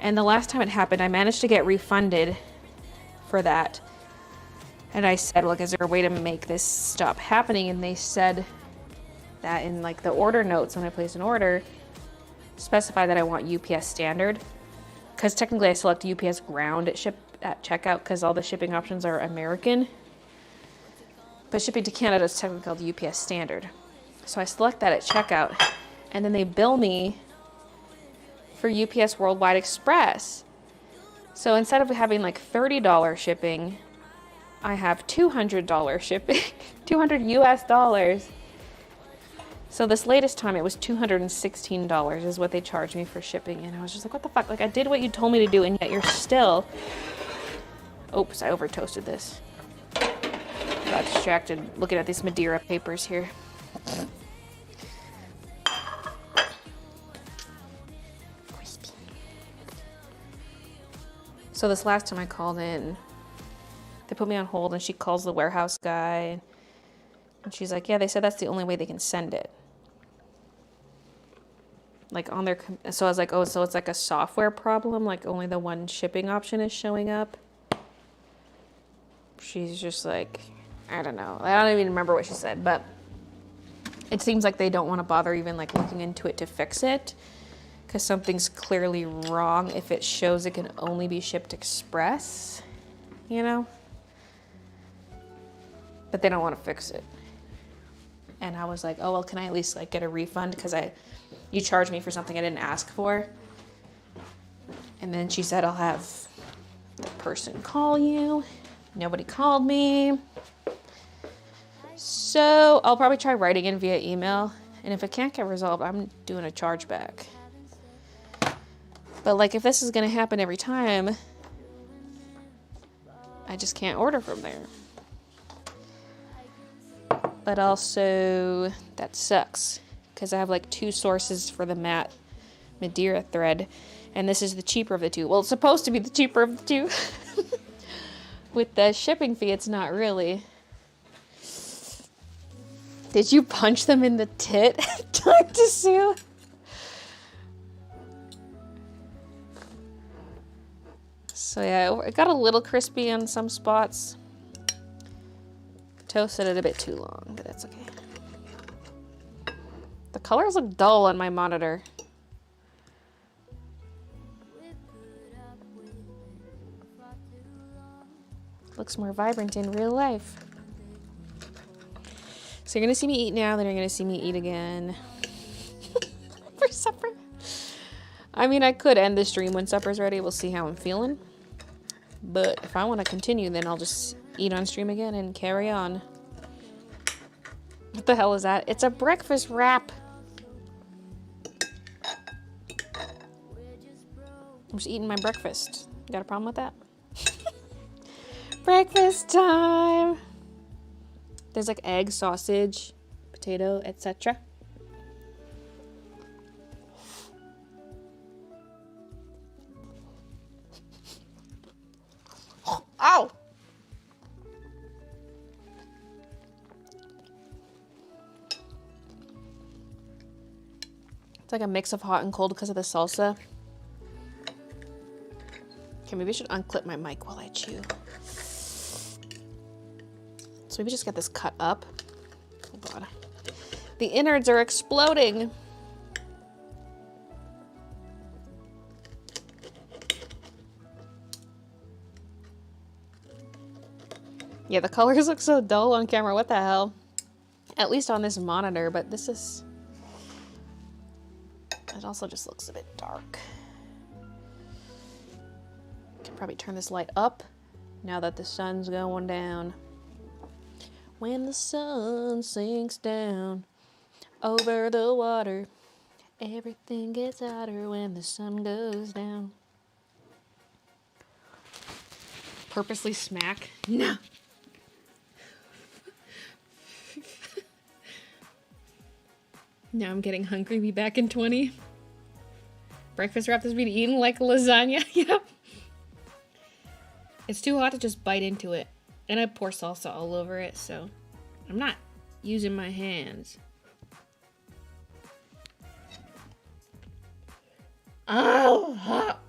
A: And the last time it happened, I managed to get refunded for that. And I said, look, is there a way to make this stop happening? And they said that in like the order notes when I place an order, specify that I want UPS standard, because technically I select UPS ground at checkout because all the shipping options are American, but shipping to Canada is technically called UPS standard. So I select that at checkout, and then they bill me for UPS Worldwide Express. So instead of having like $30 shipping, I have $200 shipping, 200 US dollars. So this latest time it was $216 is what they charged me for shipping. And I was just like, what the fuck? Like, I did what you told me to do and yet you're still... Oops, I over toasted this. Got distracted looking at these Madeira papers here. Crispy. So this last time I called in, they put me on hold and she calls the warehouse guy. And she's like, yeah, they said that's the only way they can send it. Like on their, so I was like, oh, so it's like a software problem, like only the one shipping option is showing up. She's just like, I don't know. I don't even remember what she said, but it seems like they don't want to bother even like looking into it to fix it because something's clearly wrong if it shows it can only be shipped express, you know? But they don't want to fix it. And I was like, oh, well, can I at least like get a refund? Because you charged me for something I didn't ask for. And then she said, I'll have the person call you. Nobody called me. So I'll probably try writing in via email. And if it can't get resolved, I'm doing a chargeback. But like if this is going to happen every time, I just can't order from there. But also, that sucks. Because I have like 2 sources for the matte Madeira thread. And this is the cheaper of the 2. Well, it's supposed to be the cheaper of the 2. With the shipping fee, it's not really. Did you punch them in the tit? Time to sue. So yeah, it got a little crispy on some spots. Toasted it a bit too long, but that's okay. The colors look dull on my monitor. Looks more vibrant in real life. So you're gonna see me eat now, then you're gonna see me eat again for supper. I mean, I could end the stream when supper's ready. We'll see how I'm feeling. But if I want to continue, then I'll just eat on stream again and carry on. What the hell is that? It's a breakfast wrap. I'm just eating my breakfast. You got a problem with that? Breakfast time. There's like egg, sausage, potato, etc. Ow! It's like a mix of hot and cold because of the salsa. Okay, maybe I should unclip my mic while I chew. So maybe just get this cut up. Oh god. The innards are exploding. Yeah, the colors look so dull on camera. What the hell? At least on this monitor, but this is... It also just looks a bit dark. Can probably turn this light up now that the sun's going down. When the sun sinks down over the water, everything gets hotter when the sun goes down. Purposely smack? No. Now I'm getting hungry. Be back in 20. Breakfast wrap has been eaten like lasagna. Yep. It's too hot to just bite into it. And I pour salsa all over it, so I'm not using my hands. Oh, hot.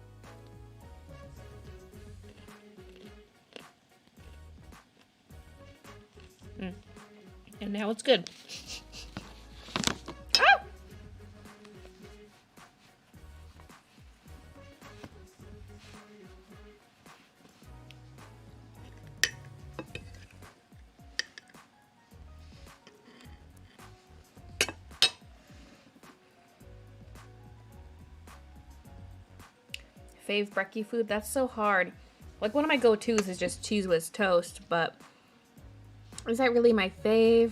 A: And now it's good. Oh! Fave brekkie food? That's so hard. Like, one of my go-tos is just cheese whiz toast, but is that really my fave?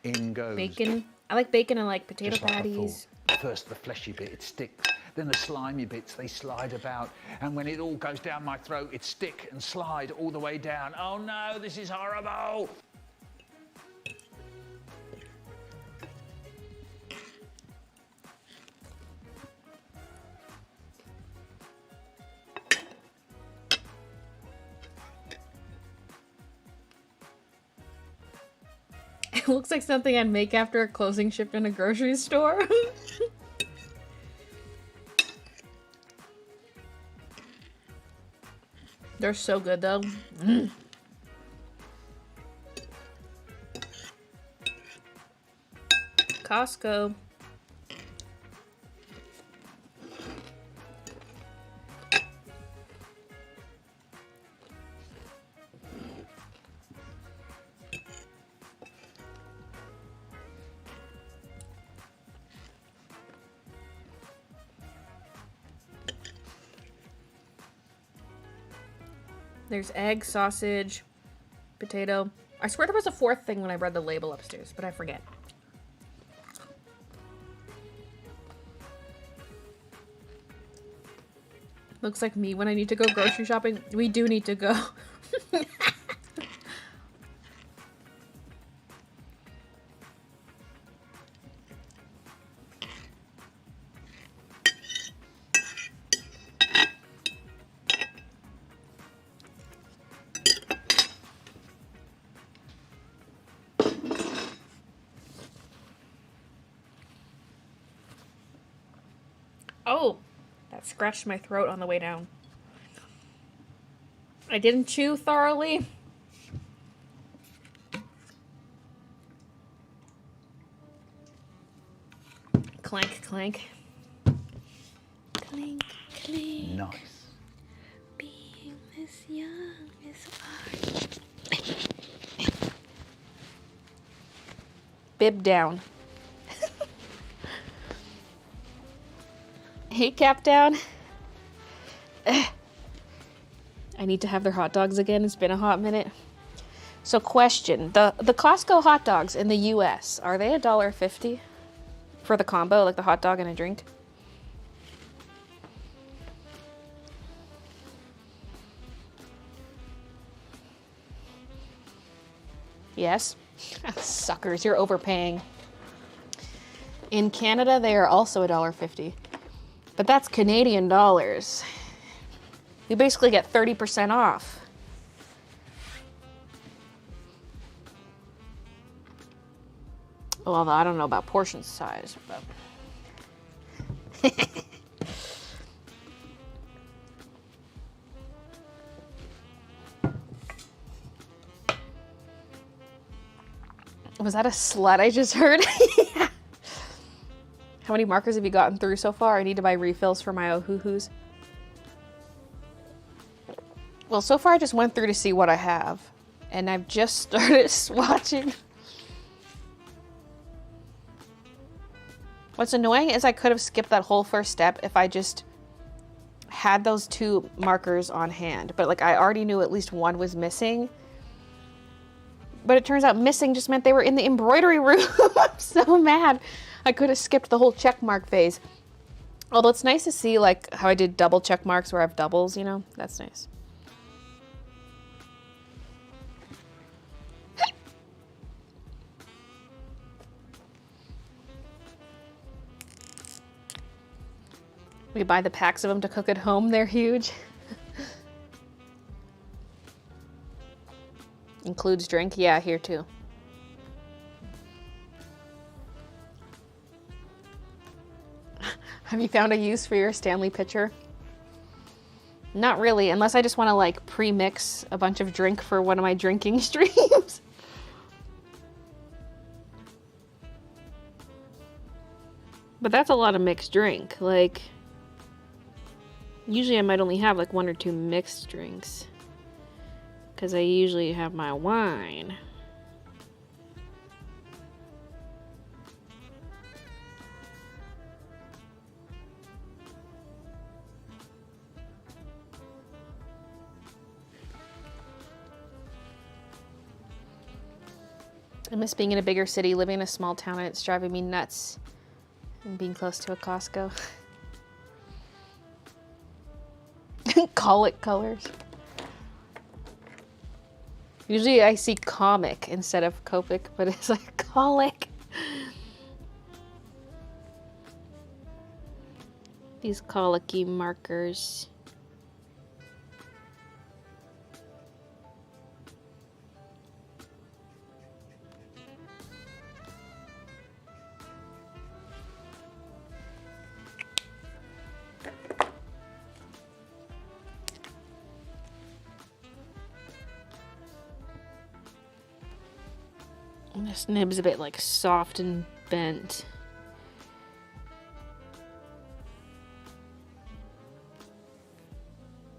H: In goes.
A: Bacon. I like bacon and like potato
H: Just like I
A: patties.
H: thought. First the fleshy bit, it sticks. Then the slimy bits, they slide about. And when it all goes down my throat, it stick and slide all the way down. Oh no, this is horrible!
A: It looks like something I'd make after a closing shift in a grocery store. They're so good though. Mm. Costco. There's egg, sausage, potato. I swear there was a fourth thing when I read the label upstairs, but I forget. Looks like me when I need to go grocery shopping. We do need to go. Oh, that scratched my throat on the way down. I didn't chew thoroughly. Clank, clank. Clink, clink.
H: Nice.
A: Being this young is hard. Bib down. Hey, cap down. I need to have their hot dogs again. It's been a hot minute. So question, the Costco hot dogs in the US, are they $1.50 for the combo, like the hot dog and a drink? Yes. Suckers, you're overpaying. In Canada, they are also $1.50. But that's Canadian dollars. You basically get 30% off. Well, I don't know about portion size, but... Was that a slut I just heard? Yeah. How many markers have you gotten through so far? I need to buy refills for my Ohuhus. Well, so far I just went through to see what I have. And I've just started swatching. What's annoying is I could have skipped that whole first step if I just had those 2 markers on hand. But like I already knew at least one was missing. But it turns out missing just meant they were in the embroidery room. I'm so mad. I could have skipped the whole check mark phase. Although it's nice to see like how I did double check marks where I have doubles, you know? That's nice. We buy the packs of them to cook at home. They're huge. Includes drink? Yeah, here too. Have you found a use for your Stanley pitcher? Not really, unless I just want to like pre-mix a bunch of drink for one of my drinking streams. But that's a lot of mixed drink. Like, usually I might only have like 1 or 2 mixed drinks. Because I usually have my wine. I miss being in a bigger city, living in a small town, and it's driving me nuts. And being close to a Costco. Colic colors. Usually I see comic instead of Copic, but it's like colic. These colicky markers. This nib's a bit like soft and bent.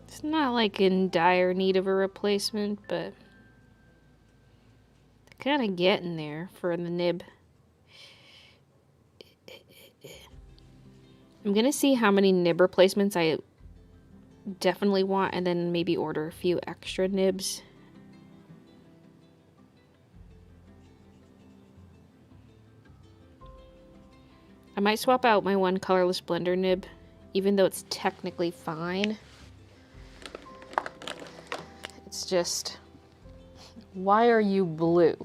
A: It's not like in dire need of a replacement, but kind of getting there for the nib. I'm gonna see how many nib replacements I definitely want and then maybe order a few extra nibs. I might swap out my one colorless blender nib, even though it's technically fine. It's just, why are you blue?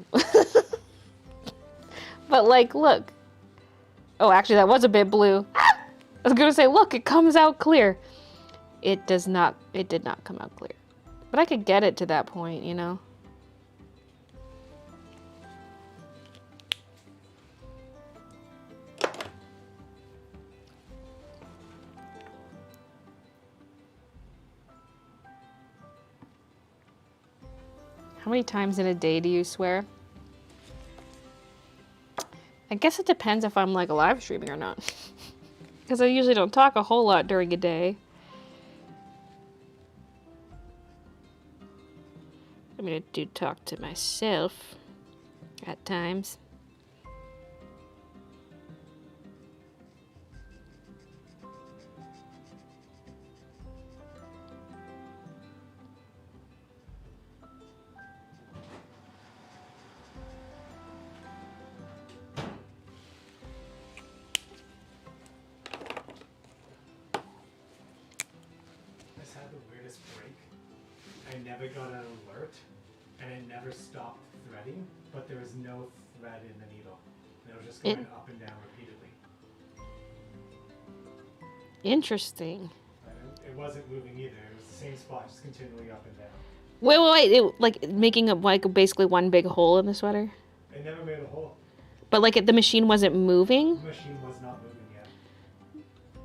A: But like, look. Oh, actually that was a bit blue. I was gonna say, look, it comes out clear. It did not come out clear. But I could get it to that point, you know? How many times in a day do you swear? I guess it depends if I'm like live streaming or not. Because I usually don't talk a whole lot during a day. I mean, I do talk to myself at times.
J: This had the weirdest break. I never got an alert, and it never stopped threading, but there was no thread in the needle. It was just going up and down repeatedly.
A: Interesting.
J: It wasn't moving either. It was the same spot, just continually up and down.
A: Wait. It, like making a, like basically one big hole in the sweater?
J: It never made a hole.
A: But like the machine wasn't moving?
J: The machine was not moving yet.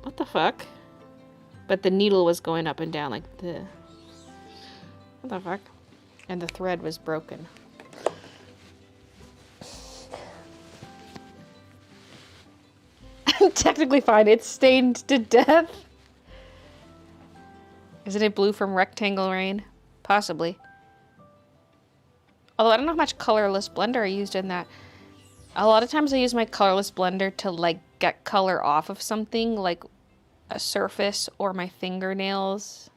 A: What the fuck? But the needle was going up and down like the... What the fuck? And the thread was broken. Technically fine. It's stained to death. Isn't it blue from Rectangle Rain? Possibly. Although I don't know how much colorless blender I used in that. A lot of times I use my colorless blender to like get color off of something, like a surface or my fingernails.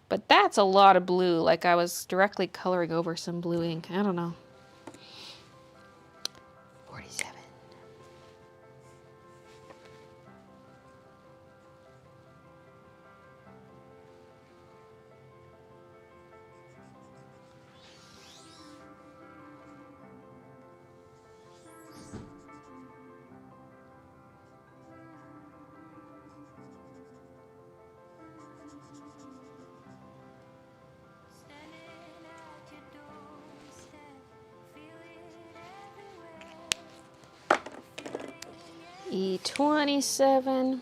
A: But that's a lot of blue. Like I was directly coloring over some blue ink. I don't know. 47. E27.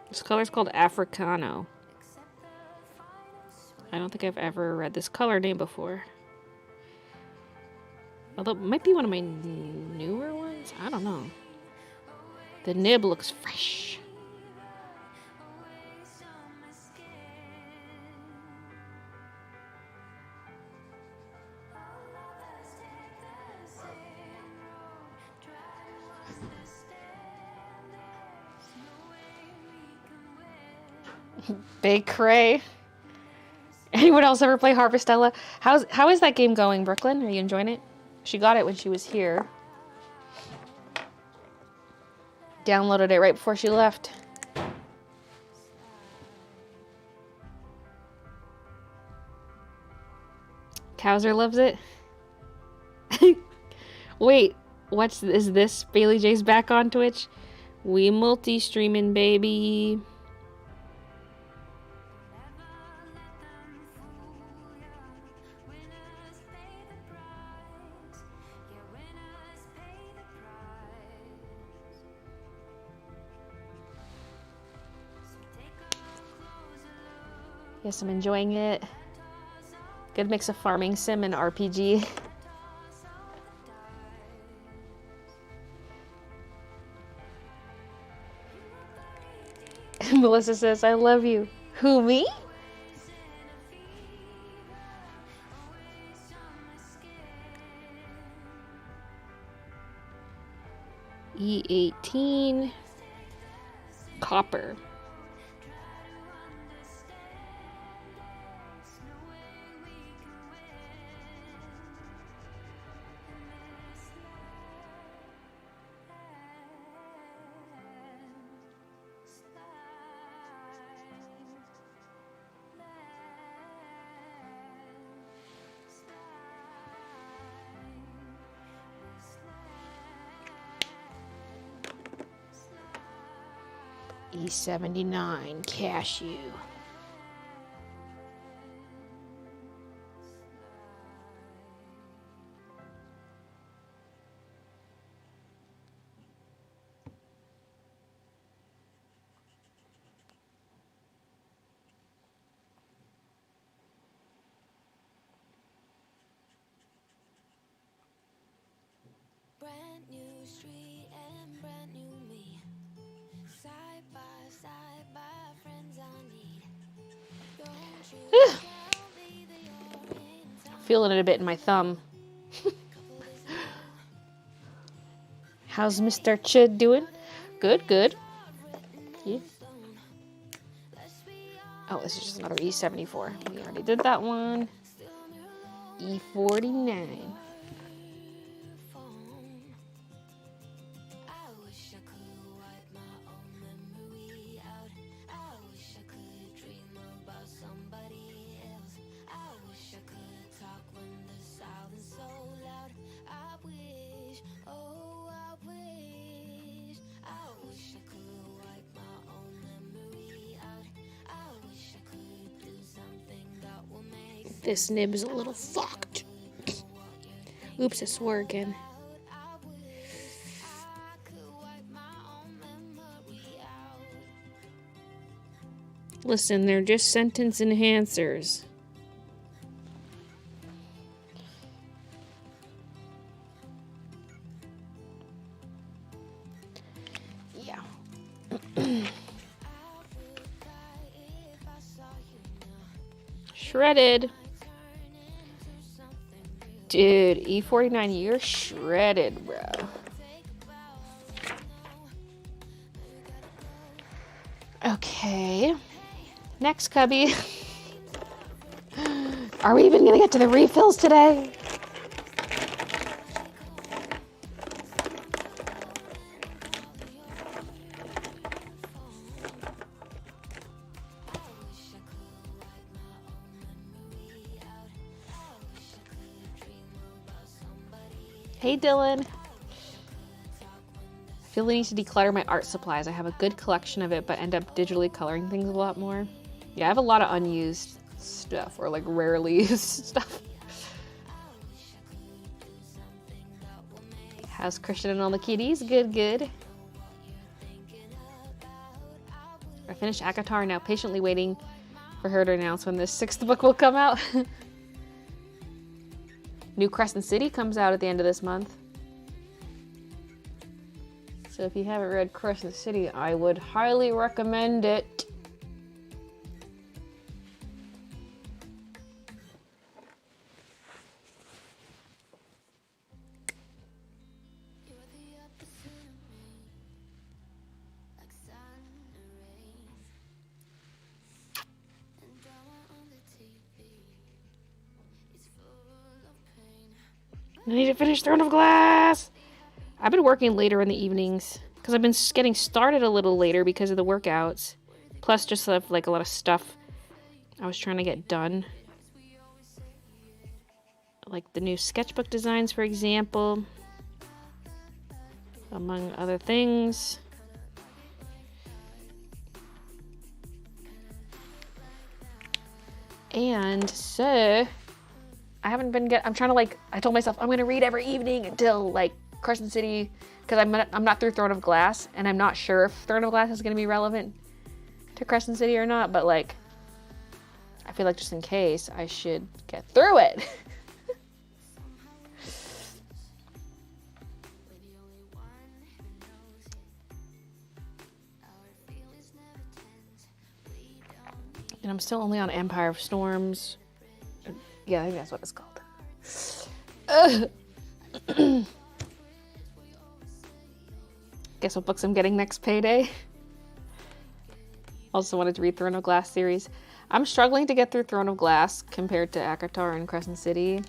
A: This color is called Africano. I don't think I've ever read this color name before. Although it might be one of my newer ones. I don't know. The nib looks fresh. Big Cray. Anyone else ever play Harvestella? How is that game going, Brooklyn? Are you enjoying it? She got it when she was here. Downloaded it right before she left. Kowser loves it. Wait, is this Baylee J's back on Twitch? We multi-streaming, baby. Yes, I'm enjoying it. Good mix of farming sim and RPG. Melissa says, I love you. Who, me? E18. Copper. E79 cashew. feeling it a bit in my thumb. How's Mr. Chud doing? Good, good. Yeah. Oh, this is just another E74. We already did that one. E49. This nib's a little fucked. Oops, I swore again. Listen, they're just sentence enhancers. Yeah. Shredded. Dude, E49, you're shredded, bro. Okay. Next cubby. Are we even gonna get to the refills today? Hey Dylan. I feel the need to declutter my art supplies. I have a good collection of it, but end up digitally coloring things a lot more. Yeah, I have a lot of unused stuff, or like rarely used stuff. How's Christian and all the kitties? Good, good. I finished ACOTAR, now patiently waiting for her to announce when the 6th book will come out. New Crescent City comes out at the end of this month. So if you haven't read Crescent City, I would highly recommend it. I need to finish Throne of Glass. I've been working later in the evenings because I've been getting started a little later because of the workouts. Plus just like a lot of stuff I was trying to get done. Like the new sketchbook designs, for example. Among other things. And so I haven't been I'm trying to I told myself I'm going to read every evening until Crescent City, because I'm not through Throne of Glass, and I'm not sure if Throne of Glass is going to be relevant to Crescent City or not, but I feel like just in case I should get through it. And I'm still only on Empire of Storms. Yeah, I think that's what it's called. Guess what books I'm getting next payday. Also wanted to read Throne of Glass series. I'm struggling to get through Throne of Glass compared to ACOTAR and Crescent City.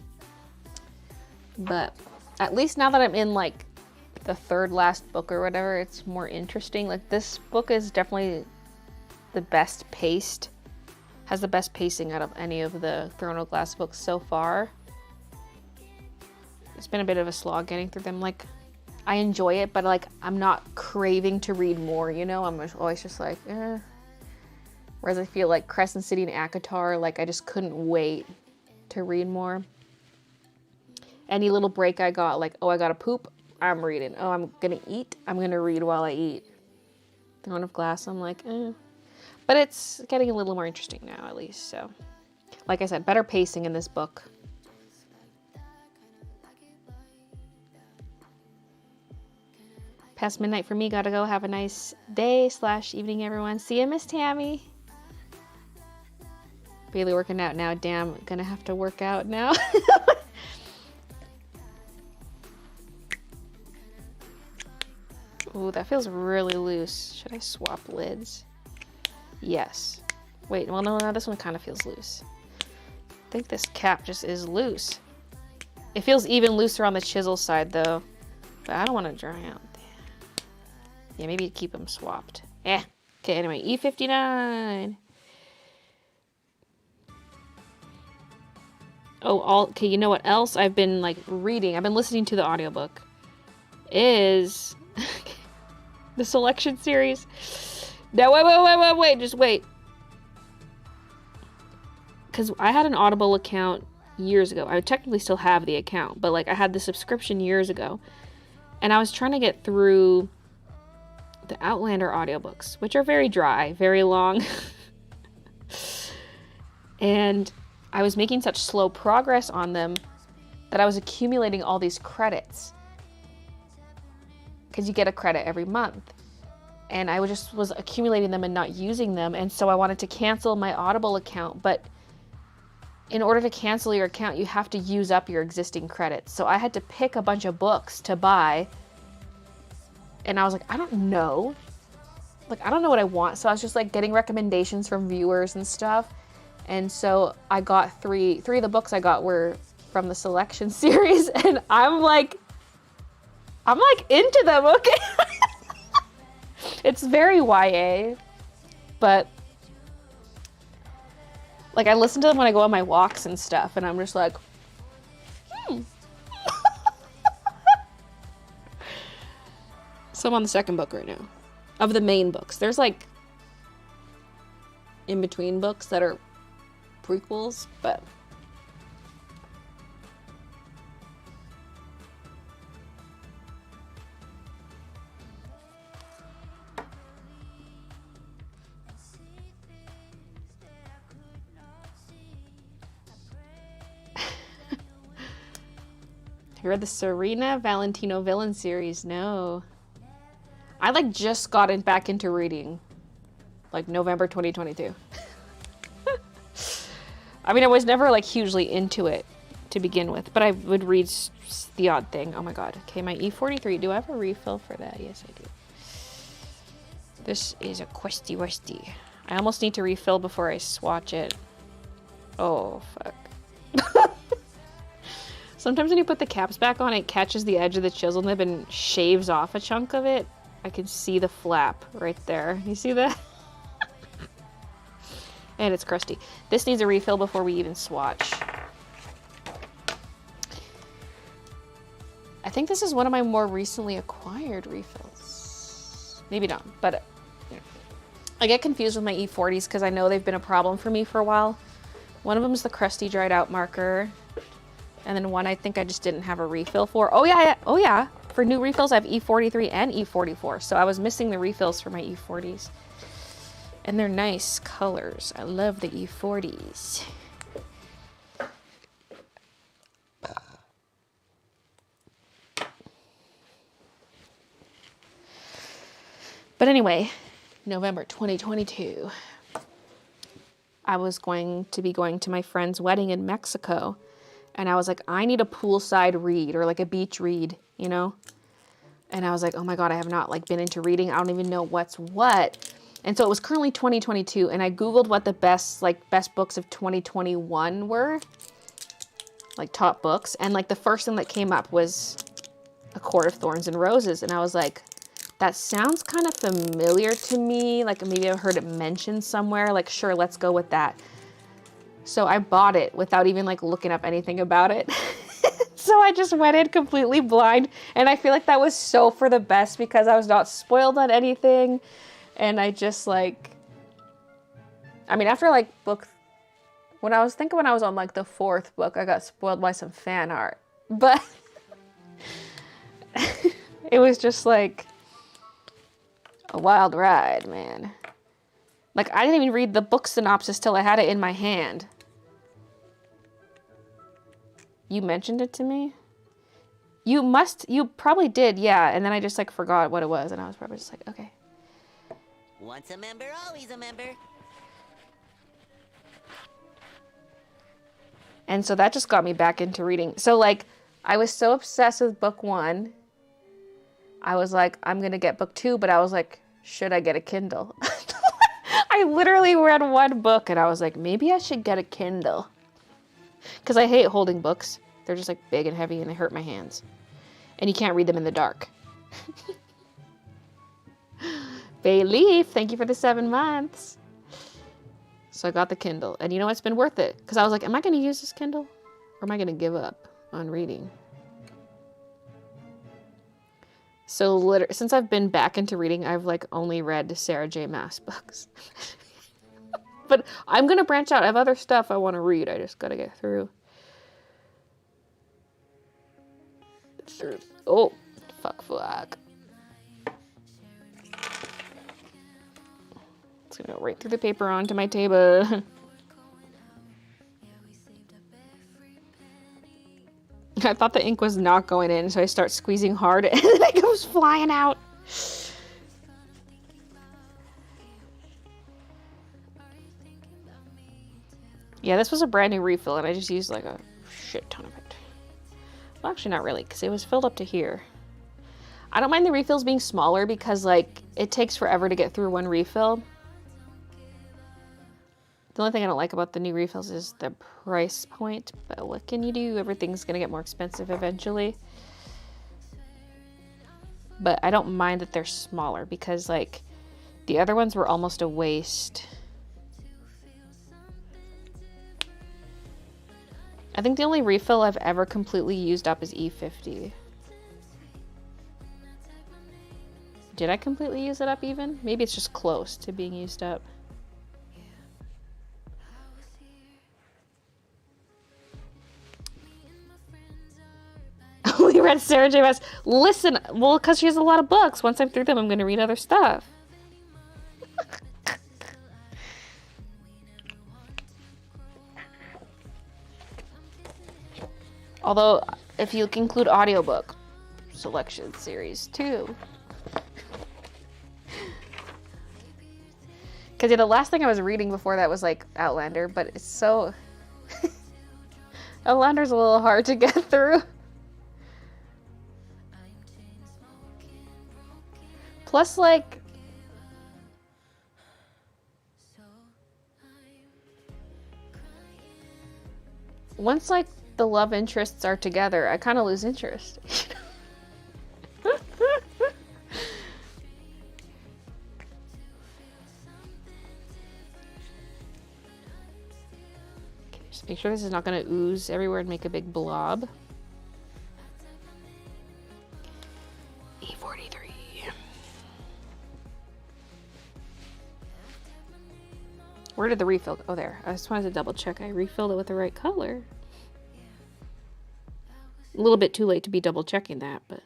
A: But at least now that I'm in the third last book or whatever, it's more interesting. This book is definitely the best paced. Has the best pacing out of any of the Throne of Glass books so far. It's been a bit of a slog getting through them. I enjoy it, but I'm not craving to read more, you know? I'm always just eh. Whereas I feel like Crescent City and ACOTAR, I just couldn't wait to read more. Any little break I got, oh, I gotta poop, I'm reading. Oh, I'm gonna eat, I'm gonna read while I eat. Throne of Glass, I'm eh. But it's getting a little more interesting now, at least, so. Like I said, better pacing in this book. Past midnight for me, gotta go. Have a nice day / evening, everyone. See ya, Miss Tammy. Baylee working out now. Damn, gonna have to work out now. Ooh, that feels really loose. Should I swap lids? Yes. Wait, well, no, this one kind of feels loose. I think this cap just is loose. It feels even looser on the chisel side, though. But I don't want to dry out. Yeah, maybe keep them swapped. Okay, anyway, E59. Oh, okay, you know what else I've been, like, reading? I've been listening to the audiobook. Is the Selection series. Now, wait, just wait. Because I had an Audible account years ago. I technically still have the account, but, like, I had the subscription years ago. And I was trying to get through the Outlander audiobooks, which are very dry, very long. And I was making such slow progress on them that I was accumulating all these credits. Because you get a credit every month. And I was accumulating them and not using them. And so I wanted to cancel my Audible account. But in order to cancel your account, you have to use up your existing credits. So I had to pick a bunch of books to buy. And I was like, I don't know. Like, I don't know what I want. So I was just like getting recommendations from viewers and stuff. And so I got three of the books I got were from the Selection series. And I'm like into them, okay? It's very YA, but like I listen to them when I go on my walks and stuff, and I'm just like, So I'm on the second book right now, of the main books. There's like in-between books that are prequels, but you read the Serena Valentino Villain series? No. I like just gotten back into reading like November 2022. I mean, I was never like hugely into it to begin with, but I would read the odd thing. Oh my god. Okay, my E43. Do I have a refill for that? Yes, I do. This is a questy westy. I almost need to refill before I swatch it. Oh, fuck. Sometimes when you put the caps back on, it catches the edge of the chisel nib and shaves off a chunk of it. I can see the flap right there. You see that? And it's crusty. This needs a refill before we even swatch. I think this is one of my more recently acquired refills. Maybe not, but I get confused with my E40s because I know they've been a problem for me for a while. One of them is the crusty dried out marker. And then one I think I just didn't have a refill for. Oh yeah, oh yeah. For new refills, I have E43 and E44. So I was missing the refills for my E40s. And they're nice colors. I love the E40s. But anyway, November 2022. I was going to be going to my friend's wedding in Mexico. And I was like, I need a poolside read or like a beach read, you know? And I was like, oh my God, I have not like been into reading. I don't even know what's what. And so it was currently 2022 and I Googled what the best books of 2021 were. Like top books. And like the first thing that came up was A Court of Thorns and Roses. And I was like, that sounds kind of familiar to me. Like maybe I've heard it mentioned somewhere. Like, sure, let's go with that. So I bought it without even like looking up anything about it. So I just went in completely blind. And I feel like that was so for the best because I was not spoiled on anything. And I just like, I mean, after like when I was on like the fourth book, I got spoiled by some fan art. But it was just like a wild ride, man. Like, I didn't even read the book synopsis till I had it in my hand. You mentioned it to me? You probably did, yeah. And then I just, like, forgot what it was. And I was probably just like, okay.
M: Once a member, always a member.
A: And so that just got me back into reading. So like, I was so obsessed with book 1. I was like, I'm going to get book 2, but I was like, should I get a Kindle? I literally read 1 book and I was like, maybe I should get a Kindle. Because I hate holding books. They're just like big and heavy and they hurt my hands. And you can't read them in the dark. Baylee, thank you for the 7 months. So I got the Kindle. And you know, it's been worth it. Because I was like, am I going to use this Kindle? Or am I going to give up on reading? So since I've been back into reading, I've like only read Sarah J. Maas books. But I'm going to branch out. I have other stuff I want to read. I just got to get through. Oh, fuck. It's going to go right through the paper onto my table. I thought the ink was not going in, so I start squeezing hard and then it goes flying out. Yeah, this was a brand new refill and I just used like a shit ton of it. Well, actually not really, because it was filled up to here. I don't mind the refills being smaller because like it takes forever to get through 1 refill. The only thing I don't like about the new refills is the price point, but what can you do? Everything's gonna get more expensive eventually. But I don't mind that they're smaller because like the other ones were almost a waste. I think the only refill I've ever completely used up is E50. Did I completely use it up even? Maybe it's just close to being used up. We read Sarah J. Maas. Listen, well, because she has a lot of books. Once I'm through them, I'm going to read other stuff. Although, if you include audiobook selection series too. Because yeah, the last thing I was reading before that was like Outlander, but it's so... Outlander's a little hard to get through. Plus, like, once, like, the love interests are together, I kind of lose interest. Okay, just make sure this is not going to ooze everywhere and make a big blob. E43. Where did the refill go? Oh, there. I just wanted to double check I refilled it with the right color. A little bit too late to be double checking that, but...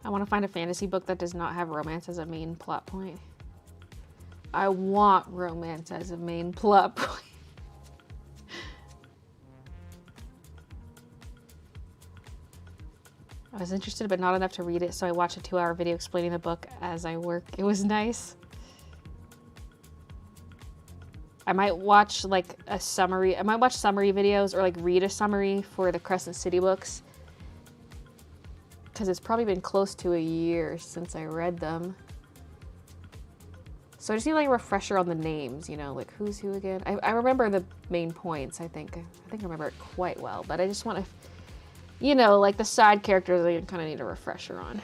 A: I want to find a fantasy book that does not have romance as a main plot point. I want romance as a main plot point. I was interested, but not enough to read it, so I watched a 2-hour video explaining the book as I work. It was nice. I might watch like a summary. I might watch summary videos or like read a summary for the Crescent City books. Because it's probably been close to a year since I read them. So I just need like a refresher on the names, you know, like who's who again. I remember the main points, I think. I remember it quite well, but I just want to, you know, like the side characters I kind of need a refresher on.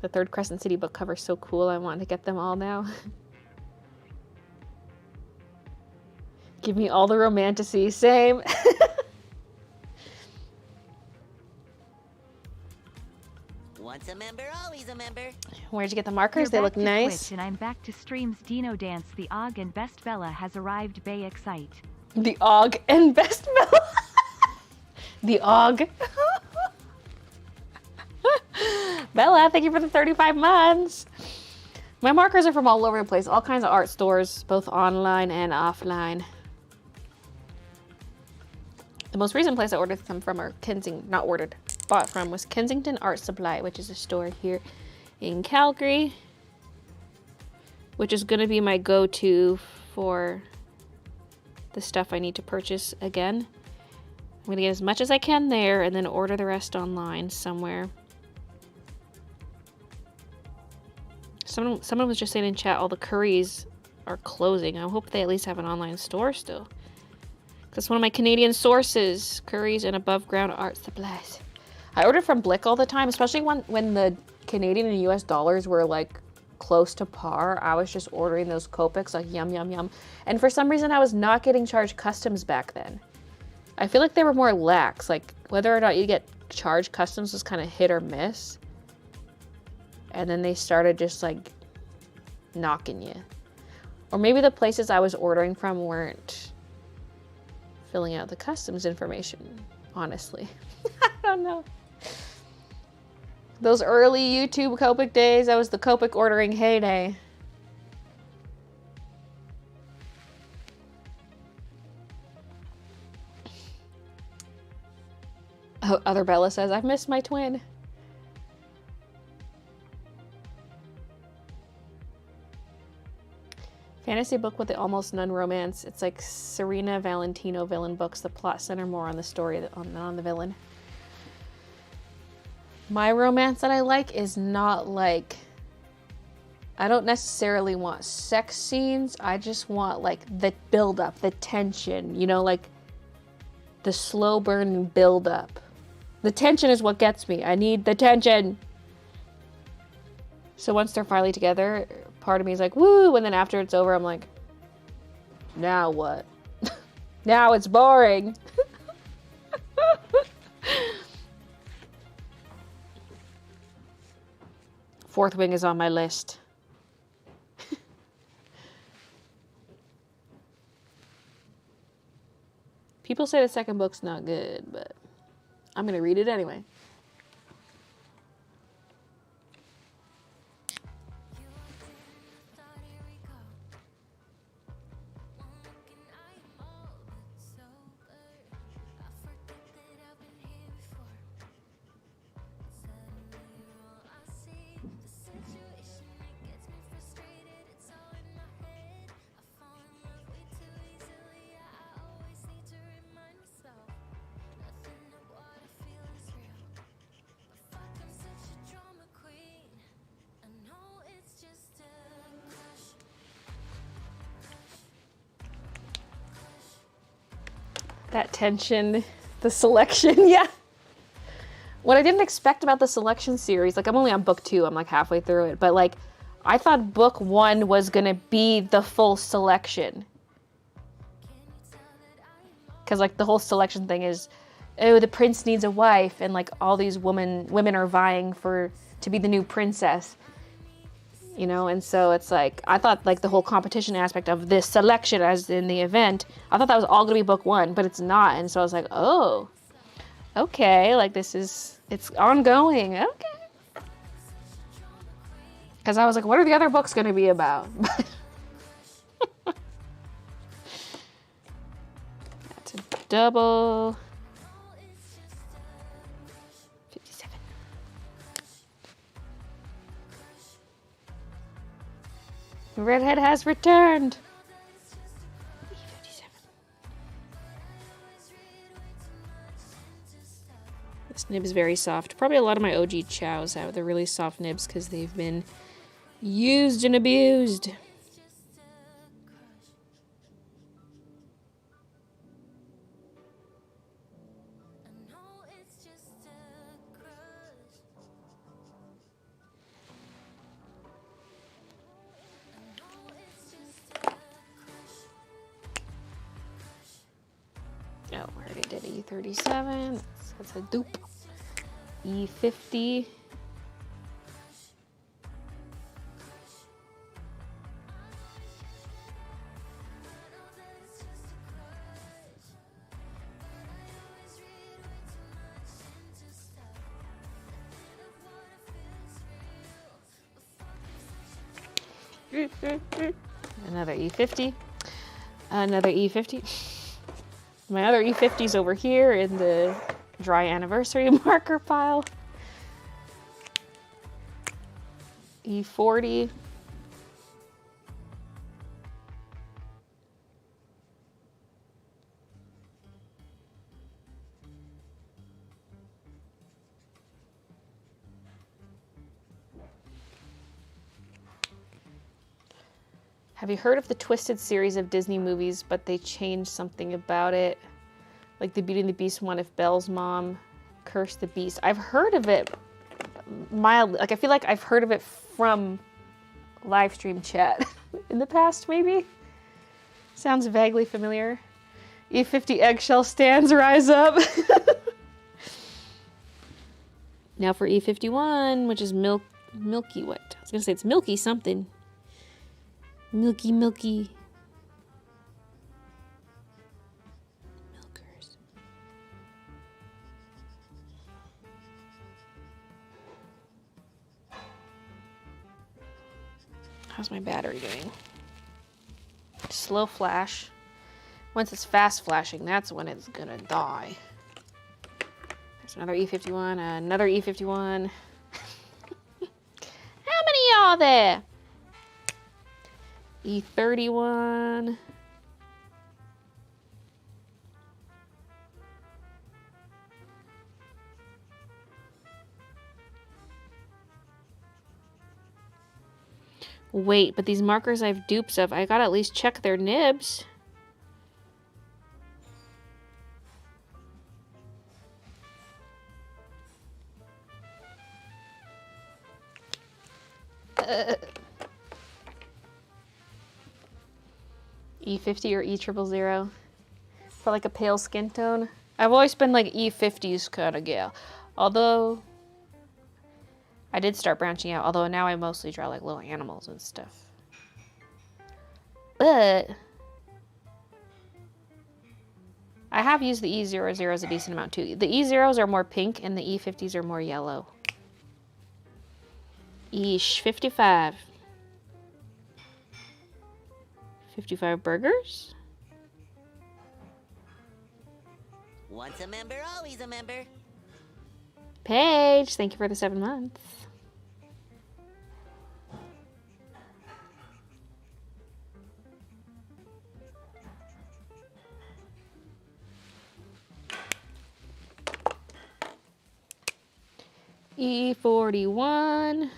A: The 3rd Crescent City book cover's so cool, I want to get them all now. Give me all the romantasy, same.
M: Once a member, always a member.
A: Where'd you get the markers? They
C: You're
A: look
C: back to
A: nice.
C: Twitch, and I'm back to streams. Dino Dance, the Og and Best Bella has arrived. Bay Excite.
A: The Og and Best Bella. The Og. Bella, thank you for the 35 months. My markers are from all over the place. All kinds of art stores, both online and offline. The most recent place I ordered them from, or bought from, was Kensington Art Supply, which is a store here in Calgary, which is going to be my go-to for the stuff I need to purchase again. I'm going to get as much as I can there and then order the rest online somewhere. Someone was just saying in chat all the Currys are closing. I hope they at least have an online store still. That's one of my Canadian sources. Currys and above ground art supplies. I ordered from Blick all the time, especially when the Canadian and US dollars were like close to par. I was just ordering those Copics like yum, yum, yum. And for some reason I was not getting charged customs back then. I feel like they were more lax. Like whether or not you get charged customs was kind of hit or miss. And then they started just like knocking you. Or maybe the places I was ordering from weren't filling out the customs information, honestly. I don't know. Those early YouTube Copic days, that was the Copic ordering heyday. Oh, other Bella says, I've missed my twin. Fantasy book with the almost none romance. It's like Serena Valentino villain books. The plot center more on the story than on the villain. My romance that I like is not like... I don't necessarily want sex scenes. I just want like the build-up, the tension. You know, like the slow burn build-up. The tension is what gets me. I need the tension. So once they're finally together, part of me is like, woo, and then after it's over, I'm like, now what? Now it's boring. Fourth Wing is on my list. People say the second book's not good, but I'm gonna read it anyway. That tension, the selection, yeah. What I didn't expect about the selection series, like I'm only on book 2, I'm like halfway through it, but like I thought book 1 was gonna be the full selection. Cause like the whole selection thing is, oh, the prince needs a wife, and like all these women are vying to be the new princess. You know, and so it's like, I thought like the whole competition aspect of this selection as in the event, I thought that was all gonna be book 1, but it's not. And so I was like, oh, okay, like it's ongoing, okay. Because I was like, what are the other books gonna be about? That's a double. Redhead has returned. This nib is very soft. Probably a lot of my OG chows have the really soft nibs because they've been used and abused. Oh, I already did E37. That's a dupe. E50. Another E50. Another E50. My other E50's over here in the dry anniversary marker pile. E40. Have you heard of the Twisted series of Disney movies, but they changed something about it? Like the Beauty and the Beast one, if Belle's mom cursed the beast. I've heard of it mildly. Like, I feel like I've heard of it from live stream chat in the past, maybe? Sounds vaguely familiar. E50 eggshell stands rise up. Now for E51, which is milky what? I was gonna say it's milky something. Milky. Milkers. How's my battery doing? Slow flash. Once it's fast flashing, that's when it's gonna die. There's another E51, another E51. How many y'all there? E31. Wait, but these markers I have dupes of, I gotta at least check their nibs. E50 or E000 for like a pale skin tone. I've always been like E50s kind of gal. Although I did start branching out, although now I mostly draw like little animals and stuff. But I have used the E00s a decent amount too. The E0s are more pink and the E50s are more yellow. E55. 55 burgers?
M: Once a member, always a member.
A: Paige, thank you for the 7 months. E41.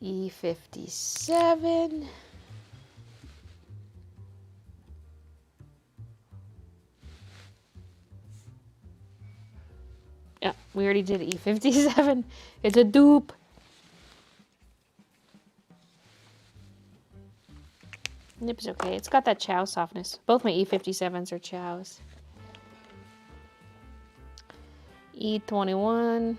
A: E57. Yeah, we already did E57. It's a dupe. Nip's okay. It's got that chow softness. Both my E57s are chows. E21.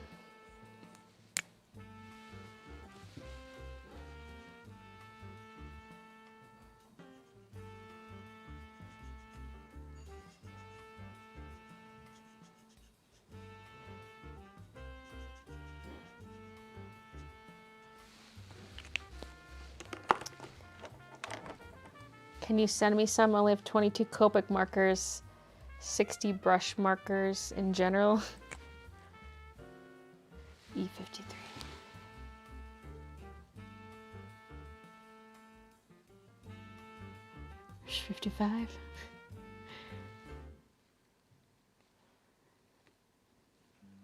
A: Can you send me some? I only have 22 Copic markers, 60 brush markers in general. E53. There's 55.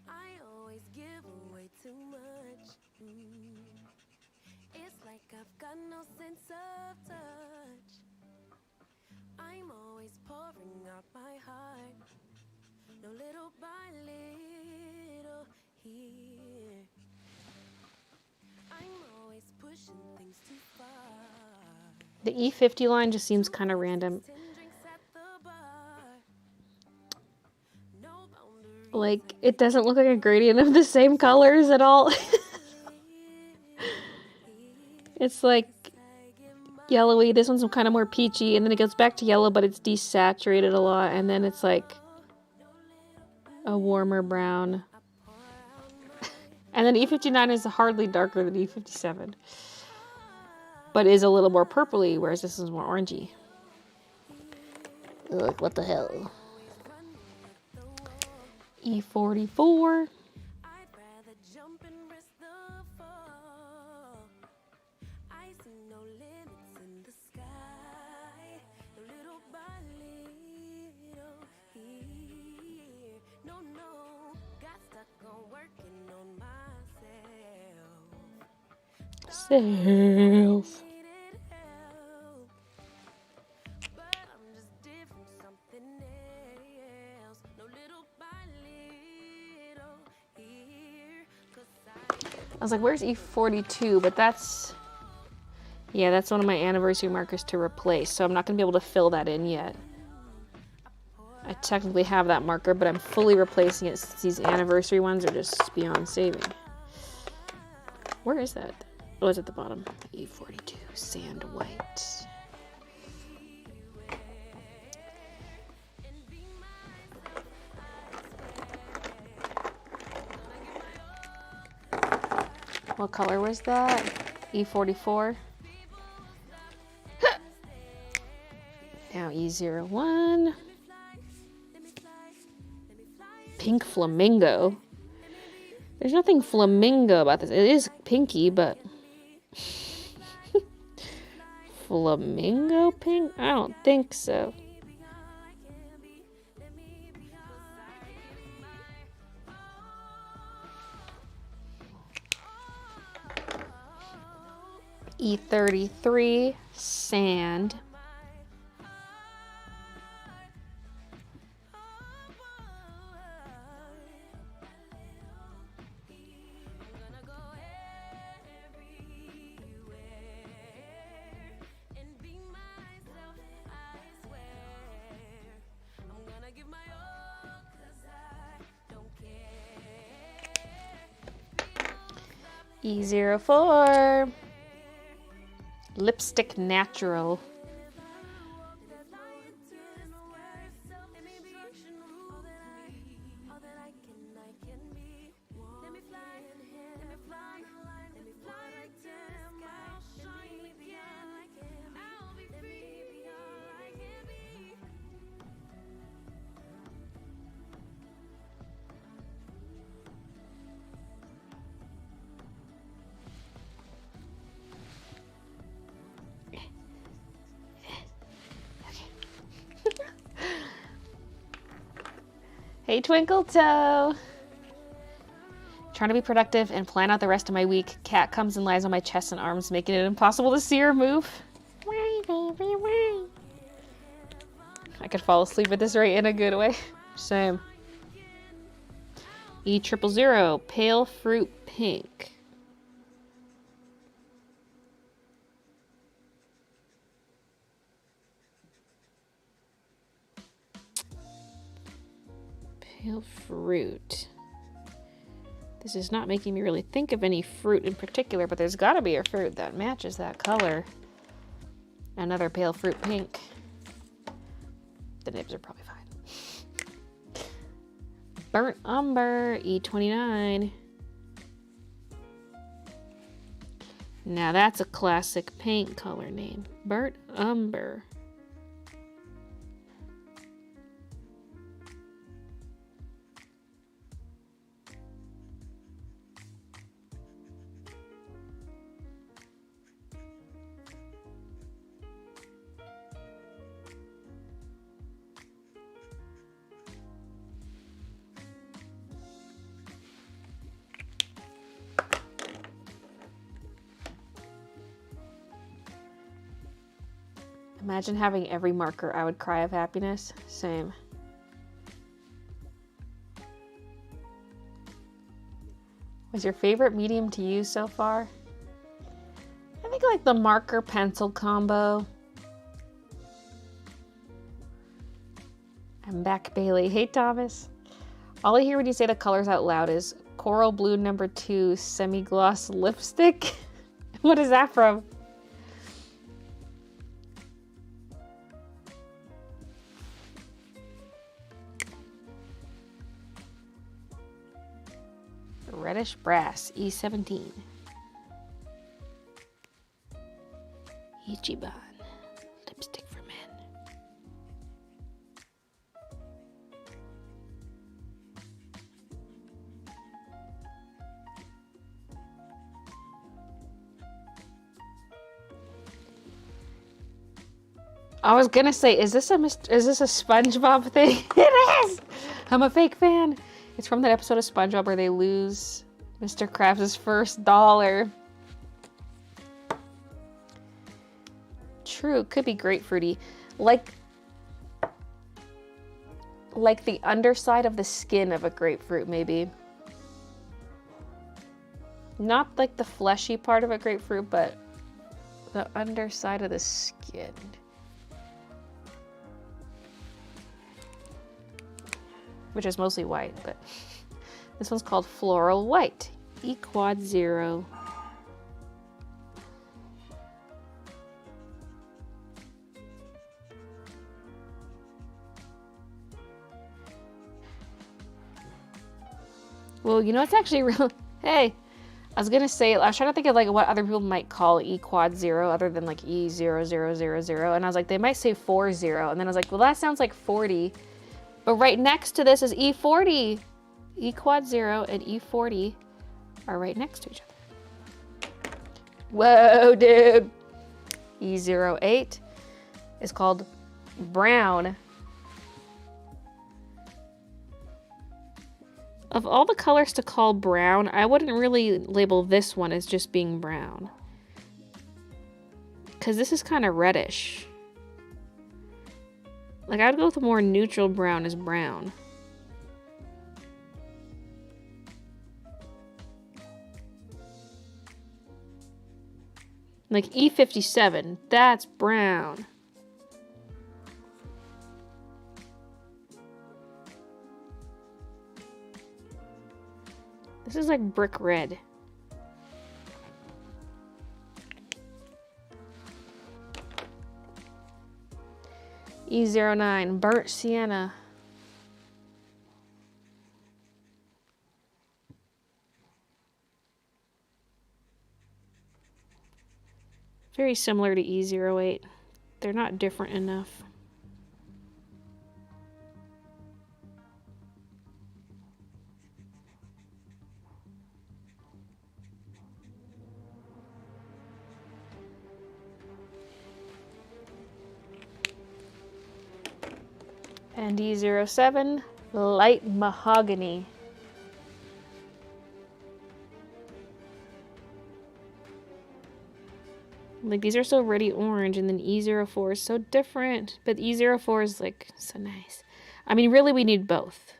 O: I always give away too much. It's like I've got no sense of touch. I'm always pouring out my heart, no little by little here. I'm always pushing things too far.
A: The E50 line just seems kind of random. Like, it doesn't look like a gradient of the same colors at all. It's like yellowy. This one's kind of more peachy, and then it goes back to yellow, but it's desaturated a lot, and then it's like a warmer brown. And then E59 is hardly darker than E57, but is a little more purpley, whereas this is more orangey. Ugh, what the hell? E44. Self. I was like, where's E42? But that's, yeah, that's one of my anniversary markers to replace. So I'm not going to be able to fill that in yet. I technically have that marker, but I'm fully replacing it since these anniversary ones are just beyond saving. Where is that? Oh, it's at the bottom. E42, sand white. What color was that? E44. Now E01. Pink flamingo. There's nothing flamingo about this. It is pinky, but flamingo pink? I don't think so. E33, sand. E04. Lipstick Natural. Hey, Twinkle Toe. Trying to be productive and plan out the rest of my week. Cat comes and lies on my chest and arms, making it impossible to see or move.
E: Why, baby, why?
A: I could fall asleep at this rate in a good way. Same. E000, pale fruit pink. Pale fruit. This is not making me really think of any fruit in particular, but there's got to be a fruit that matches that color. Another pale fruit pink. The nibs are probably fine. Burnt umber, E29. Now that's a classic paint color name. Burnt umber. Imagine having every marker. I would cry of happiness. Same. What's your favorite medium to use so far? I think like the marker pencil combo. I'm back, Baylee. Hey, Thomas. All I hear when you say the colors out loud is Coral Blue No. 2 Semi-Gloss Lipstick What is that from? Reddish brass, E17. Ichiban, lipstick for men. I was gonna say, is this a SpongeBob thing? It is! I'm a fake fan. It's from that episode of SpongeBob where they lose Mr. Krabs' first dollar. True, could be grapefruity. Like the underside of the skin of a grapefruit, maybe. Not like the fleshy part of a grapefruit, but the underside of the skin. Which is mostly white, but this one's called Floral White, E-Quad 0. Well, you know, it's actually real. Hey, I was gonna say, I was trying to think of like what other people might call E-Quad 0 other than like E0000, and I was like, they might say 40, and then I was like, well, that sounds like 40. But right next to this is E40. E-Quad 0 and E40 are right next to each other. Whoa, dude. E08 is called brown. Of all the colors to call brown, I wouldn't really label this one as just being brown. Because this is kind of reddish. Like, I'd go with a more neutral brown as brown. Like E57, that's brown. This is like brick red. E09, burnt sienna. Very similar to E08. They're not different enough. And E07, light mahogany. Like, these are so ready orange, and then E04 is so different. But E04 is, like, so nice. I mean, really, we need both.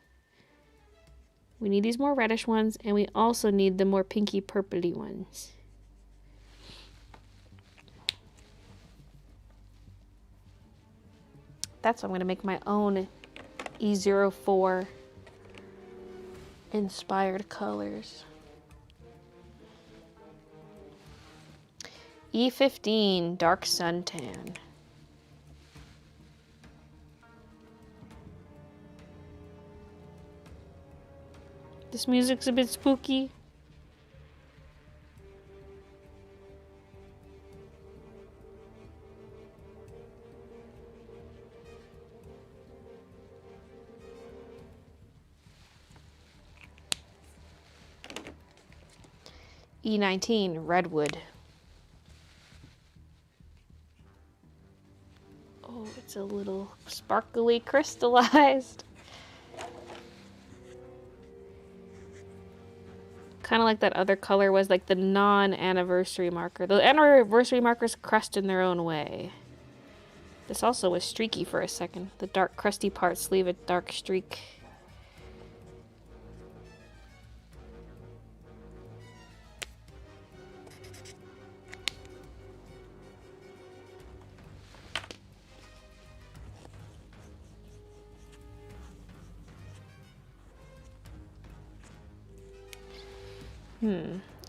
A: We need these more reddish ones, and we also need the more pinky purpley ones. That's why I'm going to make my own E04 inspired colors. E15, dark suntan. This music's a bit spooky. E19, redwood. Oh, it's a little sparkly crystallized. Kind of like that other color was, like the non-anniversary marker. The anniversary markers crust in their own way. This also was streaky for a second. The dark crusty parts leave a dark streak.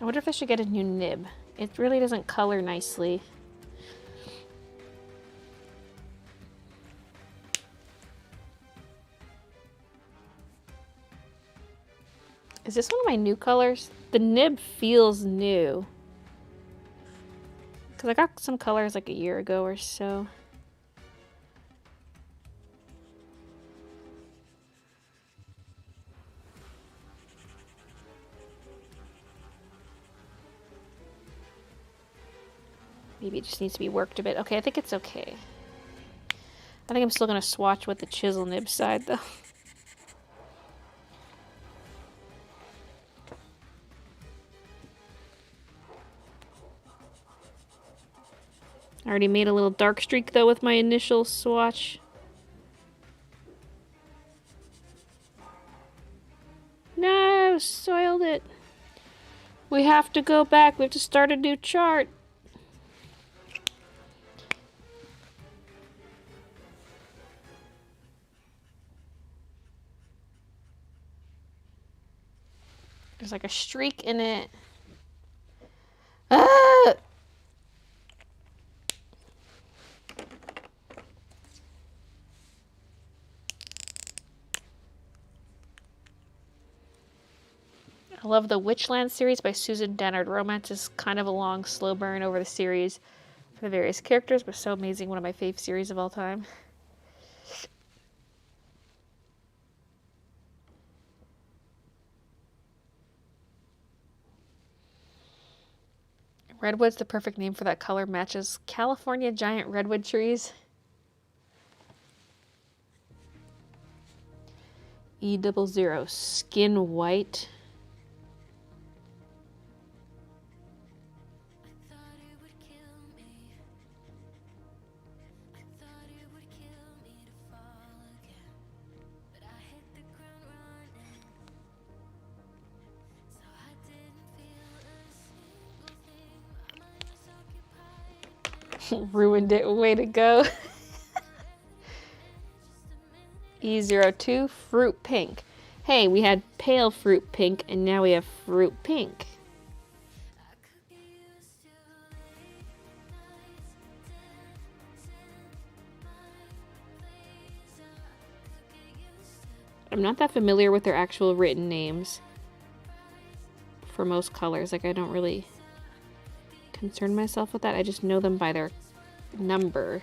A: I wonder if I should get a new nib. It really doesn't color nicely. Is this one of my new colors? The nib feels new. Because I got some colors like a year ago or so. Maybe it just needs to be worked a bit. Okay, I think it's okay. I think I'm still going to swatch with the chisel nib side though. I already made a little dark streak though with my initial swatch. No, soiled it. We have to go back. We have to start a new chart. There's like a streak in it. Ah! I love the Witchland series by Susan Dennard. Romance is kind of a long, slow burn over the series for the various characters, but so amazing. One of my fave series of all time. Redwood's the perfect name for that color. Matches California giant redwood trees. E00 Skin White. Ruined it. Way to go. E02 Fruit Pink. Hey, we had pale fruit pink and now we have fruit pink. I'm not that familiar with their actual written names for most colors. Like, I don't really concern myself with that. I just know them by their number.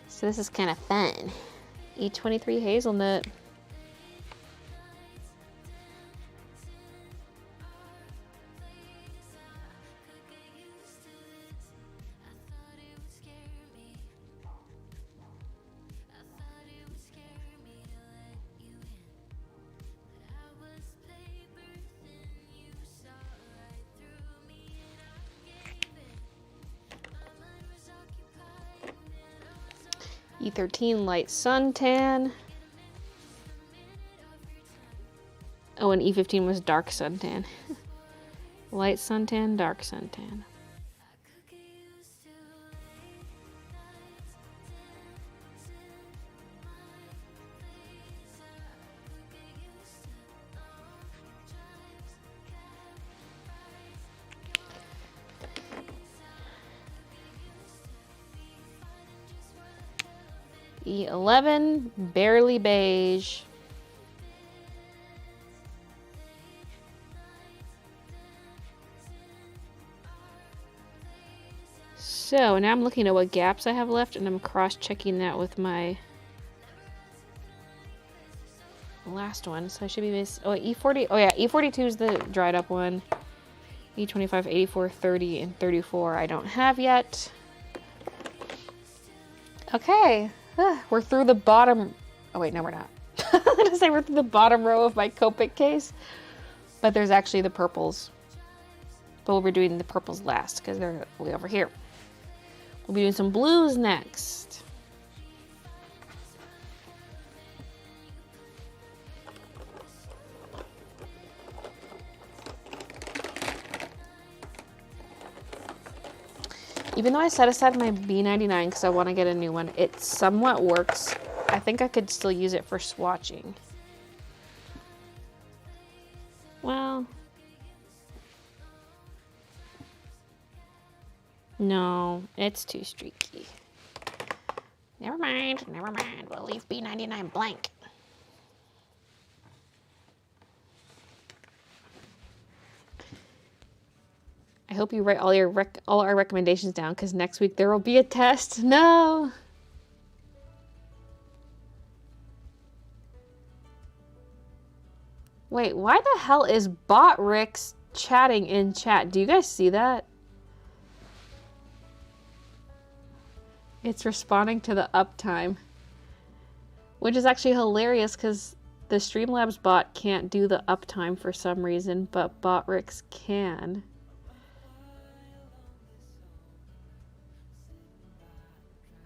A: So this is kind of fun. E23 Hazelnut. E13 Light Suntan. Oh, and E15 was Dark Suntan. Light Suntan, Dark Suntan. E11 Barely Beige. So now I'm looking at what gaps I have left and I'm cross-checking that with my last one. So I should be E40. Oh yeah, E42 is the dried up one. E25, 84, 30, and 34 I don't have yet. Okay. We're through the bottom. Oh wait, no, we're not. I'm gonna say we're through the bottom row of my Copic case, but there's actually the purples. But we'll be doing the purples last because they're way over here. We'll be doing some blues next. Even though I set aside my B99 because I want to get a new one, it somewhat works. I think I could still use it for swatching. Well, No, it's too streaky. Never mind. We'll leave B99 blank. I hope you write all our recommendations down, because next week there will be a test. No. Wait, why the hell is Botrix chatting in chat? Do you guys see that? It's responding to the uptime, which is actually hilarious because the Streamlabs bot can't do the uptime for some reason, but Botrix can.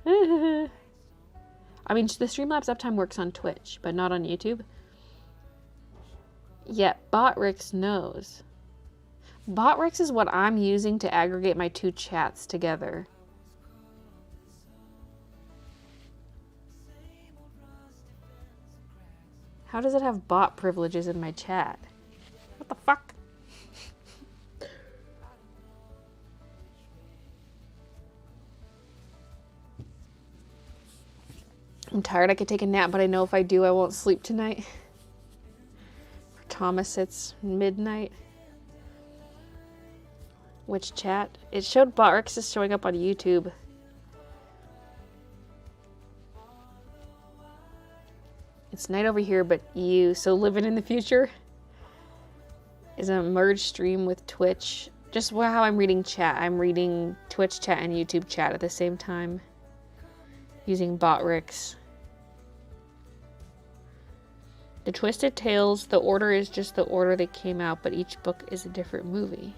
A: I mean, the Streamlabs uptime works on Twitch, but not on YouTube. Yet Botrix knows. Botrix is what I'm using to aggregate my two chats together. How does it have bot privileges in my chat? What the fuck? I'm tired. I could take a nap, but I know if I do, I won't sleep tonight. For Thomas, it's midnight. Which chat? It showed Botrix is showing up on YouTube. It's night over here, but you. So living in the future is a merged stream with Twitch. Just how I'm reading chat. I'm reading Twitch chat and YouTube chat at the same time. Using Botrix. The Twisted Tales, the order is just the order they came out, but each book is a different movie.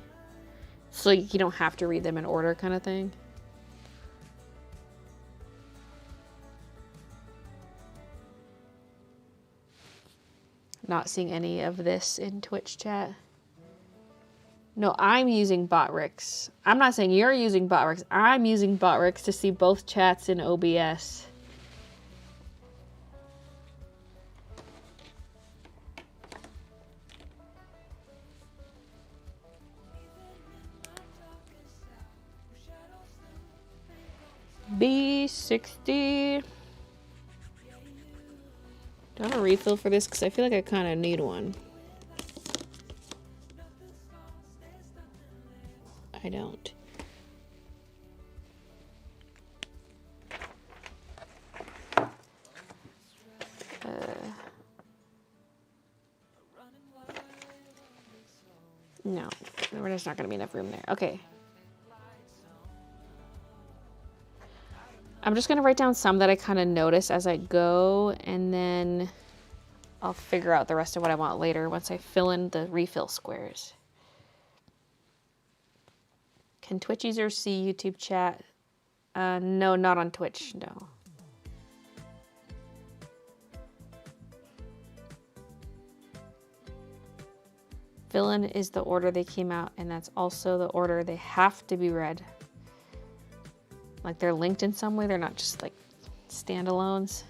A: So you don't have to read them in order kind of thing. Not seeing any of this in Twitch chat. No, I'm using Botrix. I'm not saying you're using Botrix. I'm using Botrix to see both chats in OBS. B60. Do I have a refill for this? Because I feel like I kind of need one. I don't. No, there's not going to be enough room there. Okay. I'm just going to write down some that I kind of notice as I go, and then I'll figure out the rest of what I want later once I fill in the refill squares. Can Twitch users see YouTube chat? No, not on Twitch, no. Fill in is the order they came out, and that's also the order they have to be read. Like they're linked in some way, they're not just like standalones.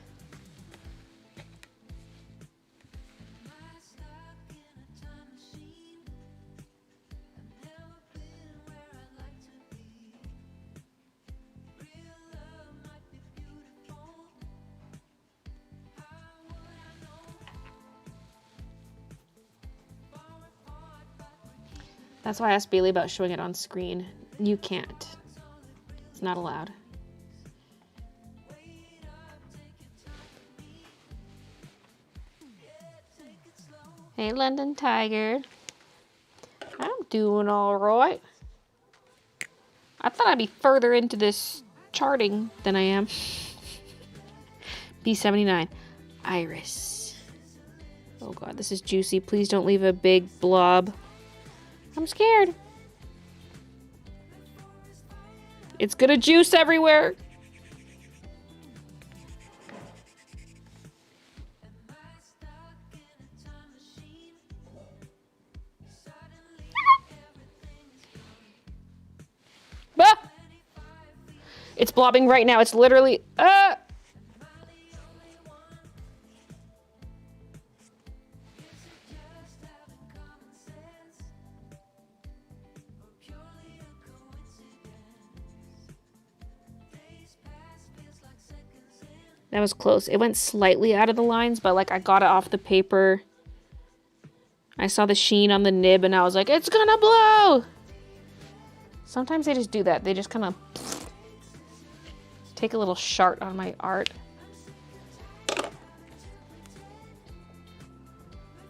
A: That's why I asked Baylee about showing it on screen. You can't. It's not allowed. Hey, London Tiger. I'm doing all right. I thought I'd be further into this charting than I am. B79. Iris. Oh god, this is juicy. Please don't leave a big blob. I'm scared. It's gonna juice everywhere. Ah! It's blobbing right now. It's literally That was close. It went slightly out of the lines, but like I got it off the paper. I saw the sheen on the nib and I was like, it's gonna blow! Sometimes they just do that. They just kind of take a little shart on my art.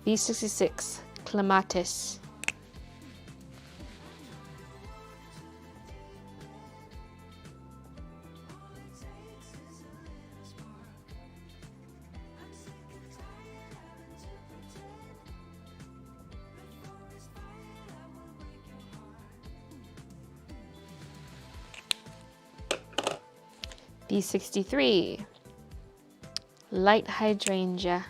A: B66, Clematis. B63, Light Hydrangea.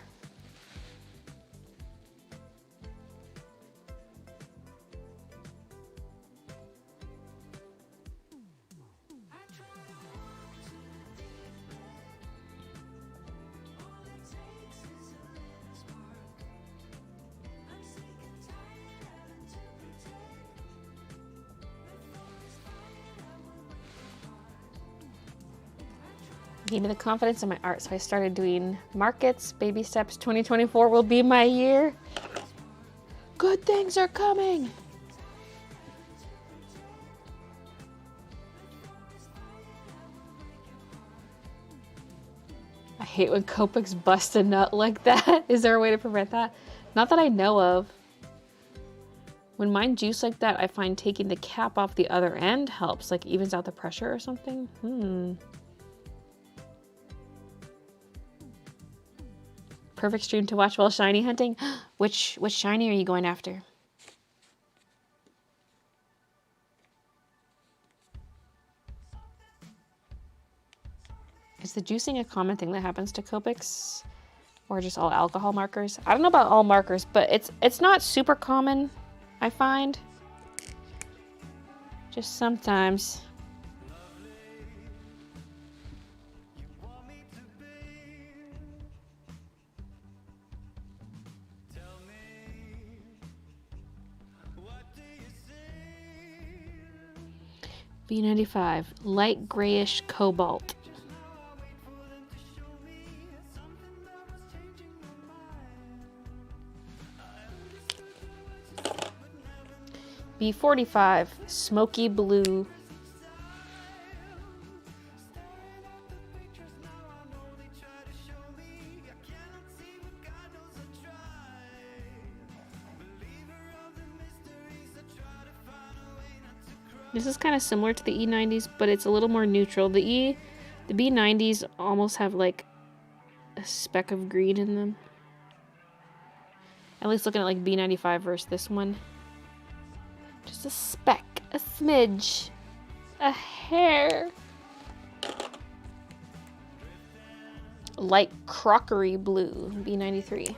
A: Gave me the confidence in my art, so I started doing markets. Baby steps. 2024 will be my year. Good things are coming. I hate when Copics bust a nut like that. Is there a way to prevent that? Not that I know of. When mine juice like that, I find taking the cap off the other end helps, like evens out the pressure or something. Perfect stream to watch while shiny hunting. Which shiny are you going after? Is the juicing a common thing that happens to Copics? Or just all alcohol markers? I don't know about all markers, but it's not super common, I find. Just sometimes. B95, light grayish cobalt. B45, smoky blue. This is kind of similar to the E90s, but it's a little more neutral. The B90s almost have like a speck of green in them. At least looking at like B95 versus this one. Just a speck, a smidge, a hair. Light crockery blue, B93.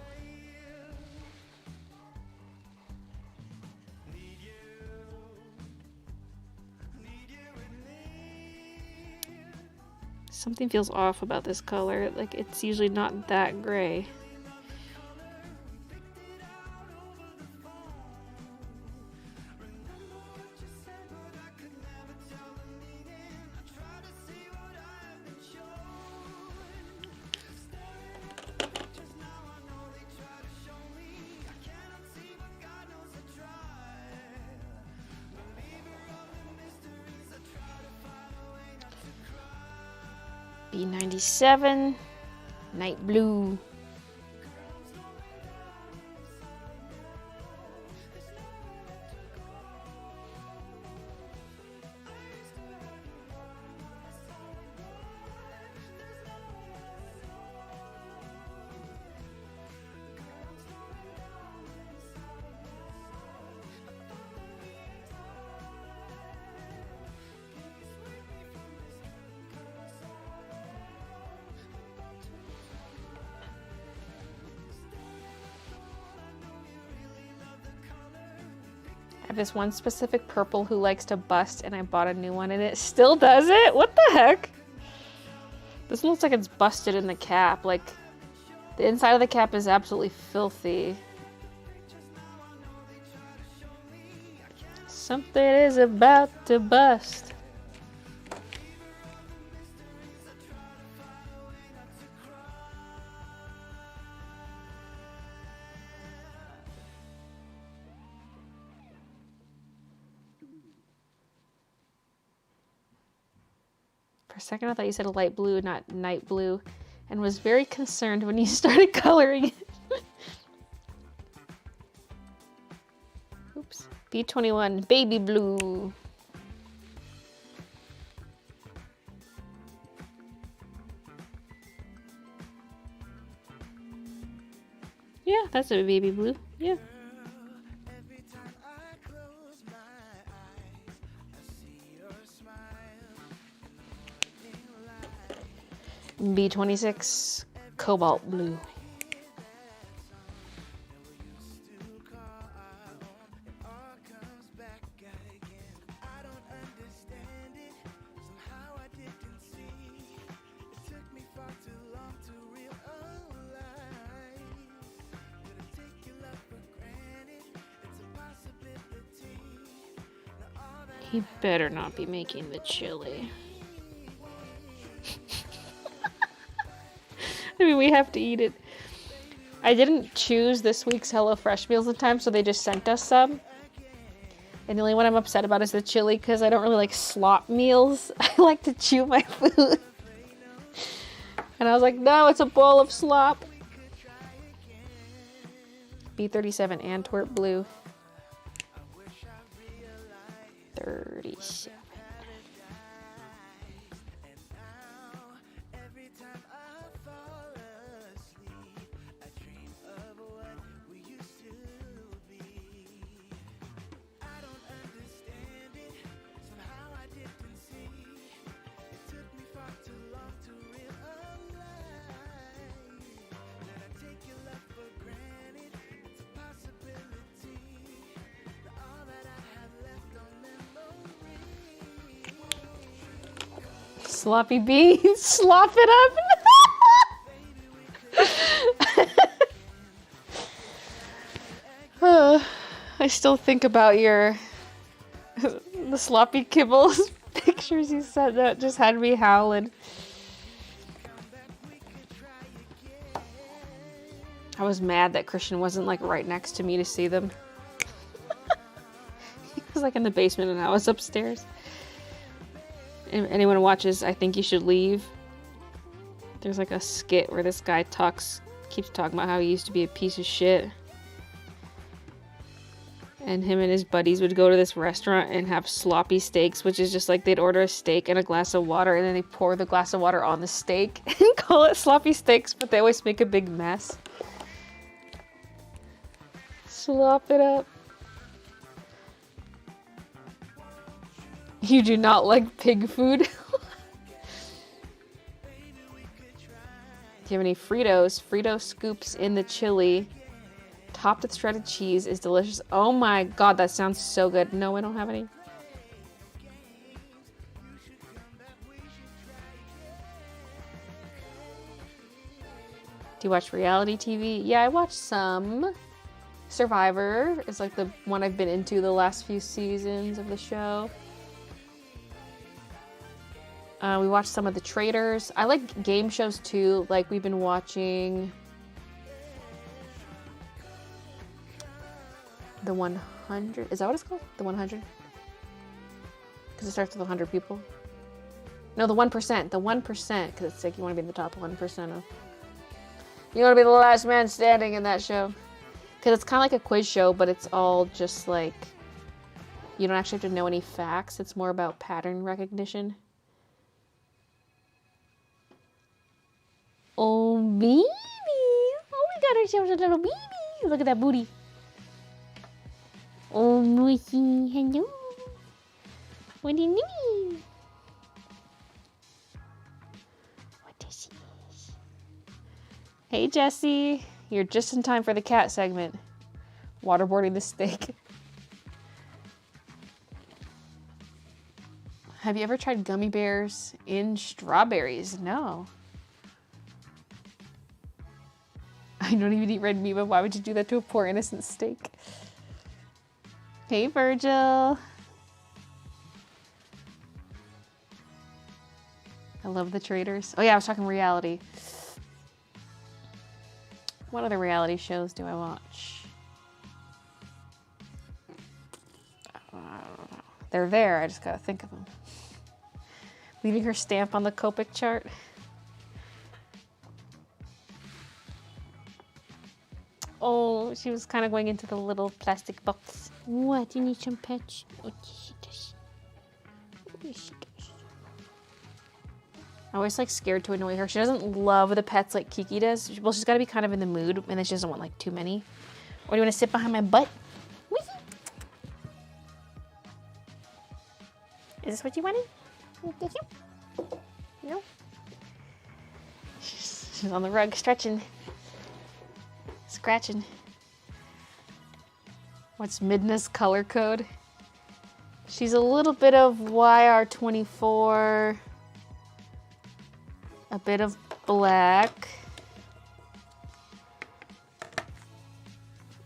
A: Something feels off about this color. Like, it's usually not that gray. B97, night blue. This one specific purple who likes to bust, and I bought a new one and it still does it? What the heck? This one looks like it's busted in the cap. Like, the inside of the cap is absolutely filthy. Something is about to bust. For a second, I thought you said a light blue, not night blue, and was very concerned when you started coloring it. Oops. B21, baby blue. Yeah, that's a baby blue. Yeah. B26, cobalt blue. He better not be making the chili. I mean, we have to eat it. I didn't choose this week's HelloFresh meals in time, so they just sent us some. And the only one I'm upset about is the chili, because I don't really like slop meals. I like to chew my food. And I was like, no, it's a bowl of slop. B37 Antwerp blue. 37. Sloppy beans, slop it up. I still think about the sloppy kibbles pictures you sent that just had me howling. I was mad that Christian wasn't like right next to me to see them. He was like in the basement and I was upstairs. If anyone watches I Think You Should Leave, there's like a skit where this guy keeps talking about how he used to be a piece of shit. And him and his buddies would go to this restaurant and have sloppy steaks, which is just like they'd order a steak and a glass of water and then they pour the glass of water on the steak and call it sloppy steaks, but they always make a big mess. Slop it up. You do not like pig food? Do you have any Fritos? Frito scoops in the chili, topped with shredded cheese, is delicious. Oh my god, that sounds so good. No, I don't have any. Do you watch reality TV? Yeah, I watch some. Survivor is like the one I've been into the last few seasons of the show. We watched some of The Traitors. I like game shows too. Like we've been watching The 100. Is that what it's called? The 100? Because it starts with 100 people. No, the 1%. The 1%. Because it's like you want to be in the top 1% of. You want to be the last man standing in that show. Because it's kind of like a quiz show, but it's all just like you don't actually have to know any facts. It's more about pattern recognition. Oh, baby. Oh, we got ourselves a little baby. Look at that booty. Oh, Moosey. Hello. What do you need? What is this? Hey, Jesse. You're just in time for the cat segment. Waterboarding the steak. Have you ever tried gummy bears in strawberries? No. I don't even eat red meat, but why would you do that to a poor innocent steak? Hey, Virgil. I love The Traitors. Oh yeah, I was talking reality. What other reality shows do I watch? I don't know. They're there, I just gotta think of them. Leaving her stamp on the Copic chart. Oh, she was kind of going into the little plastic box.
E: What? You need some pets? Oh, she does.
A: I always like scared to annoy her. She doesn't love the pets like Kiki does. Well, she's got to be kind of in the mood, and then she doesn't want like too many. Or do you want to sit behind my butt? Is this what you wanted? No. She's on the rug stretching, scratching. What's Midna's color code? She's a little bit of YR24. A bit of black.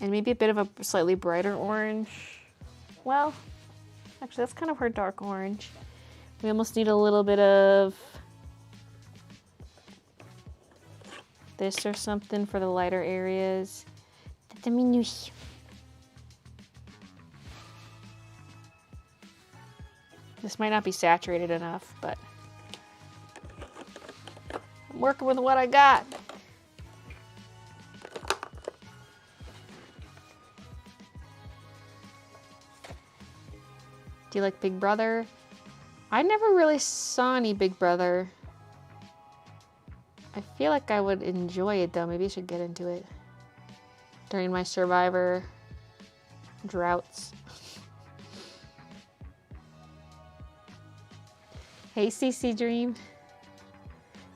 A: And maybe a bit of a slightly brighter orange. Well, actually that's kind of her dark orange. We almost need a little bit of this or something for the lighter areas. This might not be saturated enough, but I'm working with what I got. Do you like Big Brother? I never really saw any Big Brother. I feel like I would enjoy it though. Maybe I should get into it during my Survivor droughts. Hey, CC Dream.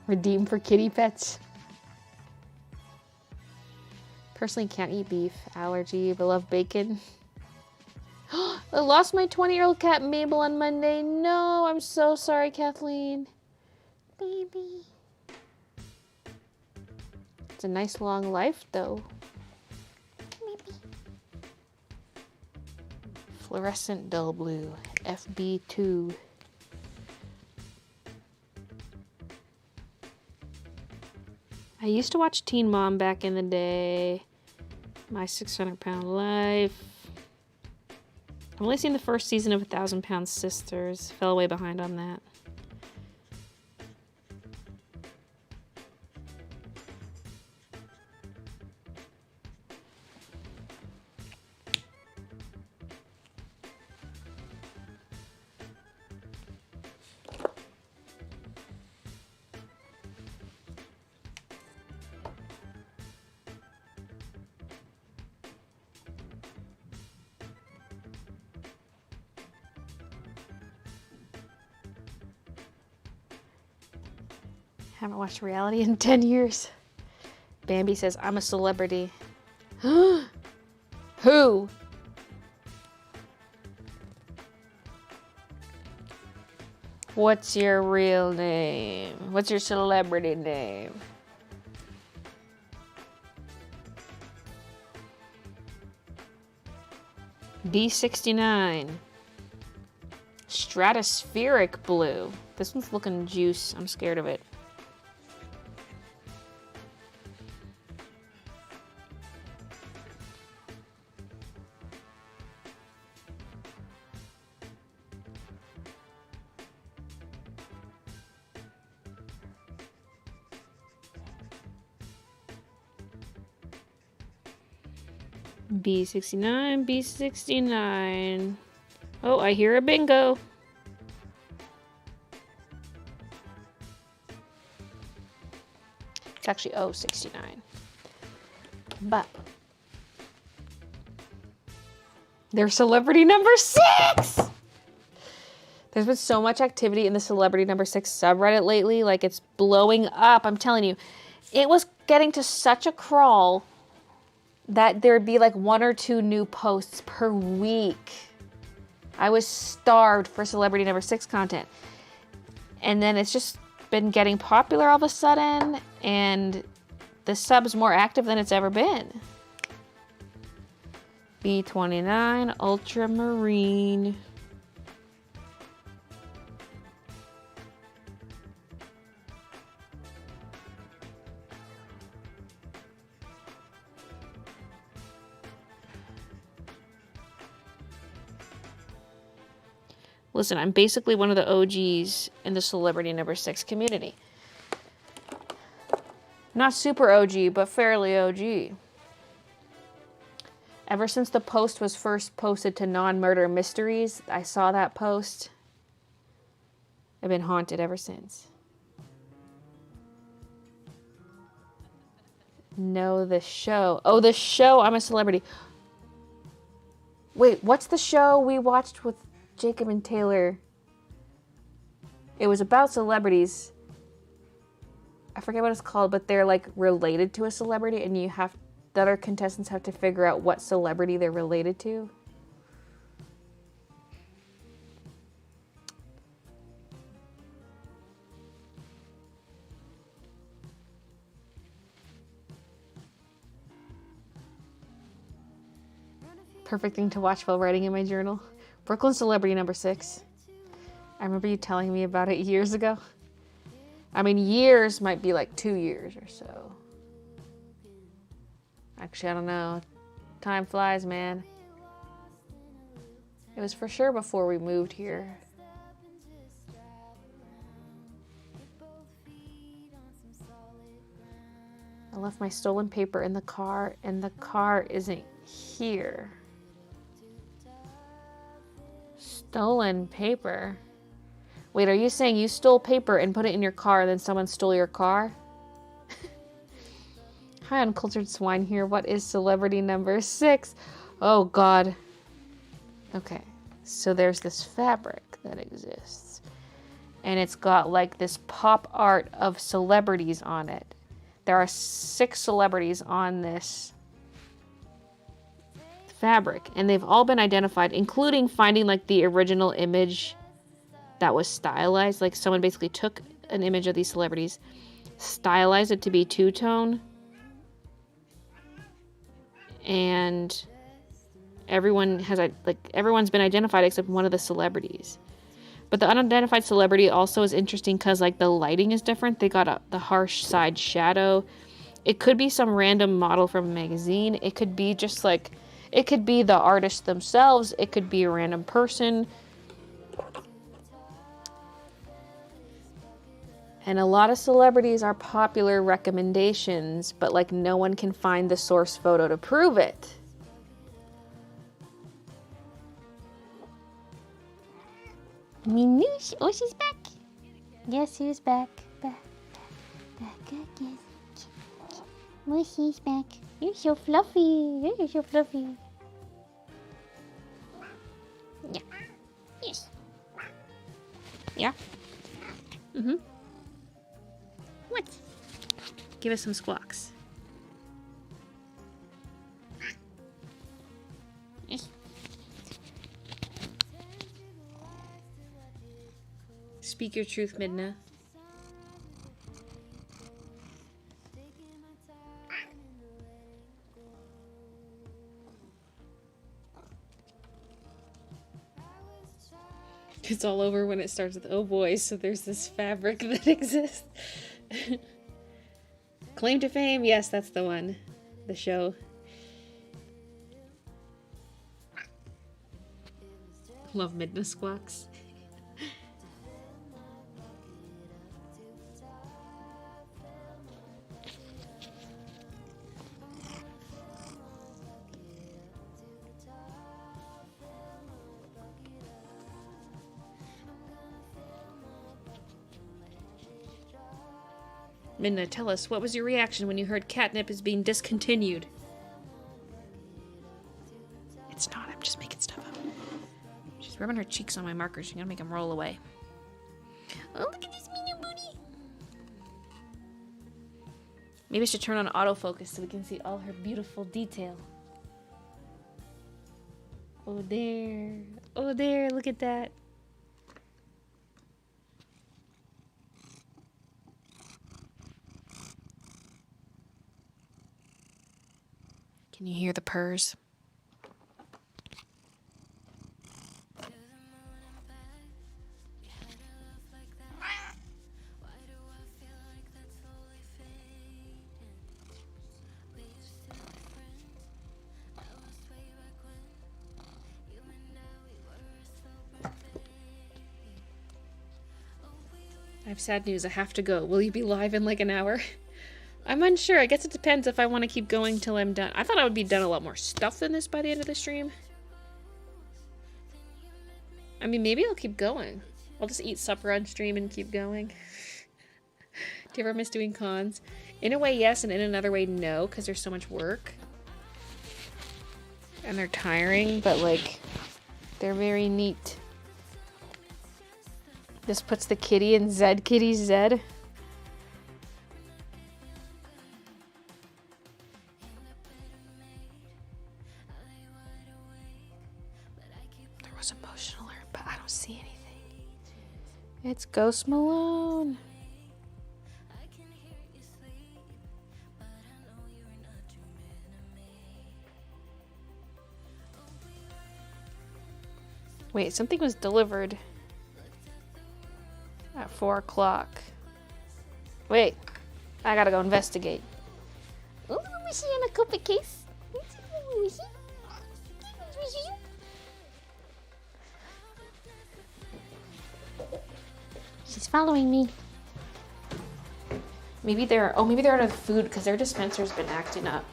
A: Redeem for kitty pets. Personally can't eat beef. Allergy, but love bacon. I lost my 20-year-old cat Mabel on Monday. No, I'm so sorry, Kathleen. Baby. It's a nice long life, though. Maybe. Fluorescent dull blue. FB2. I used to watch Teen Mom back in the day. My 600-Pound Life. I've only seen the first season of 1,000-Pound Sisters. Fell way behind on that. Haven't watched reality in 10 years. Bambi says, I'm a celebrity. Who? What's your real name? What's your celebrity name? B69. Stratospheric blue. This one's looking juice. I'm scared of it. B69, B69. Oh, I hear a bingo. It's actually O69. But they're celebrity number 6! There's been so much activity in the celebrity number 6 subreddit lately. Like, it's blowing up. I'm telling you. It was getting to such a crawl that there'd be like 1 or 2 new posts per week. I was starved for celebrity number 6 content. And then it's just been getting popular all of a sudden, and the sub's more active than it's ever been. B29 Ultramarine. Listen, I'm basically one of the OGs in the celebrity number 6 community. Not super OG, but fairly OG. Ever since the post was first posted to Non-Murder Mysteries, I saw that post. I've been haunted ever since. No, the show. Oh, the show. I'm a celebrity. Wait, what's the show we watched with Jacob and Taylor? It was about celebrities. I forget what it's called, but they're like related to a celebrity, and the other contestants have to figure out what celebrity they're related to. Perfect thing to watch while writing in my journal. Brooklyn Celebrity number 6. I remember you telling me about it years ago. I mean, years might be like 2 years or so. Actually, I don't know. Time flies, man. It was for sure before we moved here. I left my stolen paper in the car, and the car isn't here. Stolen paper? Wait, are you saying you stole paper and put it in your car and then someone stole your car? Hi, Uncultured Swine here. What is celebrity number 6? Oh, God. Okay, so there's this fabric that exists. And it's got like this pop art of celebrities on it. There are 6 celebrities on this fabric, and they've all been identified, including finding like the original image that was stylized. Like someone basically took an image of these celebrities, stylized it to be two-tone, and everyone's been identified except one of the celebrities. But the unidentified celebrity also is interesting because like the lighting is different. They got the harsh side shadow. It could be some random model from a magazine. It could be just like, it could be the artist themselves. It could be a random person. And a lot of celebrities are popular recommendations, but like no one can find the source photo to prove it. Minouche, oh, she's back. Yes, she's back. Back again. Oh, she's back. You're so fluffy. You're so fluffy. Yeah. Yes. Yeah. Mm-hmm. What? Give us some squawks. Yes. Speak your truth, Midna. It's all over when it starts with oh boy, so there's this fabric that exists. Claim to Fame, yes, that's the one. The show. Love Midna squawks. Midna, tell us, what was your reaction when you heard catnip is being discontinued? It's not, I'm just making stuff up. She's rubbing her cheeks on my markers. She's gonna make them roll away. Oh, look at this mini booty. Maybe I should turn on autofocus so we can see all her beautiful detail. Oh, there. Oh, there, look at that. Can you hear the purrs? have sad news. I have to go. Will you be live in like an hour? I'm unsure. I guess it depends if I want to keep going till I'm done. I thought I would be done a lot more stuff than this by the end of the stream. I mean, maybe I'll keep going. I'll just eat supper on stream and keep going. Do you ever miss doing cons? In a way, yes, and in another way, no, because there's so much work. And they're tiring, but like, they're very neat. This puts the kitty in Zed Kitty Zed. There was emotion alert, but I don't see anything. It's Ghost Malone. Wait, something was delivered at 4 o'clock. Wait, I gotta go investigate. Ooh, is she in a Copic case? She's following me. Maybe they're out of food because their dispenser's been acting up.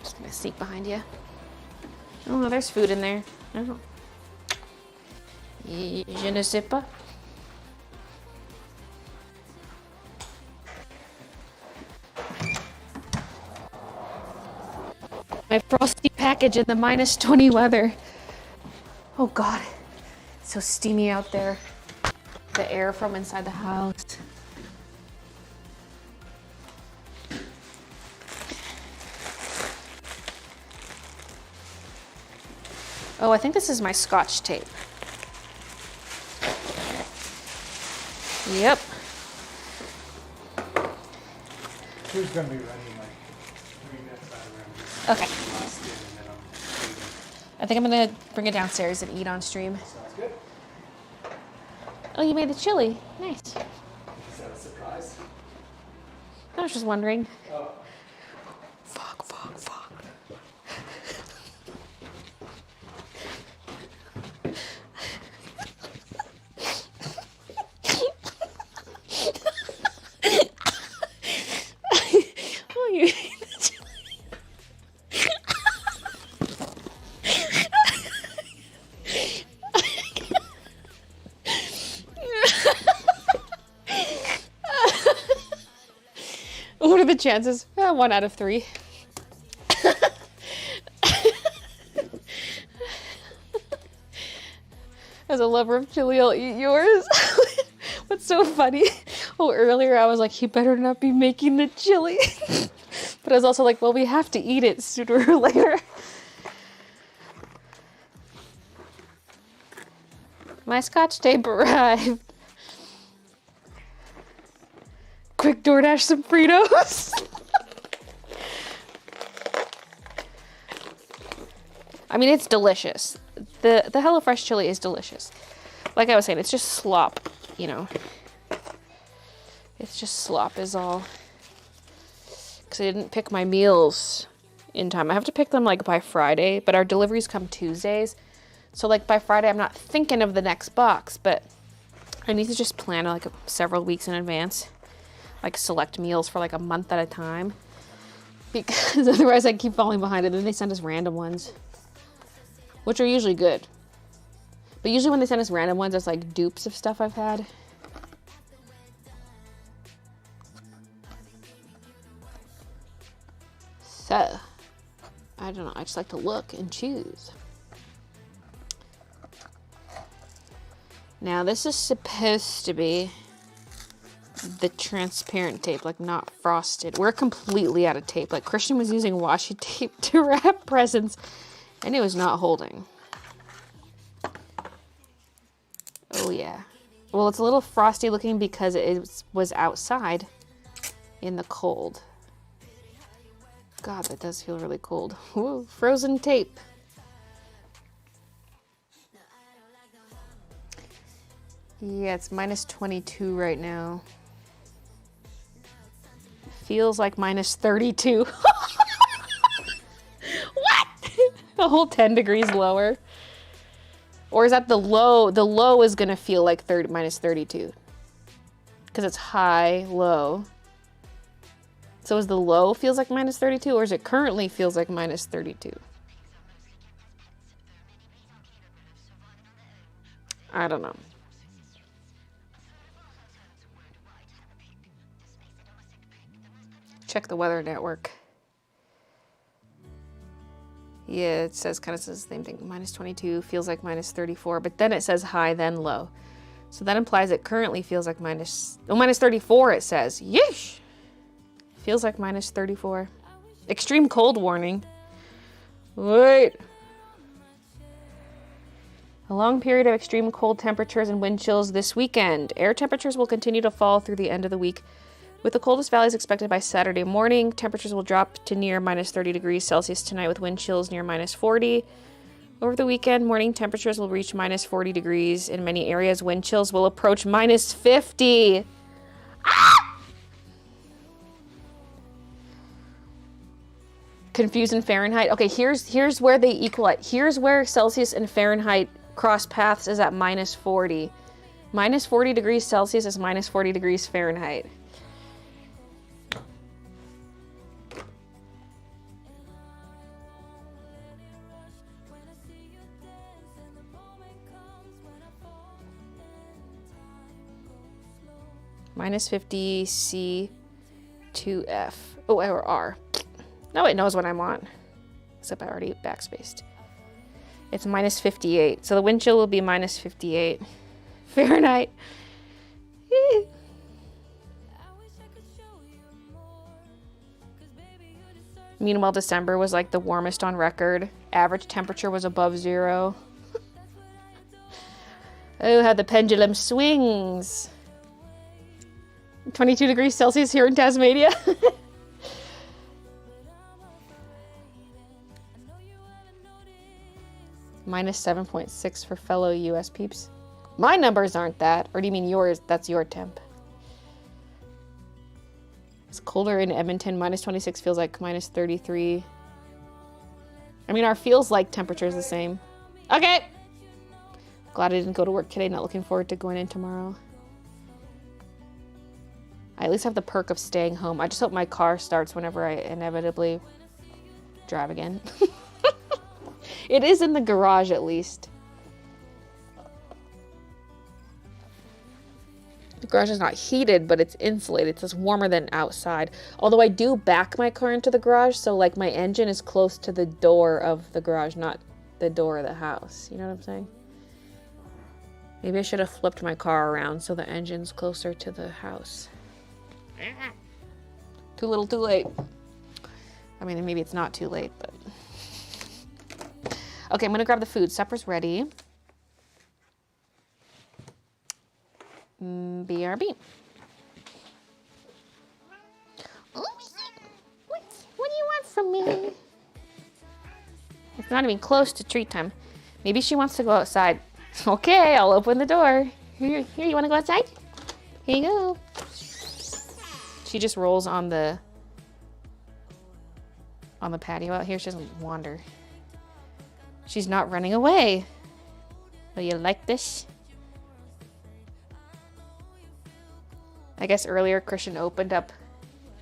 A: Just gonna sneak behind you. Oh, no, there's food in there. Oh. Je ne sais pas. My frosty package in the -20 weather. Oh God, it's so steamy out there. The air from inside the house. Oh, I think this is my Scotch tape. Yep.
J: Who's gonna be ready in like 3 minutes out of
A: Okay. I think I'm gonna bring it downstairs and eat on stream.
J: Sounds good.
A: Oh, you made the chili. Nice.
J: Is that a surprise?
A: I was just wondering.
J: Oh.
A: Fuck. Oh, you made the chili. What are the chances? 1 out of 3. As a lover of chili, I'll eat yours. What's so funny? Oh, earlier I was like, he better not be making the chili. But I was also like, well, we have to eat it sooner or later. My Scotch tape arrived. Quick DoorDash some Fritos. I mean, it's delicious. The HelloFresh chili is delicious. Like I was saying, it's just slop, you know. It's just slop is all. Because I didn't pick my meals in time. I have to pick them like by Friday, but our deliveries come Tuesdays. So like by Friday, I'm not thinking of the next box, but I need to just plan like several weeks in advance. Like select meals for like a month at a time. Because otherwise I keep falling behind and then they send us random ones. Which are usually good. But usually when they send us random ones, it's like dupes of stuff I've had. So, I don't know, I just like to look and choose. Now this is supposed to be the transparent tape, like not frosted. We're completely out of tape. Like Christian was using washi tape to wrap presents and it was not holding. Oh yeah. Well, it's a little frosty looking because it was outside in the cold. God, that does feel really cold. Woo, frozen tape. Yeah, it's -22 right now. Feels like -32. What? A whole 10 degrees lower. Or is that the low? The low is gonna feel like minus 32. Because it's high, low. So is the low feels like minus 32, or is it currently feels like minus 32? I don't know. Check the weather network. Yeah, it says kind of says the same thing. Minus 22 feels like minus 34, but then it says high, then low. So that implies it currently feels like minus 34, it says. Yeesh! Feels like minus 34. Extreme cold warning. Wait. A long period of extreme cold temperatures and wind chills this weekend. Air temperatures will continue to fall through the end of the week, with the coldest valleys expected by Saturday morning. Temperatures will drop to near minus 30 degrees Celsius tonight with wind chills near minus 40. Over the weekend, morning temperatures will reach minus 40 degrees. In many areas, wind chills will approach minus 50. Ah! Confused in Fahrenheit. Okay, here's where they equalize. Here's where Celsius and Fahrenheit cross paths is at minus 40. Minus 40 degrees Celsius is minus 40 degrees Fahrenheit. Minus 50 C2F. Oh, or R. No, it knows what I want. Except I already backspaced. It's minus 58. So the wind chill will be minus 58 Fahrenheit. Meanwhile, December was like the warmest on record. Average temperature was above 0. Oh, how the pendulum swings. 22 degrees Celsius here in Tasmania. Minus 7.6 for fellow US peeps. My numbers aren't that. Or do you mean yours? That's your temp. It's colder in Edmonton. Minus 26 feels like minus 33. I mean, our feels like temperature is the same. Okay. Glad I didn't go to work today. Not looking forward to going in tomorrow. I at least have the perk of staying home. I just hope my car starts whenever I inevitably drive again. It is in the garage at least. The garage is not heated, but it's insulated, so it's warmer than outside. Although I do back my car into the garage, so like my engine is close to the door of the garage, not the door of the house. You know what I'm saying? Maybe I should have flipped my car around so the engine's closer to the house. Too little, too late. I mean, maybe it's not too late, but... Okay, I'm gonna grab the food. Supper's ready. BRB. What do you want from me? It's not even close to treat time. Maybe she wants to go outside. Okay, I'll open the door. Here, you wanna go outside? Here you go. She just rolls on the patio out here. She doesn't wander. She's not running away. Oh, you like this? I guess earlier Christian opened up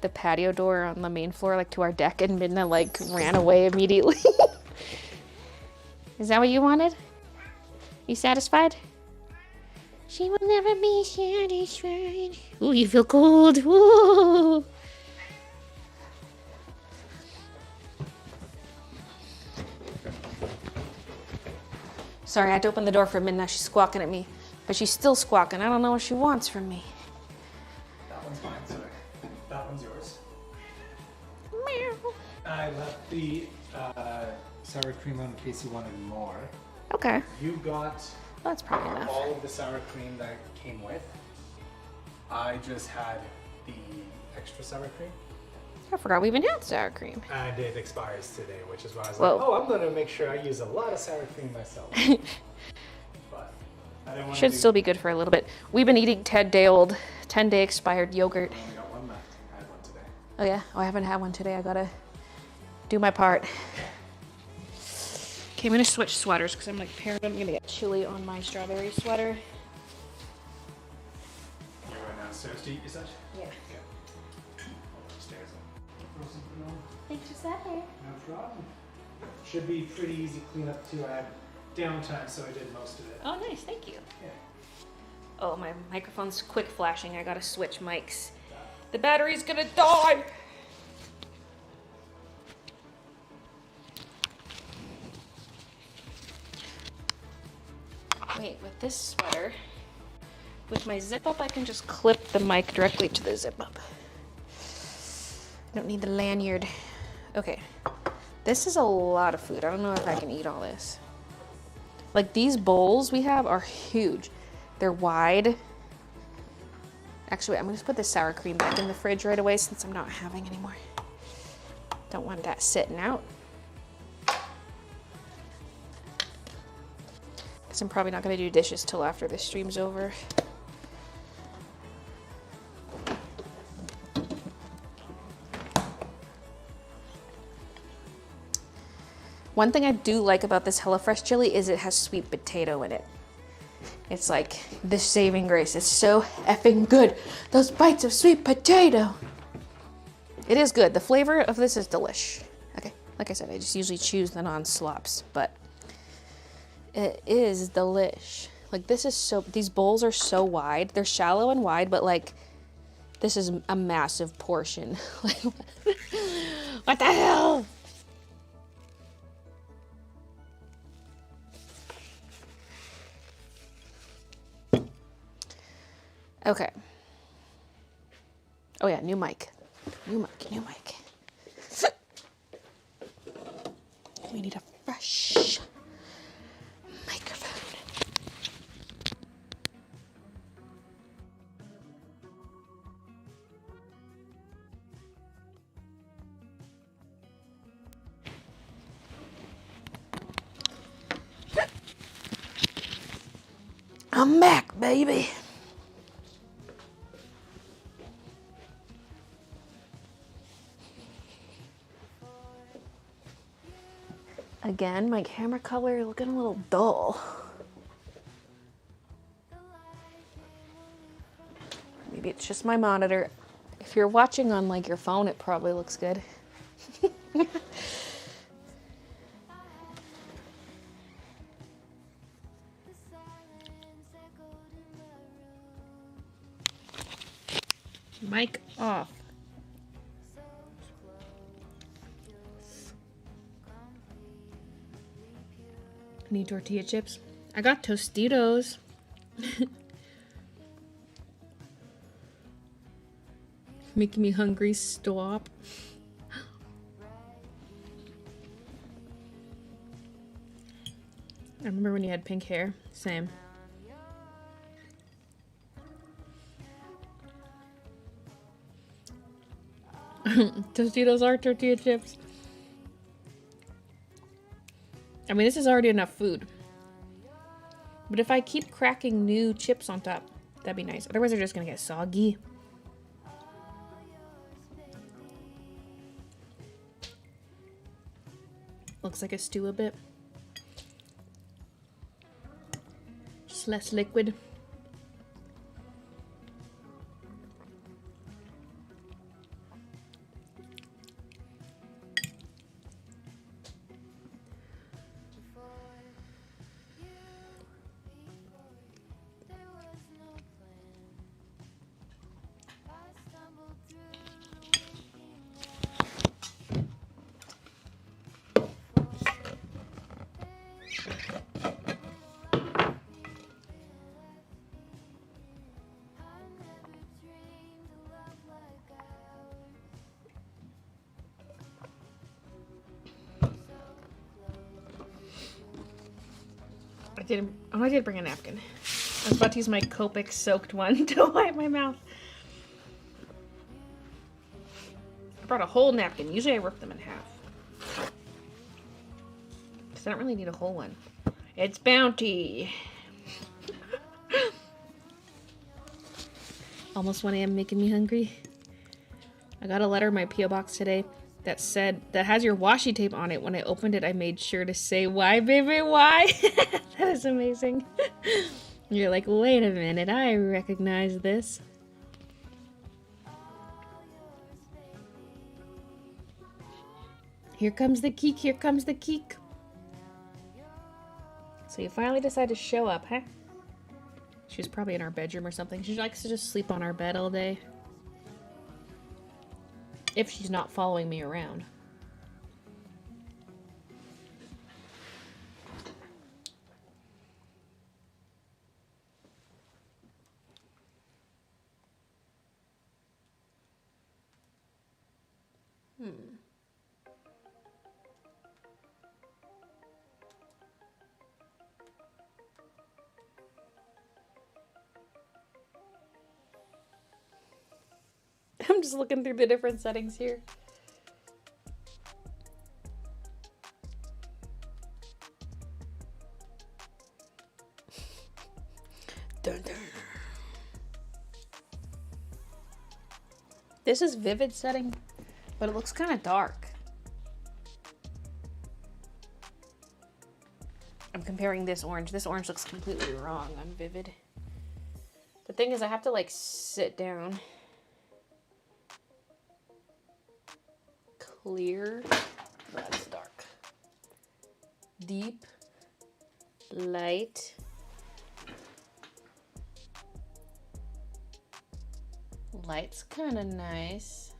A: the patio door on the main floor, like to our deck, and Midna like ran away immediately. Is that what you wanted? You satisfied? She will never be satisfied. Ooh, you feel cold. Ooh. Sorry, I had to open the door for Midna. She's squawking at me. But she's still squawking. I don't know what she wants from me.
J: That one's mine, sorry. That one's yours.
A: Meow.
J: I left the sour cream on in case you wanted more.
A: Okay.
J: You got
A: that's probably enough.
J: All of the sour cream that came with. I just had the extra sour cream.
A: I forgot we even had sour cream.
J: And it expires today, which is why I was
A: Whoa.
J: like, oh, I'm going to make sure I use a lot of sour cream myself. But I didn't want
A: Should
J: to
A: still be good for a little bit. We've been eating 10-day expired yogurt.
J: I only got one left. I had one today.
A: Oh yeah? Oh, I haven't had one today. I gotta do my part. Okay, I'm gonna switch sweaters because I'm like paranoid I'm gonna get chilly on my strawberry sweater.
J: You're right now, 60, is that?
A: Yeah.
J: Upstairs. Throw something on.
A: Thanks for supper.
J: No problem. Should be pretty easy cleanup too. I had downtime, so I did most of it.
A: Oh, nice, thank you.
J: Yeah.
A: Oh, my microphone's quick flashing. I gotta switch mics. The battery's gonna die! Wait, with this sweater, with my zip up, I can just clip the mic directly to the zip up. I don't need the lanyard. Okay. This is a lot of food. I don't know if I can eat all this. Like, these bowls we have are huge. They're wide. Actually, I'm gonna just put the sour cream back in the fridge right away since I'm not having any more. Don't want that sitting out. Because I'm probably not gonna do dishes till after this stream's over. One thing I do like about this HelloFresh chili is it has sweet potato in it. It's like the saving grace. It's so effing good. Those bites of sweet potato. It is good. The flavor of this is delish. Okay, like I said, I just usually choose the non-slops, but it is delish. Like this is so, these bowls are so wide. They're shallow and wide, but like this is a massive portion. Like, what the hell? Okay. Oh yeah, new mic. New mic, new mic. We need a fresh microphone. I'm back, baby. Again, my camera color looking a little dull. Maybe it's just my monitor. If you're watching on like your phone, it probably looks good. Mic off. Need tortilla chips? I got Tostitos. Making me hungry, stop. I remember when you had pink hair. Same. Tostitos are tortilla chips. I mean, this is already enough food. But if I keep cracking new chips on top, that'd be nice. Otherwise, they're just gonna get soggy. Looks like a stew a bit. Just less liquid. I did bring a napkin. I was about to use my Copic soaked one to wipe my mouth. I brought a whole napkin. Usually I rip them in half. Because I don't really need a whole one. It's Bounty. Almost 1 a.m. making me hungry. I got a letter in my P.O. box today that has your washi tape on it. When I opened it, I made sure to say, "Why, baby, why?" That is amazing. You're like, wait a minute, I recognize this. Here comes the keek, here comes the keek. So you finally decide to show up, huh? She was probably in our bedroom or something. She likes to just sleep on our bed all day. If she's not following me around. I'm just looking through the different settings here. Dun, dun. This is vivid setting, but it looks kind of dark. I'm comparing this orange. This orange looks completely wrong on vivid. The thing is, I have to like sit down. Clear. That's dark. Deep. Light. Light's kind of nice.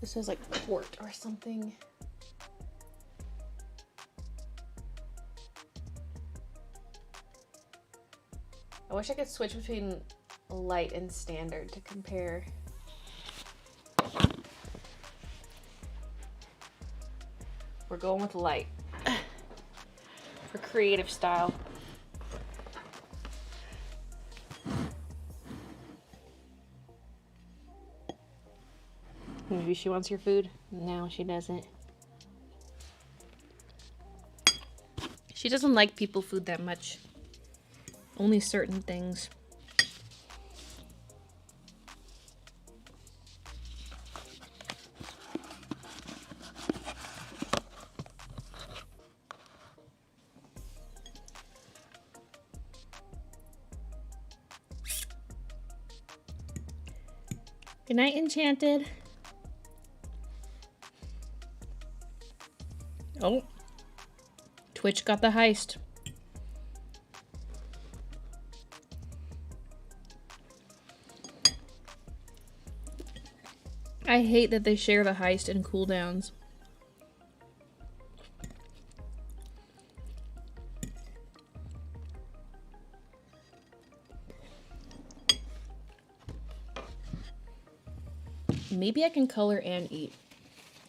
A: This is like port or something. I wish I could switch between light and standard to compare. We're going with light for creative style. Maybe she wants your food. No, she doesn't. She doesn't like people food that much. Only certain things. Good night, Enchanted. Oh. Twitch got the heist. I hate that they share the heist and cooldowns. Maybe I can color and eat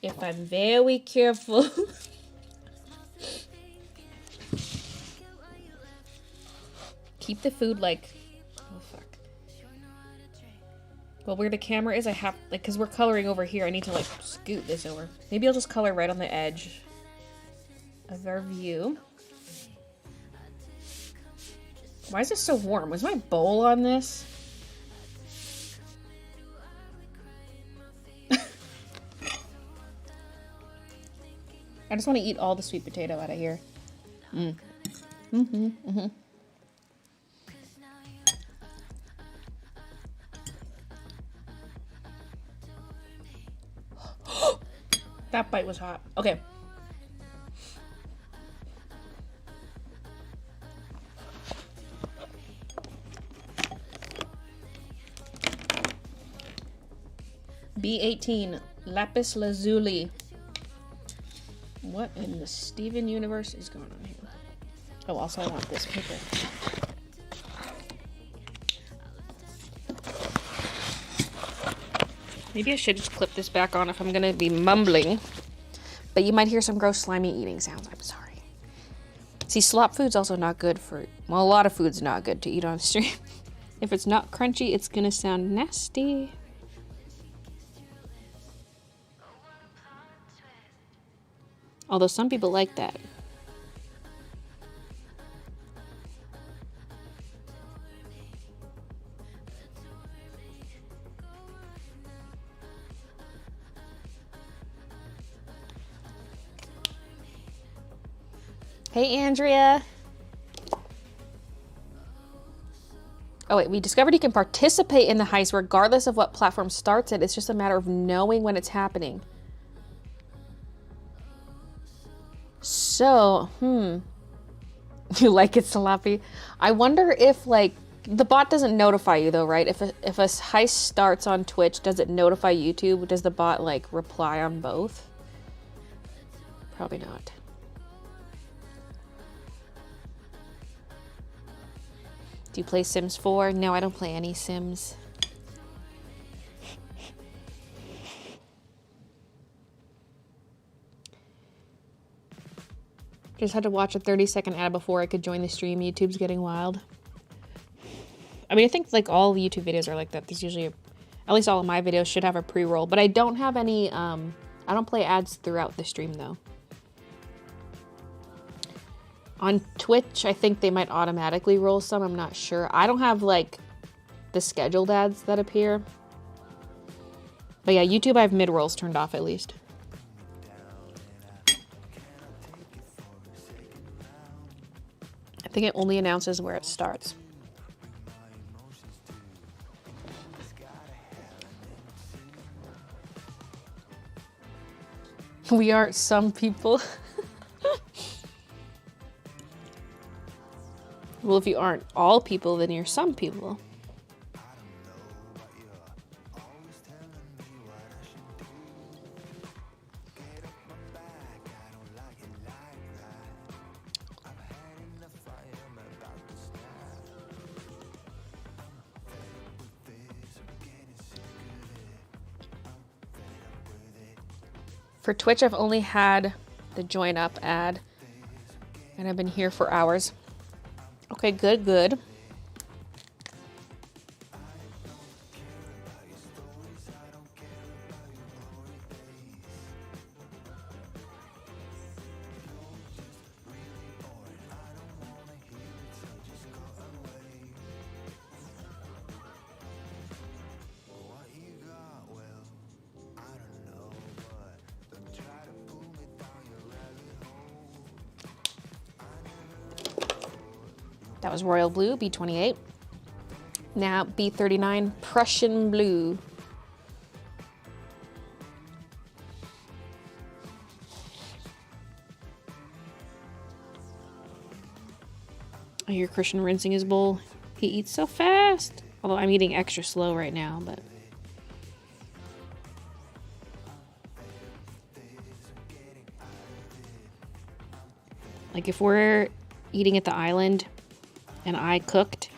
A: if I'm very careful. Keep the food like, oh fuck. Well, where the camera is, I have, like, because we're coloring over here, I need to like scoot this over. Maybe I'll just color right on the edge of our view. Why is this so warm? Was my bowl on this? I just want to eat all the sweet potato out of here. That bite was hot. Okay. B18, Lapis Lazuli. What in the Steven universe is going on here? Oh, also I want this paper. Maybe I should just clip this back on if I'm gonna be mumbling. But you might hear some gross slimy eating sounds. I'm sorry. See, slop food's also not good for, well, a lot of food's not good to eat on stream. If it's not crunchy, it's gonna sound nasty. Although some people like that. Hey, Andrea. Oh, wait. We discovered you can participate in the heist regardless of what platform starts it. It's just a matter of knowing when it's happening. So, You like it, Salafi? I wonder if, like, the bot doesn't notify you, though, right? If a heist starts on Twitch, does it notify YouTube? Does the bot, like, reply on both? Probably not. Do you play Sims 4? No, I don't play any Sims. Just had to watch a 30-second ad before I could join the stream. YouTube's getting wild. I mean, I think like all YouTube videos are like that. There's usually, at least all of my videos should have a pre-roll, but I don't have any, I don't play ads throughout the stream though. On Twitch, I think they might automatically roll some. I'm not sure. I don't have like the scheduled ads that appear. But yeah, YouTube, I have mid-rolls turned off at least. I think it only announces where it starts. We aren't some people. Well, if you aren't all people, then you're some people. For Twitch, I've only had the join up ad, and I've been here for hours. Okay, good, good. That was Royal Blue, B28. Now B39, Prussian Blue. I hear Christian rinsing his bowl. He eats so fast. Although I'm eating extra slow right now, but... Like if we're eating at the island and I cooked,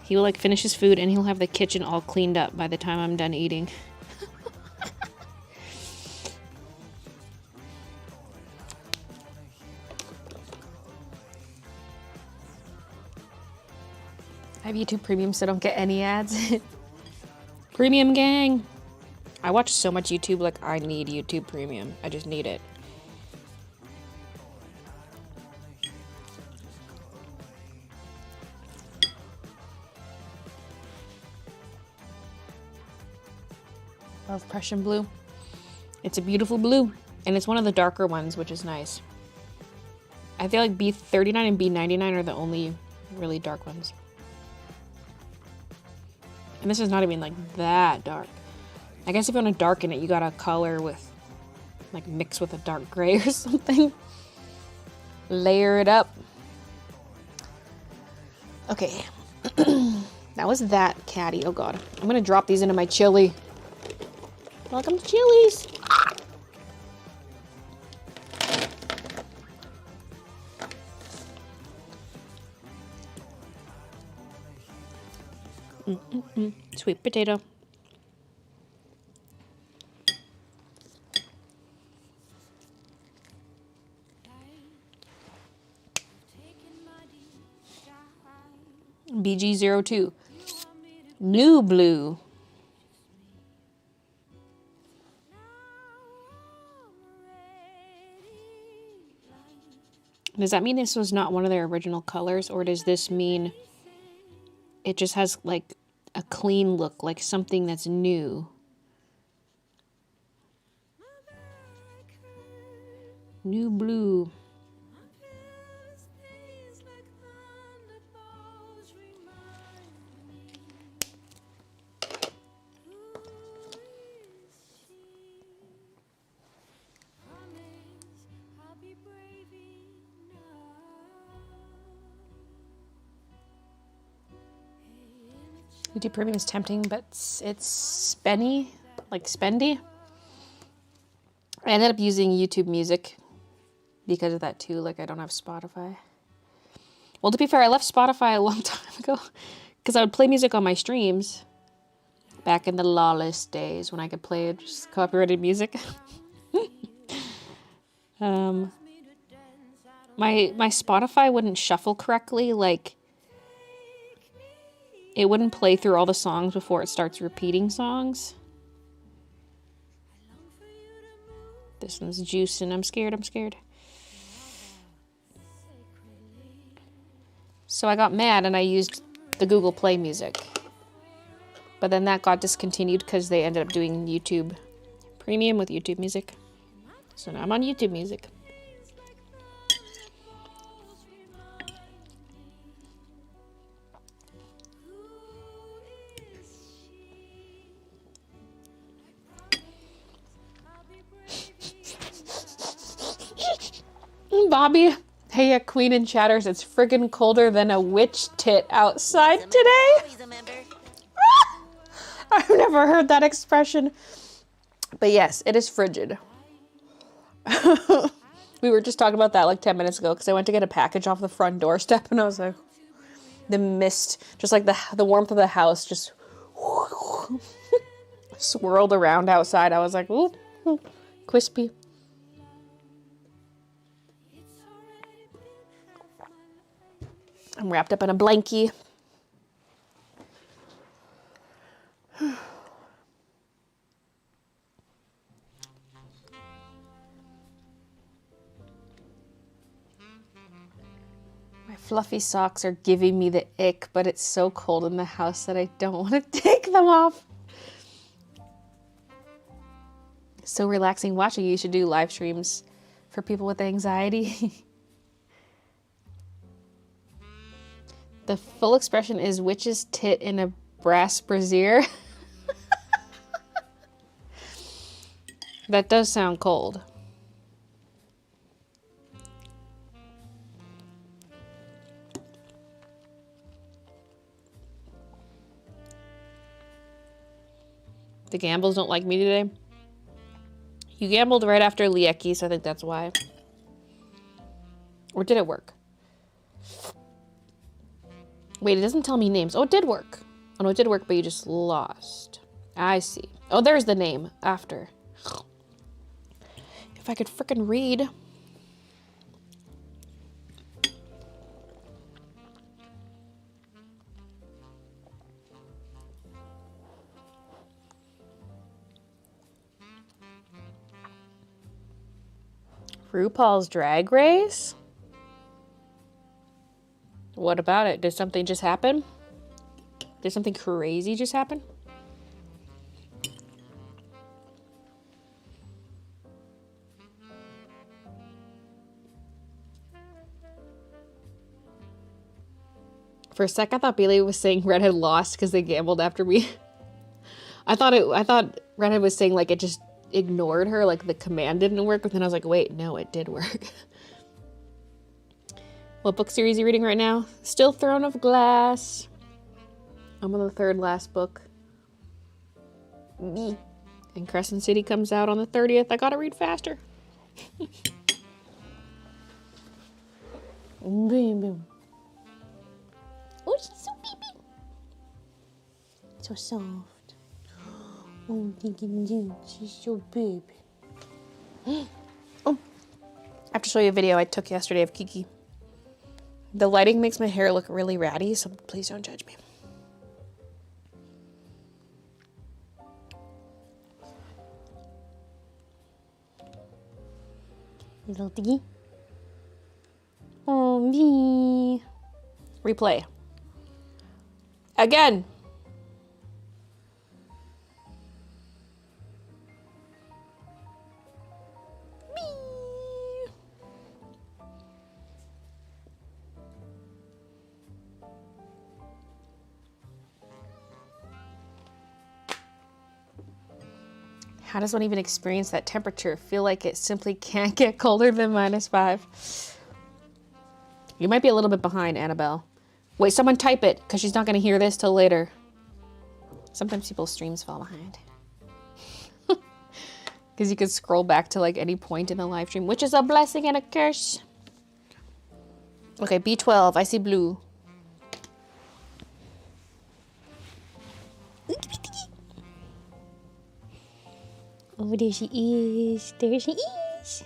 A: he will like finish his food and he'll have the kitchen all cleaned up by the time I'm done eating. I have YouTube Premium so I don't get any ads. Premium gang! I watch so much YouTube, like I need YouTube Premium. I just need it. Love Prussian Blue. It's a beautiful blue, and it's one of the darker ones, which is nice. I feel like B39 and B99 are the only really dark ones. And this is not even like that dark. I guess if you want to darken it, you gotta color with, like mix with a dark gray or something. Layer it up. Okay. That was that caddy. Oh god. I'm gonna drop these into my chili. Welcome to Chili's. Sweet potato. BG02. New blue. Does that mean this was not one of their original colors, or does this mean it just has like a clean look, like something that's new? New blue. YouTube Premium is tempting, but it's spendy, like spendy. I ended up using YouTube Music because of that too. Like I don't have Spotify. Well, to be fair, I left Spotify a long time ago because I would play music on my streams back in the lawless days when I could play just copyrighted music. My Spotify wouldn't shuffle correctly. Like it wouldn't play through all the songs before it starts repeating songs. This one's juicing. I'm scared. So I got mad and I used the Google Play Music. But then that got discontinued because they ended up doing YouTube Premium with YouTube Music. So now I'm on YouTube Music. Bobby, hey, a queen in chatters. It's friggin' colder than a witch tit outside today. I've never heard that expression. But yes, it is frigid. We were just talking about that like 10 minutes ago because I went to get a package off the front doorstep and I was like, the mist, just like the warmth of the house just swirled around outside. I was like, ooh, crispy. I'm wrapped up in a blankie. My fluffy socks are giving me the ick, but it's so cold in the house that I don't want to take them off. So relaxing watching. You should do live streams for people with anxiety. The full expression is witch's tit in a brass brazier. That does sound cold. The Gambles don't like me today. You gambled right after Lieki, so I think that's why. Or did it work? Wait, it doesn't tell me names. Oh, it did work. Oh, no, it did work, but you just lost. I see. Oh, there's the name after. If I could frickin' read. RuPaul's Drag Race? What about it? Did something just happen? Did something crazy just happen? For a sec, I thought Baylee was saying Redhead lost because they gambled after me. I thought Redhead was saying like it just ignored her, like the command didn't work, but then I was like, wait, no, it did work. What book series are you reading right now? Still Throne of Glass. I'm on the third last book. And Crescent City comes out on the 30th. I gotta read faster. Boom. Oh, she's so baby. So soft. Oh, thinking you. She's so baby. Oh, I have to show you a video I took yesterday of Kiki. The lighting makes my hair look really ratty, so please don't judge me. Little thingy. Oh, me. Replay. Again. How does one even experience that temperature? Feel like it simply can't get colder than -5. You might be a little bit behind, Annabelle. Wait, someone type it, because she's not going to hear this till later. Sometimes people's streams fall behind. Because you could scroll back to like any point in the live stream, which is a blessing and a curse. Okay, B12. I see blue. Oh, there she is. There she is.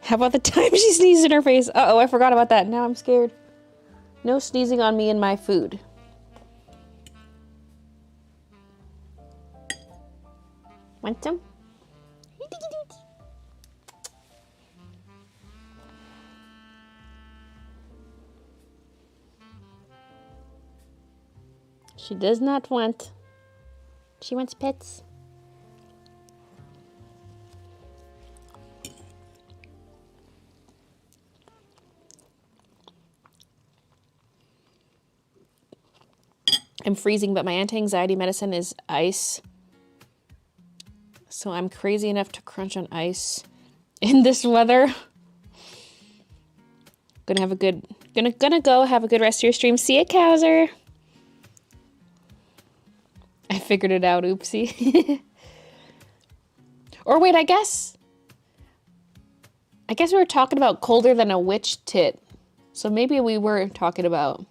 A: How about the time she sneezed in her face? Uh-oh, I forgot about that. Now I'm scared. No sneezing on me and my food. Want some? She does not want. She wants pets. I'm freezing, but my anti-anxiety medicine is ice. So I'm crazy enough to crunch on ice in this weather. Gonna go have a good rest of your stream. See ya, Cowser. I figured it out, oopsie. Or wait, I guess we were talking about colder than a witch tit. So maybe we were talking about,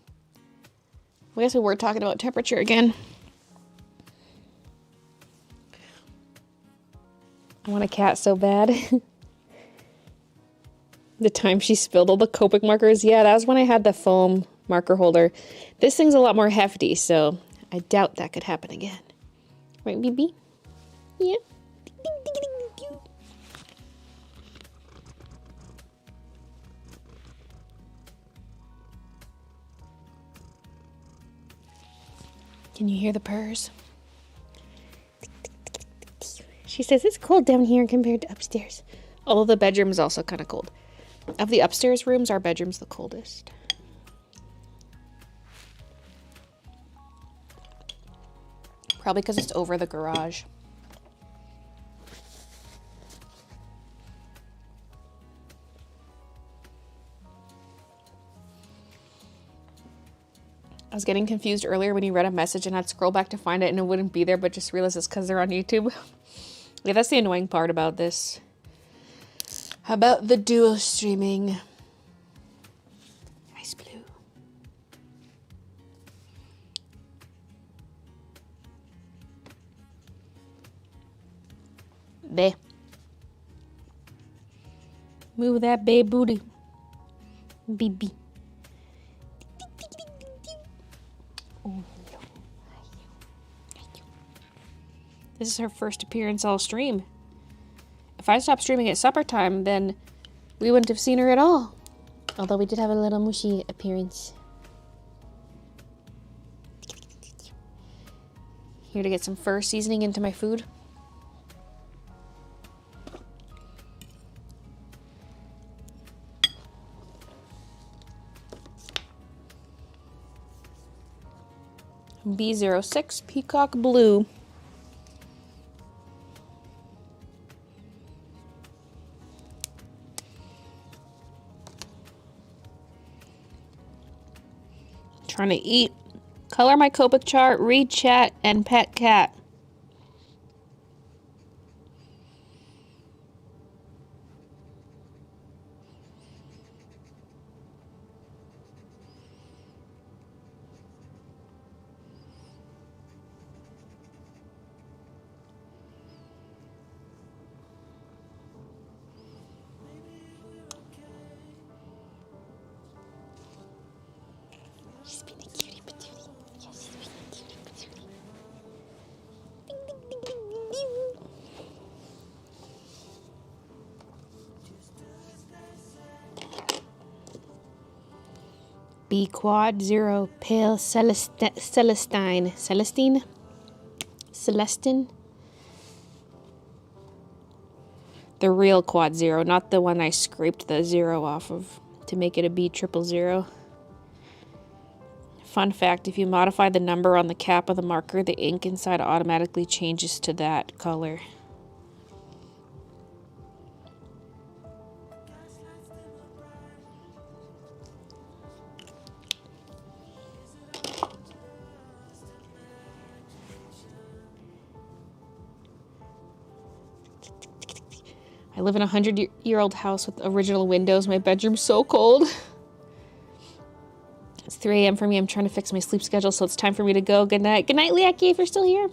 A: I guess we were talking about temperature again. I want a cat so bad. The time she spilled all the Copic markers. Yeah, that was when I had the foam marker holder. This thing's a lot more hefty, so I doubt that could happen again. Right, BB? Yeah. Can you hear the purrs? She says it's cold down here compared to upstairs. Although the bedroom is also kind of cold. Of the upstairs rooms, our bedroom's the coldest. Probably because it's over the garage. I was getting confused earlier when you read a message and I'd scroll back to find it and it wouldn't be there, but just realized it's because they're on YouTube. Yeah, that's the annoying part about this. How about the dual streaming? Ice blue. Bae. Move that bae booty. BB. This is her first appearance all stream. If I stopped streaming at supper time, then we wouldn't have seen her at all. Although we did have a little mushy appearance. Here to get some fur seasoning into my food. B06 Peacock Blue. Trying to eat, color my Copic chart, read chat, and pet cat. B quad 0 pale Celestine. The real quad 0, not the one I scraped the 0 off of to make it a B000. Fun fact, if you modify the number on the cap of the marker, the ink inside automatically changes to that color. I live in a 100-year-old house with original windows. My bedroom's so cold. It's 3 a.m. for me. I'm trying to fix my sleep schedule, so it's time for me to go. Good night. Good night, Liaki, if you're still here.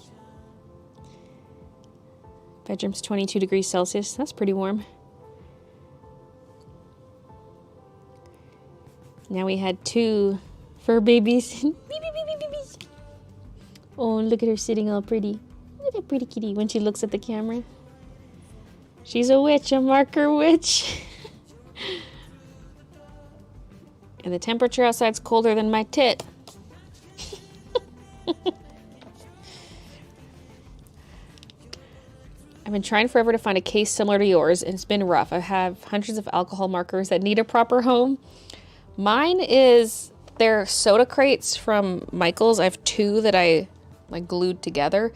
A: Bedroom's 22 degrees Celsius. That's pretty warm. Now we had 2 fur babies. Oh, look at her sitting all pretty. Look at that pretty kitty when she looks at the camera. She's a witch, a marker witch. And the temperature outside's colder than my tit. I've been trying forever to find a case similar to yours, and it's been rough. I have hundreds of alcohol markers that need a proper home. Mine is, they're soda crates from Michael's. I have 2 that I like glued together.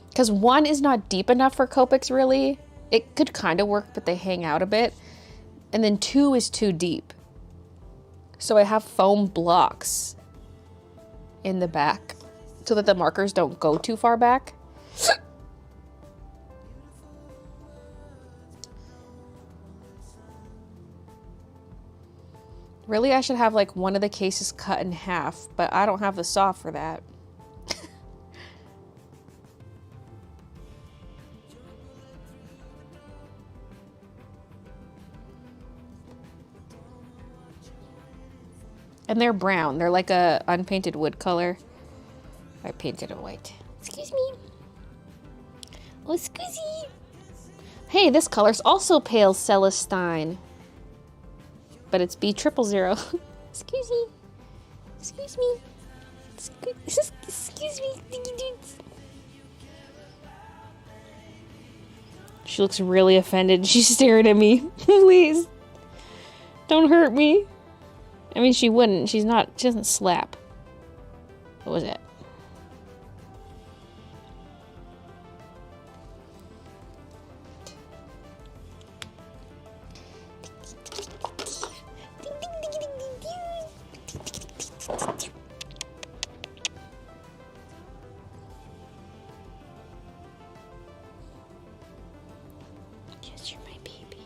A: Because 1 is not deep enough for Copics, really. It could kind of work, but they hang out a bit. And then 2 is too deep. So I have foam blocks in the back so that the markers don't go too far back. Really, I should have like one of the cases cut in half, but I don't have the saw for that. And they're brown. They're like a unpainted wood color. I painted it white. Excuse me. Oh, excuse me. Hey, this color's also pale Celestine. But it's B000. Excuse me. Excuse me. Excuse me. She looks really offended. She's staring at me. Please. Don't hurt me. I mean, she wouldn't. She doesn't slap. What was it? Yes, you're my baby.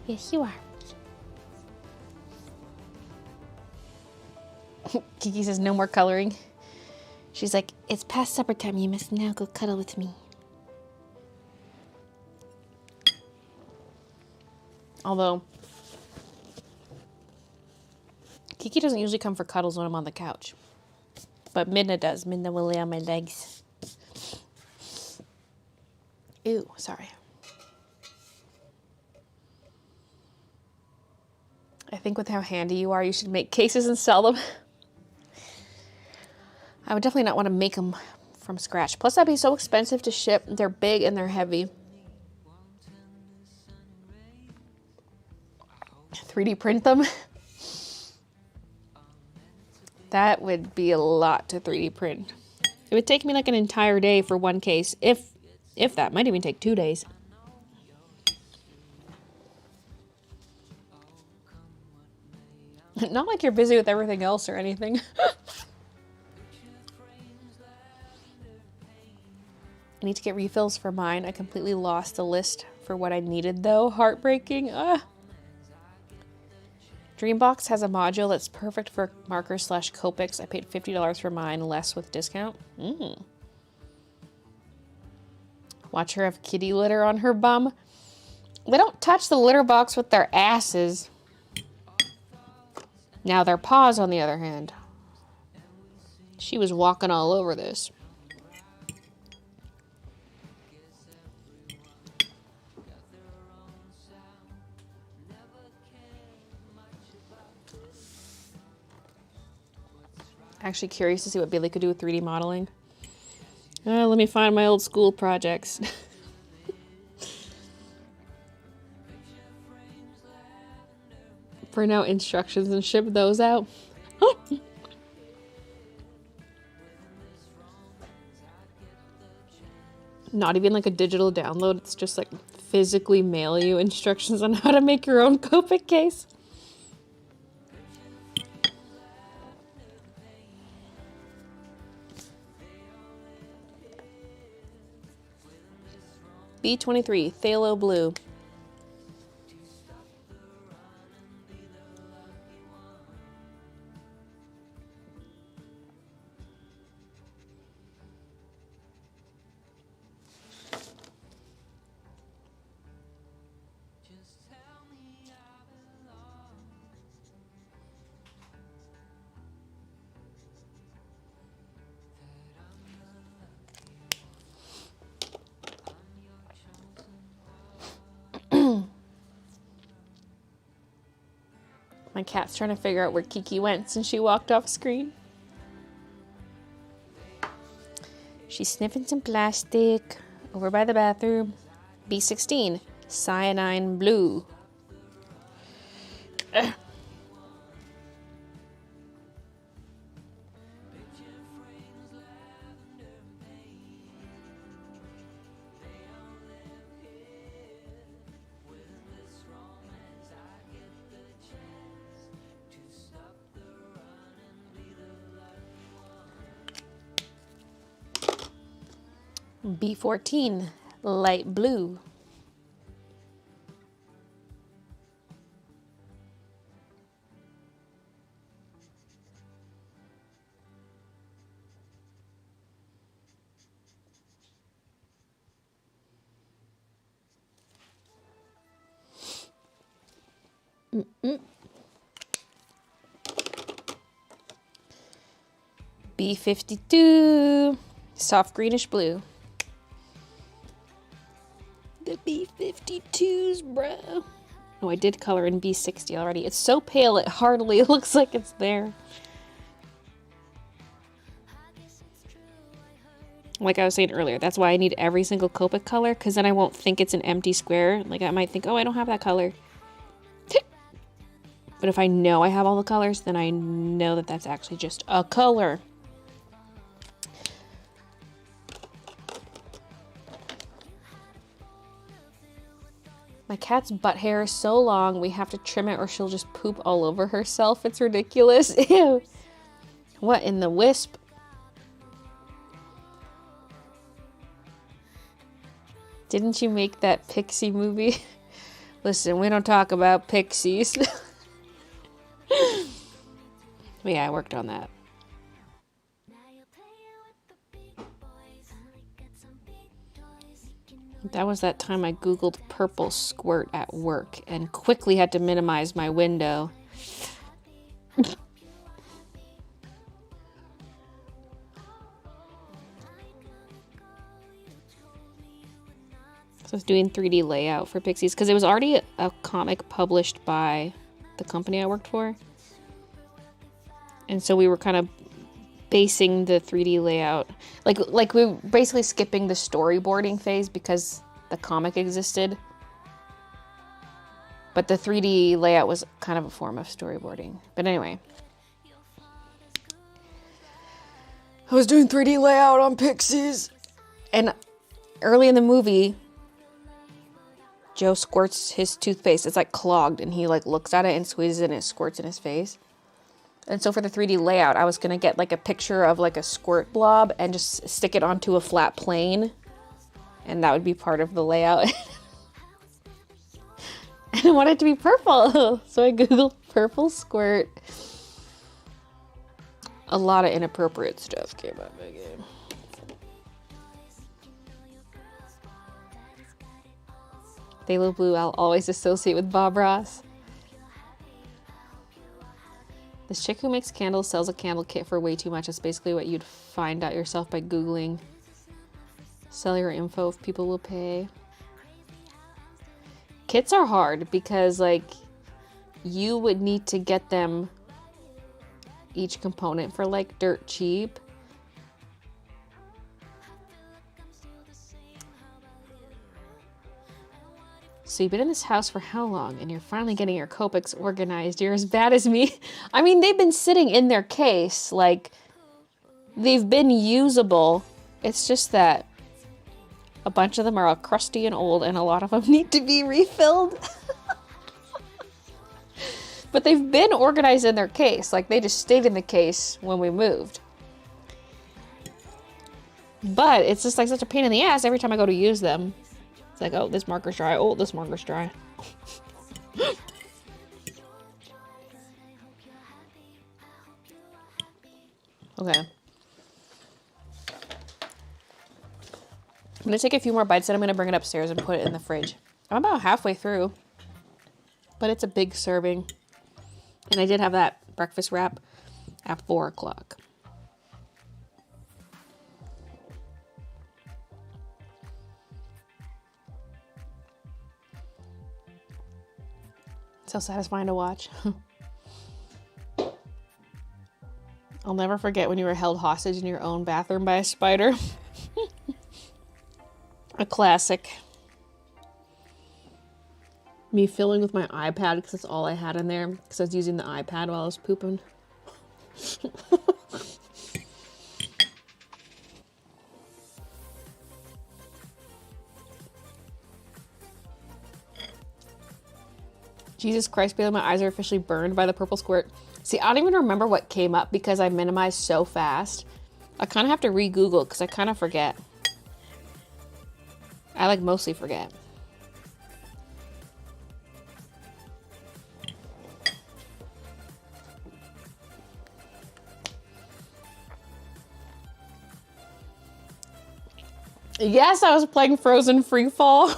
A: Yes, you are. Kiki says no more coloring. She's like, it's past supper time. You must now go cuddle with me. Although, Kiki doesn't usually come for cuddles when I'm on the couch. But Midna does. Midna will lay on my legs. Ew, sorry. I think with how handy you are, you should make cases and sell them. I would definitely not want to make them from scratch. Plus, that'd be so expensive to ship. They're big and they're heavy. 3D print them. That would be a lot to 3D print. It would take me like an entire day for one case. If that. Might even take 2 days. Not like you're busy with everything else or anything. I need to get refills for mine. I completely lost the list for what I needed though. Heartbreaking. Dreambox has a module that's perfect for markers / Copics. I paid $50 for mine, less with discount. Watch her have kitty litter on her bum. They don't touch the litter box with their asses. Now their paws, on the other hand. She was walking all over this. Actually curious to see what Baylee could do with 3D modeling. Let me find my old school projects. For now, instructions and ship those out. Not even like a digital download. It's just like physically mail you instructions on how to make your own Copic case. B23, Phthalo Blue. My cat's trying to figure out where Kiki went since she walked off screen. She's sniffing some plastic over by the bathroom. B16, cyanine blue. Ugh. B14, light blue. B52, soft greenish blue. The B52s, bro. Oh, I did color in B60 already. It's so pale it hardly looks like it's there. Like I was saying earlier, that's why I need every single Copic color, because then I won't think it's an empty square. Like I might think, oh, I don't have that color. But if I know I have all the colors, then I know that that's actually just a color. My cat's butt hair is so long, we have to trim it or she'll just poop all over herself. It's ridiculous. Ew. What in the wisp? Didn't you make that pixie movie? Listen, we don't talk about pixies. But yeah, I worked on that. That was that time I googled purple squirt at work and quickly had to minimize my window. So I was doing 3D layout for Pixies because it was already a comic published by the company I worked for. And so we were kind of basing the 3D layout. Like we were basically skipping the storyboarding phase because the comic existed. But the 3D layout was kind of a form of storyboarding. But anyway. I was doing 3D layout on Pixies. And early in the movie, Joe squirts his toothpaste. It's like clogged and he like looks at it and squeezes it and it squirts in his face. And so for the 3D layout, I was going to get like a picture of like a squirt blob and just stick it onto a flat plane. And that would be part of the layout. And I wanted it to be purple. So I googled purple squirt. A lot of inappropriate stuff came up again. Phthalo blue I'll always associate with Bob Ross. This chick who makes candles sells a candle kit for way too much. It's basically what you'd find out yourself by Googling. Sell your info if people will pay. Kits are hard because like you would need to get them each component for like dirt cheap. So you've been in this house for how long? And you're finally getting your Copics organized. You're as bad as me. I mean, they've been sitting in their case. Like, they've been usable. It's just that a bunch of them are all crusty and old, and a lot of them need to be refilled. But they've been organized in their case. Like, they just stayed in the case when we moved. But it's just like such a pain in the ass every time I go to use them. It's like, oh, this marker's dry. Oh, this marker's dry. Okay. I'm gonna take a few more bites and I'm gonna bring it upstairs and put it in the fridge. I'm about halfway through, but it's a big serving. And I did have that breakfast wrap at 4 o'clock. So satisfying to watch. I'll never forget when you were held hostage in your own bathroom by a spider. A classic. Me filling with my iPad because that's all I had in there because I was using the iPad while I was pooping. Jesus Christ, Baylee, my eyes are officially burned by the purple squirt. See, I don't even remember what came up because I minimized so fast. I kind of have to re-Google because I kind of forget. I like mostly forget. Yes, I was playing Frozen Free Fall.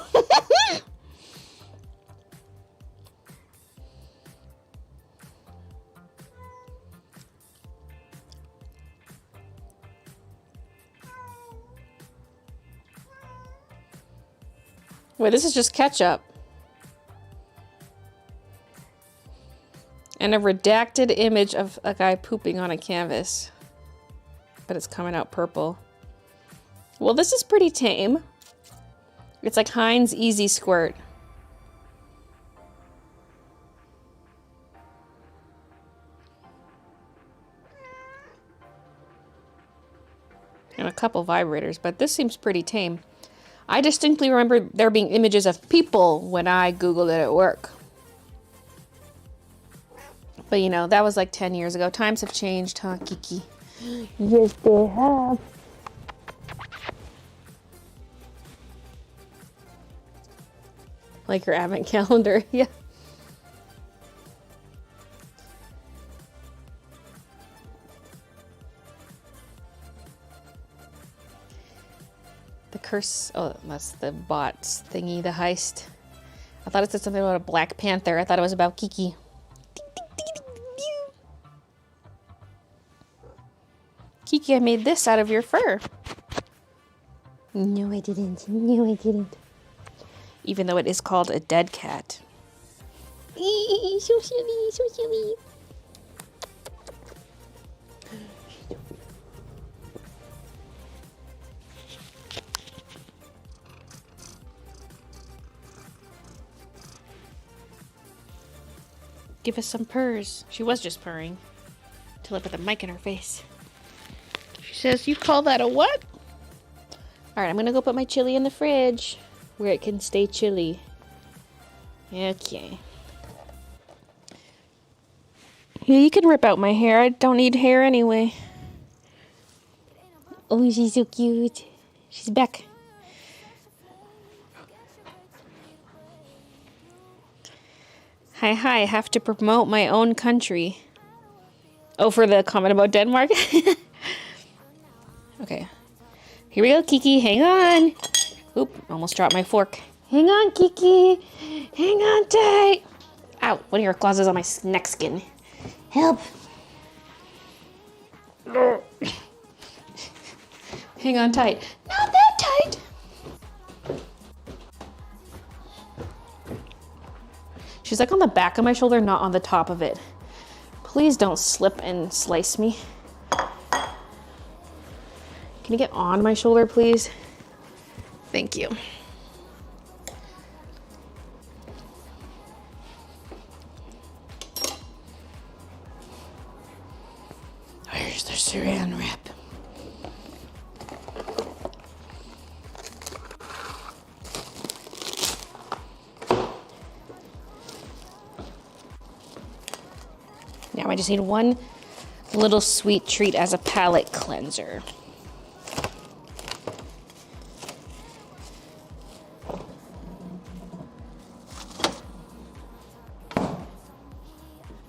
A: Wait, this is just ketchup. And a redacted image of a guy pooping on a canvas. But it's coming out purple. Well, this is pretty tame. It's like Heinz Easy Squirt. And a couple vibrators, but this seems pretty tame. I distinctly remember there being images of people when I Googled it at work. But you know, that was like 10 years ago. Times have changed, huh, Kiki? Yes, they have. Like your advent calendar, yeah. The curse, oh, that's the bots thingy, the heist. I thought it said something about a Black Panther. I thought it was about Kiki. Kiki, I made this out of your fur. No, I didn't. No, I didn't. Even though it is called a dead cat. So silly, so silly. Give us some purrs. She was just purring. Till I put the mic in her face. She says, you call that a what? Alright, I'm gonna go put my chili in the fridge where it can stay chilly. Okay. Yeah, you can rip out my hair. I don't need hair anyway. Oh, she's so cute. She's back. Hi, I have to promote my own country. Oh, for the comment about Denmark? Okay. Here we go, Kiki. Hang on. Oop, almost dropped my fork. Hang on, Kiki. Hang on tight. Ow, one of your claws is on my neck skin. Help. Hang on tight. Not that tight. She's like on the back of my shoulder, not on the top of it. Please don't slip and slice me. Can you get on my shoulder, please? Thank you. Where's the saran wrap? Now I just need one little sweet treat as a palate cleanser.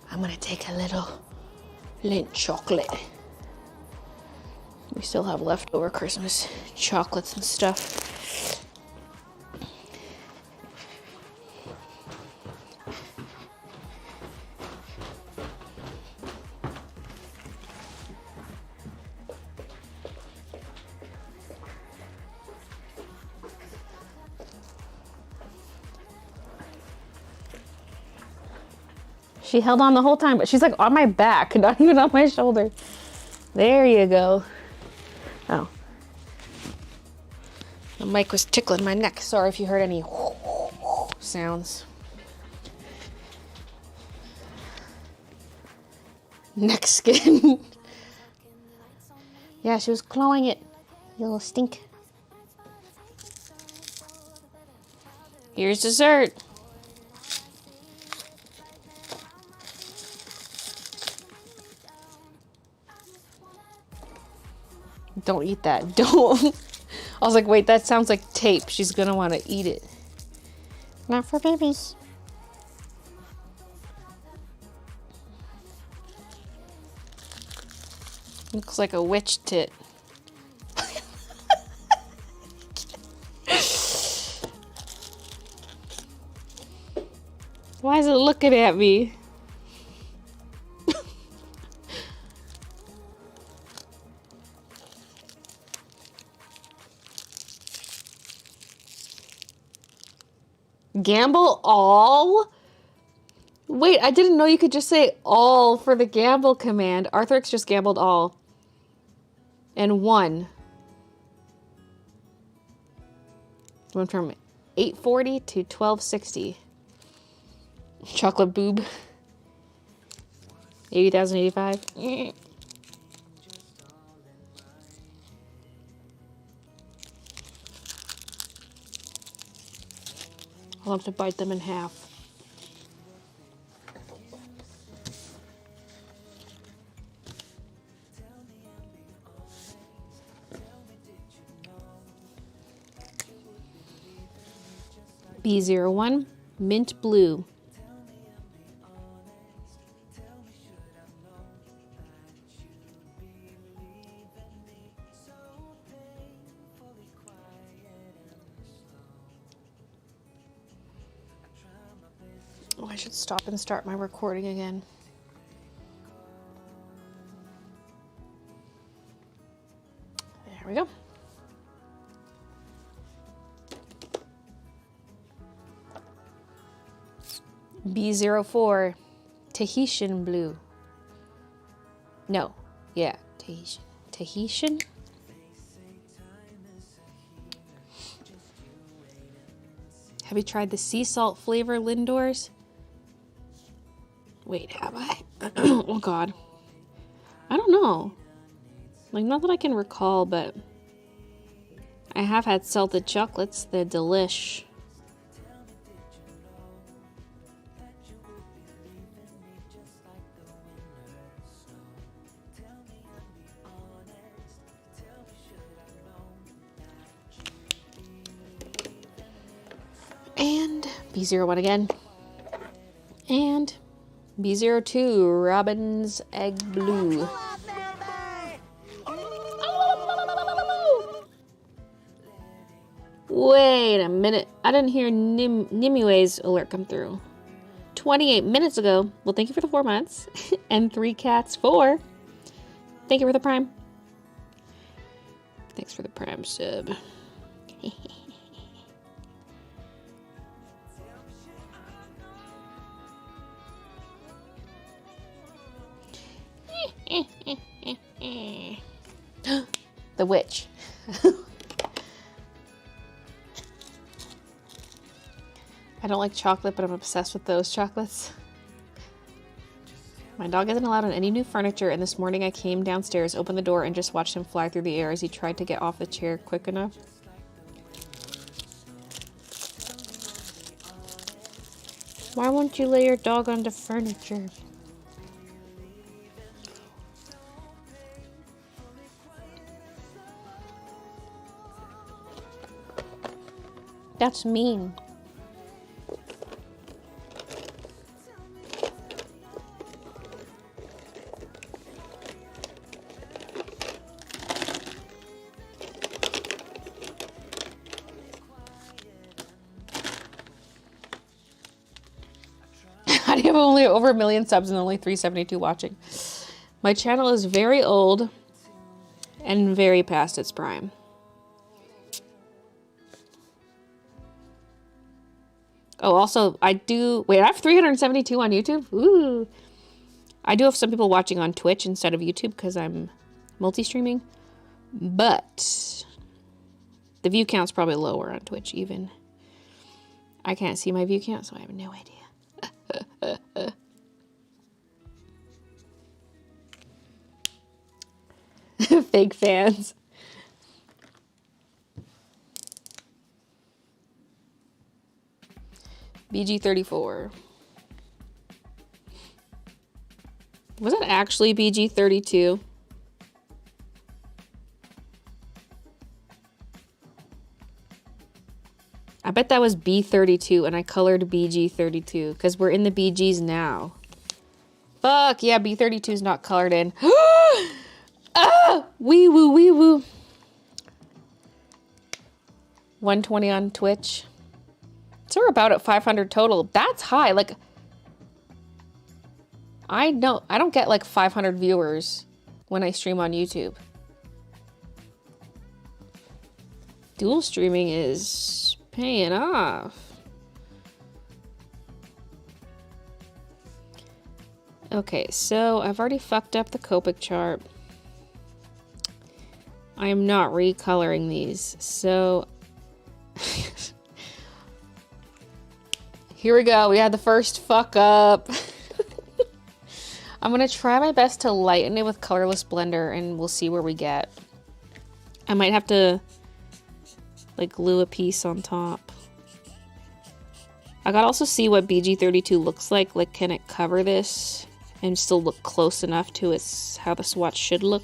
A: I'm gonna take a little Lindt chocolate. We still have leftover Christmas chocolates and stuff. She held on the whole time, but she's like on my back, not even on my shoulder. There you go. Oh. The mic was tickling my neck. Sorry if you heard any sounds. Neck skin. Yeah, she was clawing it. You little stink. Here's dessert. Don't eat that. Don't. I was like, wait, that sounds like tape. She's gonna want to eat it.
E: Not for babies.
A: Looks like a witch tit. Why is it looking at me? Gamble all? Wait, I didn't know you could just say all for the gamble command. Arthurix just gambled all. And won. Went from 840 to 1260. Chocolate boob. 80,085. I'll have to bite them in half. B01, mint blue. Oh, I should stop and start my recording again. There we go. B04, Tahitian blue. No, yeah, Tahitian. Tahitian? Have you tried the sea salt flavor Lindors? Wait, have I? Oh god. I don't know. Like, not that I can recall, but I have had salted chocolates. They're delish. And B01 again. And B02, Robin's Egg Blue. Wait a minute. I didn't hear Nimue's alert come through. 28 minutes ago. Well, thank you for the 4 months. And 3 cats 4. Thank you for the prime. Thanks for the prime sub. The witch. I don't like chocolate, but I'm obsessed with those chocolates. My dog isn't allowed on any new furniture, and this morning I came downstairs, opened the door, and just watched him fly through the air as he tried to get off the chair quick enough. Why won't you lay your dog onto furniture? That's mean. How do you have only over 1 million subs and only 372 watching? My channel is very old and very past its prime. Oh, also, I have 372 on YouTube? Ooh. I do have some people watching on Twitch instead of YouTube because I'm multi-streaming, but the view count's probably lower on Twitch even. I can't see my view count, so I have no idea. Fake fans. BG34. Was it actually BG32? I bet that was B32 and I colored BG32 because we're in the BGs now. Fuck, yeah, B32 is not colored in. Ah! Wee woo, wee woo. 120 on Twitch. So we're about at 500 total. That's high. Like, I don't get like 500 viewers when I stream on YouTube. Dual streaming is paying off. Okay, so I've already fucked up the Copic chart. I am not recoloring these, so here we go. We had the first fuck up. I'm gonna try my best to lighten it with colorless blender and we'll see where we get. I might have to like glue a piece on top. I gotta also see what BG32 looks like. Like, can it cover this and still look close enough to how the swatch should look?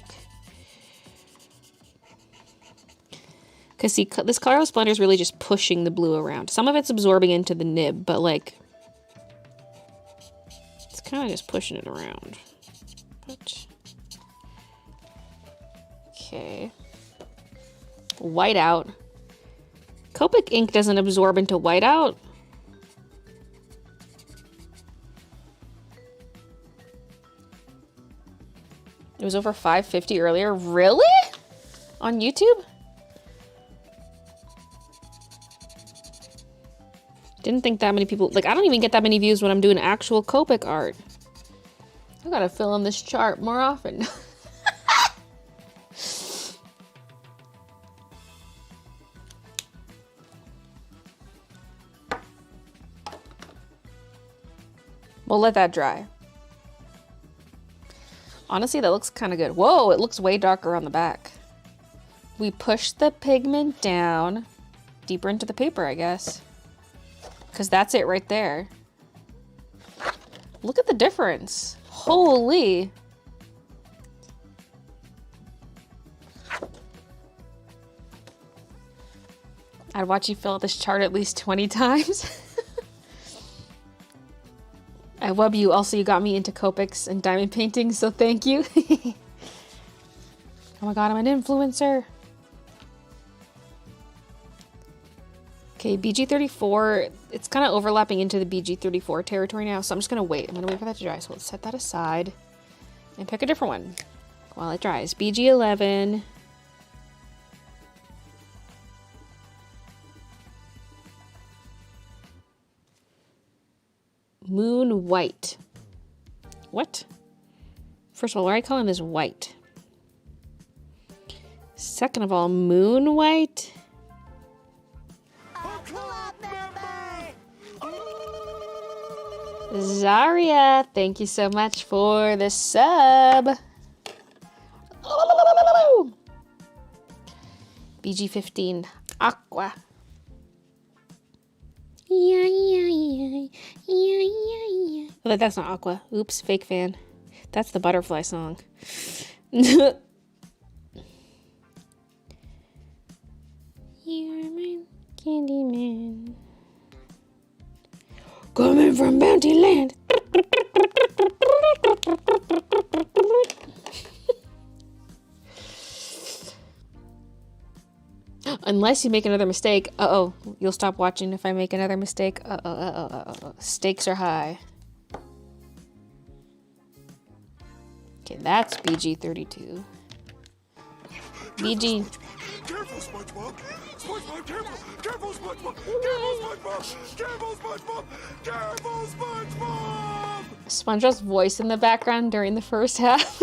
A: Because see, this colorless blender is really just pushing the blue around. Some of it's absorbing into the nib, but like, it's kind of just pushing it around. But, okay. Whiteout. Copic ink doesn't absorb into whiteout. It was over 550 earlier. Really? On YouTube? Didn't think that many people, like, I don't even get that many views when I'm doing actual Copic art. I gotta fill in this chart more often. We'll let that dry. Honestly, that looks kind of good. Whoa, it looks way darker on the back. We push the pigment down deeper into the paper, I guess. Because that's it right there. Look at the difference. Holy. I'd watch you fill out this chart at least 20 times. I love you. Also, you got me into Copics and diamond painting, so thank you. Oh my god, I'm an influencer. Okay, BG34, it's kind of overlapping into the BG34 territory now, so I'm just going to wait. I'm going to wait for that to dry, so let's set that aside and pick a different one while it dries. BG11. Moon White. What? First of all, why are I calling this white? Second of all, Moon White? Zaria, thank you so much for the sub. BG15, Aqua. Oh, that's not Aqua. Oops, fake fan. That's the butterfly song. You're my candy man. Coming from Bounty Land. Unless you make another mistake. Uh-oh. You'll stop watching if I make another mistake. Uh-oh. Stakes are high. Okay, that's BG32. BG.
N: Careful, SpongeBob! SpongeBob, careful! Careful, SpongeBob! Careful, SpongeBob! Careful, SpongeBob! Careful, SpongeBob!
A: SpongeBob's voice in the background during the first half.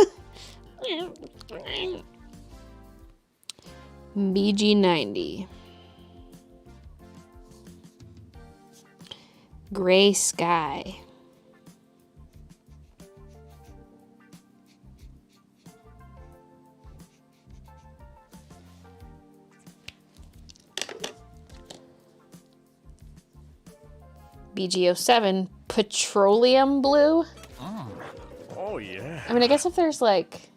A: BG90. Gray Sky. BG07, Petroleum Blue.
P: Oh, yeah.
A: I mean, I guess if there's like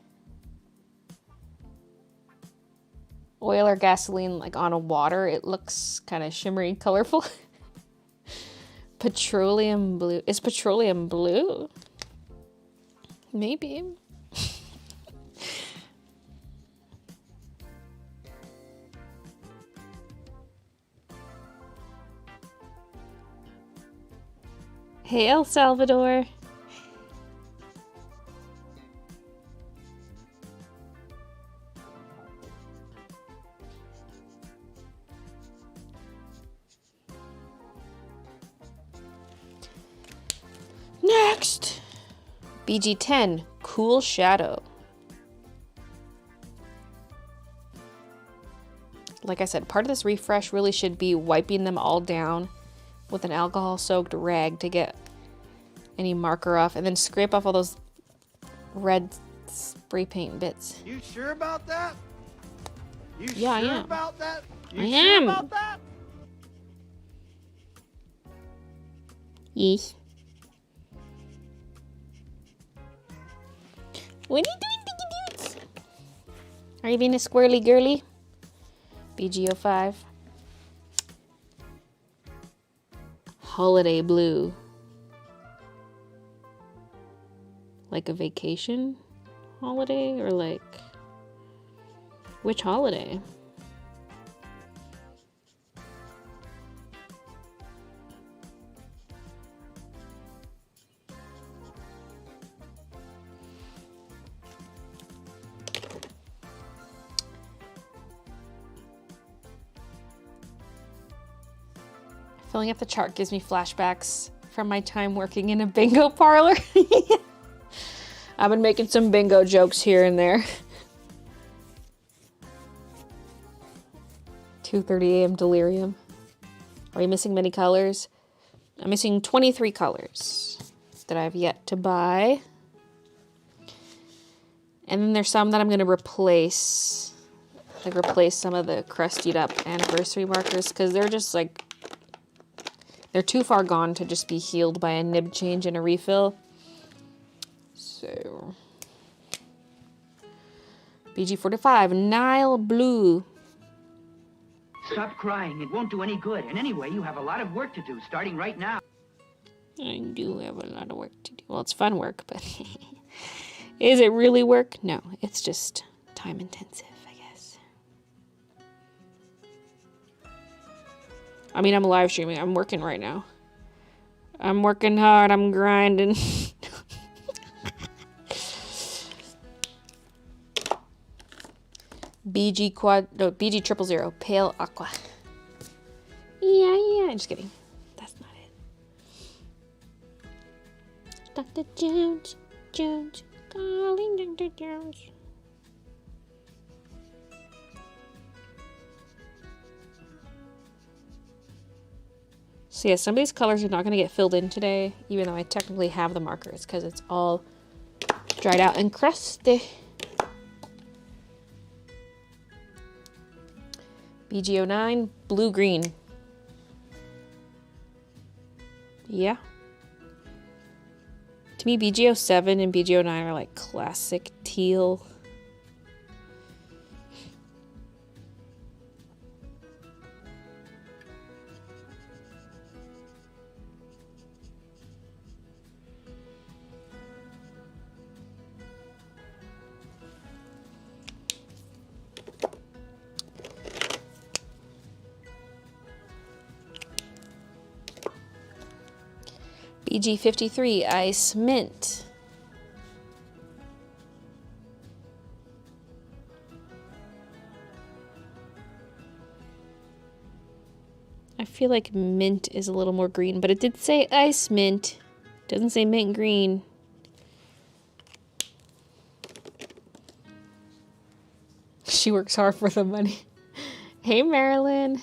A: oil or gasoline like on a water, it looks kind of shimmery, colorful. Petroleum Blue. Is Petroleum Blue? Maybe. Hey, El Salvador. Next, BG10, Cool Shadow. Like I said, part of this refresh really should be wiping them all down with an alcohol-soaked rag to get any marker off, and then scrape off all those red spray paint bits.
D: You sure about that? You
A: Yeah, I
D: sure
A: am.
D: about that? You
A: I
D: sure
A: am.
D: about that?
A: Yes. What are you doing, Diggy Dudes? Are you being a squirrely girly? BG05. Holiday Blue. Like a vacation holiday, or like which holiday? Filling up the chart gives me flashbacks from my time working in a bingo parlor. I've been making some bingo jokes here and there. 2:30 a.m. delirium. Are you missing many colors? I'm missing 23 colors that I've yet to buy. And then there's some that I'm going to replace. Like replace some of the crustied up anniversary markers because they're just like, they're too far gone to just be healed by a nib change and a refill. So, BG45, Nile Blue.
R: Stop crying. It won't do any good. And anyway, you have a lot of work to do, starting right now.
A: I do have a lot of work to do. Well, it's fun work, but is it really work? No, it's just time intensive, I guess. I mean, I'm live streaming. I'm working right now. I'm working hard. I'm grinding. BG000, Pale Aqua. Yeah, just kidding. That's not it. Dr. Jones, calling Dr. Jones. So yeah, some of these colors are not going to get filled in today, even though I technically have the markers, because it's all dried out and crusty. BG09, blue-green. Yeah. To me, BG07 and BG09 are like classic teal. BG53, Ice Mint. I feel like mint is a little more green, but it did say Ice Mint. Doesn't say mint green. She works hard for the money. Hey, Marilyn.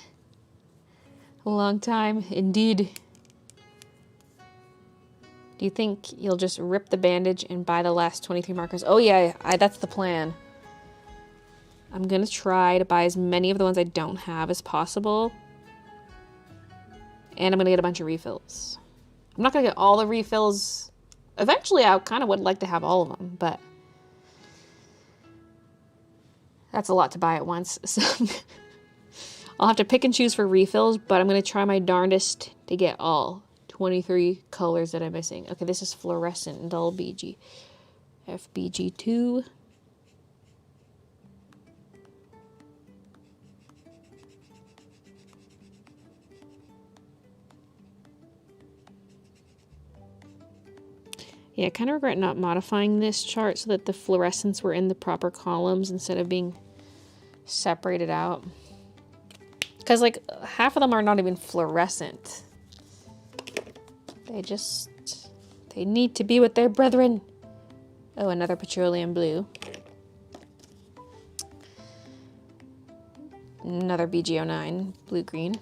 A: A long time, indeed. Do you think you'll just rip the bandage and buy the last 23 markers? Oh yeah, that's the plan. I'm gonna try to buy as many of the ones I don't have as possible. And I'm gonna get a bunch of refills. I'm not gonna get all the refills. Eventually, I kind of would like to have all of them, but that's a lot to buy at once. So I'll have to pick and choose for refills, but I'm gonna try my darndest to get all 23 colors that I'm missing. Okay, this is fluorescent dull BG. FBG2. Yeah, I kind of regret not modifying this chart so that the fluorescents were in the proper columns instead of being separated out. Because, like, half of them are not even fluorescent. They need to be with their brethren. Oh, another petroleum blue. Another BG09, blue-green.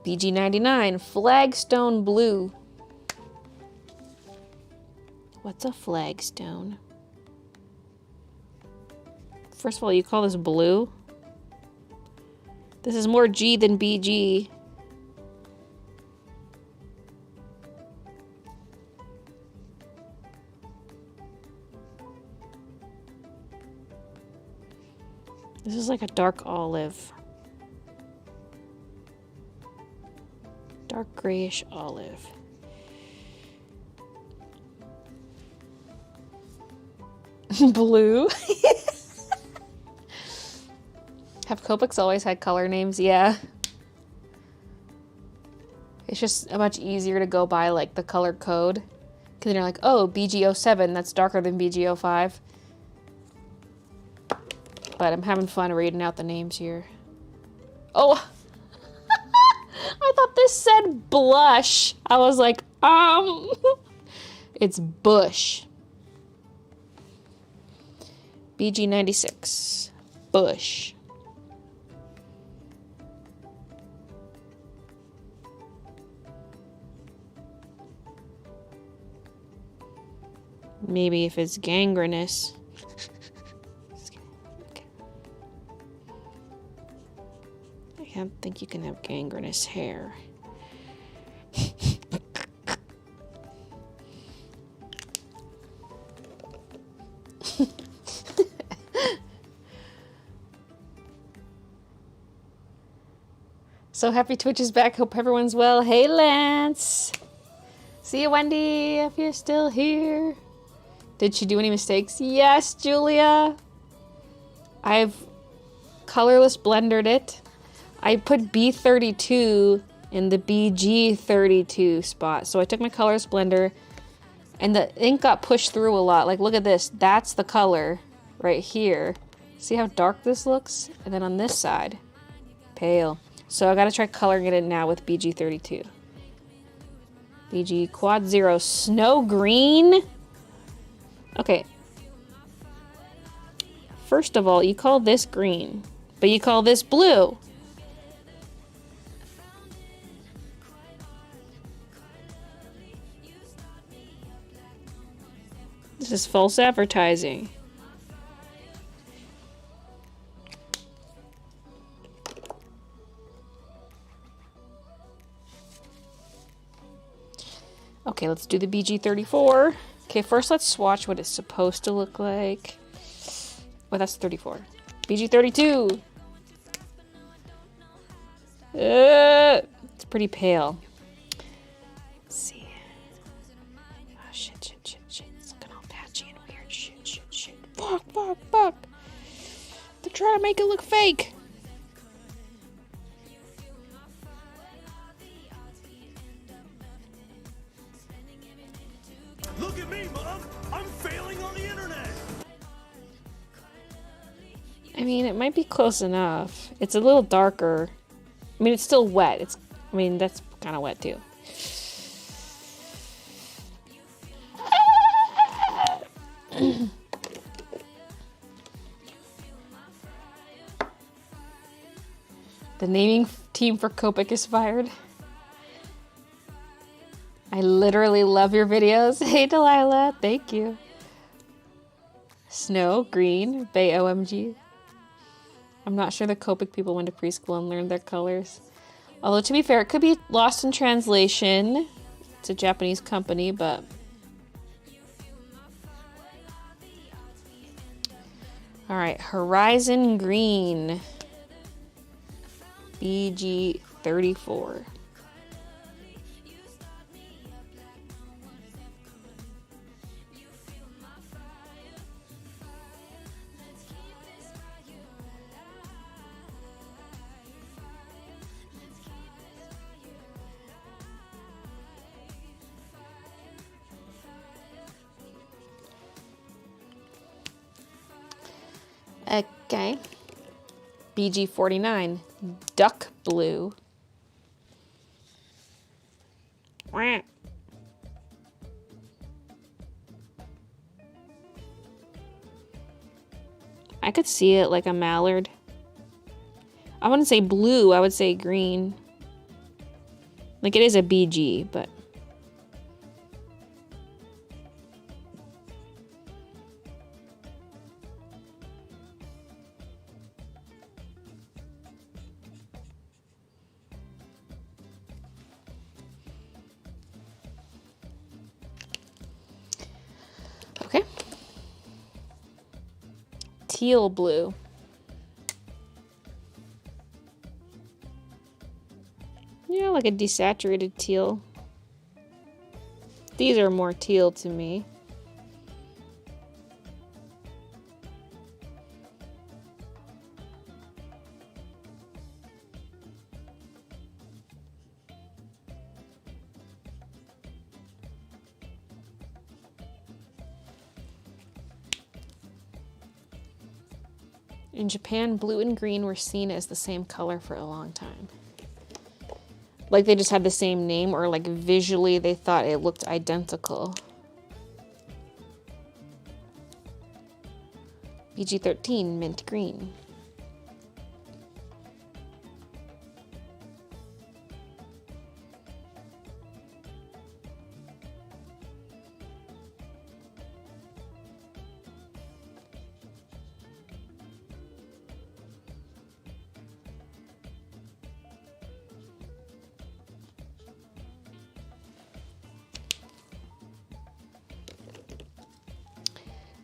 A: BG99, flagstone blue. What's a flagstone? First of all, you call this blue? This is more G than BG. This is like a dark olive. Dark grayish olive. Blue? Have Copics always had color names? Yeah. It's just much easier to go by like the color code. Because then you're like, oh, BG07, that's darker than BG05. But I'm having fun reading out the names here. Oh! I thought this said blush. I was like, It's bush. BG96. Bush. Maybe if it's gangrenous. I don't think you can have gangrenous hair. So happy Twitch is back. Hope everyone's well. Hey, Lance. See you, Wendy, if you're still here. Did she do any mistakes? Yes, Julia. I've colorless blendered it. I put B32 in the BG32 spot. So I took my colorless blender and the ink got pushed through a lot. Like, look at this. That's the color right here. See how dark this looks? And then on this side, pale. So I gotta try coloring it in now with BG32. BG Quad Zero Snow Green. Okay. First of all, you call this green, but you call this blue. This is false advertising. Okay, let's do the BG34. Okay, first let's swatch what it's supposed to look like. Oh, that's 34. BG32. It's pretty pale. Let's see. Oh, shit. It's looking all patchy and weird. Shit. Fuck. They're trying to make it look fake.
N: Look at me, Mom! I'm failing on the internet!
A: I mean, it might be close enough. It's a little darker. I mean, it's still wet. That's kind of wet too. The naming team for Copic is fired. I literally love your videos. Hey, Delilah. Thank you. Snow, green, Bay OMG. I'm not sure the Copic people went to preschool and learned their colors. Although, to be fair, it could be lost in translation. It's a Japanese company, but... Alright, Horizon Green. BG34. Okay. BG49. Duck blue. Wah. I could see it like a mallard. I wouldn't say blue, I would say green. Like it is a BG, but... Okay. Teal blue. Yeah, like a desaturated teal. These are more teal to me. In Japan, blue and green were seen as the same color for a long time. Like they just had the same name, or like visually they thought it looked identical. BG13, mint green.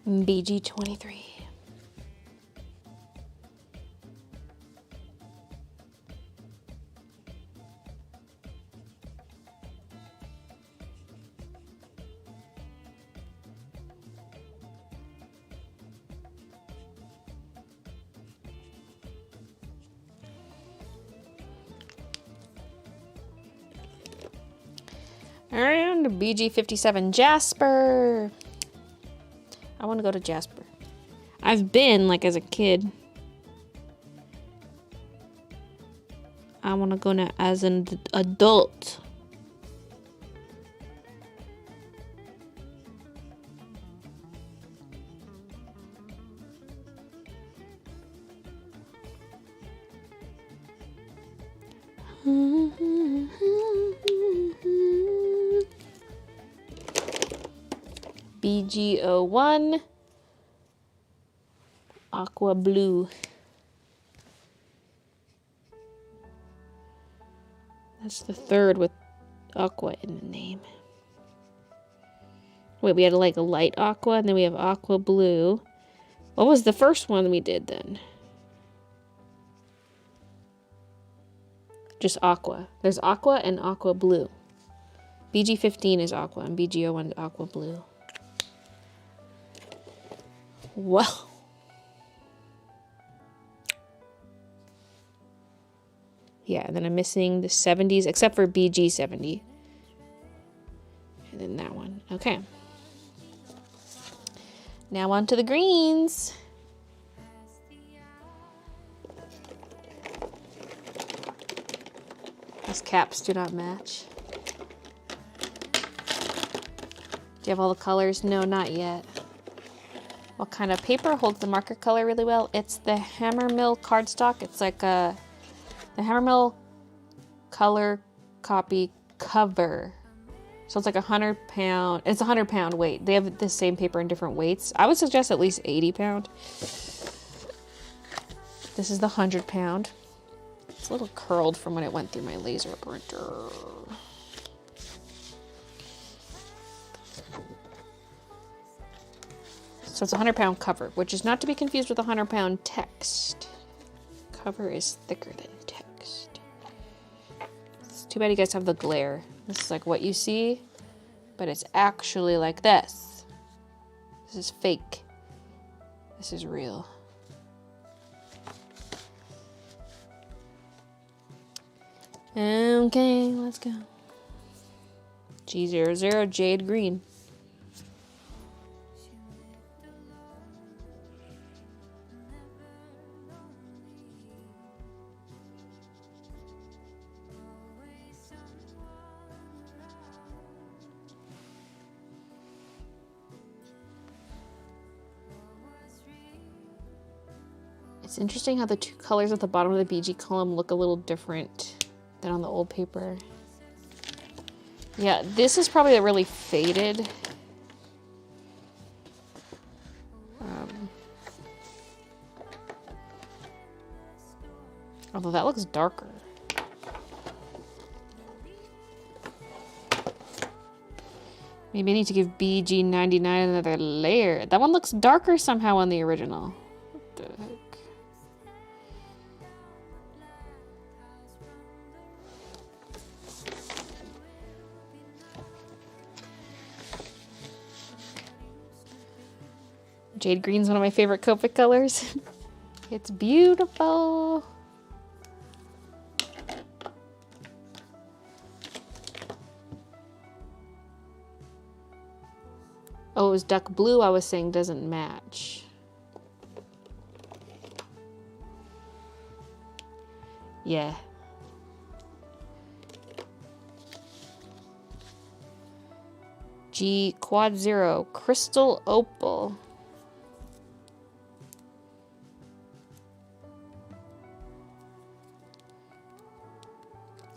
A: BG23. And BG57 Jasper. I want to go to Jasper. I've been, like, as a kid. I want to go now as an adult. BG01 Aqua Blue. That's the third with aqua in the name. Wait, we had like a light aqua and then we have aqua blue. What was the first one we did then? Just aqua. There's aqua and aqua blue. BG15 is aqua and BG01 is aqua blue. Well. Yeah, and then I'm missing the 70s, except for BG70. And then that one. Okay. Now on to the greens. These caps do not match. Do you have all the colors? No, not yet. What kind of paper holds the marker color really well? It's the Hammermill cardstock. It's like a The Hammermill color copy cover. So it's like 100 pound. It's 100 pound weight. They have the same paper in different weights. I would suggest at least 80 pound. This is the 100 pound. It's a little curled from when it went through my laser printer. So it's a 100 pound cover, which is not to be confused with a 100 pound text. Cover is thicker than text. It's too bad you guys have the glare. This is like what you see, but it's actually like this. This is fake. This is real. Okay, let's go. G00 Jade Green. It's interesting how the two colors at the bottom of the BG column look a little different than on the old paper. Yeah, this is probably a really faded. Although that looks darker. Maybe I need to give BG99 another layer. That one looks darker somehow on the original. What the heck? Jade green's one of my favorite Copic colors. It's beautiful. Oh, it was duck blue I was saying doesn't match. Yeah. G quad 0 crystal opal.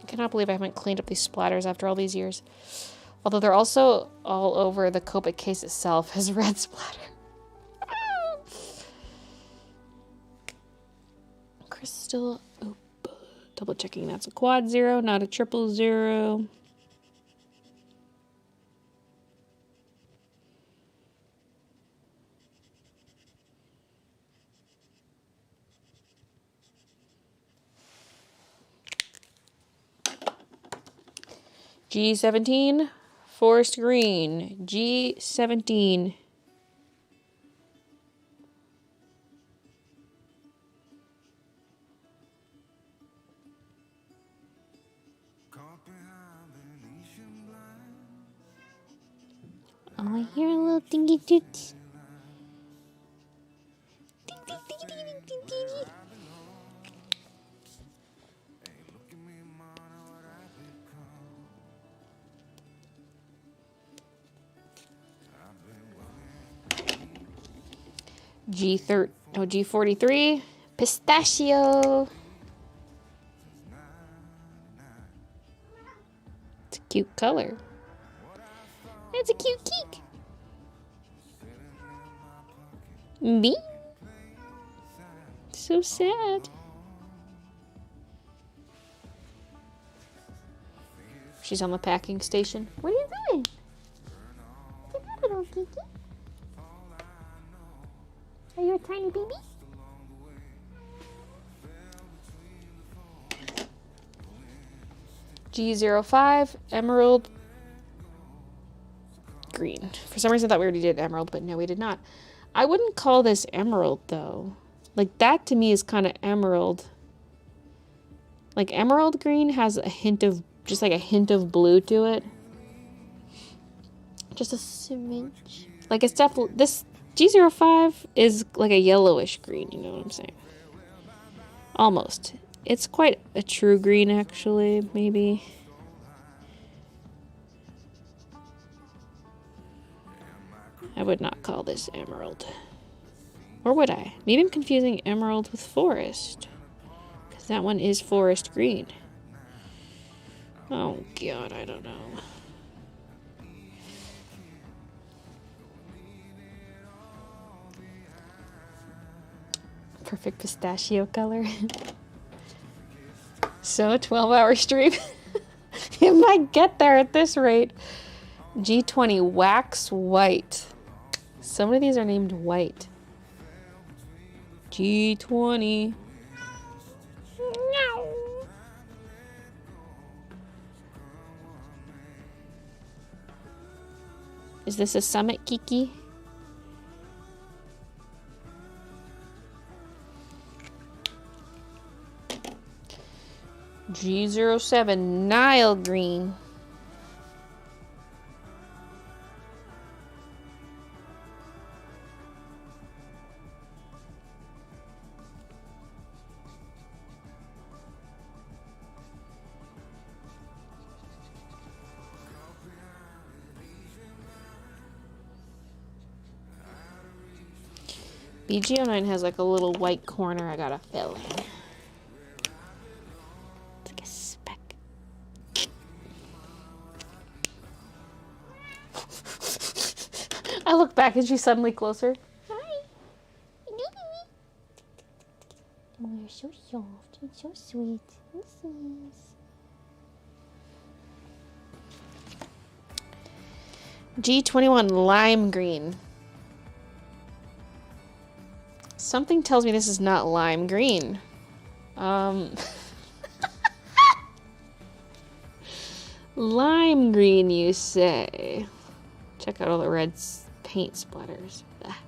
A: I cannot believe I haven't cleaned up these splatters after all these years. Although they're also all over the Copic case itself as red splatter. Crystal opal. Double checking that's a quad 0, not a triple 0. G17, forest green. G17. Oh, I hear a little dingy toots. Ding, ding, ding, ding, ding, ding, ding. G43, pistachio. It's a cute color. It's a cute geek. Me? So sad. She's on the packing station. What are you doing? Sit down, little geeky. Are you a tiny baby? G05, emerald green. For some reason I thought we already did emerald, but no, we did not. I wouldn't call this emerald though. Like that to me is kind of emerald. Like emerald green has a hint of, just like a hint of blue to it. Just a smidge. Like it's definitely, this G05 is like a yellowish green, you know what I'm saying? Almost. It's quite a true green actually, maybe. I would not call this emerald. Or would I? Maybe I'm confusing emerald with forest. Because That one is forest green. Oh god, I don't know. Perfect pistachio color. So 12-hour stream. It might get there at this rate. G20 wax white. Some of these are named white. G20. No. Is this a summit, Kiki? G07 Nile green. BG09 has like a little white corner I gotta fill in. It's like a speck. I look back and she's suddenly closer.
E: Hi. Oh, you're so soft and so sweet. This is...
A: G21 lime green. Something tells me this is not lime green. Lime green, you say? Check out all the red paint splatters. Ah.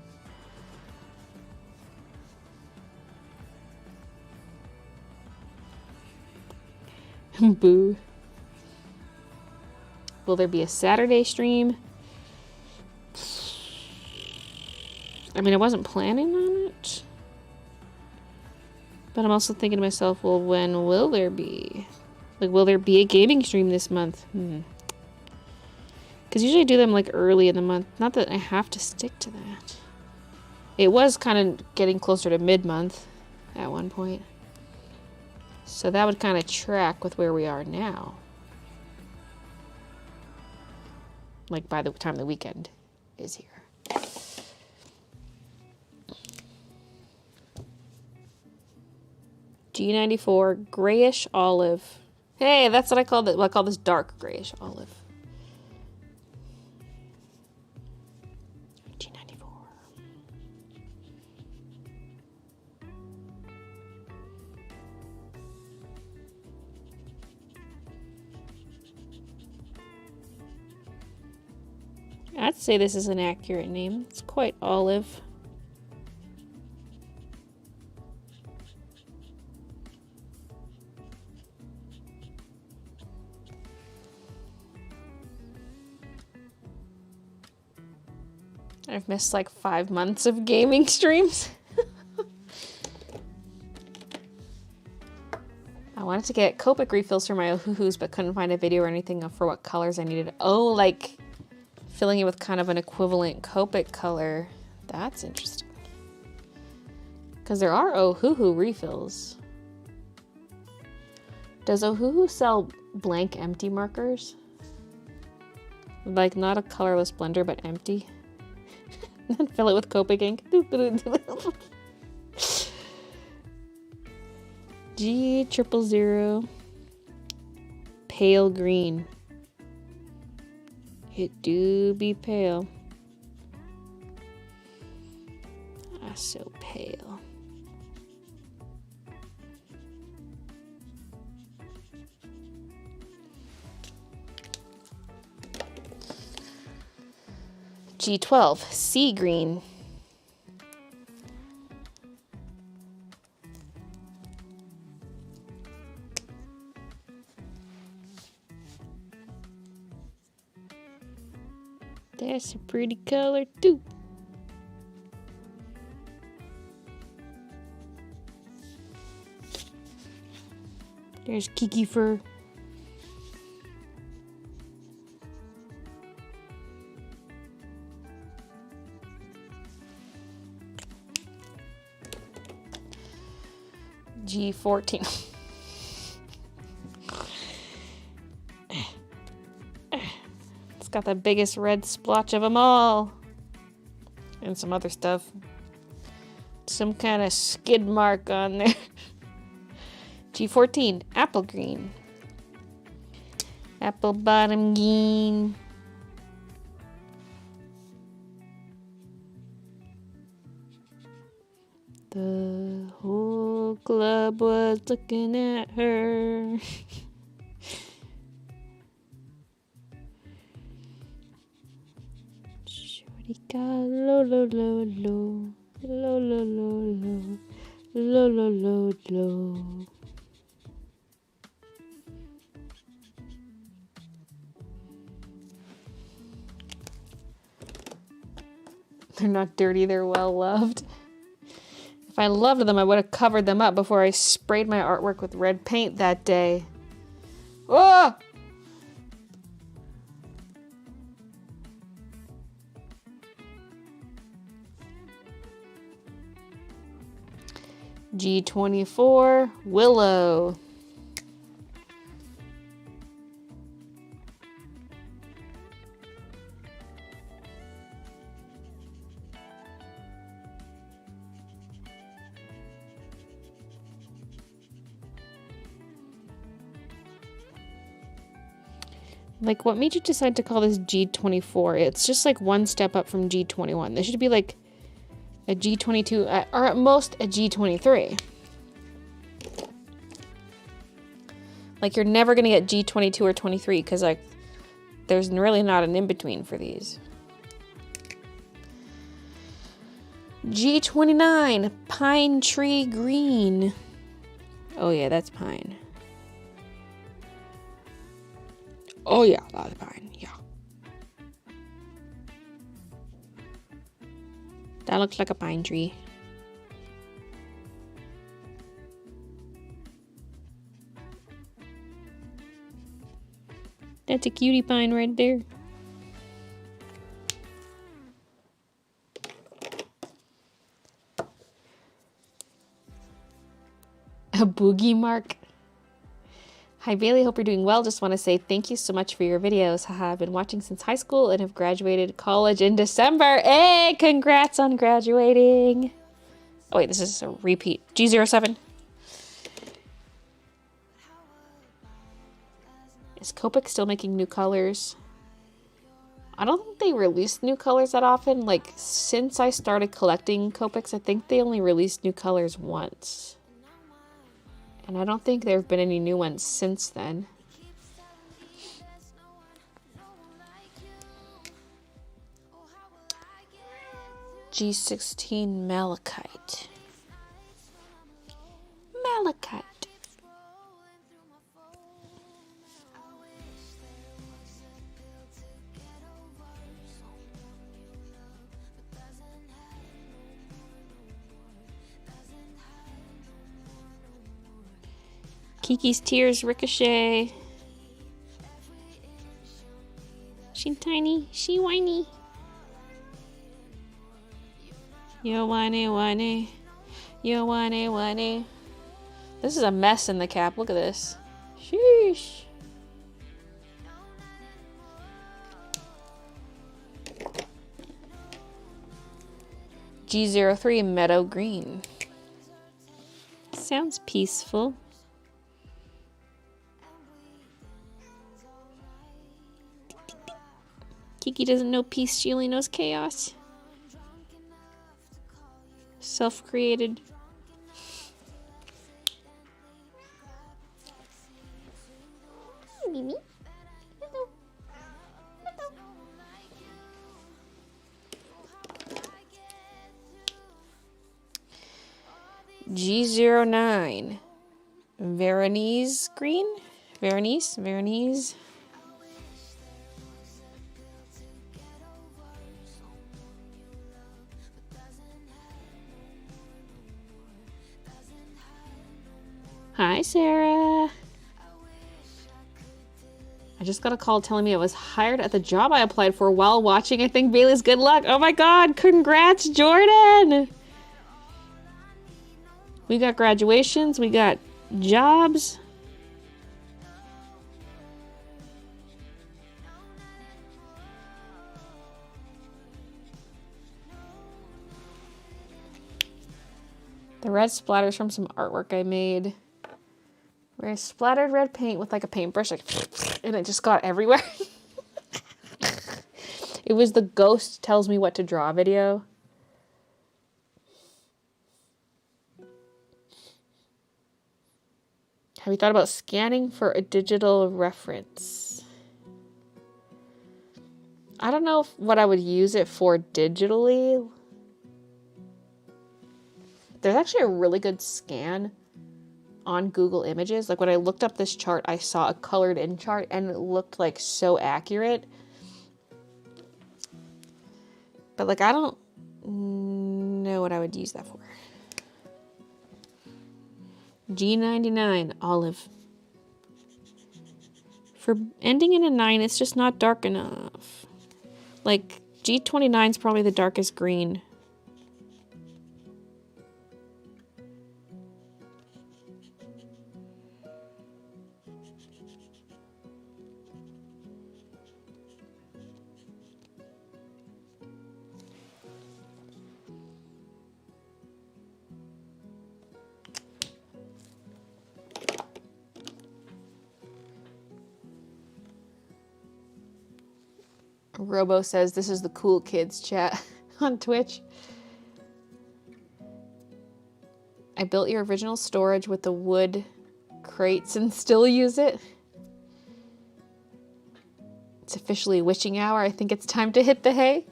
A: Boo. Will there be a Saturday stream? I mean, I wasn't planning on it. But I'm also thinking to myself, well, when will there be? Like, will there be a gaming stream this month? Because usually I do them, like, early in the month. Not that I have to stick to that. It was kind of getting closer to mid-month at one point. So that would kind of track with where we are now. Like, by the time the weekend is here. G94 grayish olive. Hey, that's what I call it. I call this dark grayish olive. G94. I'd say this is an accurate name. It's quite olive. I've missed like 5 months of gaming streams. I wanted to get Copic refills for my Ohuhus, but couldn't find a video or anything for what colors I needed. Oh, like filling it with kind of an equivalent Copic color. That's interesting. Because there are Ohuhu refills. Does Ohuhu sell blank empty markers? Like not a colorless blender, but empty? Then fill it with Copic ink. G000. Pale green. It do be pale. Ah, so pale. G12, sea green. That's a pretty color too. There's Kiki fur. G14. It's got the biggest red splotch of them all. And some other stuff. Some kind of skid mark on there. G14, apple green. Apple bottom green. The whole club was looking at her. Shorty got low, low, low, low, low, low, low, low, low, low, low, low. They're not dirty, they're well loved. If I loved them, I would have covered them up before I sprayed my artwork with red paint that day. Oh! G24, Willow. Like, what made you decide to call this G24? It's just like one step up from G21. This should be like a G22, or at most a G23. Like, you're never going to get G22 or 23 because, like, there's really not an in-between for these. G29, Pine Tree Green. Oh, yeah, that's pine. Oh, yeah, that's pine, yeah. That looks like a pine tree. That's a cutie pine right there. A boogie mark. Hi Baylee, hope you're doing well. Just want to say thank you so much for your videos. Haha, I've been watching since high school and have graduated college in December. Hey, congrats on graduating. Oh wait, this is a repeat. G07. Is Copic still making new colors? I don't think they release new colors that often. Like, since I started collecting Copics, I think they only released new colors once. And I don't think there have been any new ones since then. G16 Malachite. Malachite. Kiki's tears ricochet. She tiny, she whiny. You whiny, whiny. You whiny, whiny. This is a mess in the cap. Look at this. Sheesh. G03 Meadow Green. Sounds peaceful. Kiki doesn't know peace, she only knows chaos. Self-created. Mimi. Hello. Hello. G09. Veronese green? Veronese. Hi, Sarah. I just got a call telling me I was hired at the job I applied for while watching I Think Baylee's Good Luck. Oh my god, congrats, Jordan! We got graduations. We got jobs. The red splatters from some artwork I made. Where I splattered red paint with like a paintbrush, like, and it just got everywhere. It was the ghost tells me what to draw video. Have you thought about scanning for a digital reference? I don't know what I would use it for digitally. There's actually a really good scan on Google Images. Like when I looked up this chart, I saw a colored in chart and it looked like so accurate. But like I don't know what I would use that for. G99 olive. For ending in a 9, it's just not dark enough. Like G29 is probably the darkest green. Robo says this is the cool kids chat on Twitch. I built your original storage with the wood crates and still use it. It's officially witching hour. I think it's time to hit the hay.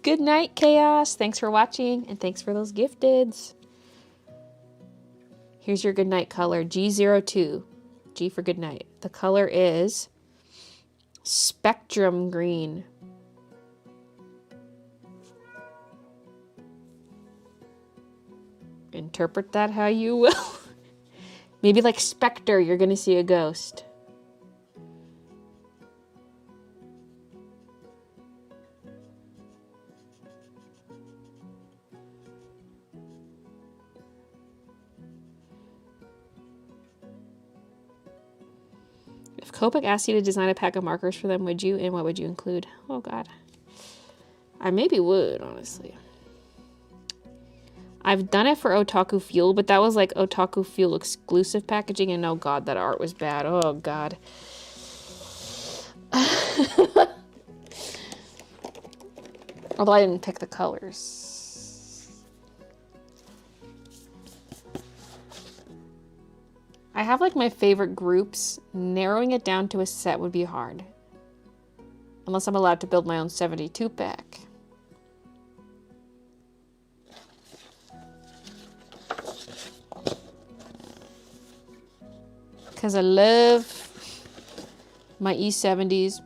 A: Good night, Chaos. Thanks for watching and thanks for those gifteds. Here's your good night color, G02. G for good night. The color is Spectrum green. Interpret that how you will. Maybe like Spectre, you're gonna see a ghost. If Copic asked you to design a pack of markers for them, would you? And what would you include? Oh God. I maybe would, honestly. I've done it for Otaku Fuel, but that was like Otaku Fuel exclusive packaging, and oh God, that art was bad. Oh God. Although I didn't pick the colors. I have like my favorite groups. Narrowing it down to a set would be hard. Unless I'm allowed to build my own 72 pack. Because I love my E70s.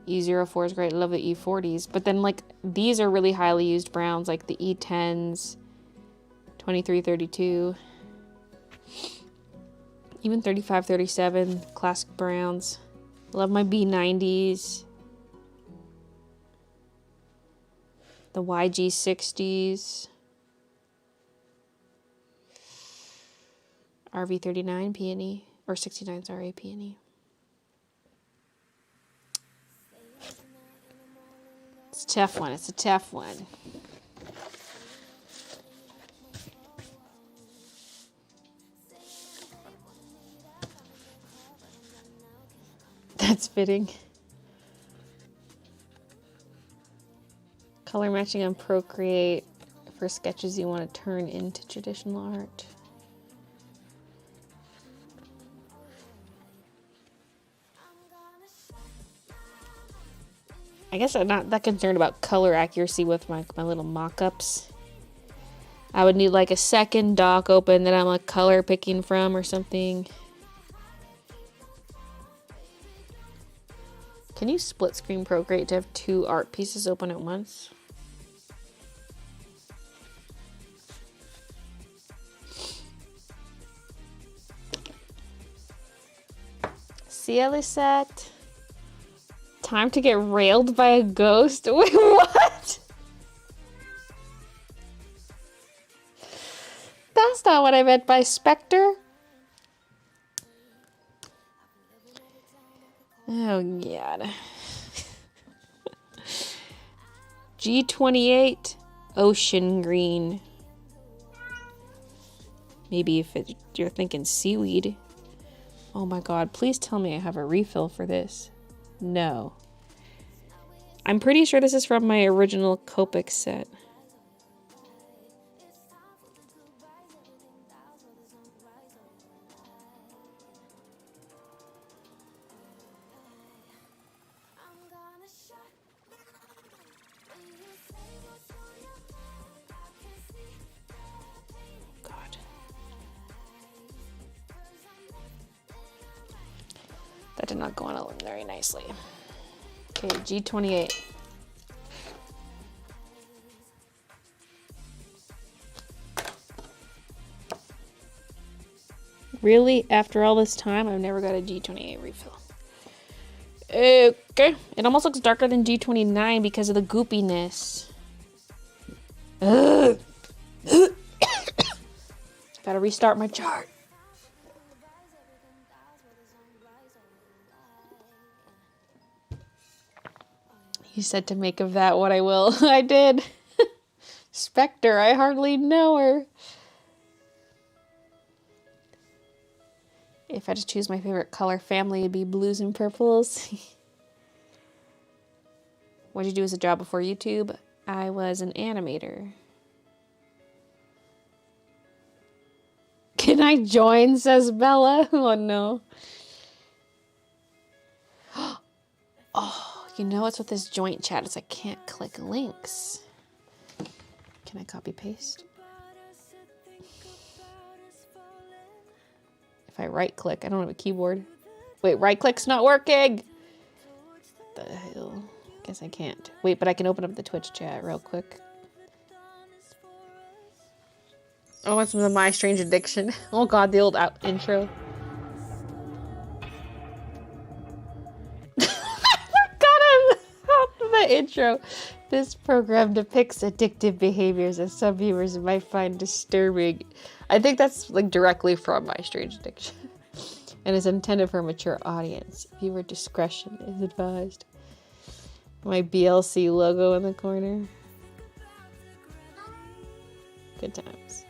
A: E04 is great. I love the E40s. But then like these are really highly used browns, like the E10s, 2332. Even 3537 classic browns. Love my B90s. The YG60s. RV39 peony. Or 69, sorry, peony. It's a tough one. It's a tough one. That's fitting. Color matching on Procreate for sketches you want to turn into traditional art. I guess I'm not that concerned about color accuracy with my little mock-ups. I would need like a second doc open that I'm like color picking from or something. Can you split screen Procreate to have 2 art pieces open at once? See, Elisette? Time to get railed by a ghost? Wait, what? That's not what I meant by Spectre. Oh, God. G28 Ocean Green. Maybe if you're thinking seaweed. Oh my God, please tell me I have a refill for this. No. I'm pretty sure this is from my original Copic set. That did not go on a very nicely. Okay, G28. Really? After all this time, I've never got a G28 refill. Okay. It almost looks darker than G29 because of the goopiness. Ugh. Gotta restart my chart. You said to make of that what I will. I did. Spectre, I hardly know her. If I had to choose my favorite color family, it'd be blues and purples. What did you do as a job before YouTube? I was an animator. Can I join, says Bella? Oh no. Oh, you know what's with this joint chat is I can't click links. Can I copy paste? If I right click, I don't have a keyboard. Wait, right click's not working. What the hell? Guess I can't. Wait, but I can open up the Twitch chat real quick. Oh, what's the My Strange Addiction? Oh god, the old intro. The intro. This program depicts addictive behaviors that some viewers might find disturbing. I think that's like directly from My Strange Addiction and is intended for a mature audience. Viewer discretion is advised. My BLC logo in the corner. Good times.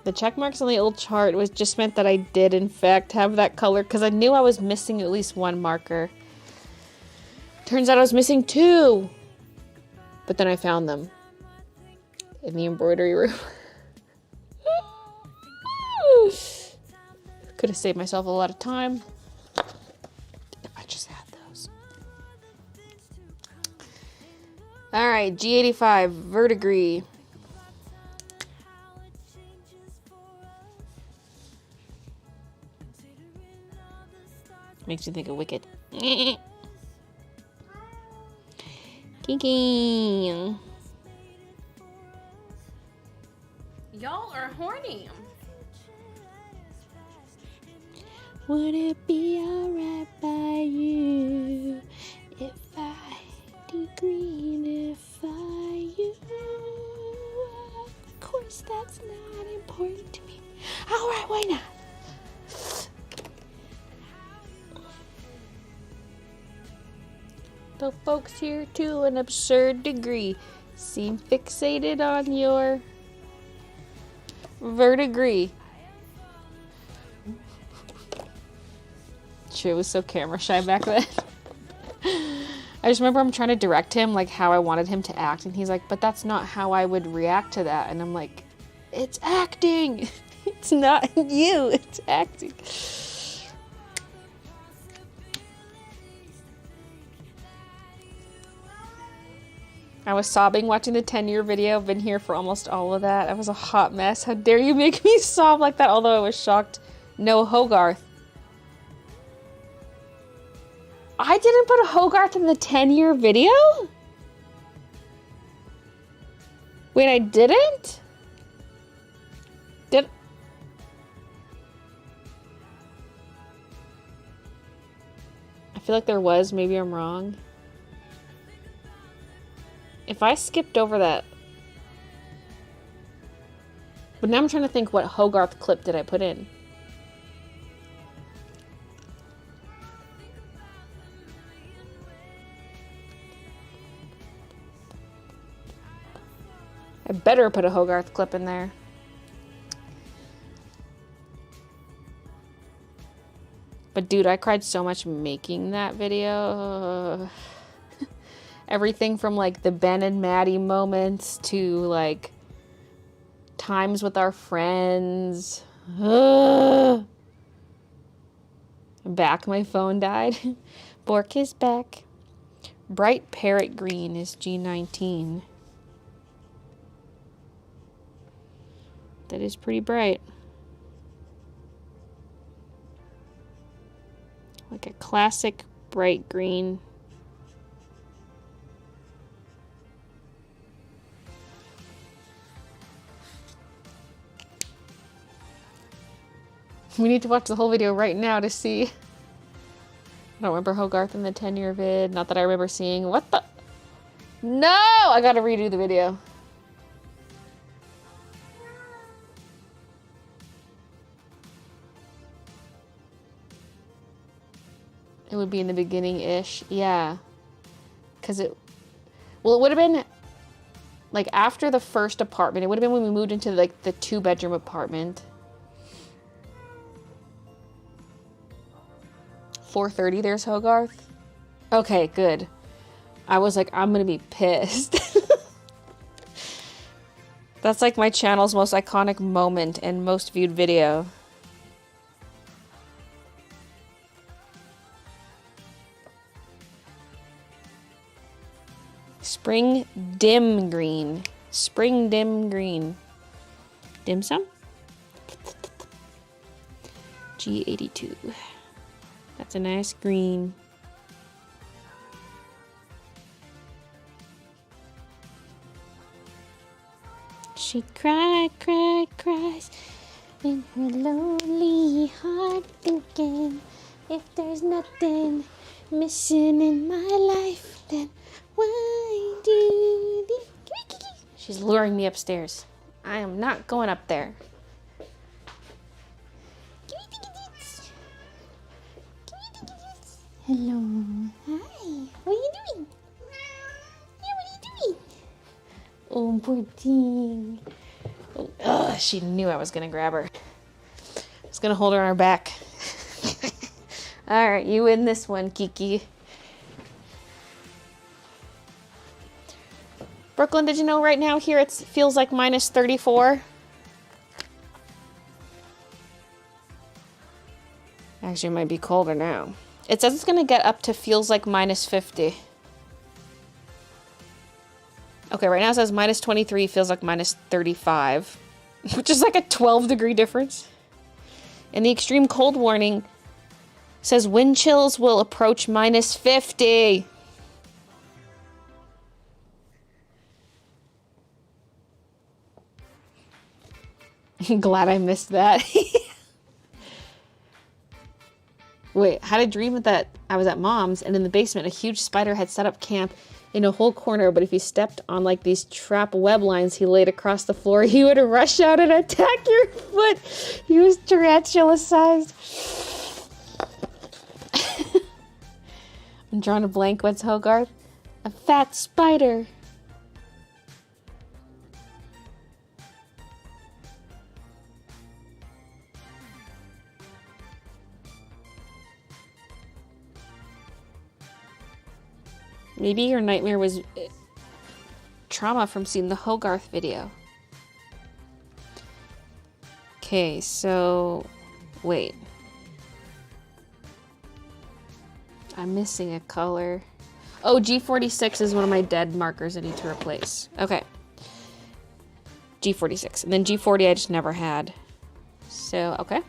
A: The check marks on the old chart was just meant that I did in fact have that color because I knew I was missing at least one marker. Turns out I was missing two. But then I found them in the embroidery room. Could have saved myself a lot of time if I just had those. Alright, G85, Verdigris. Makes me think of Wicked. Kinky.
L: Y'all are horny.
A: Would it be alright by you if I degreenify you? Of course, that's not important to me. Alright, why not? The folks here to an absurd degree seem fixated on your verdigris. Sure, was so camera shy back then. I just remember I'm trying to direct him like how I wanted him to act, and he's like, but that's not how I would react to that. And I'm like, it's acting. It's not you, it's acting. I was sobbing watching the 10-year video. I've been here for almost all of that. I was a hot mess. How dare you make me sob like that? Although I was shocked. No Hogarth. I didn't put a Hogarth in the 10-year video? Wait, I didn't? Did... I feel like there was. Maybe I'm wrong. If I skipped over that... But now I'm trying to think what Hogarth clip did I put in. I better put a Hogarth clip in there. But dude, I cried so much making that video. Everything from like the Ben and Maddie moments to like times with our friends. I'm back, my phone died. Bork is back. Bright parrot green is G19. That is pretty bright. Like a classic bright green. We need to watch the whole video right now to see. I don't remember Hogarth in the 10-year vid. Not that I remember seeing. What the? No! I gotta redo the video. It would be in the beginning-ish. Yeah. Because it... Well, it would have been... Like, after the first apartment. It would have been when we moved into, like, the 2-bedroom apartment. 4:30, there's Hogarth. Okay, good. I was like, I'm gonna be pissed. That's, like, my channel's most iconic moment and most viewed video. Spring dim green. Spring dim green. Dim sum? G82. That's a nice green. She cries in her lonely heart, thinking if there's nothing missing in my life, then why do the... She's luring me upstairs. I am not going up there. Hello. Hi. What are you doing? Yeah, what are you doing? Oh, poor thing. Oh, ugh, she knew I was going to grab her. I was going to hold her on her back. All right, you win this one, Kiki. Brooklyn, did you know right now here it feels like minus 34? Actually, it might be colder now. It says it's going to get up to feels like minus 50. Okay, right now it says minus 23, feels like minus 35. Which is like a 12-degree difference. And the extreme cold warning says wind chills will approach minus 50. Glad I missed that. Wait, had a dream that I was at Mom's, and in the basement, a huge spider had set up camp in a whole corner, but if he stepped on like these trap web lines he laid across the floor, he would rush out and attack your foot. He was tarantula-sized. I'm drawing a blank. What's Hogarth? A fat spider. Maybe your nightmare was trauma from seeing the Hogarth video. Okay, so... Wait. I'm missing a color. Oh, G46 is one of my dead markers I need to replace. Okay. G46. And then G40 I just never had. So, okay.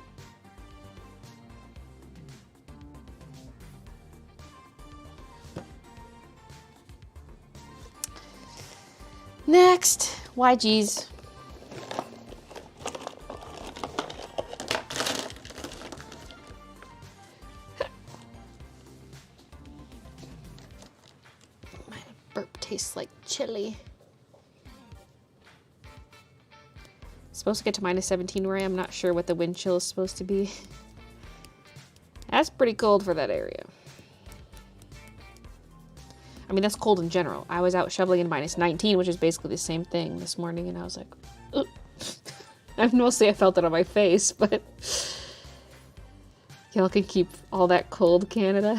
A: Next, YG's. My burp tastes like chili. Supposed to get to -17 where I am. Not sure what the wind chill is supposed to be. That's pretty cold for that area. I mean, that's cold in general. I was out shoveling in -19, which is basically the same thing this morning, and I was like, ugh. Mostly I felt it on my face, but y'all can keep all that cold, Canada.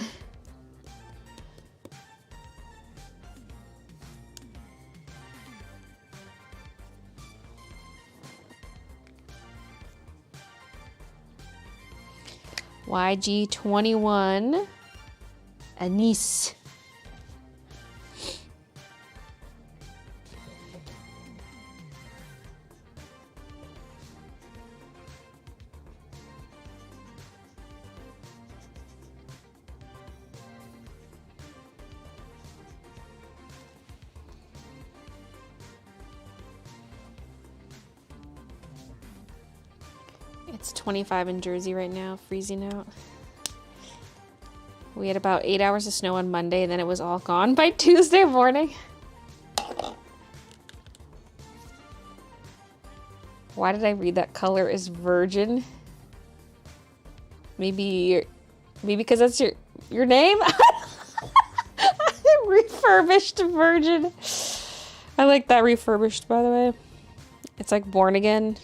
A: YG21 Anise. It's 25 in Jersey right now, freezing out. We had about 8 hours of snow on Monday, and then it was all gone by Tuesday morning. Why did I read that color is virgin? Maybe because that's your name? Refurbished virgin. I like that refurbished, by the way. It's like born again.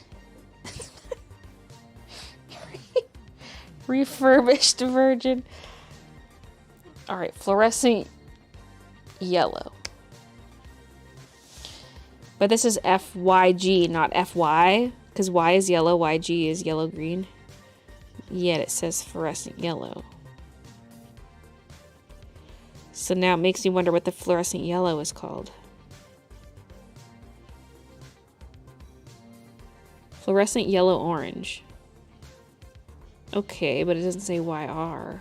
A: Refurbished virgin. Alright, fluorescent yellow. But this is FYG, not FY. Because Y is yellow, YG is yellow-green. Yet it says fluorescent yellow. So now it makes me wonder what the fluorescent yellow is called. Fluorescent yellow-orange. Okay, but it doesn't say YR.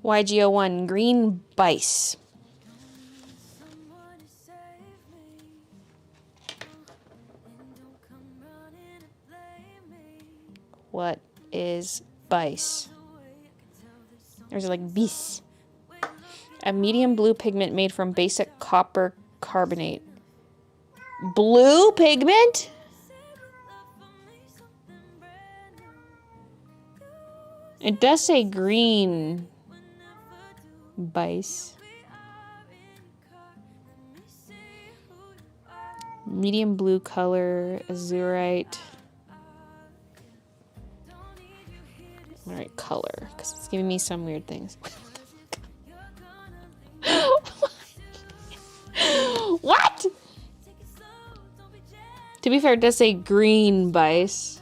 A: YG01 Green Bice. What is Bice? Or is it like bis? A medium blue pigment made from basic copper carbonate. Blue pigment? It does say green Bice. Medium blue color, azurite. Alright, color, because it's giving me some weird things. What? To be fair, it does say green Bice.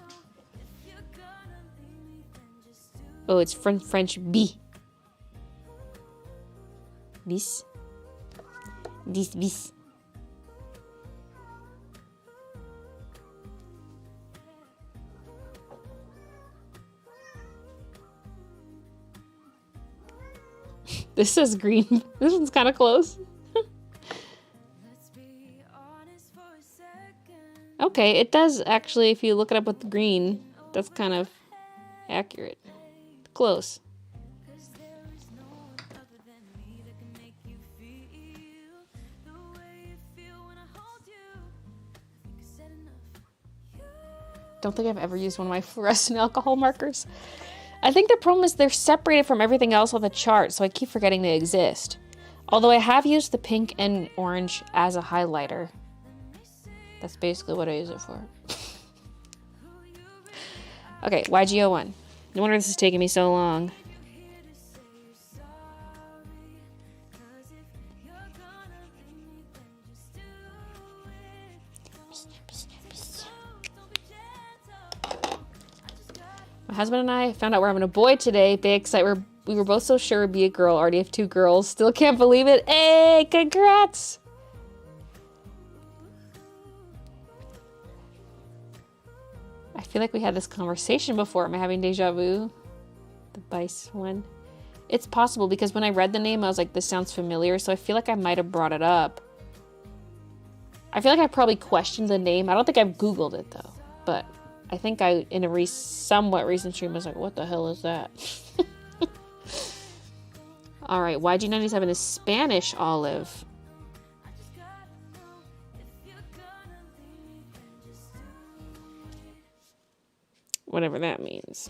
A: Oh, it's from French B. Bis. Bis. This says green. This one's kind of close. Okay, it does actually, if you look it up with the green, that's kind of accurate. Close. Don't think I've ever used one of my fluorescent alcohol markers. I think the problem is they're separated from everything else on the chart, so I keep forgetting they exist. Although I have used the pink and orange as a highlighter. That's basically what I use it for. Okay, YG01. No wonder this is taking me so long. My husband and I found out we're having a boy today. Big excited. We were both so sure it'd be a girl. Already have 2 girls. Still can't believe it. Hey, congrats! I feel like we had this conversation before. Am I having deja vu? The Bice one. It's possible because when I read the name, I was like, this sounds familiar. So I feel like I might have brought it up. I feel like I probably questioned the name. I don't think I've Googled it though. But I think I, in a somewhat recent stream, was like, what the hell is that? All right, YG97 is Spanish olive. Whatever that means.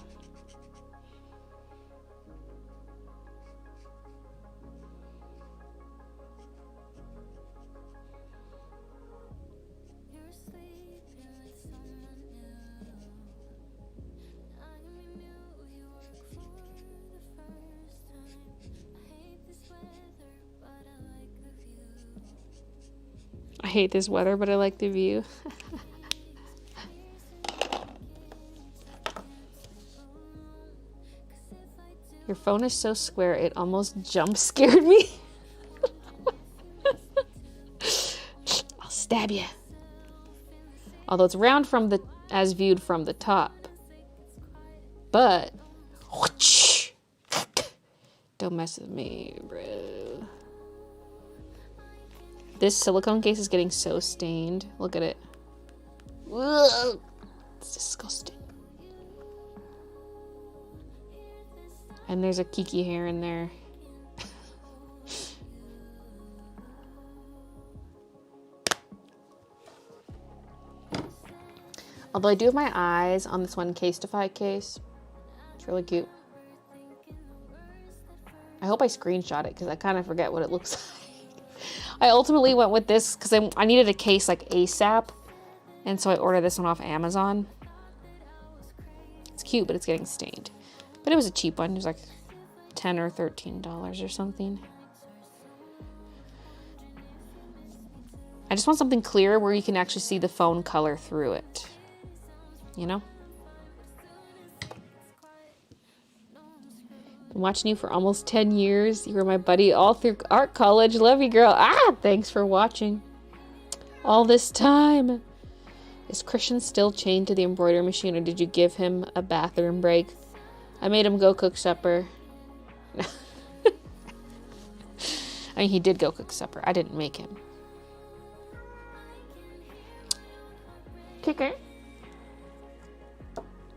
A: I hate this weather, but I like the view. Your phone is so square, it almost jump scared me. I'll stab you. Although it's round from the as viewed from the top. But don't mess with me, bro. This silicone case is getting so stained. Look at it. Ugh. It's disgusting. And there's a Kiki hair in there. Although I do have my eyes on this one Casetify case. It's really cute. I hope I screenshot it because I kind of forget what it looks like. I ultimately went with this because I needed a case like ASAP. And so I ordered this one off Amazon. It's cute, but it's getting stained. But it was a cheap one. It was like $10 or $13 or something. I just want something clear where you can actually see the phone color through it. You know? Been watching you for almost 10 years. You were my buddy all through art college. Love you, girl. Ah, thanks for watching. All this time. Is Christian still chained to the embroidery machine, or did you give him a bathroom break? I made him go cook supper. I mean, he did go cook supper. I didn't make him. Kicker.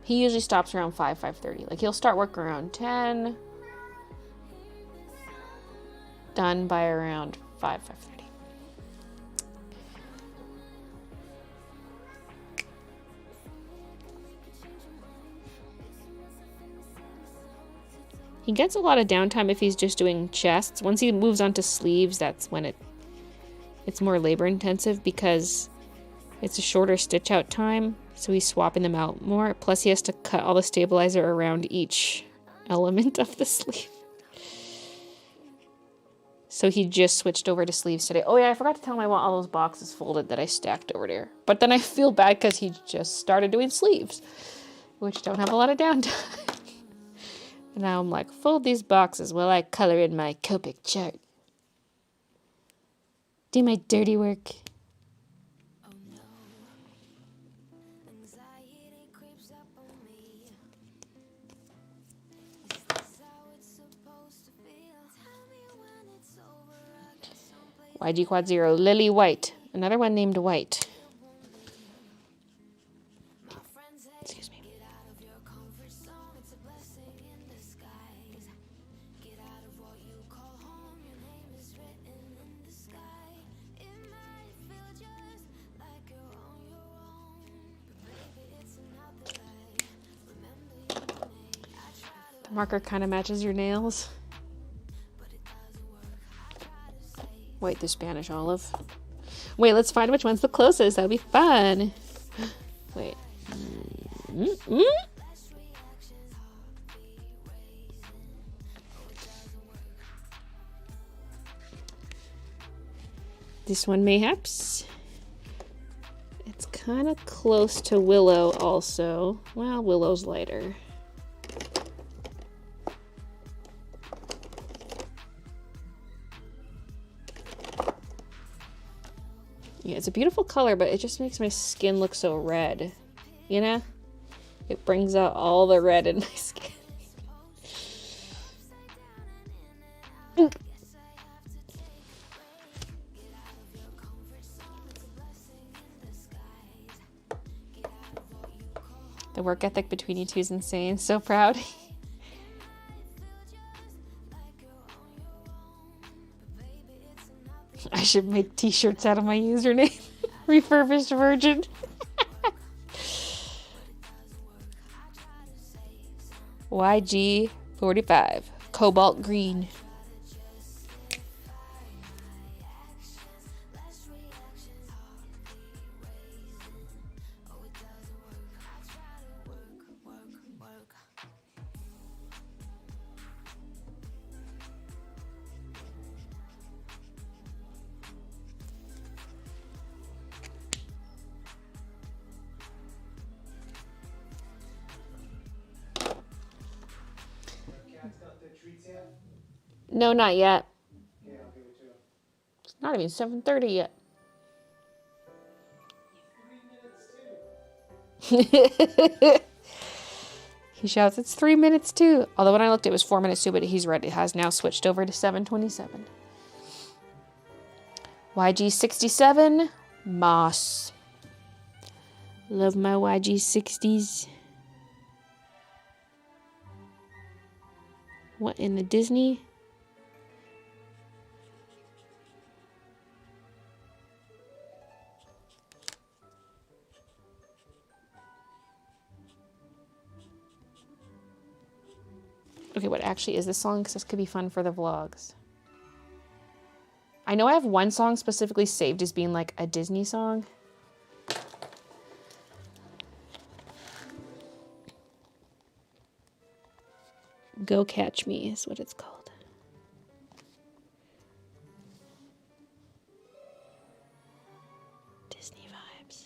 A: He usually stops around 5:30. Like, he'll start work around 10. Done by around 5:30. He gets a lot of downtime if he's just doing chests. Once he moves on to sleeves, that's when it's more labor intensive because it's a shorter stitch out time. So he's swapping them out more. Plus he has to cut all the stabilizer around each element of the sleeve. So he just switched over to sleeves today. Oh yeah, I forgot to tell him I want all those boxes folded that I stacked over there. But then I feel bad because he just started doing sleeves, which don't have a lot of downtime. And now I'm like, fold these boxes while I color in my Copic chart. Do my dirty work. YG Quad Zero, Lily White. Another one named White. Excuse me. The marker kind of matches your nails. Wait, the Spanish olive. Wait, let's find which one's the closest. That'll be fun. Wait. This one, mayhaps. It's kind of close to Willow also. Well, Willow's lighter. Yeah, it's a beautiful color, but it just makes my skin look so red. You know? It brings out all the red in my skin. The work ethic between you two is insane. So proud. I should make t-shirts out of my username. Refurbished virgin. YG45. Cobalt green. No, not yet.
J: Yeah, I'll give it to him.
A: It's not even 7:30 yet.
J: 3 minutes too.
A: He shouts, "It's 3 minutes too." Although when I looked, it was 4 minutes too, but he's ready. It has now switched over to 7:27. YG67, Moss. Love my YG60s. What in the Disney? Okay, what actually is this song? Because this could be fun for the vlogs. I know I have one song specifically saved as being like a Disney song. Go Catch Me is what it's called. Disney vibes.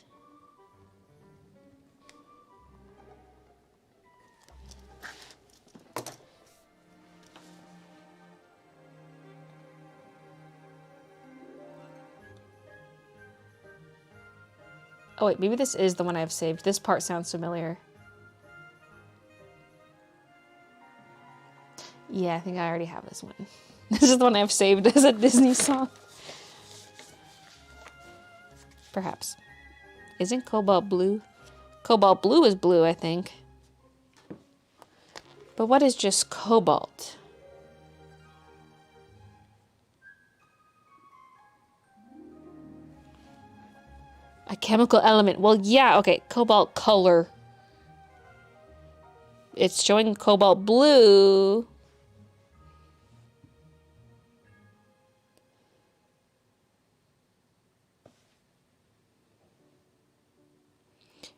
A: Oh wait, maybe this is the one I've saved. This part sounds familiar. Yeah, I think I already have this one. This is the one I've saved as a Disney song. Perhaps. Isn't Cobalt blue? Cobalt blue is blue, I think. But what is just cobalt? A chemical element. Well, yeah, okay. Cobalt color. It's showing cobalt blue.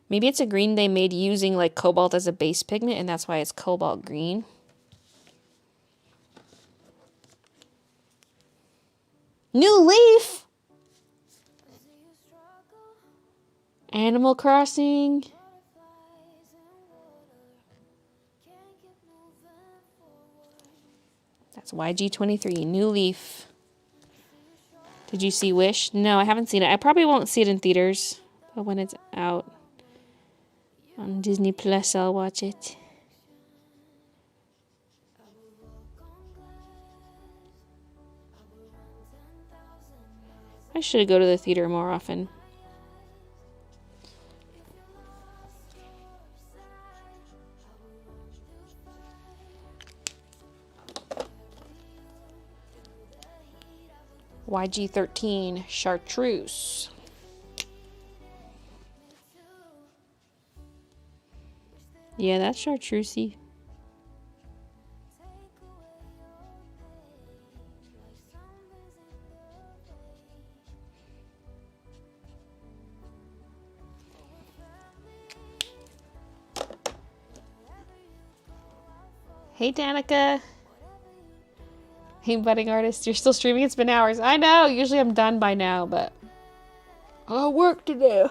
A: Maybe it's a green they made using like cobalt as a base pigment, and that's why it's cobalt green. New Leaf! Animal Crossing. That's YG23, New Leaf. Did you see Wish? No, I haven't seen it. I probably won't see it in theaters, but when it's out on Disney Plus, I'll watch it. I should go to the theater more often. YG13, Chartreuse. Yeah, that's chartreusey. Hey, Danica. Hey, budding artist. You're still streaming? It's been hours. I know. Usually I'm done by now, but I got work to do.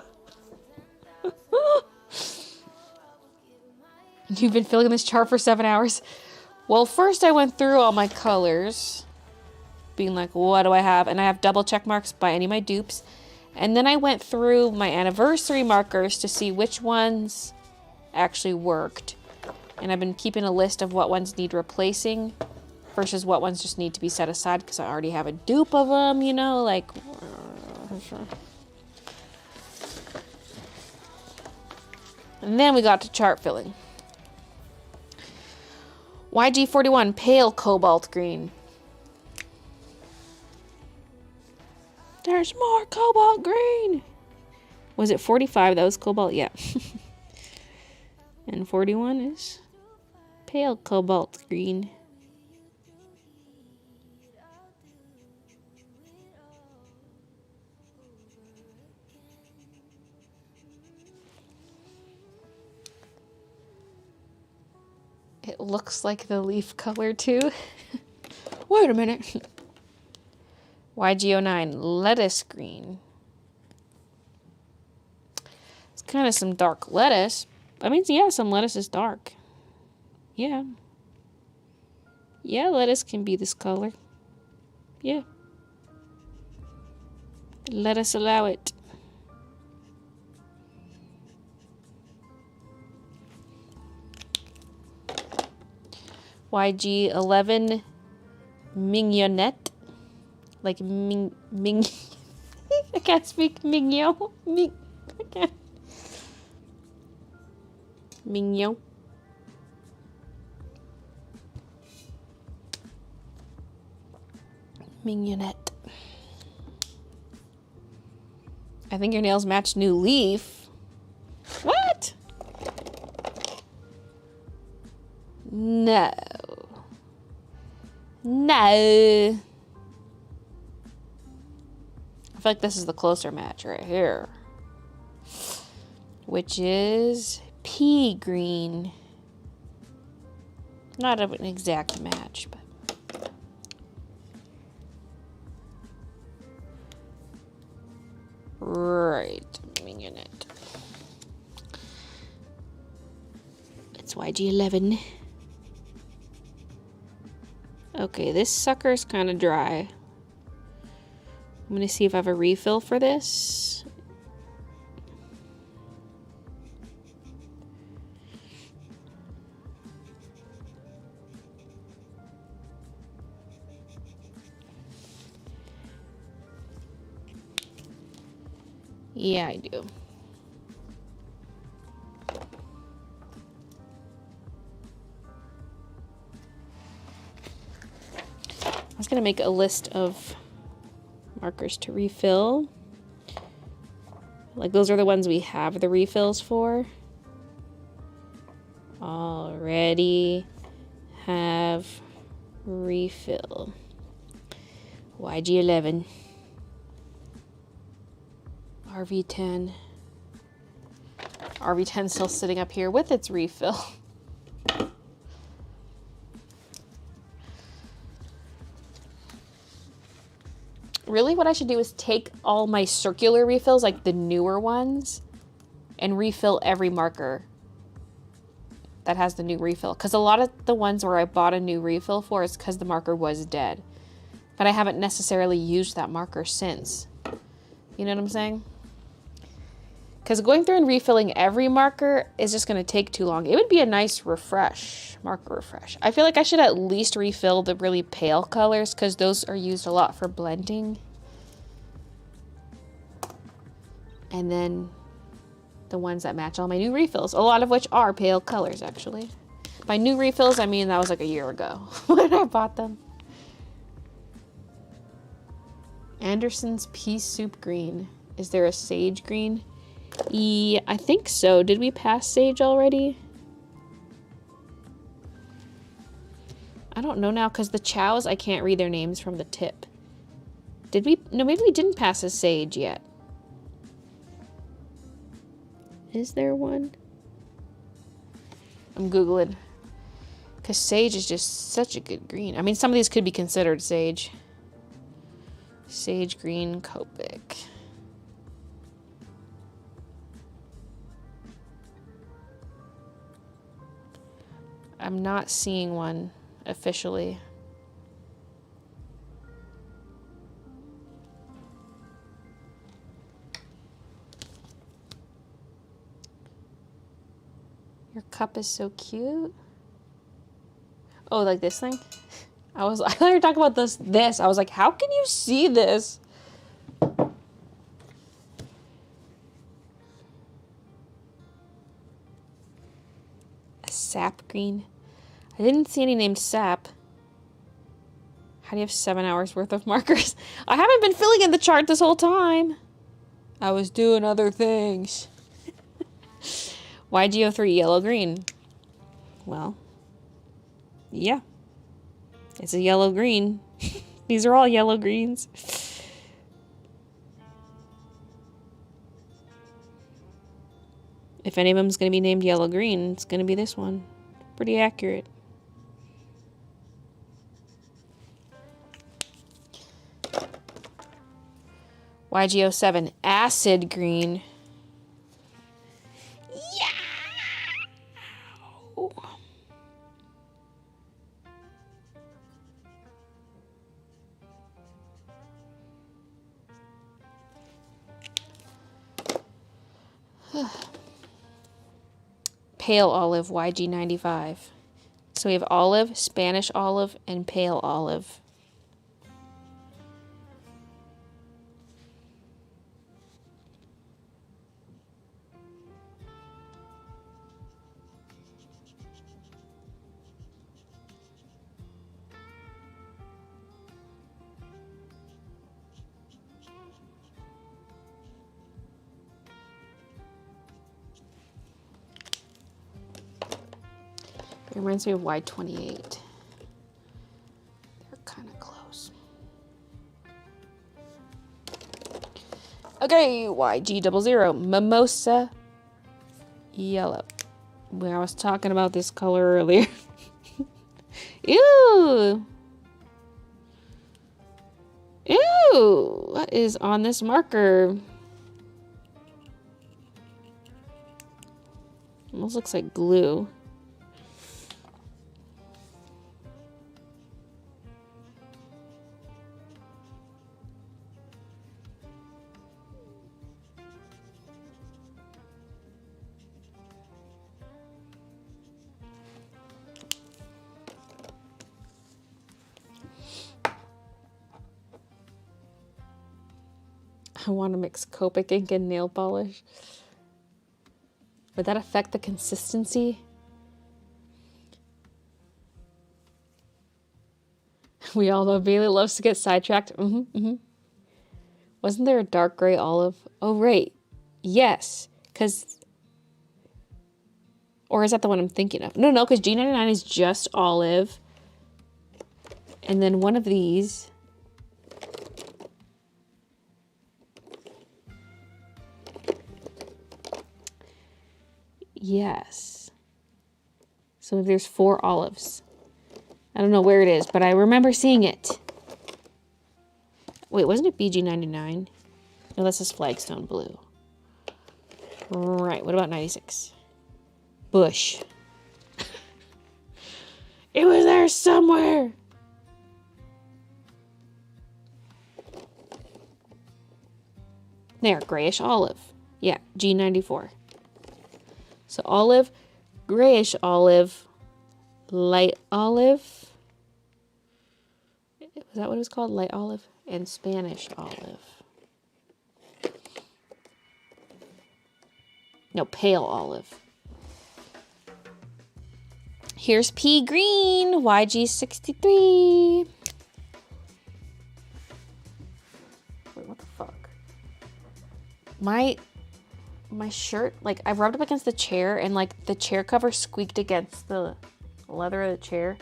A: You've been filling this chart for 7 hours. Well, first I went through all my colors, being like, what do I have? And I have double check marks by any of my dupes. And then I went through my anniversary markers to see which ones actually worked. And I've been keeping a list of what ones need replacing versus what ones just need to be set aside because I already have a dupe of them, you know, like... And then we got to chart filling. YG41, pale cobalt green. There's more cobalt green. Was it 45 that was cobalt? Yeah. And 41 is pale cobalt green. It looks like the leaf color too. Wait a minute. YG09, lettuce green. It's kind of some dark lettuce. I mean, yeah, some lettuce is dark. Yeah. Yeah, lettuce can be this color. Yeah. Let us allow it. YG11, mignonette. Like ming I can't speak mignon. I can't. Mignon. Mignonette. I think your nails match new leaf. What? No. No. I feel like this is the closer match right here. Which is pea green. Not an exact match, but. Right, mignonette. It's YG11. Okay, this sucker's kind of dry. I'm gonna see if I have a refill for this. Yeah, I do. I was gonna make a list of markers to refill. Like those are the ones we have the refills for. Already have refill. YG11. RV10. RV10 still sitting up here with its refill. Really, what I should do is take all my circular refills, like the newer ones, and refill every marker that has the new refill. Because a lot of the ones where I bought a new refill for is because the marker was dead. But I haven't necessarily used that marker since. You know what I'm saying? Because going through and refilling every marker is just going to take too long. It would be a nice refresh, marker refresh. I feel like I should at least refill the really pale colors because those are used a lot for blending. And then the ones that match all my new refills, a lot of which are pale colors actually. By new refills, I mean that was like a year ago when I bought them. Anderson's pea soup green. Is there a sage green? Yeah, I think so. Did we pass sage already? I don't know now because the chows, I can't read their names from the tip. Did we? No, maybe we didn't pass a sage yet. Is there one? I'm Googling. Because sage is just such a good green. I mean, some of these could be considered sage. Sage green Copic. I'm not seeing one officially. Your cup is so cute. Oh, like this thing? I thought you were talking about this. I was like, how can you see this? A sap green. I didn't see any named sap. How do you have 7 hours worth of markers? I haven't been filling in the chart this whole time. I was doing other things. YGO3 yellow green. Well, yeah. It's a yellow green. These are all yellow greens. If any of them's going to be named yellow green, it's going to be this one. Pretty accurate. YGO7 acid green. Yeah. Pale olive, YG95. So we have olive, Spanish olive, and pale olive. It reminds me of Y28. They're kind of close. Okay, YG00, mimosa yellow. Well, I was talking about this color earlier. Ew! Ew! What is on this marker? Almost looks like glue. I want to mix Copic ink and nail polish. Would that affect the consistency? We all know Baylee loves to get sidetracked. Wasn't there a dark gray olive? Oh, right. Yes. Because... Or is that the one I'm thinking of? No, because G99 is just olive. And then one of these... Yes. So there's 4 olives. I don't know where it is, but I remember seeing it. Wait, wasn't it BG99? No, that's just flagstone blue. Right, what about 96? Bush. It was there somewhere! There, grayish olive. Yeah, G94. So olive, grayish olive, light olive. Was that what it was called? Light olive and Spanish olive. No, pale olive. Here's pea green, YG63. Wait, what the fuck? My shirt, like, I rubbed up against the chair and, like, the chair cover squeaked against the leather of the chair.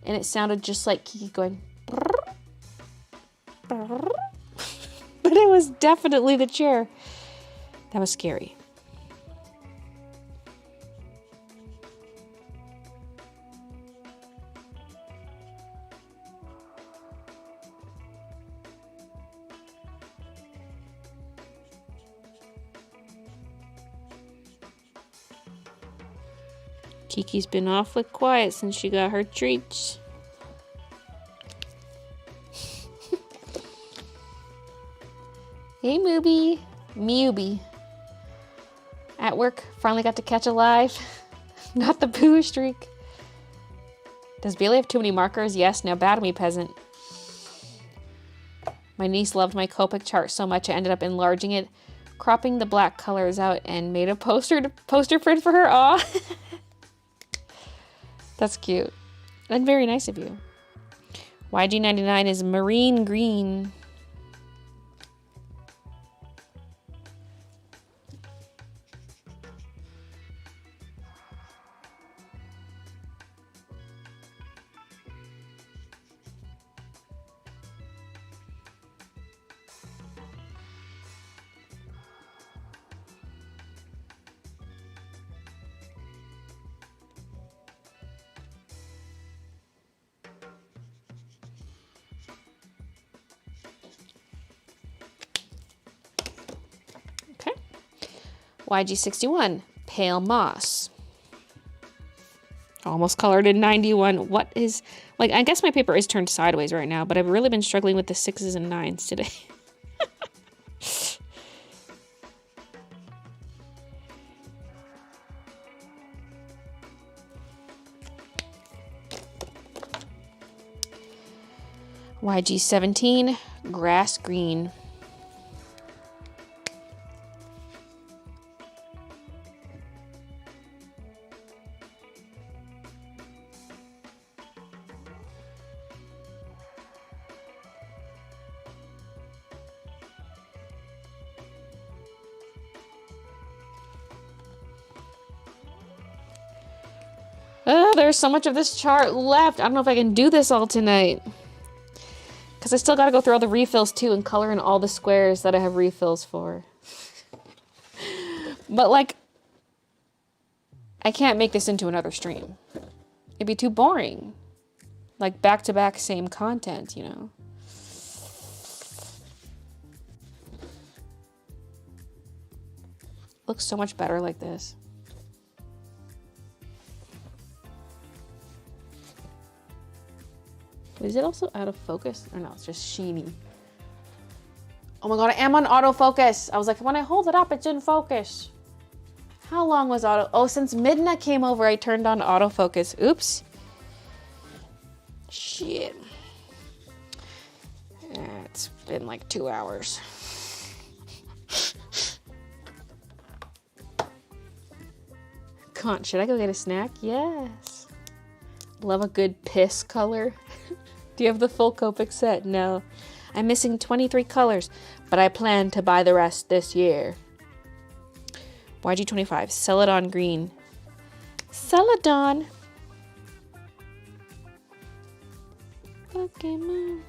A: And it sounded just like Kiki going... But it was definitely the chair. That was scary. Kiki's been awfully quiet since she got her treats. Hey, Mooby. Mewby. At work, finally got to catch a live. Not the poo streak. Does Baylee have too many markers? Yes, now battle me, peasant. My niece loved my Copic chart so much I ended up enlarging it, cropping the black colors out, and made a poster print for her. Aw. That's cute. And very nice of you. YG99 is marine green. YG61, pale moss. Almost colored in 91. What is, like, I guess my paper is turned sideways right now, but I've really been struggling with the 6s and 9s today. YG17, grass green. There's so much of this chart left. I don't know if I can do this all tonight. Because I still got to go through all the refills too and color in all the squares that I have refills for. But like, I can't make this into another stream. It'd be too boring. Like back to back same content, you know. Looks so much better like this. Is it also out of focus? Or no, it's just sheeny. Oh my god, I am on autofocus. I was like, when I hold it up, it's in focus. How long was auto? Oh, since Midna came over, I turned on autofocus. Oops. Shit. It's been like 2 hours. Should I go get a snack? Yes. Love a good piss color. Do you have the full Copic set? No. I'm missing 23 colors, but I plan to buy the rest this year. YG25, Celadon green. Celadon. Pokemon.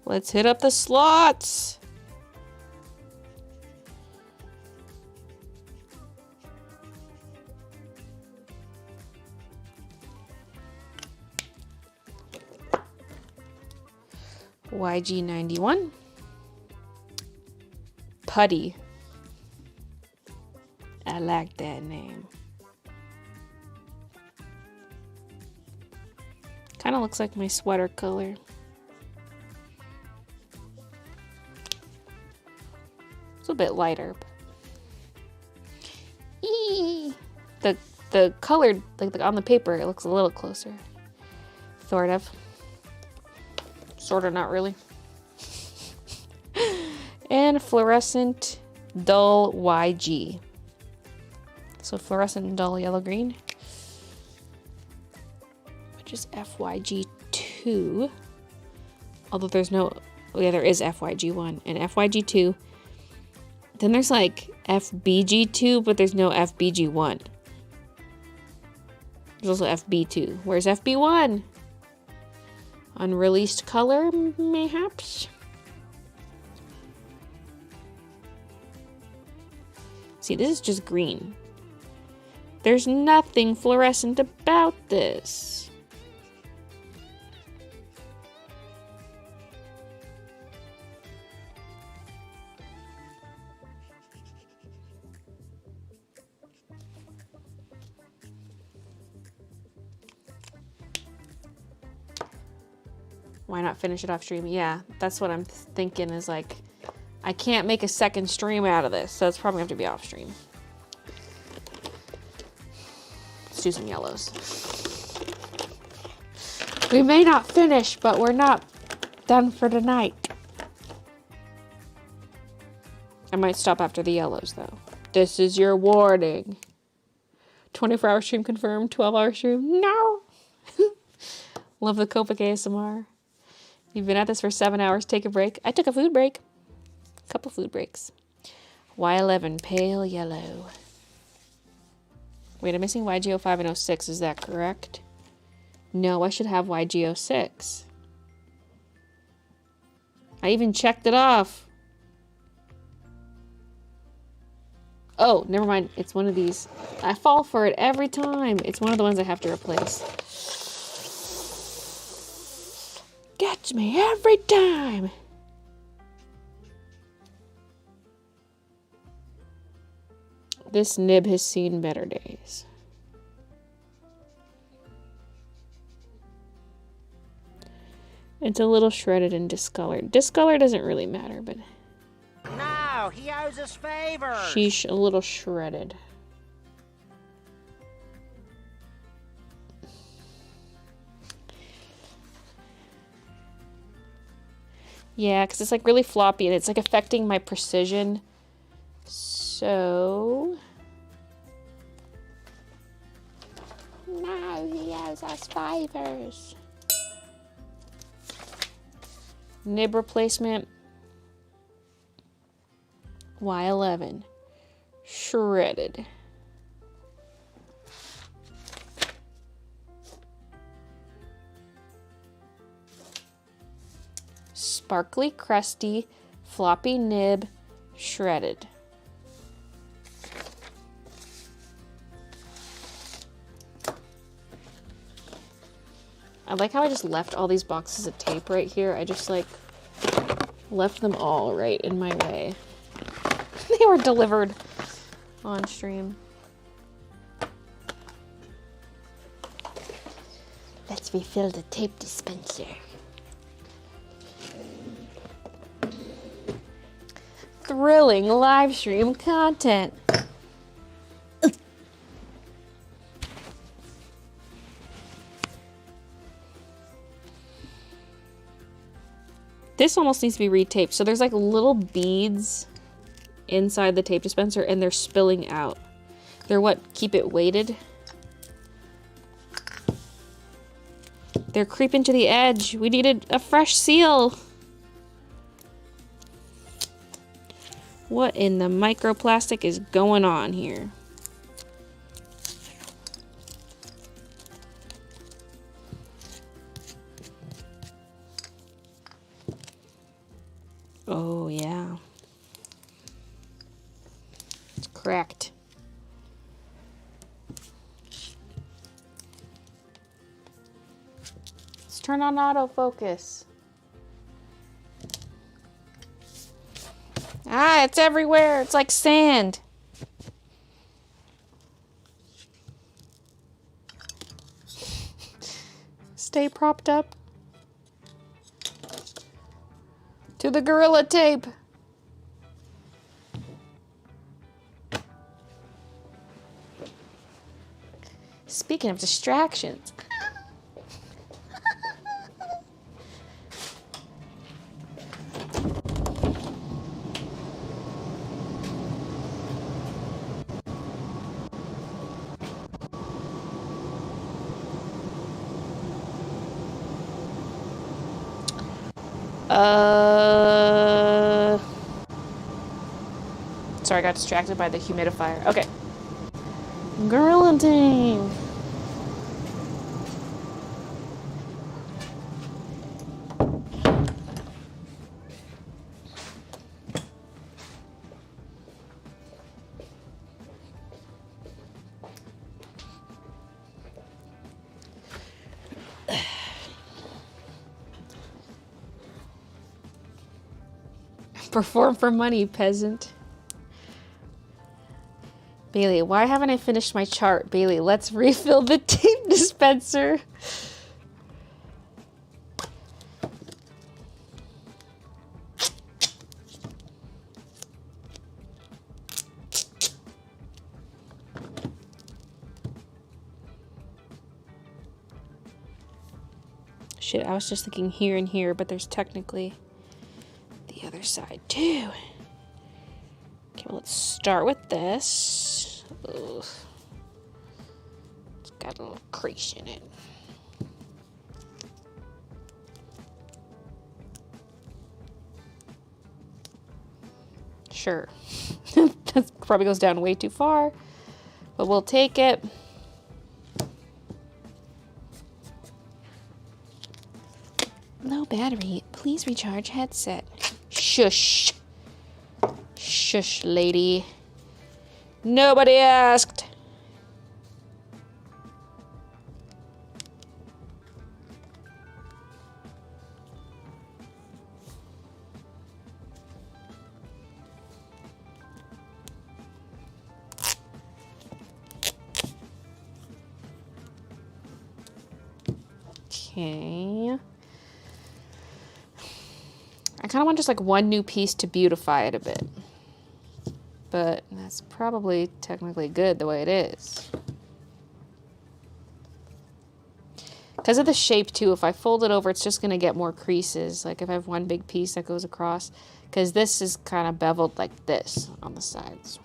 A: Let's hit up the slots. YG91. Putty. I like that name. Kind of looks like my sweater color. It's a bit lighter. Eee! The colored, like on the paper, it looks a little closer. Sort of. Sort of, not really. And fluorescent dull YG. So fluorescent dull yellow green, which is FYG2. Although there's no, oh yeah, there is FYG1 and FYG2. Then there's like FBG2, but there's no FBG1. There's also FB2. Where's FB1? Unreleased color, mayhaps? See, this is just green. There's nothing fluorescent about this. Why not finish it off stream? Yeah, that's what I'm thinking is like, I can't make a second stream out of this, so it's probably going to have to be off stream. Let's do some yellows. We may not finish, but we're not done for tonight. I might stop after the yellows, though. This is your warning. 24-hour stream confirmed. 12-hour stream. No! Love the Copic ASMR. You've been at this for 7 hours. Take a break. I took a food break. A couple food breaks. Y11, pale yellow. Wait, I'm missing YGO5 and 06. Is that correct? No, I should have YGO6. I even checked it off. Oh, never mind. It's one of these. I fall for it every time. It's one of the ones I have to replace. Gets me every time. This nib has seen better days. It's a little shredded and discolored. Discolor doesn't really matter, but...
B: No, he owes us favors.
A: Sheesh, a little shredded. Yeah, because it's like really floppy and it's like affecting my precision. So... No, he owes us favors. Nib replacement. Y11. Shredded. Sparkly, crusty, floppy nib, shredded. I like how I just left all these boxes of tape right here. I just like left them all right in my way. They were delivered on stream. Let's refill the tape dispenser. Thrilling live stream content. This almost needs to be retaped. So there's like little beads inside the tape dispenser and they're spilling out. They're what keep it weighted. They're creeping to the edge. We needed a fresh seal. What in the microplastic is going on here? Oh, yeah. It's cracked. Let's turn on autofocus. Ah, it's everywhere. It's like sand. Stay propped up. To the gorilla tape. Speaking of distractions. Sorry, I got distracted by the humidifier. Okay. Gorilla team. Perform for money, peasant. Baylee, why haven't I finished my chart? Baylee, let's refill the tape dispenser. shit, I was just thinking here and here, but there's technically the other side too. Okay, well, let's start with this. Ugh. It's got a little crease in it. Sure. That probably goes down way too far, but we'll take it. Low battery. Please recharge headset. Shush. Shush, lady. Nobody asked. Okay. I kind of want just like one new piece to beautify it a bit. But that's probably technically good the way it is. Because of the shape too, if I fold it over, it's just going to get more creases. Like if I have one big piece that goes across. Because this is kind of beveled like this on the sides.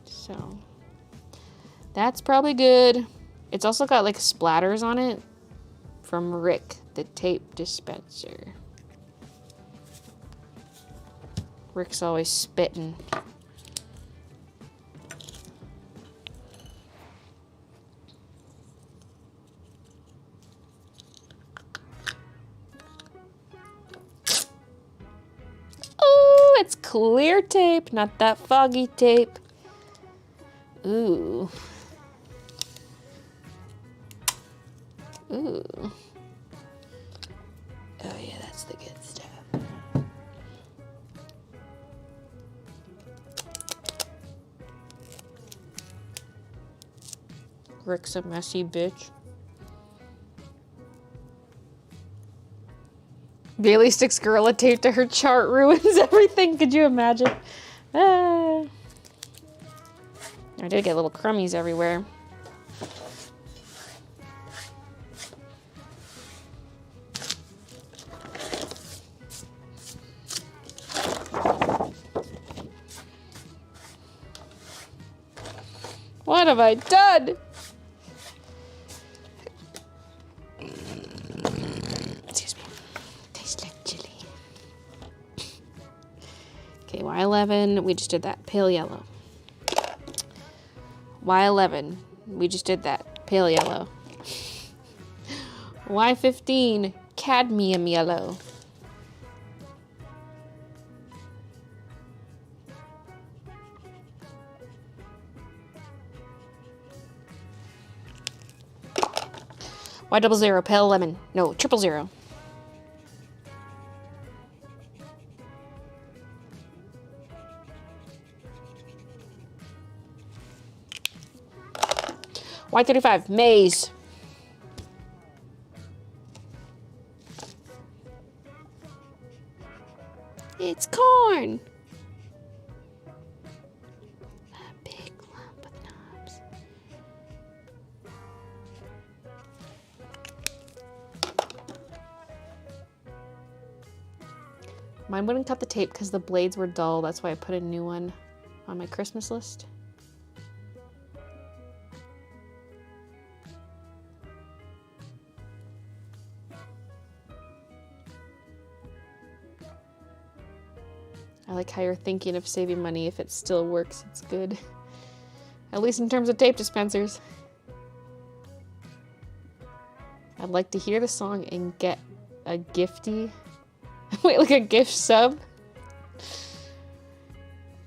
A: So that's probably good. It's also got like splatters on it from Rick, the tape dispenser. Rick's always spitting. Oh, it's clear tape, not that foggy tape. Ooh. Ooh. Oh yeah, that's the good stuff. Rick's a messy bitch. Baylee sticks Gorilla Tape to her chart, ruins everything. Could you imagine? Ah. I did get little crummies everywhere. What have I done? Excuse me. Tastes like chili. Okay, Y11, we just did that. Pale yellow. Y11, we just did that. Pale yellow. Y15, cadmium yellow. Y00, pale lemon. No, 000. Y35, maize. It's corn. A big lump of knobs. Mine wouldn't cut the tape because the blades were dull. That's why I put a new one on my Christmas list. I like how you're thinking of saving money. If it still works, it's good. At least in terms of tape dispensers. I'd like to hear the song and get a gifty. Wait, like a gift sub?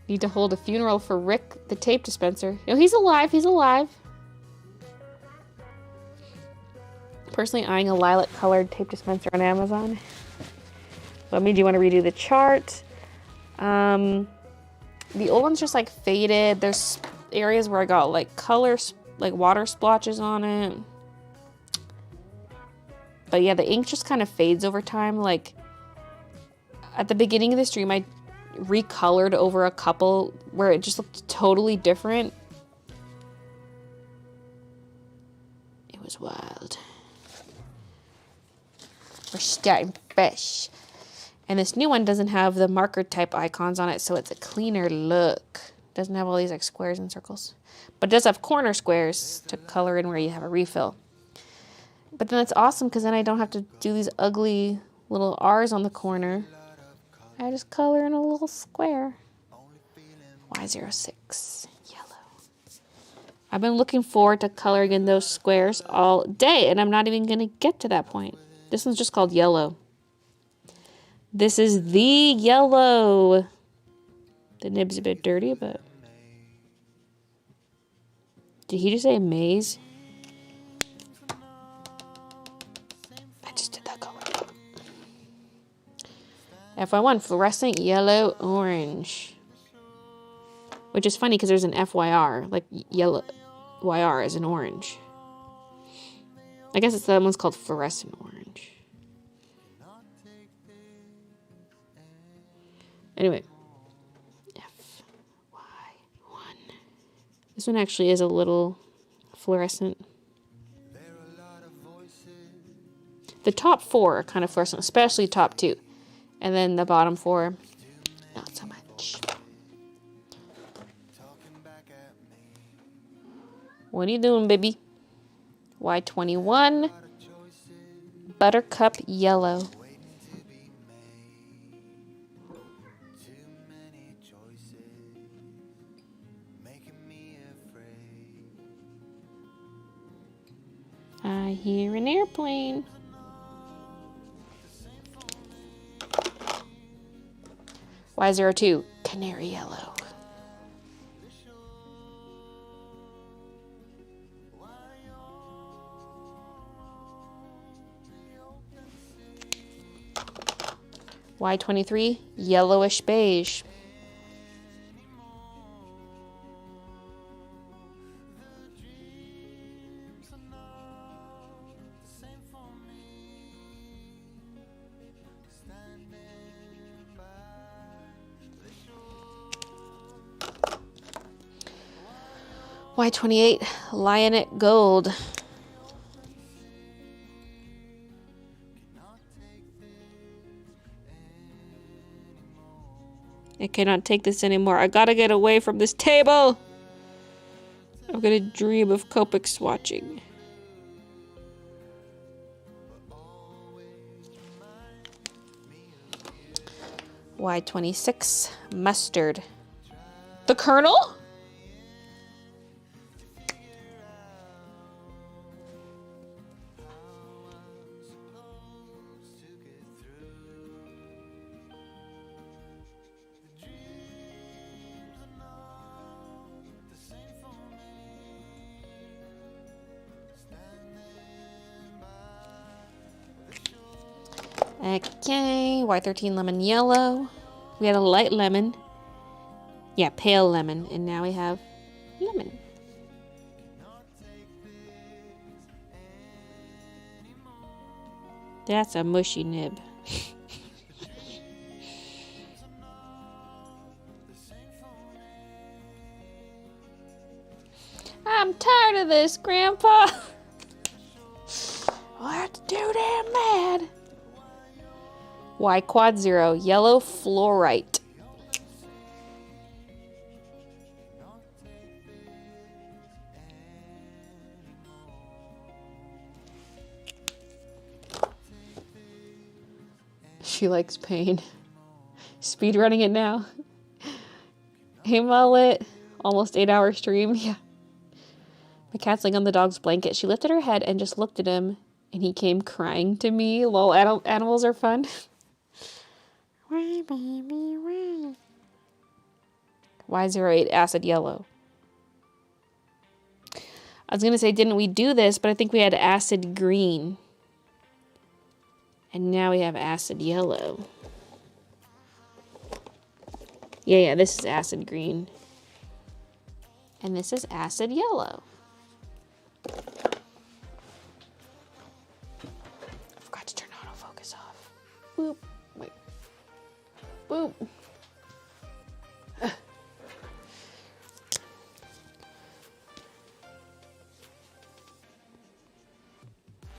A: Need to hold a funeral for Rick, the tape dispenser. No, he's alive. He's alive. Personally eyeing a lilac-colored tape dispenser on Amazon. Let me, do you want to redo the chart? The old one's just like faded. There's areas where I got like colors, like water splotches on it. But yeah, the ink just kind of fades over time. Like at the beginning of the stream, I recolored over a couple where it just looked totally different. It was wild. We're starting fresh. And this new one doesn't have the marker type icons on it, so it's a cleaner look. Doesn't have all these like squares and circles. But it does have corner squares to color in where you have a refill. But then it's awesome because then I don't have to do these ugly little R's on the corner. I just color in a little square. Y06, yellow. I've been looking forward to coloring in those squares all day, and I'm not even going to get to that point. This one's just called yellow. This is the yellow. The nib's a bit dirty, but... Did he just say maze? I just did that color. FY1, fluorescent yellow orange. Which is funny because there's an FYR, like yellow YR is an orange. I guess that one's called fluorescent orange. Anyway. This one actually is a little fluorescent. The top 4 are kind of fluorescent, especially top 2. And then the bottom 4, not so much. What are you doing, baby? Y21, buttercup yellow. I hear an airplane. Y02, canary yellow. Y23, yellowish beige. Y28, lionette gold. I cannot take this anymore. I gotta get away from this table. I'm gonna dream of Copic swatching. Y26, mustard. The Colonel? Okay, Y13 lemon yellow. We had a light lemon. Yeah, pale lemon. And now we have lemon. That's a mushy nib. I'm tired of this, Grandpa. I'll have to do damn mad. Y quad 0, yellow fluorite. She likes pain. Speed running it now. Hey Mullet, almost 8-hour stream. Yeah. My cat's laying on the dog's blanket. She lifted her head and just looked at him, and he came crying to me. Lol, animals are fun.
E: Why, baby, why?
A: Y08 acid yellow. I was gonna say, didn't we do this? But I think we had acid green. And now we have acid yellow. Yeah, this is acid green. And this is acid yellow. I forgot to turn autofocus off. Boop. Wait. Boop.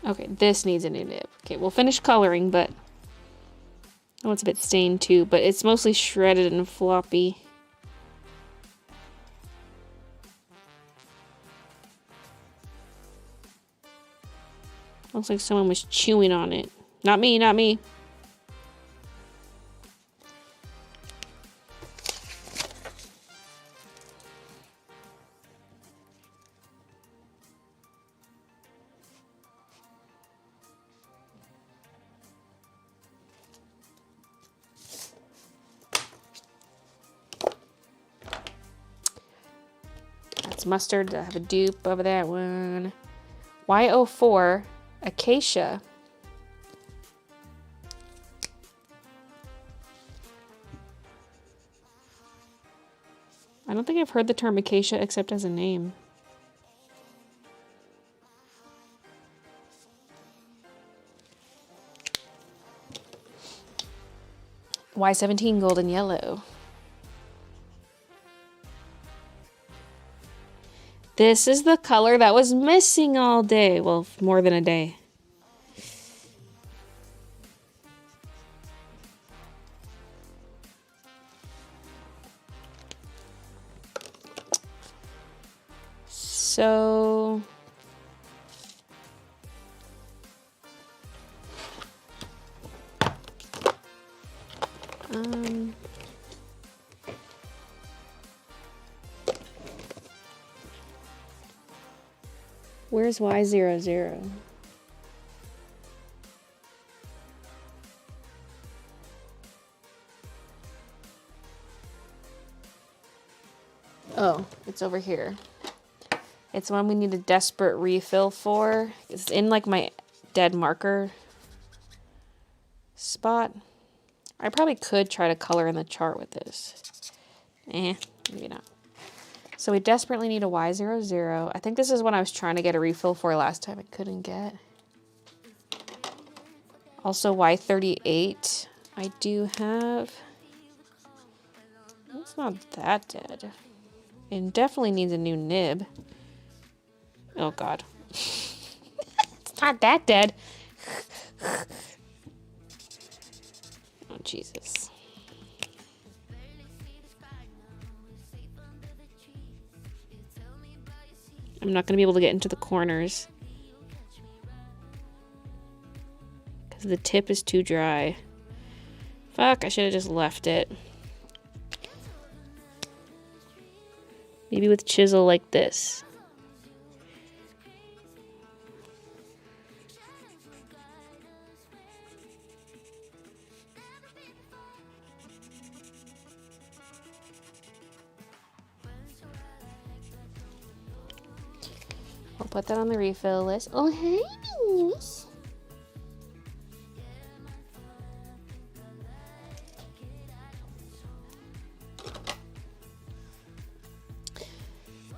A: Okay, this needs a new nib. Okay, we'll finish coloring, but oh, it's a bit stained too, but it's mostly shredded and floppy. Looks like someone was chewing on it. Not me, not me. That's mustard. I have a dupe over that one. Y04 Acacia. I don't think I've heard the term acacia except as a name. Y17 golden yellow. This is the color that was missing all day. Well, more than a day. So where's Y00? Oh, it's over here. It's one we need a desperate refill for. It's in like my dead marker spot. I probably could try to color in the chart with this. Maybe not. So we desperately need a Y00. I think this is what I was trying to get a refill for last time. I couldn't get. Also Y38. I do have. It's not that dead. It definitely needs a new nib. Oh god. It's not that dead. Oh Jesus. I'm not going to be able to get into the corners because the tip is too dry. Fuck, I should have just left it. Maybe with chisel like this. I'll put that on the refill list. Oh, hey, Minis.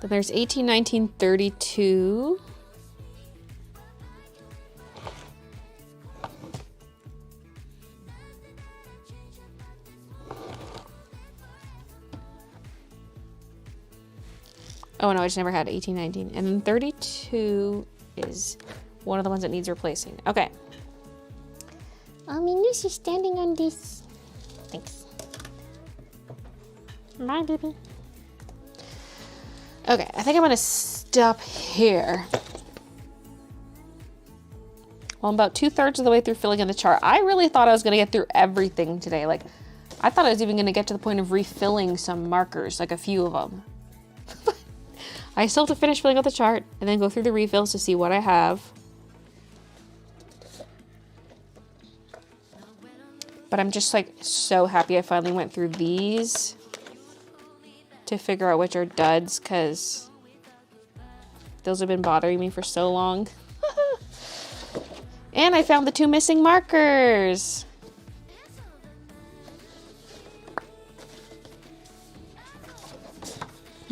A: Then there's 18, 19, 32. Oh no, I just never had 18, 19. And then 32 is one of the ones that needs replacing. Okay. Minus is standing on this. Thanks. Bye, baby. Okay, I think I'm gonna stop here. Well, I'm about 2/3 of the way through filling in the chart. I really thought I was gonna get through everything today. Like, I thought I was even gonna get to the point of refilling some markers, like a few of them. I still have to finish filling out the chart and then go through the refills to see what I have. But I'm just like so happy I finally went through these to figure out which are duds, because those have been bothering me for so long. And I found the 2 missing markers.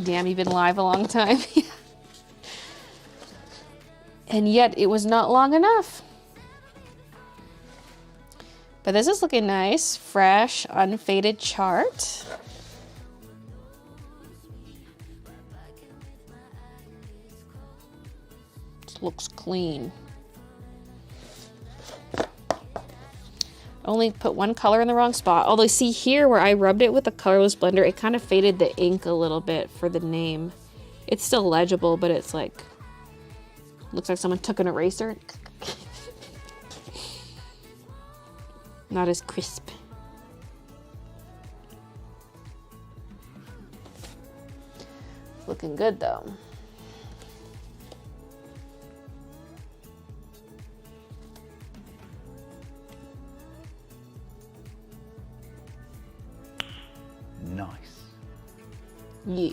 A: Damn, you've been live a long time. And yet it was not long enough. But this is looking nice. Fresh, unfaded chart. Looks clean. only put one color in the wrong spot. Although see here where I rubbed it with the colorless blender, it kind of faded the ink a little bit for the name. It's still legible, but it's like, looks like someone took an eraser. Not as crisp. Looking good though.
H: Nice.
A: Yeah.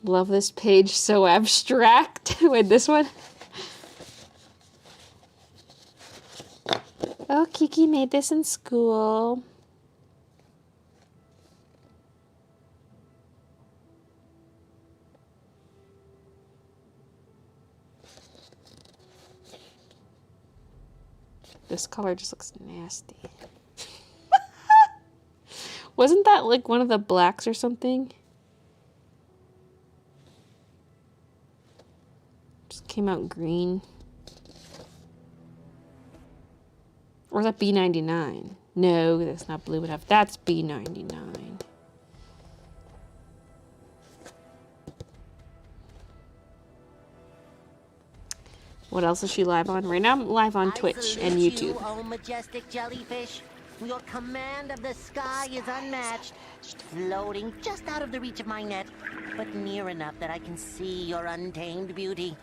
A: Love this page, so abstract. With this one. Oh, Kiki made this in school. This color just looks nasty. Wasn't that like one of the blacks or something? Just came out green. Or is that B99? No, that's not blue enough. That's B99. What else is she live on? Right now I'm live on Twitch and YouTube.
S: You, oh majestic jellyfish. Your command of the sky is unmatched. Floating just out of the reach of my net, but near enough that I can see your untamed beauty.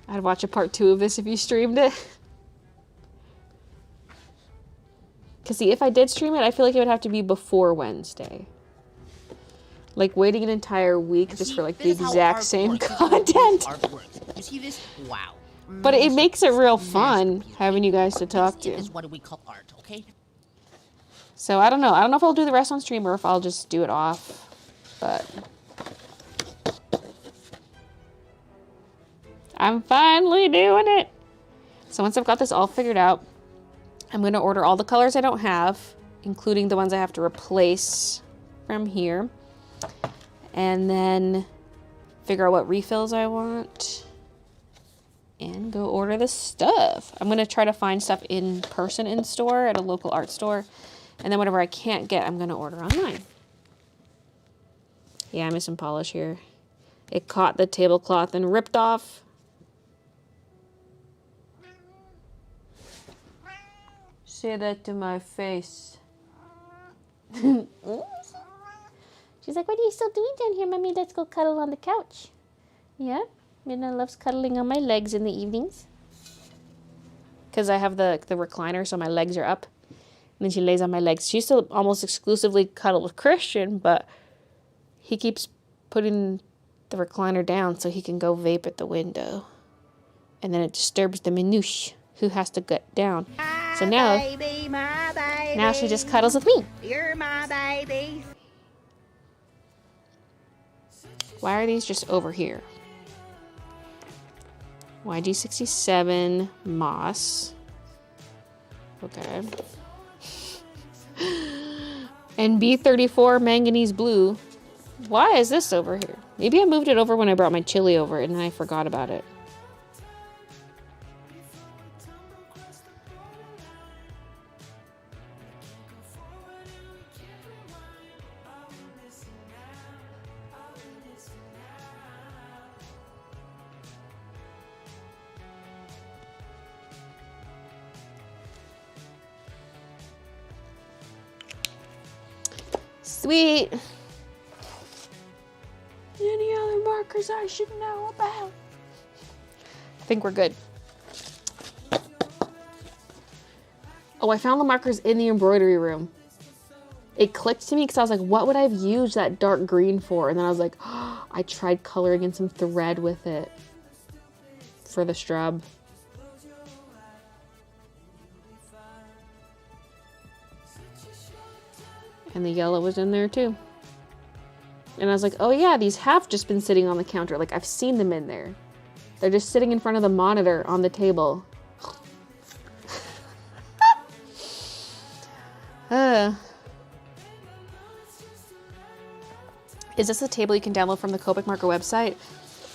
A: I'd watch a part 2 of this if you streamed it. Because see, if I did stream it, I feel like it would have to be before Wednesday. Like waiting an entire week just for like the exact same content.
B: You see this? Wow.
A: But it makes it real fun having you guys to talk to.
B: This is what we call art, okay?
A: So I don't know. I don't know if I'll do the rest on stream or if I'll just do it off. But I'm finally doing it. So once I've got this all figured out, I'm going to order all the colors I don't have, including the ones I have to replace from here. And then figure out what refills I want. And go order the stuff. I'm going to try to find stuff in person in store at a local art store. And then whatever I can't get, I'm going to order online. Yeah, I'm missing polish here. It caught the tablecloth and ripped off. Say that to my face. She's like, what are you still doing down here, Mommy? Let's go cuddle on the couch. Yeah, Midna loves cuddling on my legs in the evenings. Because I have the recliner, so my legs are up. And then she lays on my legs. She used to almost exclusively cuddle with Christian, but he keeps putting the recliner down so he can go vape at the window. And then it disturbs the Minouche, who has to get down. So now, now she just cuddles with me.
S: You're my baby.
A: Why are these just over here? YG67 moss. Okay. And B34 manganese blue. Why is this over here? Maybe I moved it over when I brought my chili over and then I forgot about it. Sweet. Any other markers I should know about? I think we're good. Oh, I found the markers in the embroidery room. It clicked to me because I was like, what would I have used that dark green for? And then I was like, oh, I tried coloring in some thread with it for the strub. And the yellow was in there too. And I was like, oh yeah, these have just been sitting on the counter. Like, I've seen them in there. They're just sitting in front of the monitor on the table. Is this a table you can download from the Copic Marker website?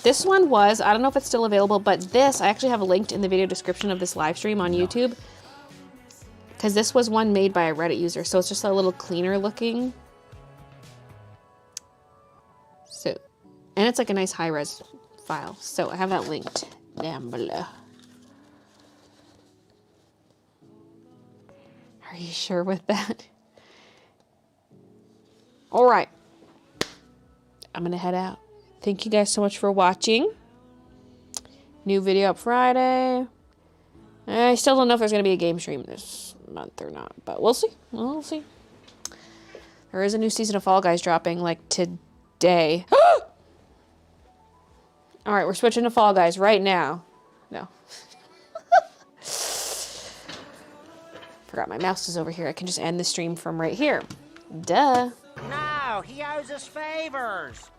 A: This one was. I don't know if it's still available, but this, I actually have linked in the video description of this live stream on YouTube. Because this was one made by a Reddit user, so it's just a little cleaner looking. So, and it's like a nice high-res file. So I have that linked down below. Are you sure with that? All right. I'm going to head out. Thank you guys so much for watching. New video up Friday. I still don't know if there's going to be a game stream this month or not, but we'll see. We'll see. There is a new season of Fall Guys dropping like today. All right, we're switching to Fall Guys right now. No. Forgot my mouse is over here. I can just end the stream from right here. Duh.
S: No, he owes us favors.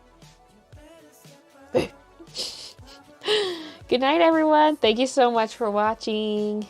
A: Good night, everyone. Thank you so much for watching.